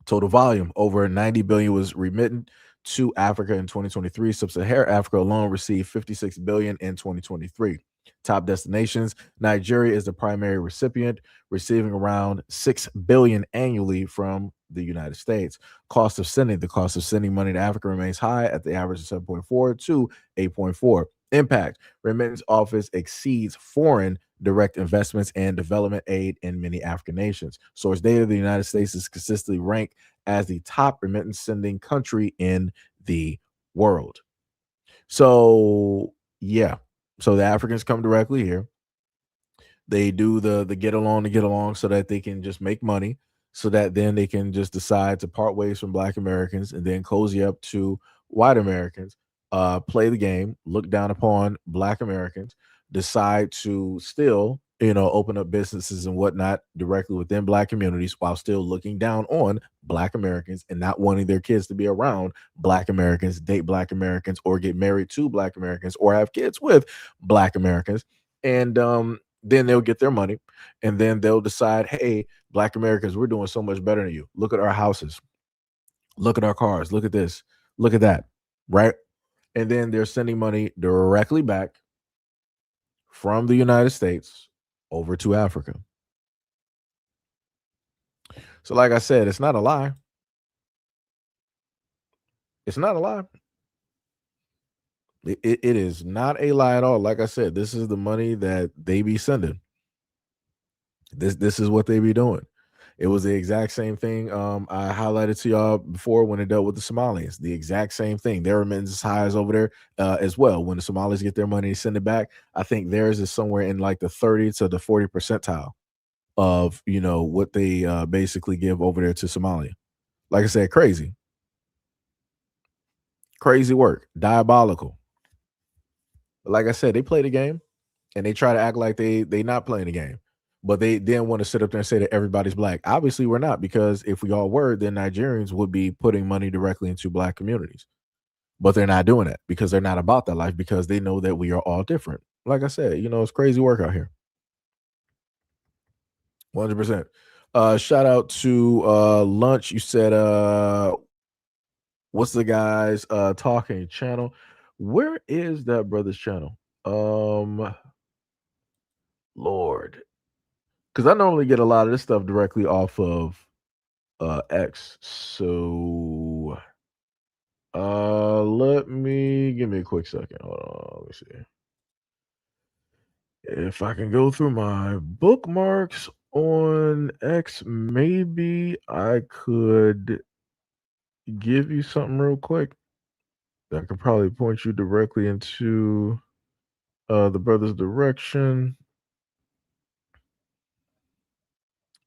Total volume over 90 billion was remitted to Africa in 2023. Sub-Saharan Africa alone received 56 billion in 2023. Top destinations: Nigeria is the primary recipient, receiving around 6 billion annually from the United States. Cost of sending: the cost of sending money to Africa remains high at the average of 7.4 to 8.4. Impact: remittance office exceeds foreign direct investments and development aid in many African nations. Source data: the United States is consistently ranked as the top remittance sending country in the world. So, yeah. So the Africans come directly here. They do the get along to get along so that they can just make money, so that then they can just decide to part ways from Black Americans and then cozy up to white Americans, play the game, look down upon Black Americans, decide to still, open up businesses and whatnot directly within Black communities while still looking down on Black Americans and not wanting their kids to be around Black Americans, date Black Americans, or get married to Black Americans, or have kids with Black Americans. And then they'll get their money and then they'll decide, hey, Black Americans, we're doing so much better than you. Look at our houses. Look at our cars. Look at this. Look at that. Right. And then they're sending money directly back from the United States over to Africa. So, like I said, it's not a lie. It's not a lie. It is not a lie at all. Like I said, this is the money that they be sending. This is what they be doing. It was the exact same thing I highlighted to y'all before when it dealt with the Somalians. The exact same thing. Their remittance is high as over there as well. When the Somalis get their money, send it back. I think theirs is somewhere in like the 30 to the 40 percentile of what they basically give over there to Somalia. Like I said, crazy work, diabolical. But like I said, they play the game and they try to act like they not playing the game. But they then want to sit up there and say that everybody's Black. Obviously, we're not, because if we all were, then Nigerians would be putting money directly into Black communities. But they're not doing that because they're not about that life, because they know that we are all different. Like I said, it's crazy work out here. 100%. Shout out to Lunch. You said, what's the guy's talking channel? Where is that brother's channel? Lord. Because I normally get a lot of this stuff directly off of X. So Let me give me a quick second. Hold on. Let me see. If I can go through my bookmarks on X, maybe I could give you something real quick that could probably point you directly into the brother's direction.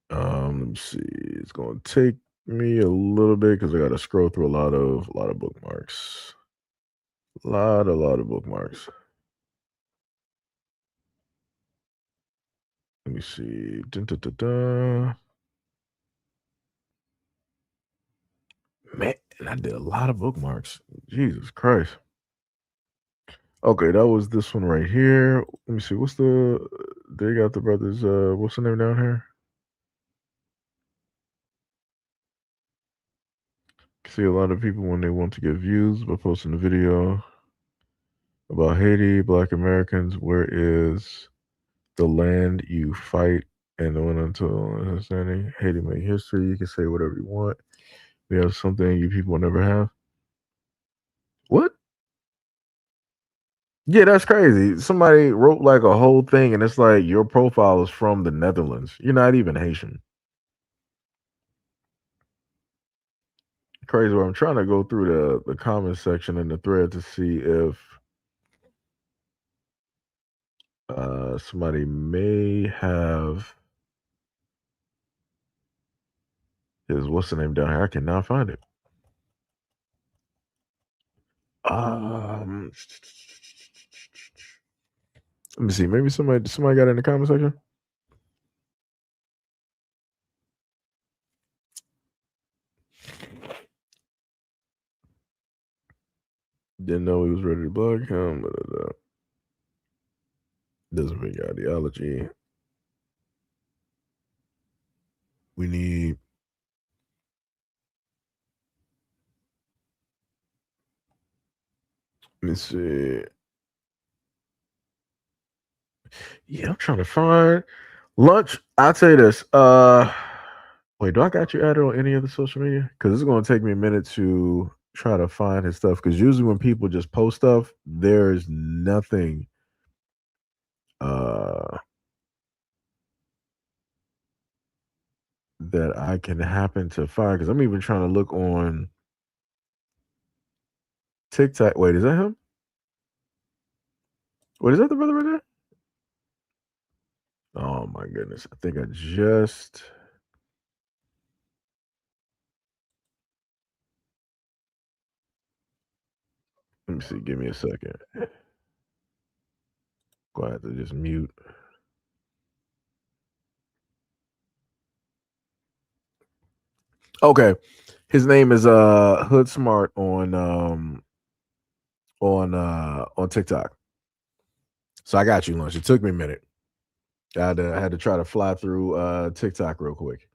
Let me see. It's gonna take me a little bit because I gotta scroll through a lot of bookmarks. Lot of bookmarks. Let me see. Dun, dun, dun, dun. Man, I did a lot of bookmarks. Jesus Christ. Okay, that was this one right here. Let me see. They got the brothers, what's the name down here? See a lot of people when they want to get views by posting a video about Haiti, Black Americans. Where is the land you fight? And the one until understanding Haiti made history. You can say whatever you want. We have something you people never have. What? Yeah, that's crazy. Somebody wrote like a whole thing, and it's like your profile is from the Netherlands. You're not even Haitian. Crazy. Where I'm trying to go through the comment section in the thread to see if somebody may have what's the name down here? I cannot find it. Let me see. Maybe somebody got it in the comment section. Didn't know he was ready to block him. Doesn't make ideology. We need. Let me see. Yeah, I'm trying to find lunch. I'll tell you this. Wait, do I got you added on any other social media? Because it's going to take me a minute to try to find his stuff. Because usually when people just post stuff, there's nothing. That I can happen to find. Because I'm even trying to look on TikTok. Wait, is that him? Wait, is that the brother right there? Oh my goodness. I think I just. Let me see. Give me a second. Go ahead to just mute. Okay. His name is Hood Smart on TikTok. So I got you, Lunch. It took me a minute. I had to try to fly through TikTok real quick.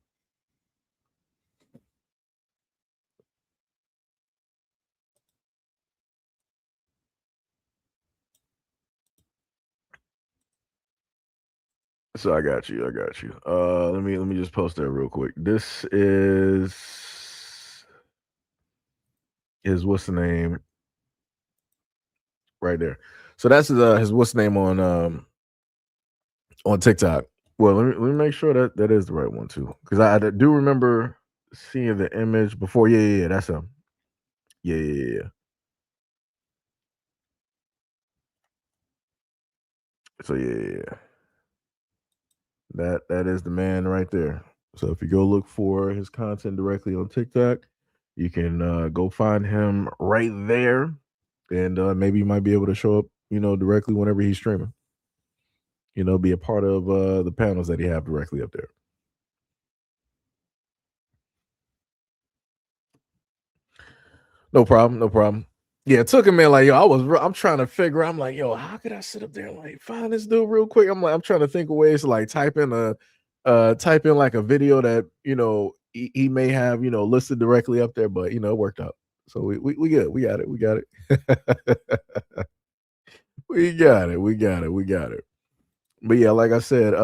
So I got you. Let me just post that real quick. This is what's the name right there. So that's his what's the name on TikTok. Well, let me make sure that is the right one too, because I do remember seeing the image before. Yeah, that's him. Yeah. So yeah. That is the man right there. So if you go look for his content directly on TikTok, you can go find him right there, and maybe you might be able to show up, directly whenever he's streaming. Be a part of the panels that he have directly up there. No problem. Yeah, it took a minute. Like, yo, I'm trying to figure. I'm like, yo, how could I sit up there and like find this dude real quick? I'm trying to think of ways to like type in like a video that he may have listed directly up there, but it worked out. So we good. We got it. We got it. But yeah, like I said,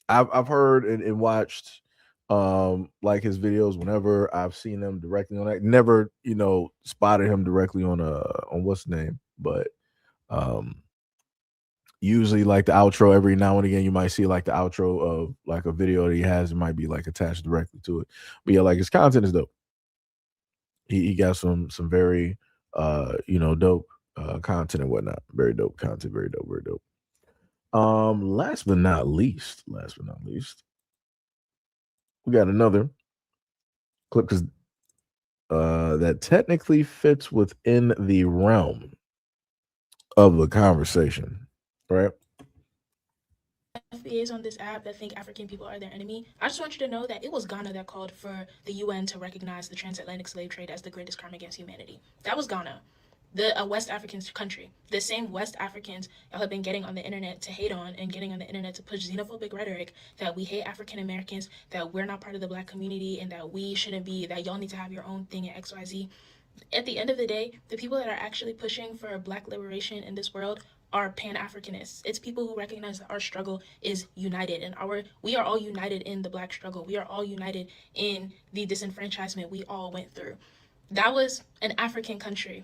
I've heard and watched Like his videos, whenever I've seen him directly on that, never, spotted him directly on what's the name, but um usually like the outro every now and again you might see like the outro of like a video that he has, it might be like attached directly to it. But yeah, like his content is dope. He got some very dope content and whatnot. Very dope content, very dope, very dope. Last but not least, we got another clip because that technically fits within the realm of the conversation, right? FBAs on this app that think African people are their enemy. I just want you to know that it was Ghana that called for the UN to recognize the transatlantic slave trade as the greatest crime against humanity. That was Ghana, a West African country. The same West Africans y'all have been getting on the internet to hate on and getting on the internet to push xenophobic rhetoric that we hate African Americans, that we're not part of the Black community, and that we shouldn't be, that y'all need to have your own thing at XYZ. At the end of the day, the people that are actually pushing for Black liberation in this world are Pan-Africanists. It's people who recognize that our struggle is united, and we are all united in the Black struggle. We are all united in the disenfranchisement we all went through. That was an African country,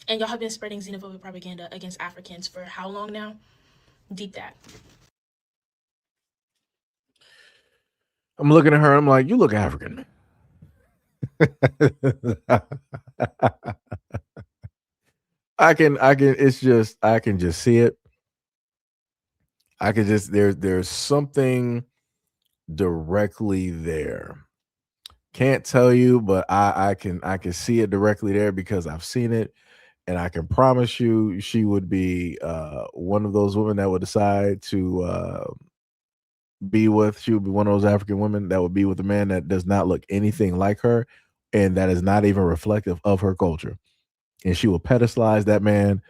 and y'all have been spreading xenophobic propaganda against Africans for how long now? Deep that. I'm looking at her, I'm like, you look African. I can I can just see it. I can just there's something directly there. Can't tell you, but I can see it directly there because I've seen it, and I can promise you she would be one of those women that would decide to she would be one of those African women that would be with a man that does not look anything like her and that is not even reflective of her culture. And she will pedestalize that man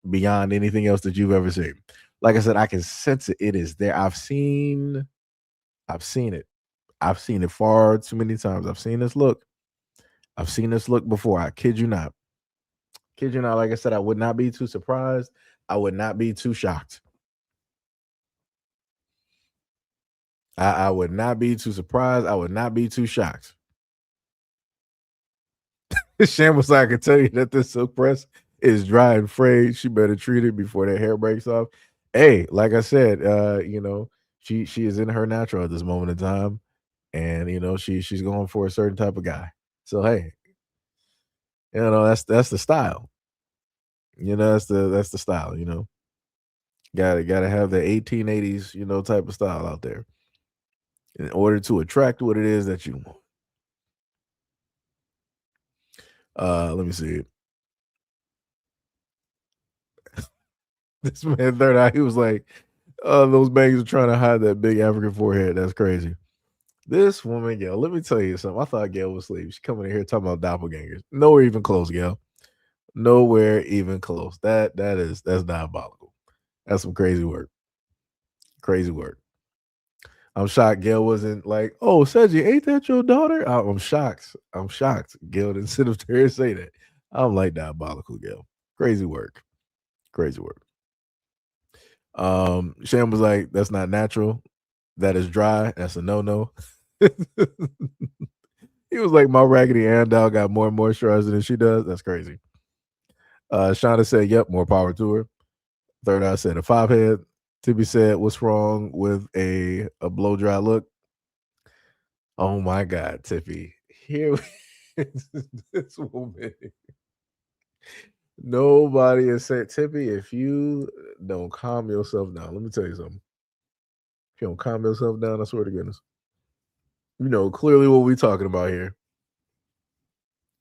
beyond anything else that you've ever seen. Like I said, I can sense it. It is there. I've seen it. I've seen it far too many times. I've seen this look. I've seen this look before. I kid you not. Kid you not. Like I said, I would not be too surprised. I would not be too shocked. I would not be too surprised. I would not be too shocked. Shan was like, I can tell you that this silk press is dry and frayed. She better treat it before that hair breaks off. Hey, like I said, she is in her natural at this moment in time, and she's going for a certain type of guy. So hey, that's the style. That's the style. Gotta have the 1880s type of style out there in order to attract what it is that you want. Let me see it. This man third eye, he was like, those bangs are trying to hide that big African forehead. That's crazy. This woman, Gail, let me tell you something. I thought Gail was asleep. She's coming in here talking about doppelgangers. Nowhere even close, Gail. Nowhere even close. That's diabolical. That's some crazy work. Crazy work. I'm shocked Gail wasn't like, oh, Seji, ain't that your daughter? I'm shocked. I'm shocked. Gail didn't sit up there and say that. I'm like diabolical, Gail. Crazy work. Crazy work. Sham was like, that's not natural. That is dry. That's a no-no. He was like, my Raggedy Ann doll got more moisturizer than she does. That's crazy. Shauna said, yep, more power to her. Third Eye said, a 5-head. Tibby said, what's wrong with a blow dry look? Oh my God, Tippy. Here this woman. Nobody has said, Tippy, if you don't calm yourself down, let me tell you something. If you don't calm yourself down, I swear to goodness. You know clearly what we're talking about here.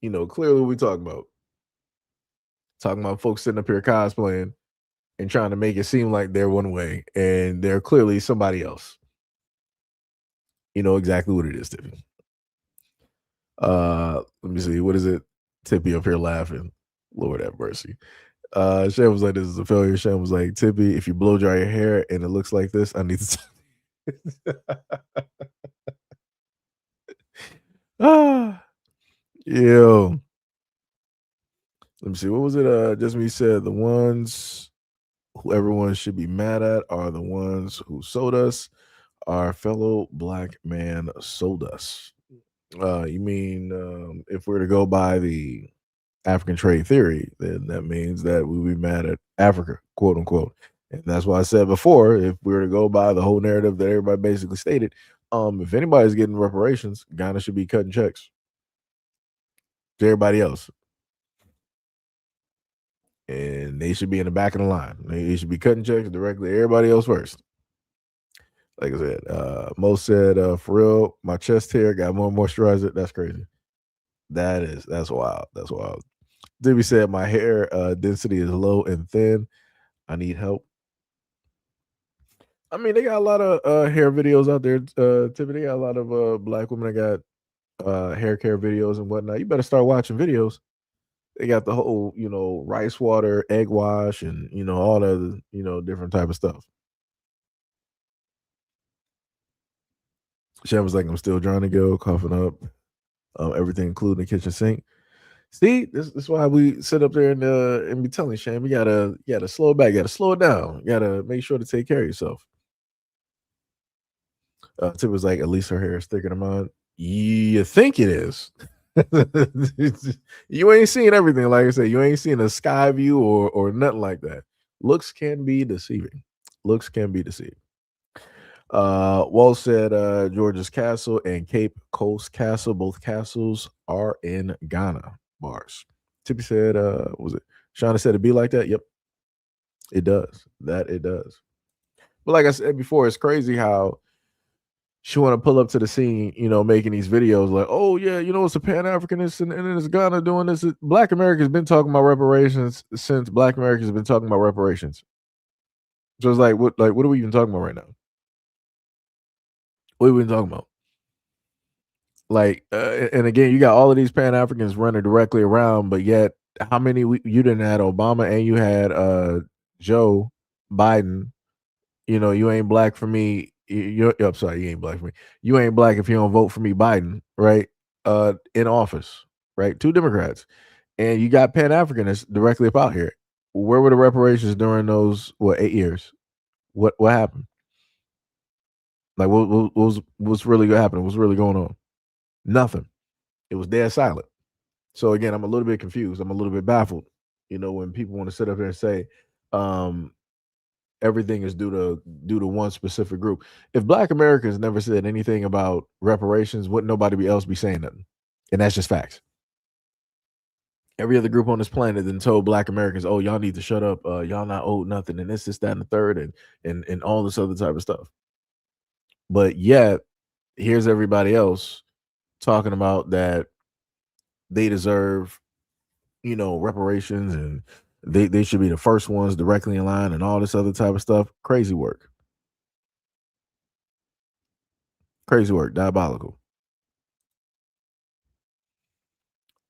You know clearly what we're talking about. Talking about folks sitting up here cosplaying and trying to make it seem like they're one way and they're clearly somebody else. You know exactly what it is, Tippy. Let me see. What is it? Tippy up here laughing. Lord have mercy. Shan was like, this is a failure. Shan was like, Tippy, if you blow dry your hair and it looks like this, I need to yo. Let me see. What was it? Just me said the ones who everyone should be mad at are the ones who sold us, Our fellow black man sold us. You mean if we're to go by the African trade theory, then that means that we would be mad at Africa, quote unquote. And that's why I said before, if we were to go by the whole narrative that everybody basically stated, if anybody's getting reparations, Ghana should be cutting checks to everybody else. And they should be in the back of the line. They should be cutting checks directly to everybody else first. Like I said, Mo said, for real, my chest hair got more moisturizer. That's crazy. That's wild. That's wild. Dibby said my hair density is low and thin. I need help. I mean, they got a lot of hair videos out there. Tiffany, they got a lot of black women that got hair care videos and whatnot. You better start watching videos. They got the whole, rice water, egg wash, and all the different type of stuff. Shem was like, I'm still trying to go, coughing up, everything including the kitchen sink. See, this is why we sit up there and be telling Shane, you gotta slow it back, you gotta slow it down, you gotta make sure to take care of yourself. Tip was like, at least her hair is thicker than mine. You think it is. You ain't seen everything, like I said. You ain't seen a sky view or nothing like that. Looks can be deceiving. Looks can be deceiving. Walt said George's Castle and Cape Coast Castle, both castles are in Ghana. Bars. Tippy said, was it? Shauna said it be like that? Yep. It does. That it does. But like I said before, it's crazy how she want to pull up to the scene, making these videos like, oh yeah, it's a Pan-Africanist and it's Ghana doing this. Black America's been talking about reparations since Black America's been talking about reparations. So it's like, what are we even talking about right now? What are we even talking about? Like, and again, you got all of these Pan-Africans running directly around, but yet how many you didn't have Obama and you had Joe Biden. You ain't black for me. I'm sorry, you ain't black for me. You ain't black if you don't vote for me, Biden, right? In office, right? 2 Democrats, and you got Pan-Africanists directly up out here. Where were the reparations during those 8 years? What happened? Like, what's really happening? What's really going on? Nothing. It was dead silent. So again, I'm a little bit confused. I'm a little bit baffled. When people want to sit up here and say, everything is due to one specific group. If Black Americans never said anything about reparations, wouldn't nobody else be saying nothing? And that's just facts. Every other group on this planet then told Black Americans, oh, y'all need to shut up. Y'all not owed nothing. And this, that, and the third, and all this other type of stuff. But yet, here's everybody else talking about that they deserve, reparations, and they should be the first ones directly in line and all this other type of stuff. Crazy work. Crazy work. Diabolical.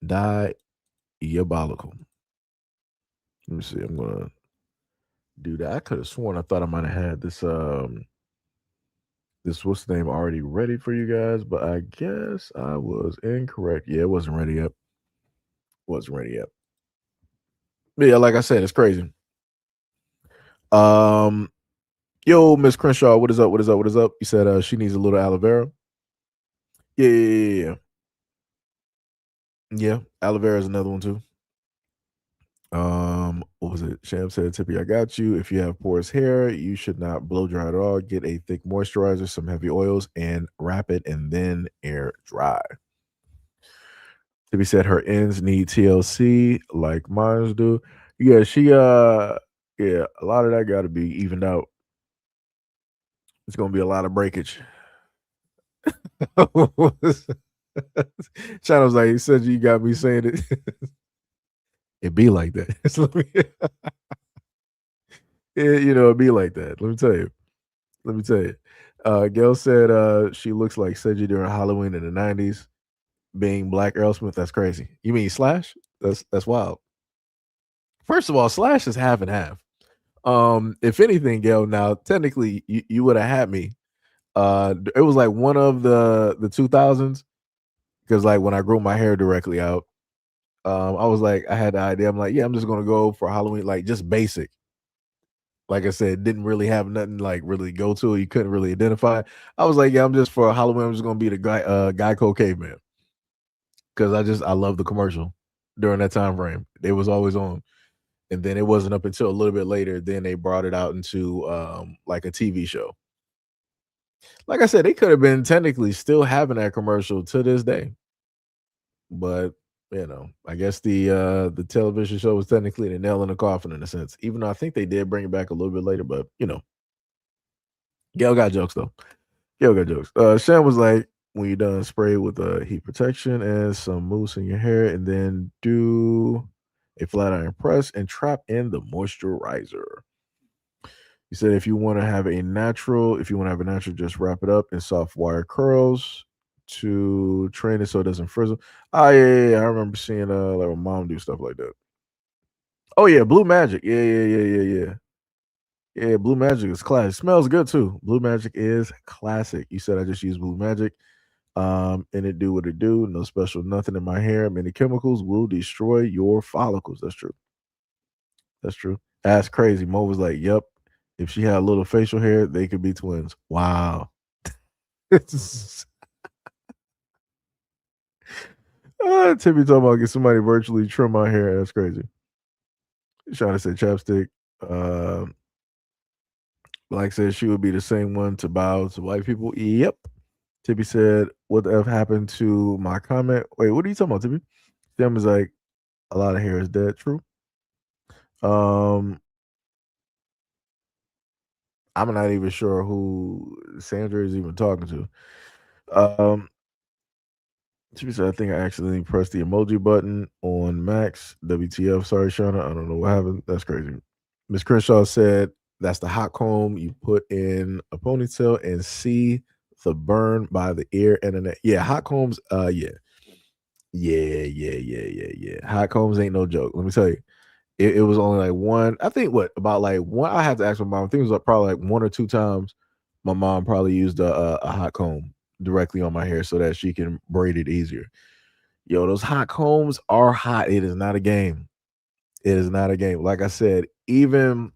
Diabolical. Let me see. I'm gonna do that. I could have sworn I thought I might have had this what's the name already ready for you guys, but I guess I was incorrect. Yeah, it wasn't ready yet. Wasn't ready yet. But yeah, like I said, it's crazy. Yo, Miss Crenshaw, what is up? What is up? What is up? You said she needs a little aloe vera. Yeah. Yeah, aloe vera is another one too. What was it? Sham said, Tippy, I got you. If you have porous hair, you should not blow dry at all. Get a thick moisturizer, some heavy oils, and wrap it and then air dry. Tippy said her ends need TLC like mine do. Yeah, a lot of that gotta be evened out. It's gonna be a lot of breakage. Channel's like, he said you got me saying it. It be like that. It be like that. Let me tell you. Gail said she looks like Seji during Halloween in the 90s. Being Black Aerosmith, that's crazy. You mean Slash? That's wild. First of all, Slash is half and half. If anything, Gail, now technically you would have had me. It was like one of the 2000s, because like when I grew my hair directly out, I was like, I had the idea. I'm like, yeah, I'm just gonna go for Halloween, like just basic. Like I said, didn't really have nothing like really go to. You couldn't really identify. I was like, yeah, I'm just for Halloween. I'm just gonna be the guy, Geico caveman, because I love the commercial during that time frame. It was always on, and then it wasn't up until a little bit later. Then they brought it out into like a TV show. Like I said, they could have been technically still having that commercial to this day, but I guess the television show was technically the nail in the coffin in a sense. Even though I think they did bring it back a little bit later, but Gail got jokes though. Gail got jokes. Shan was like, when you're done, spray with heat protection and some mousse in your hair, and then do a flat iron press and trap in the moisturizer. He said, if you want to have a natural, just wrap it up in soft wire curls to train it so it doesn't frizzle. Oh yeah. I remember seeing like my mom do stuff like that. Oh yeah, Blue Magic. Yeah. Yeah, Blue Magic is classic. Smells good too. Blue Magic is classic. You said I just use Blue Magic. And it do what it do. No special nothing in my hair. Many chemicals will destroy your follicles. That's true. That's true. That's crazy. Mo was like, yep. If she had a little facial hair, they could be twins. Wow. Timmy talking about get somebody virtually trim my hair. That's crazy. Trying to say chapstick. Black said she would be the same one to bow to white people. Yep. Tippy said, what the F happened to my comment? Wait, what are you talking about, Tippy? Tim is like, a lot of hair is dead. True. I'm not even sure who Sandra is even talking to. Tippy said, I think I accidentally pressed the emoji button on Max. WTF. Sorry, Shauna. I don't know what happened. That's crazy. Miss Crenshaw said, that's the hot comb you put in a ponytail and see the burn by the ear and the neck. Yeah, hot combs. Yeah. Hot combs ain't no joke. Let me tell you, it was only like one. I think about like one. I had to ask my mom. I think it was like probably like 1 or 2 times. My mom probably used a hot comb directly on my hair so that she can braid it easier. Yo, those hot combs are hot. It is not a game. It is not a game. Like I said, even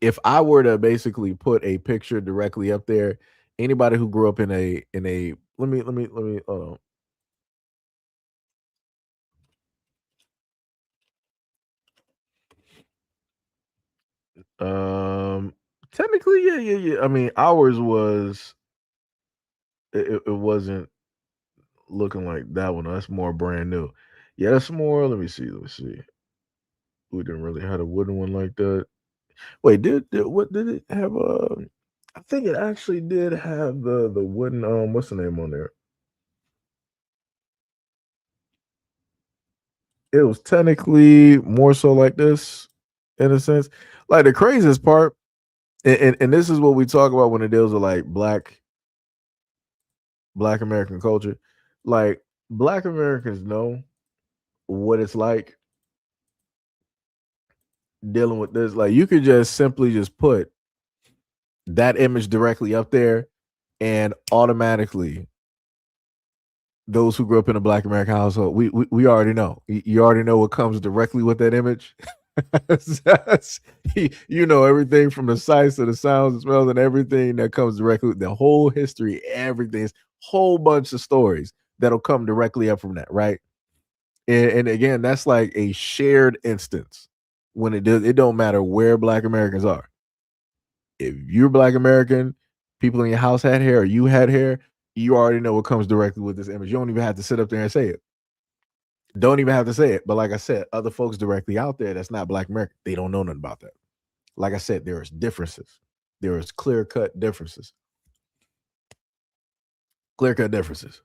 if I were to basically put a picture directly up there, anybody who grew up in a let me technically yeah. I mean, ours was it wasn't looking like that one. That's more brand new. Yeah, that's more. Let me see. We didn't really have a wooden one like that. Wait, what did it have? I think it actually did have the wooden what's the name on there? It was technically more so like this in a sense. Like the craziest part, and this is what we talk about when it deals with like black American culture. Like black Americans know what it's like dealing with this. Like you could just simply just put that image directly up there and automatically those who grew up in a black American household, we already know. You already know what comes directly with that image. You know everything from the sights to the sounds, the smells, and everything that comes directly with the whole history, everything's whole bunch of stories that'll come directly up from that, right? And again, that's like a shared instance when it don't matter where black Americans are. If you're black American, people in your house had hair or you had hair, you already know what comes directly with this image. You don't even have to sit up there and say it. Don't even have to say it. But like I said, other folks directly out there that's not black American, they don't know nothing about that. Like I said, there is differences. There is clear-cut differences. Clear-cut differences.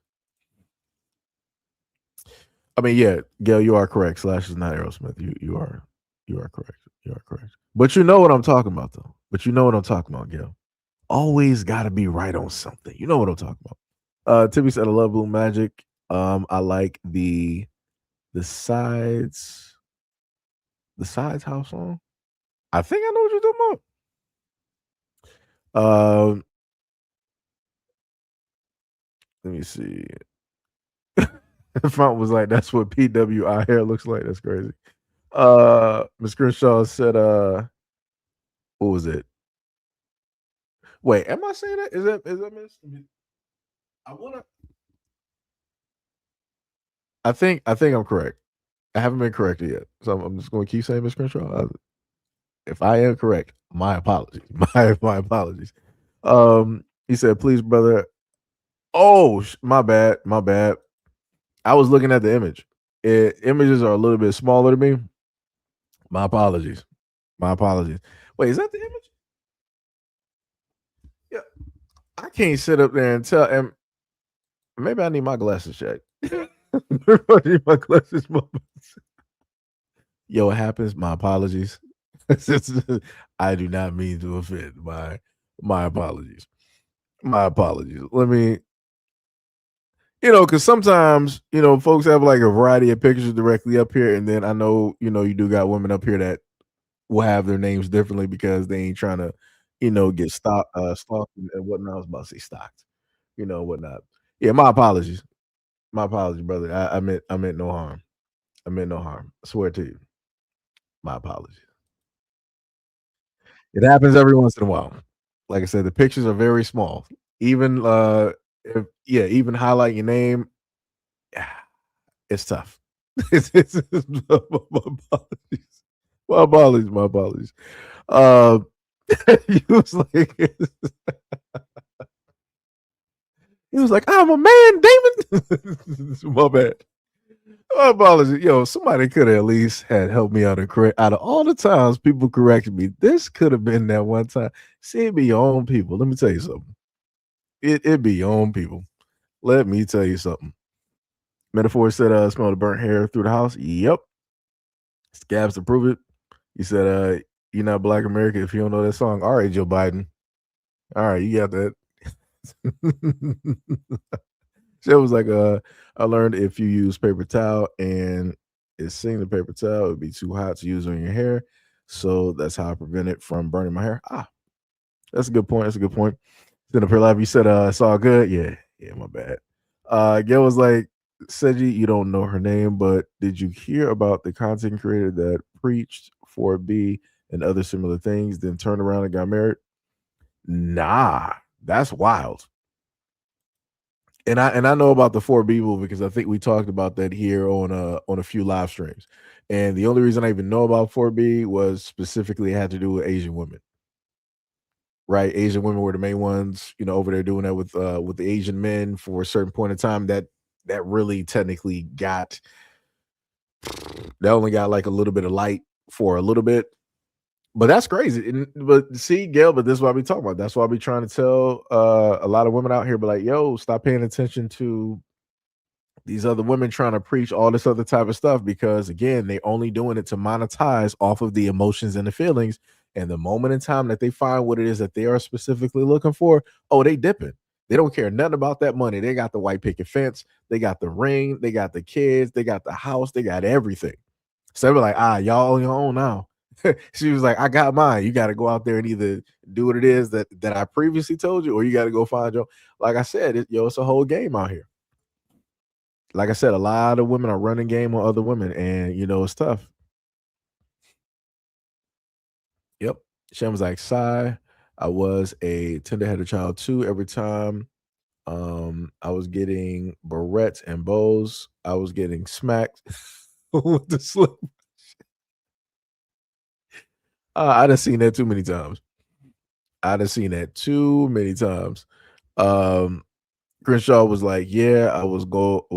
I mean, yeah, Gail, you are correct. Slash is not Aerosmith. You are correct. You are correct. But you know what I'm talking about, though. But you know what I'm talking about, Gail. Always got to be right on something. You know what I'm talking about. Timmy said, I love Blue Magic. I like the sides house song. I think I know what you're talking about. Let me see. The font was like, that's what PWI hair looks like. That's crazy. Miss Crenshaw said, What was it? Wait, am I saying that? Is that miss? I wanna. I think I'm correct. I haven't been corrected yet, so I'm just going to keep saying Miss Crenshaw. If I am correct, my apologies. My apologies. He said, "Please, brother." Oh, my bad. My bad. I was looking at the image. Images are a little bit smaller to me. My apologies. My apologies. Wait, is that the image? Yeah, I can't sit up there and tell. And maybe I need my glasses checked. Maybe I need my glasses. Yo, it happens. My apologies. I do not mean to offend. My apologies. My apologies. Let me, because sometimes, folks have like a variety of pictures directly up here, and then I know, you do got women up here that will have their names differently because they ain't trying to, get stalked and whatnot. I was about to say stocked, whatnot. Yeah, my apologies. My apologies, brother. I meant no harm. I meant no harm. I swear to you. My apologies. It happens every once in a while. Like I said, the pictures are very small. Even even highlight your name, it's tough. My apologies. My apologies. My apologies. Uh, he was like, "I'm a man, Damon." My bad. My apologies. Yo, somebody could have at least had helped me out and correct. Out of all the times people corrected me, this could have been that one time. See, it be your own people. Let me tell you something. It be your own people. Let me tell you something. Metaphor said, smell the burnt hair through the house. Yep. Scabs to prove it. He said, you're not Black America if you don't know that song. All right, Joe Biden. All right, you got that. So it was like, I learned if you use paper towel and it's seeing the paper towel, it would be too hot to use on your hair. So that's how I prevent it from burning my hair. That's a good point. That's a good point. Then up here live, you said it's all good. Yeah, my bad. Gail was like, Seji, you don't know her name, but did you hear about the content creator that preached 4B and other similar things, then turned around and got married? Nah, that's wild. And I know about the 4B movie because I think we talked about that here on a few live streams. And the only reason I even know about 4B was specifically it had to do with Asian women. Right, Asian women were the main ones, over there doing that with the Asian men for a certain point in time. That really technically that only got like a little bit of light for a little bit, but that's crazy. But see, Gail, but this is what we talking about. That's why we trying to tell a lot of women out here, but like, yo, stop paying attention to these other women trying to preach all this other type of stuff because again, they only doing it to monetize off of the emotions and the feelings. And the moment in time that they find what it is that they are specifically looking for, oh, they dipping. They don't care nothing about that money. They got the white picket fence, they got the ring, they got the kids, they got the house, they got everything. So they were like, y'all on your own now. She was like, I got mine. You got to go out there and either do what it is that I previously told you, or you got to go find your. Like I said, it's a whole game out here. Like I said, a lot of women are running game on other women, and it's tough. Yep. Shem was like, sigh. I was a tender-headed child too. Every time I was getting barrettes and bows, I was getting smacked with the slip. I done seen that too many times. I done seen that too many times. Crenshaw was like, yeah, I was go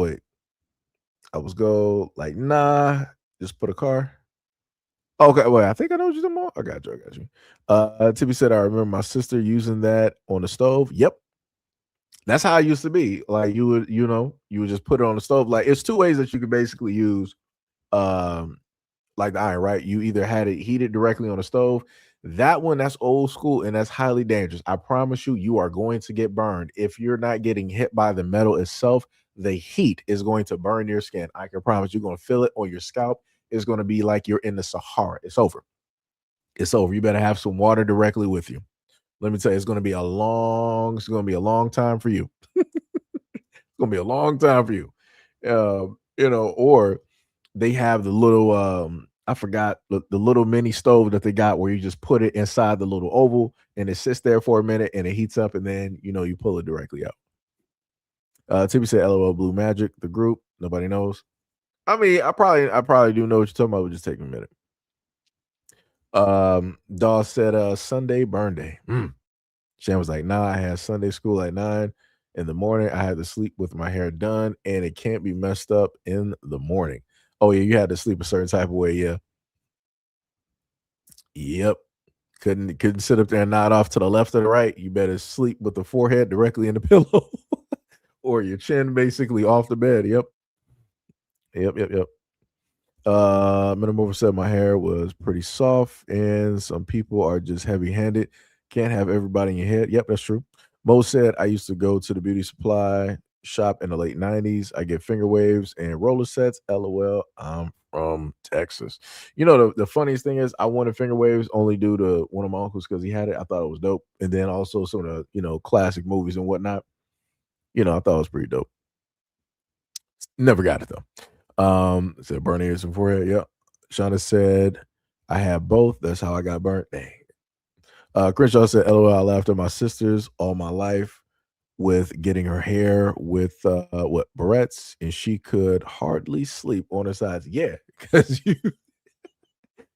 like, nah, just put a car. Okay, wait, I think I know what you're talking about. I got you. Tippy said, I remember my sister using that on the stove. Yep. That's how it used to be. Like you would just put it on the stove. Like it's two ways that you could basically use like the iron, right? You either had it heated directly on the stove. That one, that's old school and that's highly dangerous. I promise you are going to get burned. If you're not getting hit by the metal itself, the heat is going to burn your skin. I can promise you're going to feel it on your scalp. It's going to be like you're in the Sahara. It's over. It's over. You better have some water directly with you. Let me tell you, it's going to be a long time for you. It's going to be a long time for you. Or they have the little I forgot the little mini stove that they got where you just put it inside the little oval and it sits there for a minute and it heats up and then you pull it directly out. Timmy said, "LOL, Blue Magic, the group. Nobody knows." I mean, I probably do know what you're talking about. But just take a minute. Dawes said, "Sunday burn day." Shan was like, "Nah, I had Sunday school at 9 in the morning. I had to sleep with my hair done, and it can't be messed up in the morning." Oh yeah, you had to sleep a certain type of way. Yeah. Yep. Couldn't sit up there and nod off to the left or the right. You better sleep with the forehead directly in the pillow or your chin basically off the bed. Yep. Yep. Minimum said my hair was pretty soft, and some people are just heavy-handed. Can't have everybody in your head. Yep, that's true. Mo said I used to go to the beauty supply shop in the late 90s. I get finger waves and roller sets. LOL. I'm from Texas. The funniest thing is I wanted finger waves only due to one of my uncles because he had it. I thought it was dope. And then also some of the, classic movies and whatnot. I thought it was pretty dope. Never got it though. Said burn ears and forehead. Yep. Shauna said I have both. That's how I got burnt. Dang. Crenshaw said, "LOL, I laughed at my sisters all my life with getting her hair with barrettes, and she could hardly sleep on her sides." Yeah, because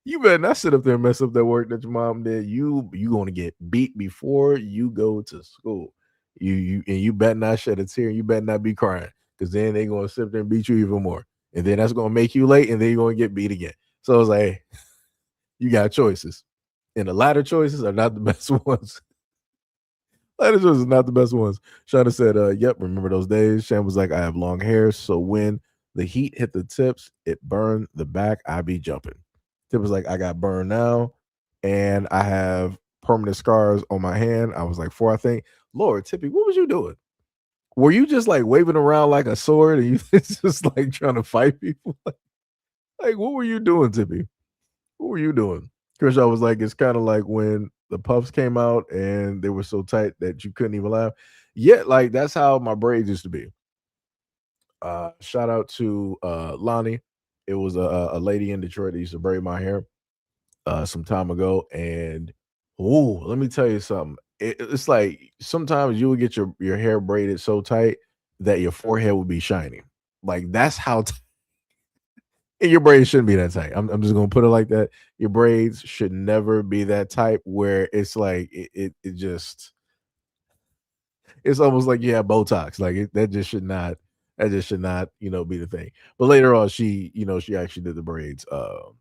you better not sit up there and mess up that work that your mom did. You gonna get beat before you go to school. You better not shed a tear. You better not be crying because then they're gonna sit there and beat you even more, and then that's gonna make you late, and then you're gonna get beat again. So I was like, hey, you got choices, and the latter choices are not the best ones. Latter choices are not the best ones. Shauna said, "Yep, remember those days." Shan was like, "I have long hair, so when the heat hit the tips, it burned the back. I be jumping." Tip was like, "I got burned now, and I have permanent scars on my hand." I was like 4, I think. Lord, Tippy, what was you doing? Were you just like waving around like a sword and you just like trying to fight people? Like, what were you doing, Tippy? What were you doing? Kershaw was like, it's kind of like when the puffs came out and they were so tight that you couldn't even laugh. Yeah, like that's how my braids used to be. Shout out to Lonnie. It was a lady in Detroit that used to braid my hair some time ago. And let me tell you something. It's like sometimes you would get your hair braided so tight that your forehead would be shiny. Like that's how and your braids shouldn't be that tight. I'm just gonna put it like that. Your braids should never be that tight where it's like it just it's almost like you have Botox. Like that just should not be the thing. But later on, she actually did the braids a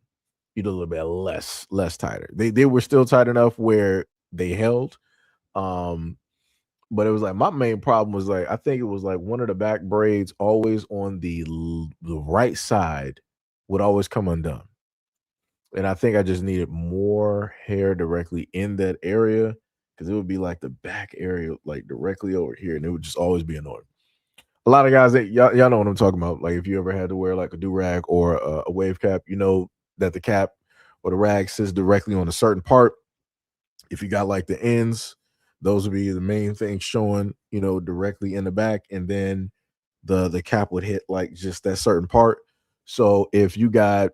little bit less tighter. They were still tight enough where they held. But it was like my main problem was like I think it was like one of the back braids always on the right side would always come undone. And I think I just needed more hair directly in that area because it would be like the back area, like directly over here, and it would just always be annoying. A lot of guys that y'all know what I'm talking about. Like if you ever had to wear like a do rag or a wave cap, you know that the cap or the rag sits directly on a certain part. If you got like the ends, those would be the main things showing, directly in the back, and then the cap would hit like just that certain part. So if you got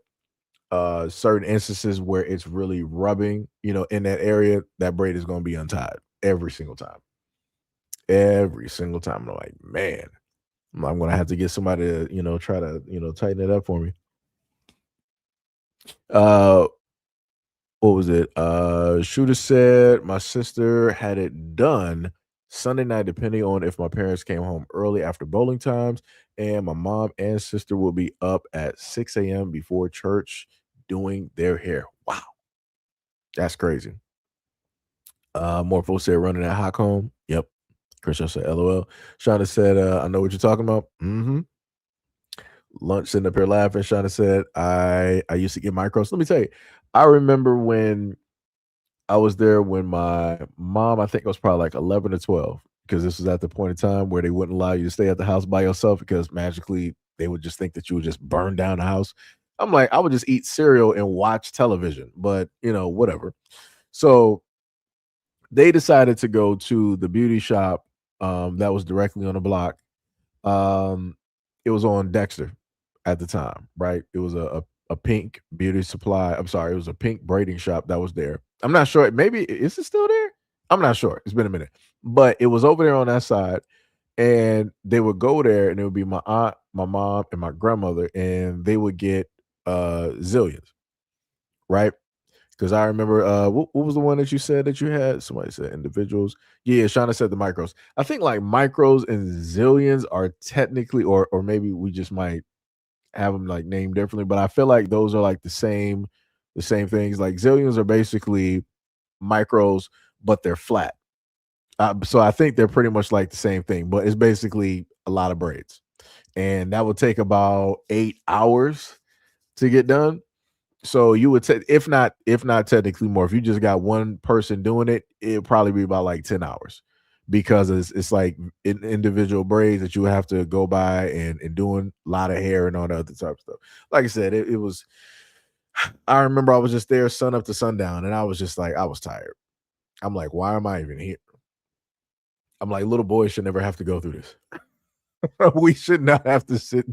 certain instances where it's really rubbing, in that area, that braid is going to be untied every single time. Every single time. I'm like, man, I'm going to have to get somebody to, try to, tighten it up for me. What was it? Shooter said my sister had it done Sunday night, depending on if my parents came home early after bowling times, and my mom and sister will be up at 6 a.m. before church doing their hair. Wow. That's crazy. Morpho said running at hot comb. Yep. Christian said LOL. Shauna said, I know what you're talking about. Mm-hmm. Lunch sitting up here laughing. Shauna said, I used to get micros. Let me tell you, I remember when I was there when my mom, I think it was probably like 11 or 12, because this was at the point in time where they wouldn't allow you to stay at the house by yourself because magically they would just think that you would just burn down the house. I'm like, I would just eat cereal and watch television, but whatever. So they decided to go to the beauty shop that was directly on the block. It was on Dexter at the time, right? It was a a pink beauty supply. I'm sorry, it was a pink braiding shop that was there. I'm not sure. Maybe is it still there? I'm not sure. It's been a minute, but it was over there on that side, and they would go there, and it would be my aunt, my mom, and my grandmother, and they would get zillions, right? Because I remember, what was the one that you said that you had? Somebody said individuals. Yeah, Shauna said the micros. I think like micros and zillions are technically, or maybe we just might have them like named differently, but I feel like those are like the same things. Like zillions are basically micros, but they're flat. So I think they're pretty much like the same thing, but it's basically a lot of braids, and that would take about 8 hours to get done. So you would if not technically more. If you just got one person doing it, it'd probably be about like 10 hours, because it's like individual braids that you would have to go by and doing a lot of hair and all the other type of stuff. Like I said, it was. I remember I was just there sun up to sundown, and I was just like I was tired. I'm like, why am I even here? I'm like, little boys should never have to go through this. We should not have to sit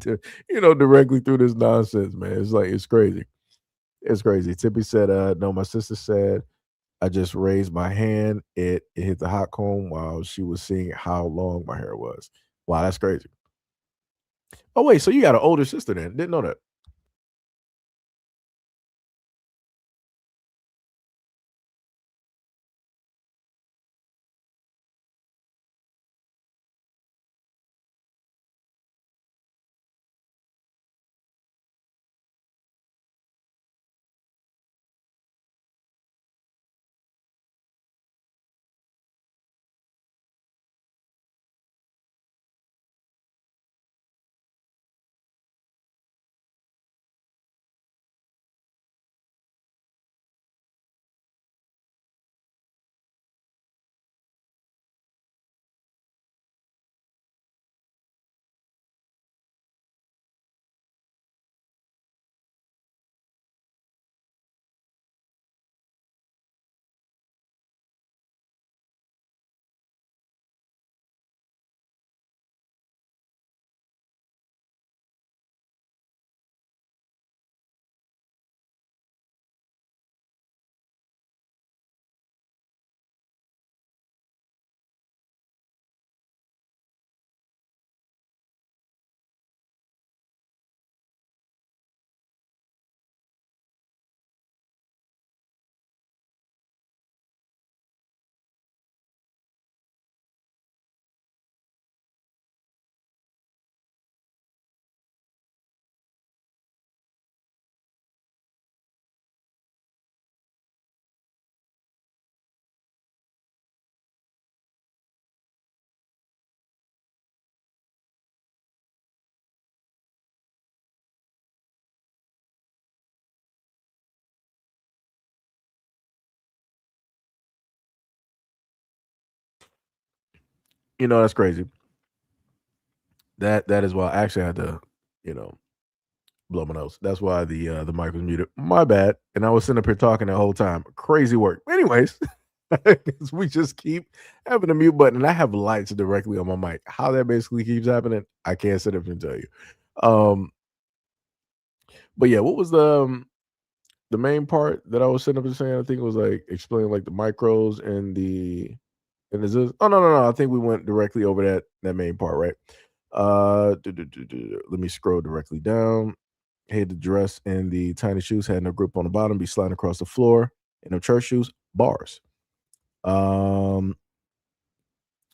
directly through this nonsense, man. It's like it's crazy. It's crazy. Tippy said, no, my sister said I just raised my hand. It hit the hot comb while she was seeing how long my hair was. Wow, that's crazy. Oh, wait, so you got an older sister then. Didn't know that. That's crazy. That is why I actually had to, you know, blow my nose. That's why the mic was muted. My bad. And I was sitting up here talking the whole time. Crazy work. Anyways, we just keep having a mute button, and I have lights directly on my mic. How that basically keeps happening, I can't sit up and tell you. But yeah, what was the main part that I was sitting up and saying? I think it was like explaining like the micros and is this? Oh no. I think we went directly over that main part, right? Let me scroll directly down. Hey, the dress and the tiny shoes had no grip on the bottom, be sliding across the floor. And no church shoes, bars.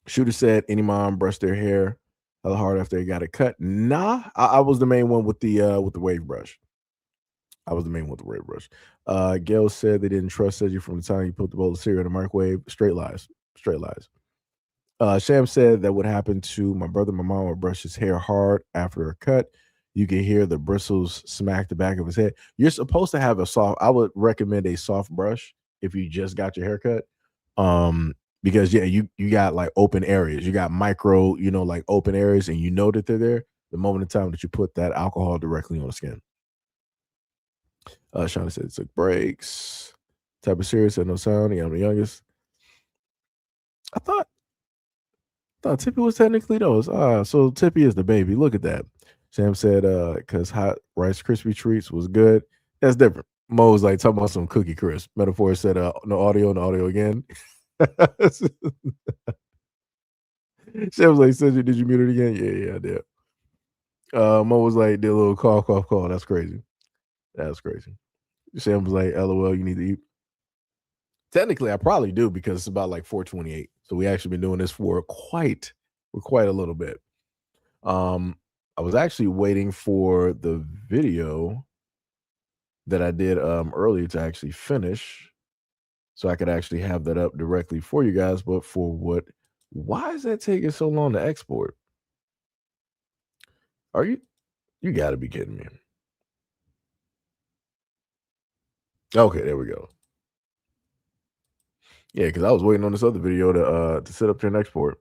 Shooter said, any mom brushed their hair hella hard after they got it cut. Nah, I was the main one with the wave brush. I was the main one with the wave brush. Gail said they didn't trust Sedgy from the time you put the bowl of cereal in the microwave. Straight lies. Straight lies. Sham said that what happened to my brother. My mom would brush his hair hard after a cut. You can hear the bristles smack the back of his head. You're supposed to have I would recommend a soft brush if you just got your haircut. Because yeah, you got like open areas. You got micro, like open areas, and you know that they're there the moment in time that you put that alcohol directly on the skin. Shauna said it took breaks. Type of serious said no sound. Yeah, I'm the youngest. I thought Tippy was technically those. So Tippy is the baby. Look at that. Sam said, because hot Rice Krispie treats was good. That's different. Mo was like talking about some cookie crisp. Metaphor said, no audio again. Sam was like, Cedric, did you mute it again? Yeah, I did. Mo was like, did a little call. That's crazy. That's crazy. Sam was like, LOL, you need to eat. Technically, I probably do because it's about like 4:28. So we actually been doing this for quite a little bit. I was actually waiting for the video that I did earlier to actually finish, so I could actually have that up directly for you guys. But why is that taking so long to export? Are you got to be kidding me? Okay, there we go. Yeah, because I was waiting on this other video to set up there and export.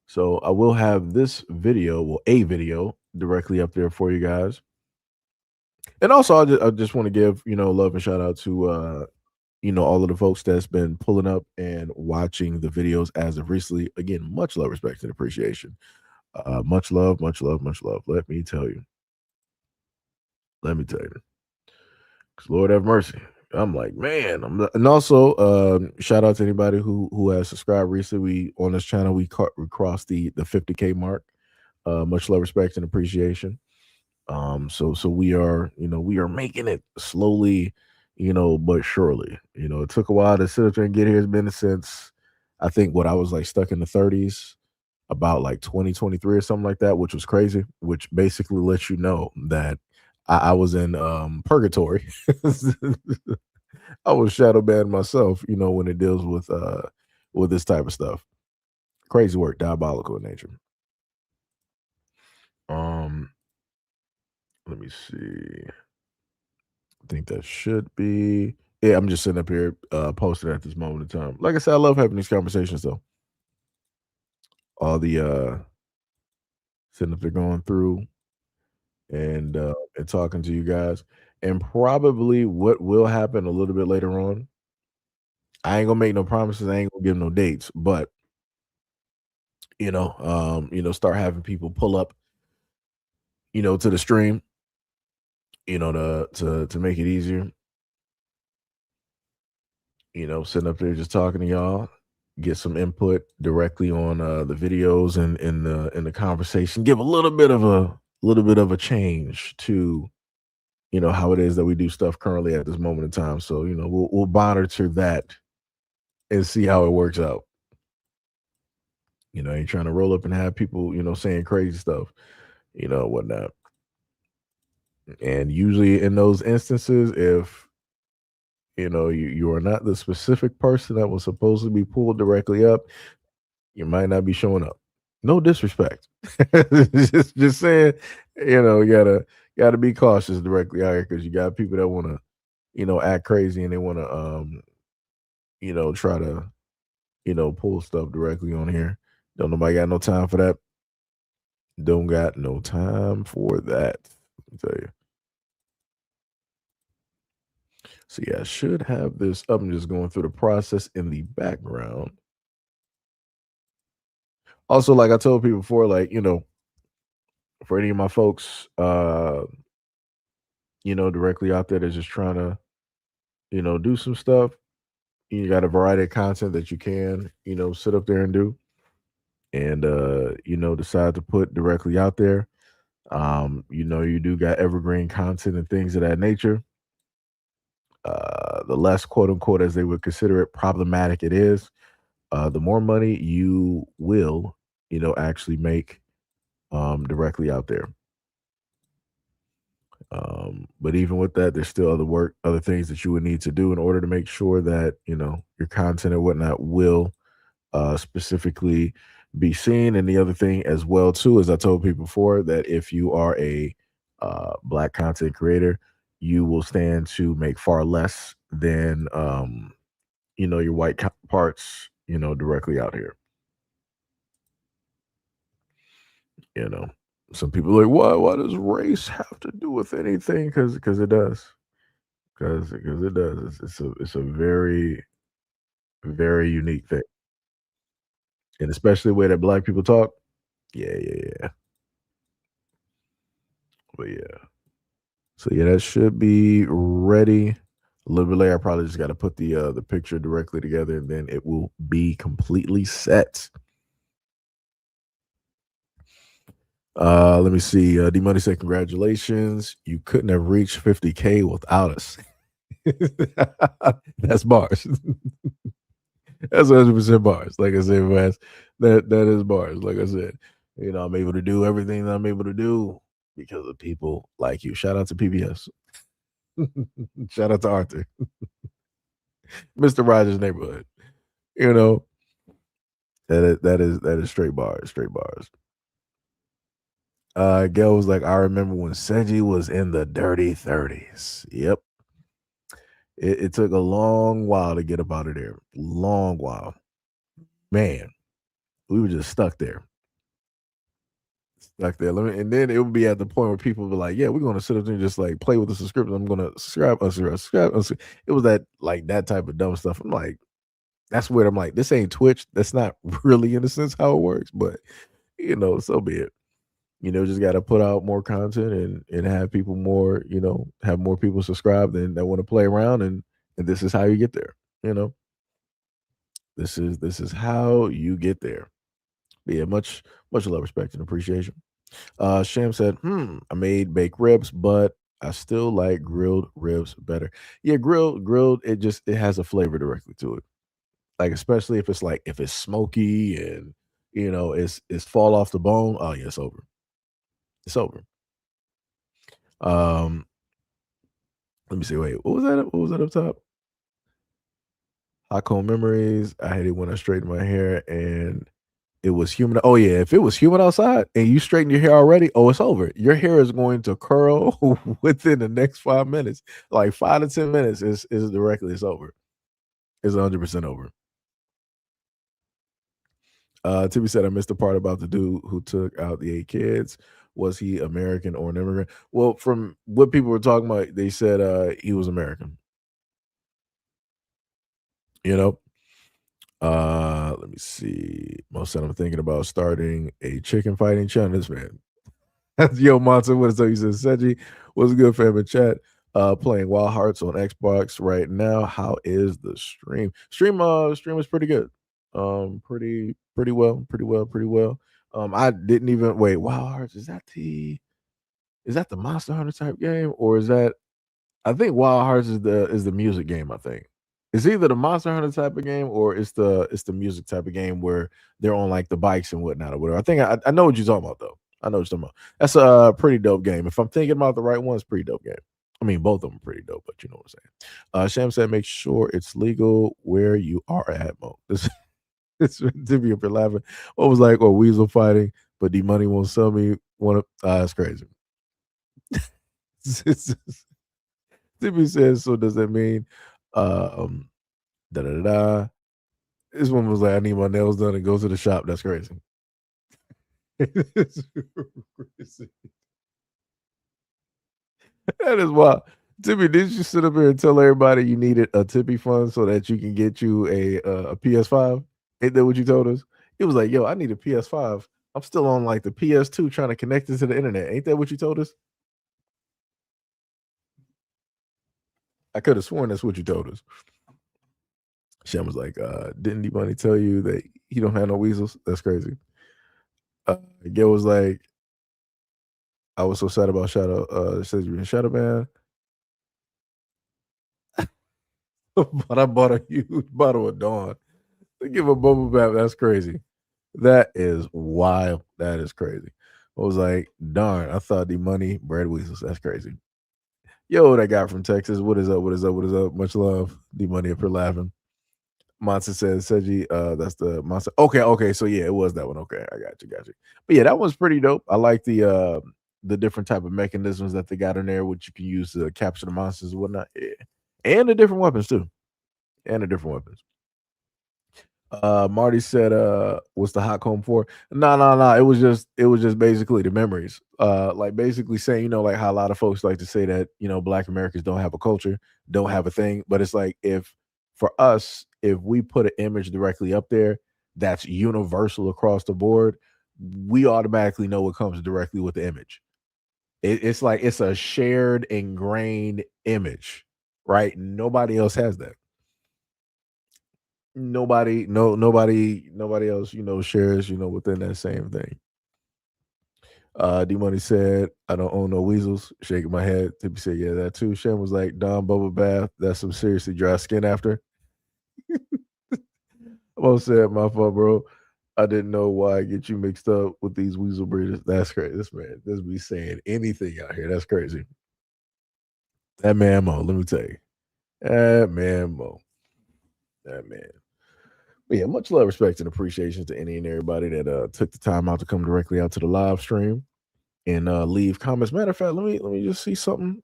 So I will have this video, well, a video directly up there for you guys. And also, I just want to give love and shout out to all of the folks that's been pulling up and watching the videos as of recently. Again, much love, respect, and appreciation. Much love, much love, much love. Let me tell you. Because Lord have mercy. I'm like, man. And also, shout out to anybody who has subscribed recently. On this channel, we crossed the 50K mark. Much love, respect, and appreciation. So we are making it slowly, but surely. It took a while to sit up there and get here. It's been since I think I was like stuck in the 30s about like 2023 or something like that, which was crazy, which basically lets you know that I was in purgatory. I was shadow banned myself, when it deals with this type of stuff. Crazy work, diabolical in nature. Let me see. I think that should be. Yeah, I'm just sitting up here posting at this moment in time. Like I said, I love having these conversations though. All the sitting up there going through and talking to you guys. And probably what will happen a little bit later on. I ain't gonna make no promises, I ain't gonna give no dates, but start having people pull up, to the stream, to make it easier. Sitting up there just talking to y'all, get some input directly on the videos and in the conversation. Give a little bit of a change to how it is that we do stuff currently at this moment in time. So we'll monitor that and see how it works out. Ain't trying to roll up and have people saying crazy stuff, whatnot. And usually in those instances, if you are not the specific person that was supposed to be pulled directly up, you might not be showing up. No disrespect. just saying, you gotta be cautious directly out here because you got people that want to, act crazy and they want to, try to, pull stuff directly on here. Don't nobody got no time for that. Don't got no time for that. Let me tell you. So yeah, I should have this up. I'm just going through the process in the background. Also, like I told people before, like, for any of my folks, directly out there that's just trying to, do some stuff, you got a variety of content that you can, sit up there and do. And decide to put directly out there. You do got evergreen content and things of that nature. The less quote unquote, as they would consider it, problematic it is, the more money you will, actually make directly out there. But even with that, there's still other things that you would need to do in order to make sure that, your content and whatnot will specifically be seen. And the other thing as well, too, as I told people before, that if you are a Black content creator, you will stand to make far less than, your white counterparts, directly out here. Some people are like, why does race have to do with anything? Because it does. Because it does. It's a very, very unique thing. And especially the way that Black people talk. Yeah. But yeah. So yeah, that should be ready. A little bit later, I probably just got to put the picture directly together, and then it will be completely set. Let me see. D Money said, "Congratulations, you couldn't have reached 50K without us." That's bars. That's 100% bars. Like I said, man, that is bars. Like I said, I'm able to do everything that I'm able to do because of people like you. Shout out to PBS. Shout out to Arthur. Mr. Rogers' Neighborhood. You know, that is straight bars, straight bars. Gail was like, I remember when Seiji was in the dirty 30s. Yep. It took a long while to get up out of there. Long while. Man, we were just stuck there. Stuck there. And then it would be at the point where people would be like, yeah, we're gonna sit up there and just like play with the subscription. I'm gonna subscribe, unsubscribe, unsubscribe. It was that type of dumb stuff. I'm like, that's weird. I'm like, this ain't Twitch. That's not really in a sense how it works, but so be it. Just got to put out more content and have people more, have more people subscribe that want to play around, and this is how you get there. This is how you get there. But yeah, much love, respect, and appreciation. Sham said, I made baked ribs, but I still like grilled ribs better. Yeah, grilled, it has a flavor directly to it. Like, especially if it's smoky and it's fall off the bone. Oh yeah, it's over. It's over. Let me see. Wait, what was that? What was that up top? Hot comb memories. I hate it when I straighten my hair and it was humid. Oh yeah, if it was humid outside and you straighten your hair already, oh, it's over. Your hair is going to curl within the next 5 minutes. Like 5 to 10 minutes is directly. It's over. It's 100% over. Timmy said, I missed the part about the dude who took out the 8 kids. Was he American or an immigrant? Well, from what people were talking about, they said he was American. Let me see. Most said I'm thinking about starting a chicken fighting channel. This man. That's Yo Monson. What is up? He says, Seji, what's good for him in chat? Playing Wild Hearts on Xbox right now. How is the stream? Stream is pretty good. Pretty well. I didn't even wait. Wild Hearts, is that the Monster Hunter type game? Or is that, I think Wild Hearts is the music game, I think. It's either the Monster Hunter type of game or it's the music type of game where they're on like the bikes and whatnot or whatever. I think I know what you're talking about though. I know what you're talking about. That's a pretty dope game. If I'm thinking about the right one, it's a pretty dope game. I mean, both of them are pretty dope, but you know what I'm saying. Sham said, make sure it's legal where you are at, Mo. It's to be up here laughing. What was like, Weasel fighting, but the money won't sell me. That's crazy. Timmy says, so does that mean da da da da? This one was like, I need my nails done and go to the shop. That's crazy. That is wild. Timmy, did you sit up here and tell everybody you needed a Tippy fund so that you can get you a PS5? Ain't that what you told us? It was like, yo, I need a PS5. I'm still on like the PS2 trying to connect it to the internet. Ain't that what you told us? I could have sworn that's what you told us. Shem was like, didn't anybody tell you that he don't have no weasels? That's crazy. Gail was like, I was so sad about Shadow. Says you're in Shadow Man. But I bought a huge bottle of Dawn to give a bubble bath. That's crazy. That is wild. That is crazy. I was like, darn, I thought the money bread weasels. That's crazy. Yo, that guy from Texas. What is up? What is up? What is up? Much love. The money up here laughing. Monster says, Seji, that's the monster. Okay. So yeah, it was that one. Okay, I got you. But yeah, that one's pretty dope. I like the different type of mechanisms that they got in there, which you can use to capture the monsters and whatnot. Yeah. And the different weapons too. Marty said, what's the hot comb for? No. It was just basically the memories. Like basically saying, like how a lot of folks like to say that, Black Americans don't have a culture, don't have a thing. But it's like for us, if we put an image directly up there that's universal across the board, we automatically know what comes directly with the image. It's like it's a shared ingrained image, right? Nobody else has that. Nobody else, shares, within that same thing. D Money said, I don't own no weasels. Shaking my head. Tippy said, yeah, that too. Shem was like, Don Bubble Bath. That's some seriously dry skin after. Mo said, my fault, bro. I didn't know why I get you mixed up with these weasel breeders. That's crazy. This man, this be saying anything out here. That's crazy. That man Mo, let me tell you. That man Mo. That man. But yeah, much love, respect, and appreciation to any and everybody that took the time out to come directly out to the live stream and leave comments. Matter of fact, let me just see something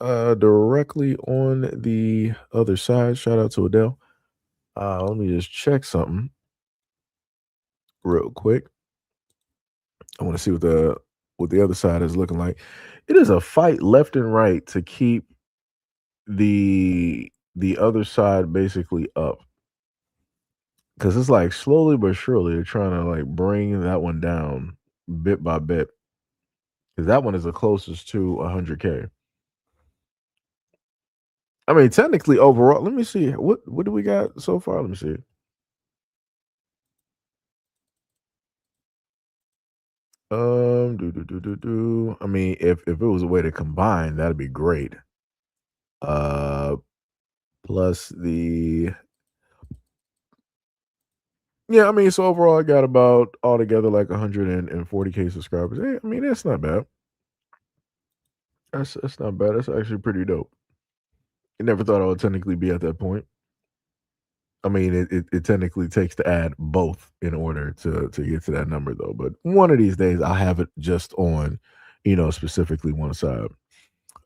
directly on the other side. Shout out to Adele. Let me just check something real quick. I want to see what the other side is looking like. It is a fight left and right to keep the other side basically up. Because it's like slowly but surely they're trying to like bring that one down bit by bit. Because that one is the closest to 100K. I mean, technically overall, let me see. What do we got so far? Let me see. I mean, if it was a way to combine, that'd be great. Plus the yeah, I mean, so overall, I got about altogether like 140K subscribers. Hey, I mean, that's not bad. That's not bad. That's actually pretty dope. I never thought I would technically be at that point. I mean, it technically takes to add both in order to get to that number, though. But one of these days, I'll have it just on, specifically one side.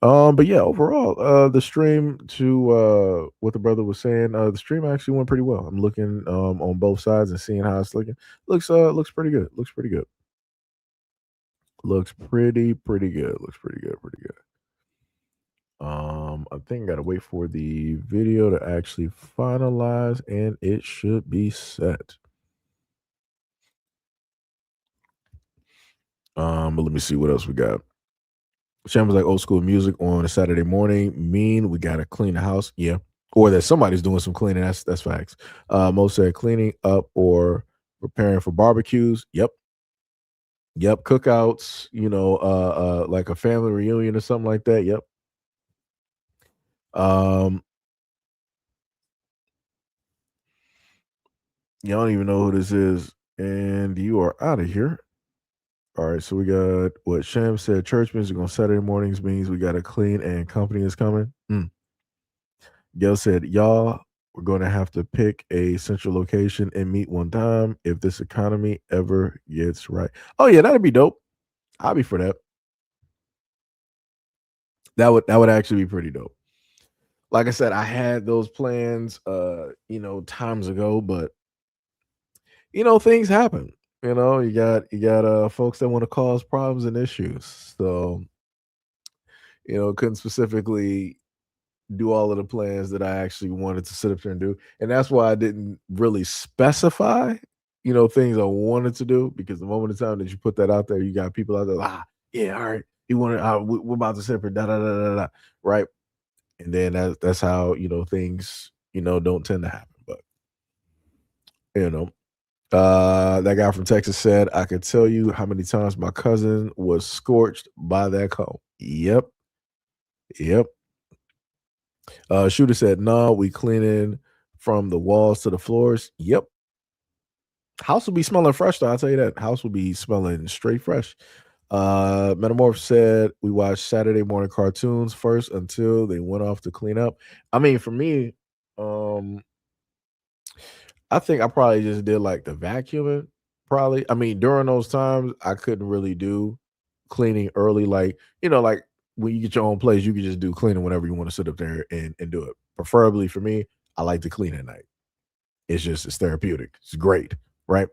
But yeah, overall, the stream to what the brother was saying, the stream actually went pretty well. I'm looking on both sides and seeing how it's looking. Looks pretty good. Looks pretty good. Looks pretty good. Looks pretty good. Pretty good. I think I gotta wait for the video to actually finalize, and it should be set. But let me see what else we got. Sham was like old school music on a Saturday morning. Mean we gotta clean the house. Yeah. Or that somebody's doing some cleaning. That's facts. Mo said cleaning up or preparing for barbecues. Yep. Cookouts, like a family reunion or something like that. Yep. You don't even know who this is, and you are out of here. All right, so we got what Sham said. Church music on Saturday mornings means we got to clean and company is coming. Gail said, y'all, we're going to have to pick a central location and meet one time if this economy ever gets right. Oh yeah, that'd be dope. I'll be for that. That would actually be pretty dope. Like I said, I had those plans times ago, but things happen. You got folks that want to cause problems and issues. So, couldn't specifically do all of the plans that I actually wanted to sit up there and do. And that's why I didn't really specify, things I wanted to do, because the moment in time that you put that out there, you got people out there, yeah, all right, you want to, we're about to sit for da da da da da, right? And then that's how, things, don't tend to happen. But, that guy from Texas said, I could tell you how many times my cousin was scorched by that comb. Yep. Shooter said, no, we cleaning from the walls to the floors. Yep. House will be smelling fresh, though. I'll tell you that. House will be smelling straight fresh. Metamorph said, we watched Saturday morning cartoons first until they went off to clean up. I mean, for me, I think I probably just did like the vacuuming. Probably. I mean, during those times, I couldn't really do cleaning early. Like, like when you get your own place, you can just do cleaning whenever you want to sit up there and do it. Preferably for me, I like to clean at night. It's therapeutic. It's great, right?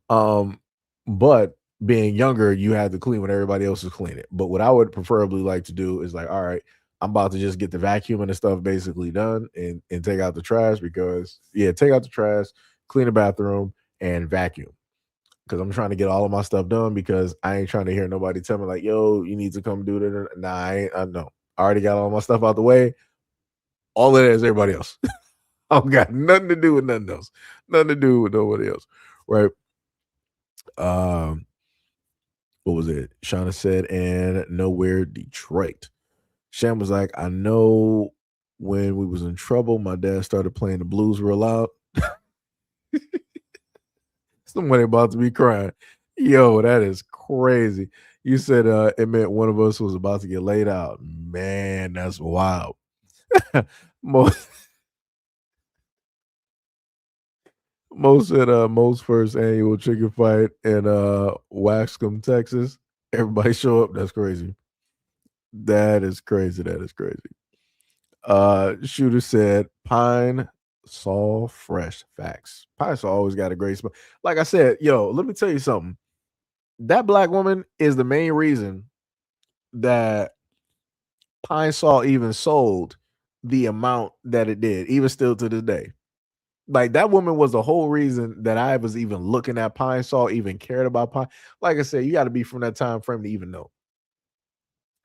But being younger, you had to clean when everybody else is cleaning. But what I would preferably like to do is like, all right, I'm about to just get the vacuum and stuff basically done and take out the trash, because take out the trash, clean the bathroom, and vacuum. because I'm trying to get all of my stuff done because I ain't trying to hear nobody tell me like, yo, you need to come do that. Nah, I ain't. I know. I already got all my stuff out the way. All of that is everybody else. I don't got nothing to do with nothing else. Nothing to do with nobody else. Right. What was it? Shauna said, and nowhere Detroit. Sham was like, I know when we was in trouble, my dad started playing the blues real loud. Somebody about to be crying. Yo, that is crazy. You said it meant one of us was about to get laid out. Man, that's wild. most most at most first annual chicken fight in Waxcom, Texas. Everybody show up. That's crazy. That is crazy. That is crazy. Shooter said Pine Sol fresh. Facts. Pine Sol always got a great smell. Like I said, yo, let me tell you something. That black woman is the main reason that Pine Sol even sold the amount that it did, even still to this day. Like that woman was the whole reason that I was even looking at Pine Sol, even cared about Pine. Like I said, you got to be from that time frame to even know.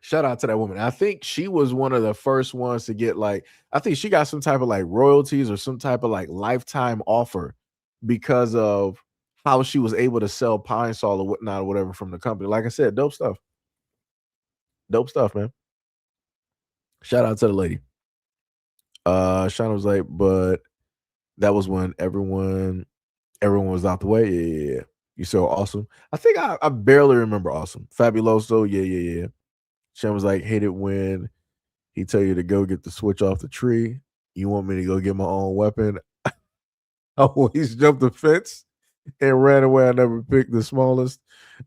Shout out to that woman. I think she was one of the first ones to get like, I think she got some type of like royalties or some type of like lifetime offer because of how she was able to sell Pine Sol or whatnot or whatever from the company. Like I said, dope stuff. Dope stuff, man. Shout out to the lady. Shauna was like, but that was when everyone was out the way. Yeah. You so awesome. I think I barely remember awesome. Fabuloso. Yeah. Shauna was like, hate it when he tell you to go get the switch off the tree. You want me to go get my own weapon? I always jumped the fence and ran away. I never picked the smallest.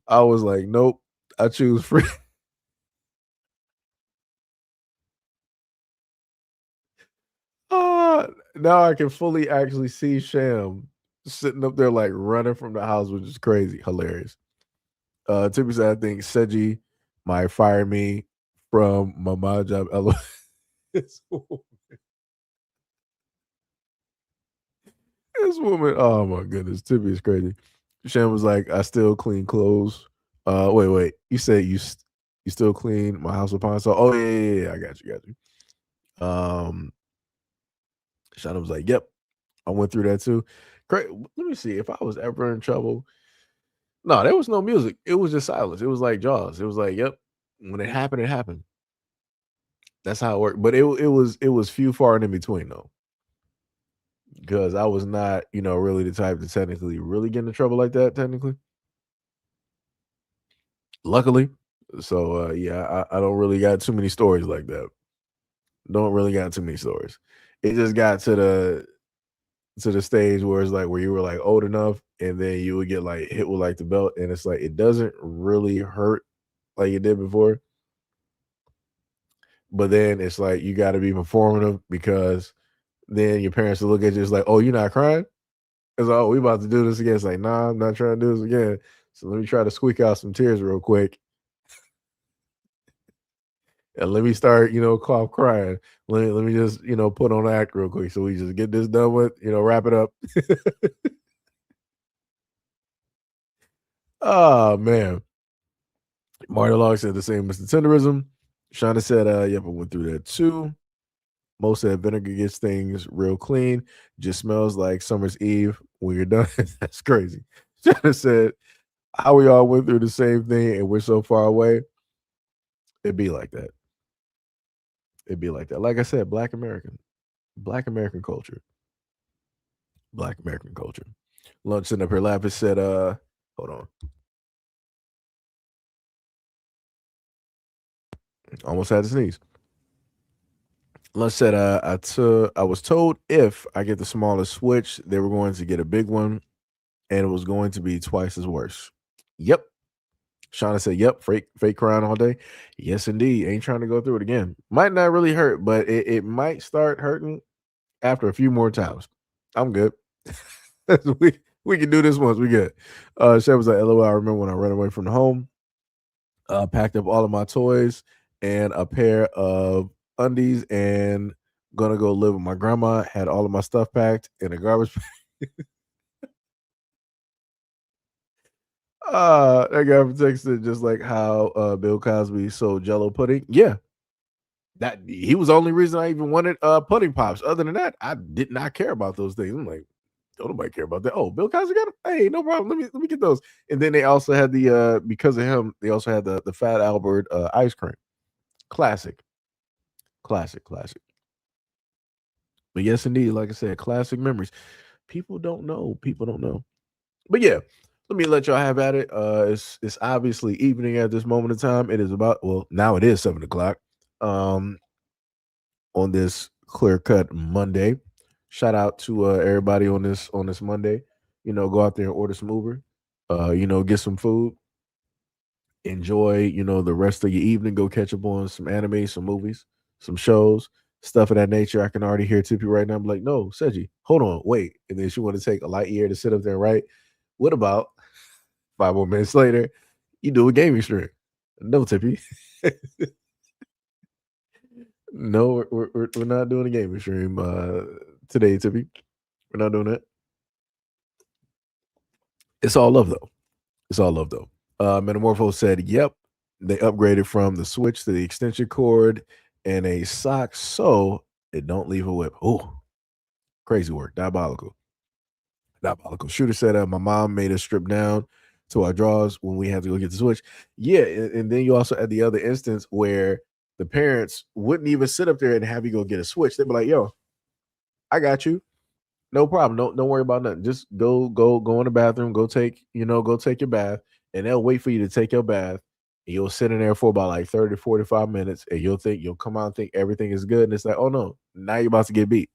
I was like, nope. I choose free. Now I can fully actually see Sham sitting up there like running from the house, which is crazy, hilarious. Tippy said, I think Seji might fire me from my job. This woman, oh my goodness, Tippy is crazy. Sham was like, I still clean clothes. Wait. You said you still clean my house with Pine Sol? Oh yeah, I got you. Shauna was like, yep, I went through that too. Great. Let me see if I was ever in trouble. No, there was no music. It was just silence. It was like Jaws. It was like, yep, when it happened, it happened. That's how it worked. But it was few far and in between though. Because I was not, really the type to technically really get into trouble like that, technically. Luckily. So yeah, I don't really got too many stories like that. Don't really got too many stories. It just got to the stage where it's like where you were like old enough and then you would get like hit with like the belt and it's like it doesn't really hurt like it did before. But then it's like you got to be performative because then your parents will look at you, it's like, oh, you're not crying? It's like, oh, we about to do this again. It's like, nah, I'm not trying to do this again. So let me try to squeak out some tears real quick. And let me start, cough crying. Let me just, put on an act real quick. So we just get this done with, wrap it up. Oh man. Mario Log said the same as the tenderism. Shauna said, yep, I went through that too. Mo said vinegar gets things real clean. Just smells like summer's eve when you're done. That's crazy. Shauna said, how we all went through the same thing and we're so far away. It'd be like that. It'd be like that. Like I said, Black American culture. Black American culture. Lunch sitting up here laughing said, hold on. Almost had to sneeze. Lunch said, I was told if I get the smallest switch, they were going to get a big one, and it was going to be twice as worse. Yep. Shauna said, yep, fake crying all day. Yes, indeed. Ain't trying to go through it again. Might not really hurt, but it might start hurting after a few more times. I'm good. we can do this once. We good. Chef was like, LOL, I remember when I ran away from the home, packed up all of my toys and a pair of undies and gonna go live with my grandma, had all of my stuff packed in a garbage bag. That guy from Texas, just like how Bill Cosby sold Jello pudding. Yeah, that he was the only reason I even wanted pudding pops. Other than that, I did not care about those things. I'm like, don't nobody care about that. Oh, Bill Cosby got it. Hey, no problem. Let me get those. And then they also had the because of him, they also had the Fat Albert ice cream. Classic, classic. But yes, indeed, like I said, classic memories. People don't know. People don't know. But yeah, let me let y'all have at it. It's obviously evening at this moment in time. It is about now it is 7 o'clock. On this clear cut Monday. Shout out to everybody on this Monday. Go out there and order some Uber. Get some food. Enjoy, the rest of your evening. Go catch up on some anime, some movies, some shows, stuff of that nature. I can already hear Tippy right now. I'm like, no, Seji, hold on, wait. And then she want to take a light year to sit up there and write. What about 5 more minutes later? You do a gaming stream. No, Tippy. No, we're not doing a gaming stream today, Tippy. We're not doing that. It's all love though. It's all love though. Metamorpho said, "Yep, they upgraded from the Switch to the extension cord and a sock, so it don't leave a whip." Oh, crazy work, diabolical. Shooter said, "My mom made us strip down to our drawers when we had to go get the Switch." Yeah, and then you also had the other instance where the parents wouldn't even sit up there and have you go get a Switch. They'd be like, "Yo, I got you. No problem. Don't worry about nothing. Just go in the bathroom, go take your bath, and they'll wait for you to take your bath. And you'll sit in there for about like 30 to 45 minutes, and you'll come out and think everything is good. And it's like, oh no, now you're about to get beat.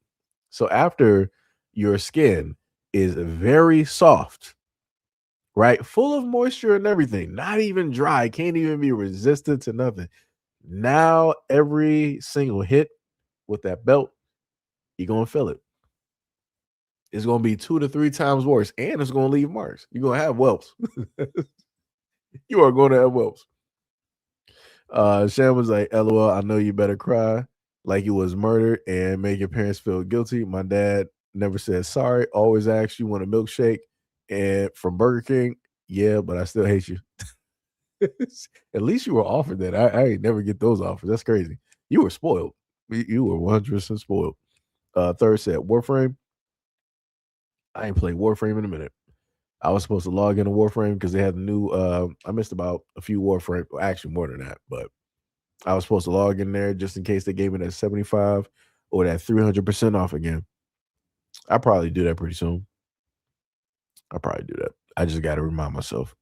So after your skin is very soft, right? Full of moisture and everything, not even dry, can't even be resistant to nothing. Now every single hit with that belt, you're gonna feel it. It's going to be 2 to 3 times worse, and it's going to leave marks. You're going to have whelps. You are going to have whelps. Shan was like, "LOL, I know you better cry like you was murdered and make your parents feel guilty. My dad never said sorry. Always asked you want a milkshake and from Burger King. Yeah, but I still hate you." At least you were offered that. I ain't never get those offers. That's crazy. You were spoiled. You were 100% spoiled. Third said, Warframe. I ain't played Warframe in a minute. I was supposed to log into Warframe because they had the new I missed about a few Warframe, actually more than that, but I was supposed to log in there just in case they gave me that 75 or that 300% off again. I'll probably do that pretty soon. I'll probably do that. I just got to remind myself.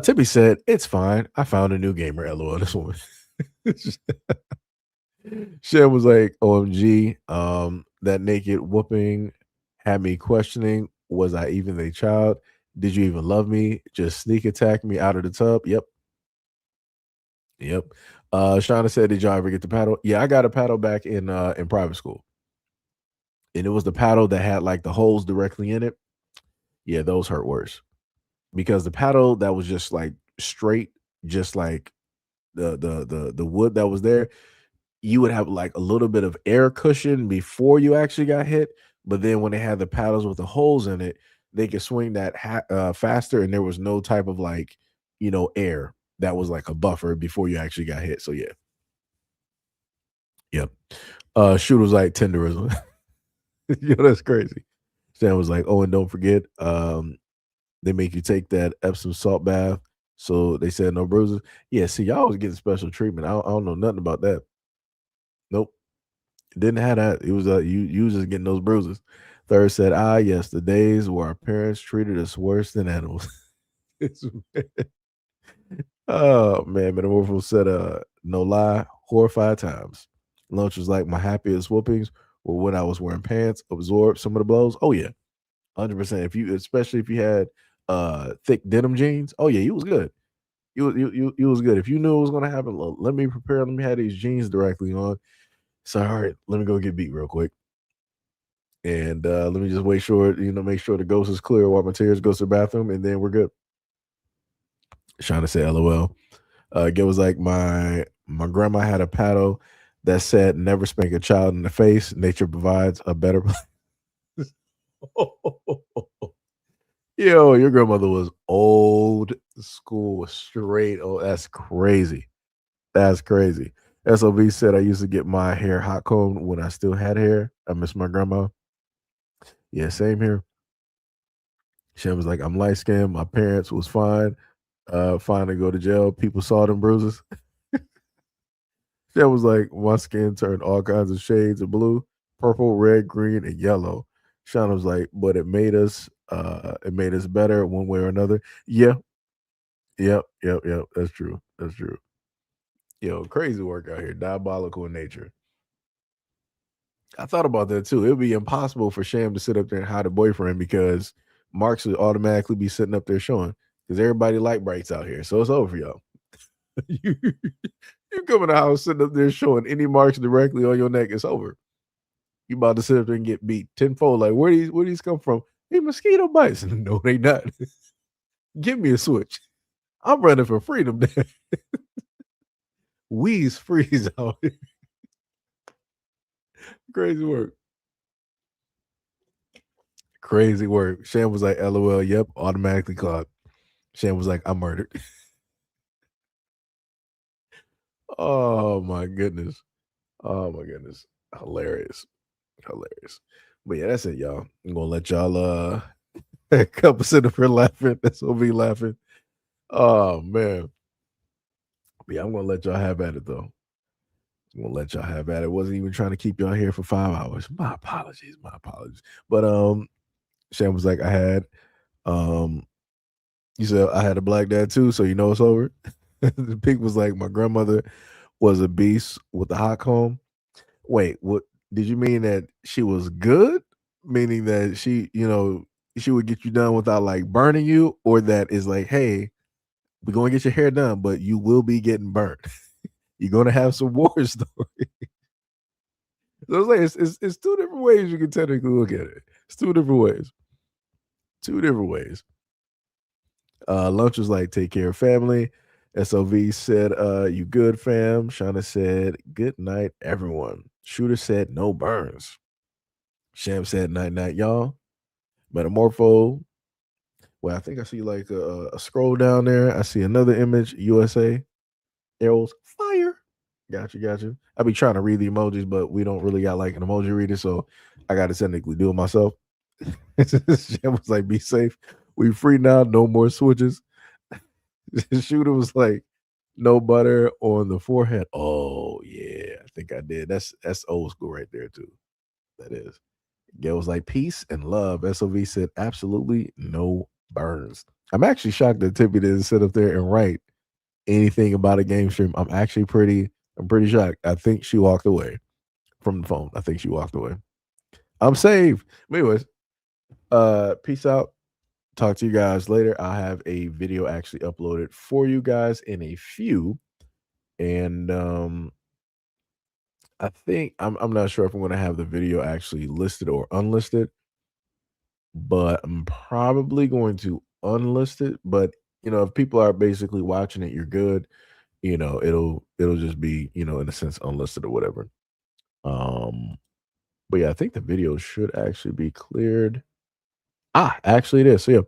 Tippy said, "It's fine. I found a new gamer." LOL. This one. Shem was like, "OMG, that naked whooping had me questioning, was I even a child? Did you even love me? Just sneak attack me out of the tub?" Yep. Shauna said, "Did y'all ever get the paddle?" Yeah, I got a paddle back in private school. And it was the paddle that had like the holes directly in it. Yeah, those hurt worse. Because the paddle that was just like straight, just like the wood that was there, you would have like a little bit of air cushion before you actually got hit. But then when they had the paddles with the holes in it, they could swing that faster, and there was no type of like, air that was like a buffer before you actually got hit. So yeah. Yep. Shoot was like tenderism. That's crazy. Stan was like, "Oh, and don't forget, they make you take that Epsom salt bath." So they said no bruises. Yeah, see, y'all was getting special treatment. I don't know nothing about that. Nope. Didn't have that. It was you was just getting those bruises. Third said, yes, the days where our parents treated us worse than animals. Oh man, Metamorpho said, no lie, horrified times. Lunch was like my happiest whoopings were when I was wearing pants, absorbed some of the blows. Oh yeah, 100%. Especially if you had thick denim jeans. Oh yeah, you was good. You was good. If you knew it was gonna happen, let me prepare. Let me have these jeans directly on. So all right, let me go get beat real quick. And let me just make sure the ghost is clear while my tears goes to the bathroom, and then we're good. Shauna said, "LOL." Gil was like, my grandma had a paddle that said, "Never spank a child in the face. Nature provides a better place." Yo, your grandmother was old old school straight. Oh, that's crazy. That's crazy. SOB said I used to get my hair hot combed when I still had hair. I miss my grandma. Yeah, same here. She was like, I'm light skinned. My parents was fine. Fine to go to jail. People saw them bruises. She was like, my skin turned all kinds of shades of blue, purple, red, green, and yellow. Shauna was like, but it made us better one way or another. Yeah. Yep. That's true. That's true. Yo, crazy work out here. Diabolical in nature. I thought about that too. It would be impossible for Sham to sit up there and hide a boyfriend because Marks would automatically be sitting up there showing because everybody like brights out here. So it's over for y'all. you come in the house sitting up there showing any marks directly on your neck, it's over. You about to sit up there and get beat tenfold. Like, where these come from? Hey, mosquito bites. No, they not. Give me a switch. I'm running for freedom. We's freeze out here. Crazy work. Crazy work. Sham was like, LOL, yep, automatically caught. Sham was like, I'm murdered. Oh my goodness. Oh my goodness. Hilarious. But yeah, that's it, y'all. I'm gonna let y'all a couple sit up here laughing. That's what be laughing. Oh man. But yeah, I'm gonna let y'all have at it though. I'm gonna let y'all have at it. Wasn't even trying to keep y'all here for 5 hours. My apologies. But Sham was like, I had you said I had a black dad too, so you know it's over. The pig was like, my grandmother was a beast with the hot comb. Wait, what did you mean that she was good? Meaning that she would get you done without like burning you, or that is like, hey, we're gonna get your hair done, but you will be getting burnt. You're gonna have some war story. So it's like it's two different ways you can technically look at it. It's two different ways. Lunch was like, take care of family. SOV said, you good, fam? Shauna said, good night, everyone. Shooter said, no burns. Sham said, night, night, y'all. Metamorpho. Well, I think I see like a scroll down there. I see another image, USA. Arrows, fire. Got you. I be trying to read the emojis, but we don't really got like an emoji reader, so I got to technically do it myself. Sham was like, be safe. We free now, no more switches. Shooter was like, no butter on the forehead. Oh yeah, I think I did. That's old school right there too. That is. Gail was like, peace and love. SOV said, absolutely no burns. I'm actually shocked that Tippy didn't sit up there and write anything about a game stream. I'm pretty shocked. I think she walked away from the phone. I think she walked away. I'm saved. But anyways, peace out. Talk to you guys later. I'll have a video actually uploaded for you guys in a few. And I think I'm not sure if I'm gonna have the video actually listed or unlisted, but I'm probably going to unlist it. But if people are basically watching it, you're good. It'll just be, in a sense, unlisted or whatever. But yeah, I think the video should actually be cleared. Actually it is. So yeah,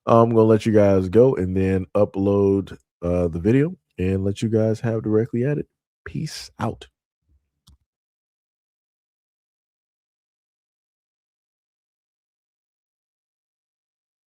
I'm gonna let you guys go and then upload the video and let you guys have directly at it. Peace out.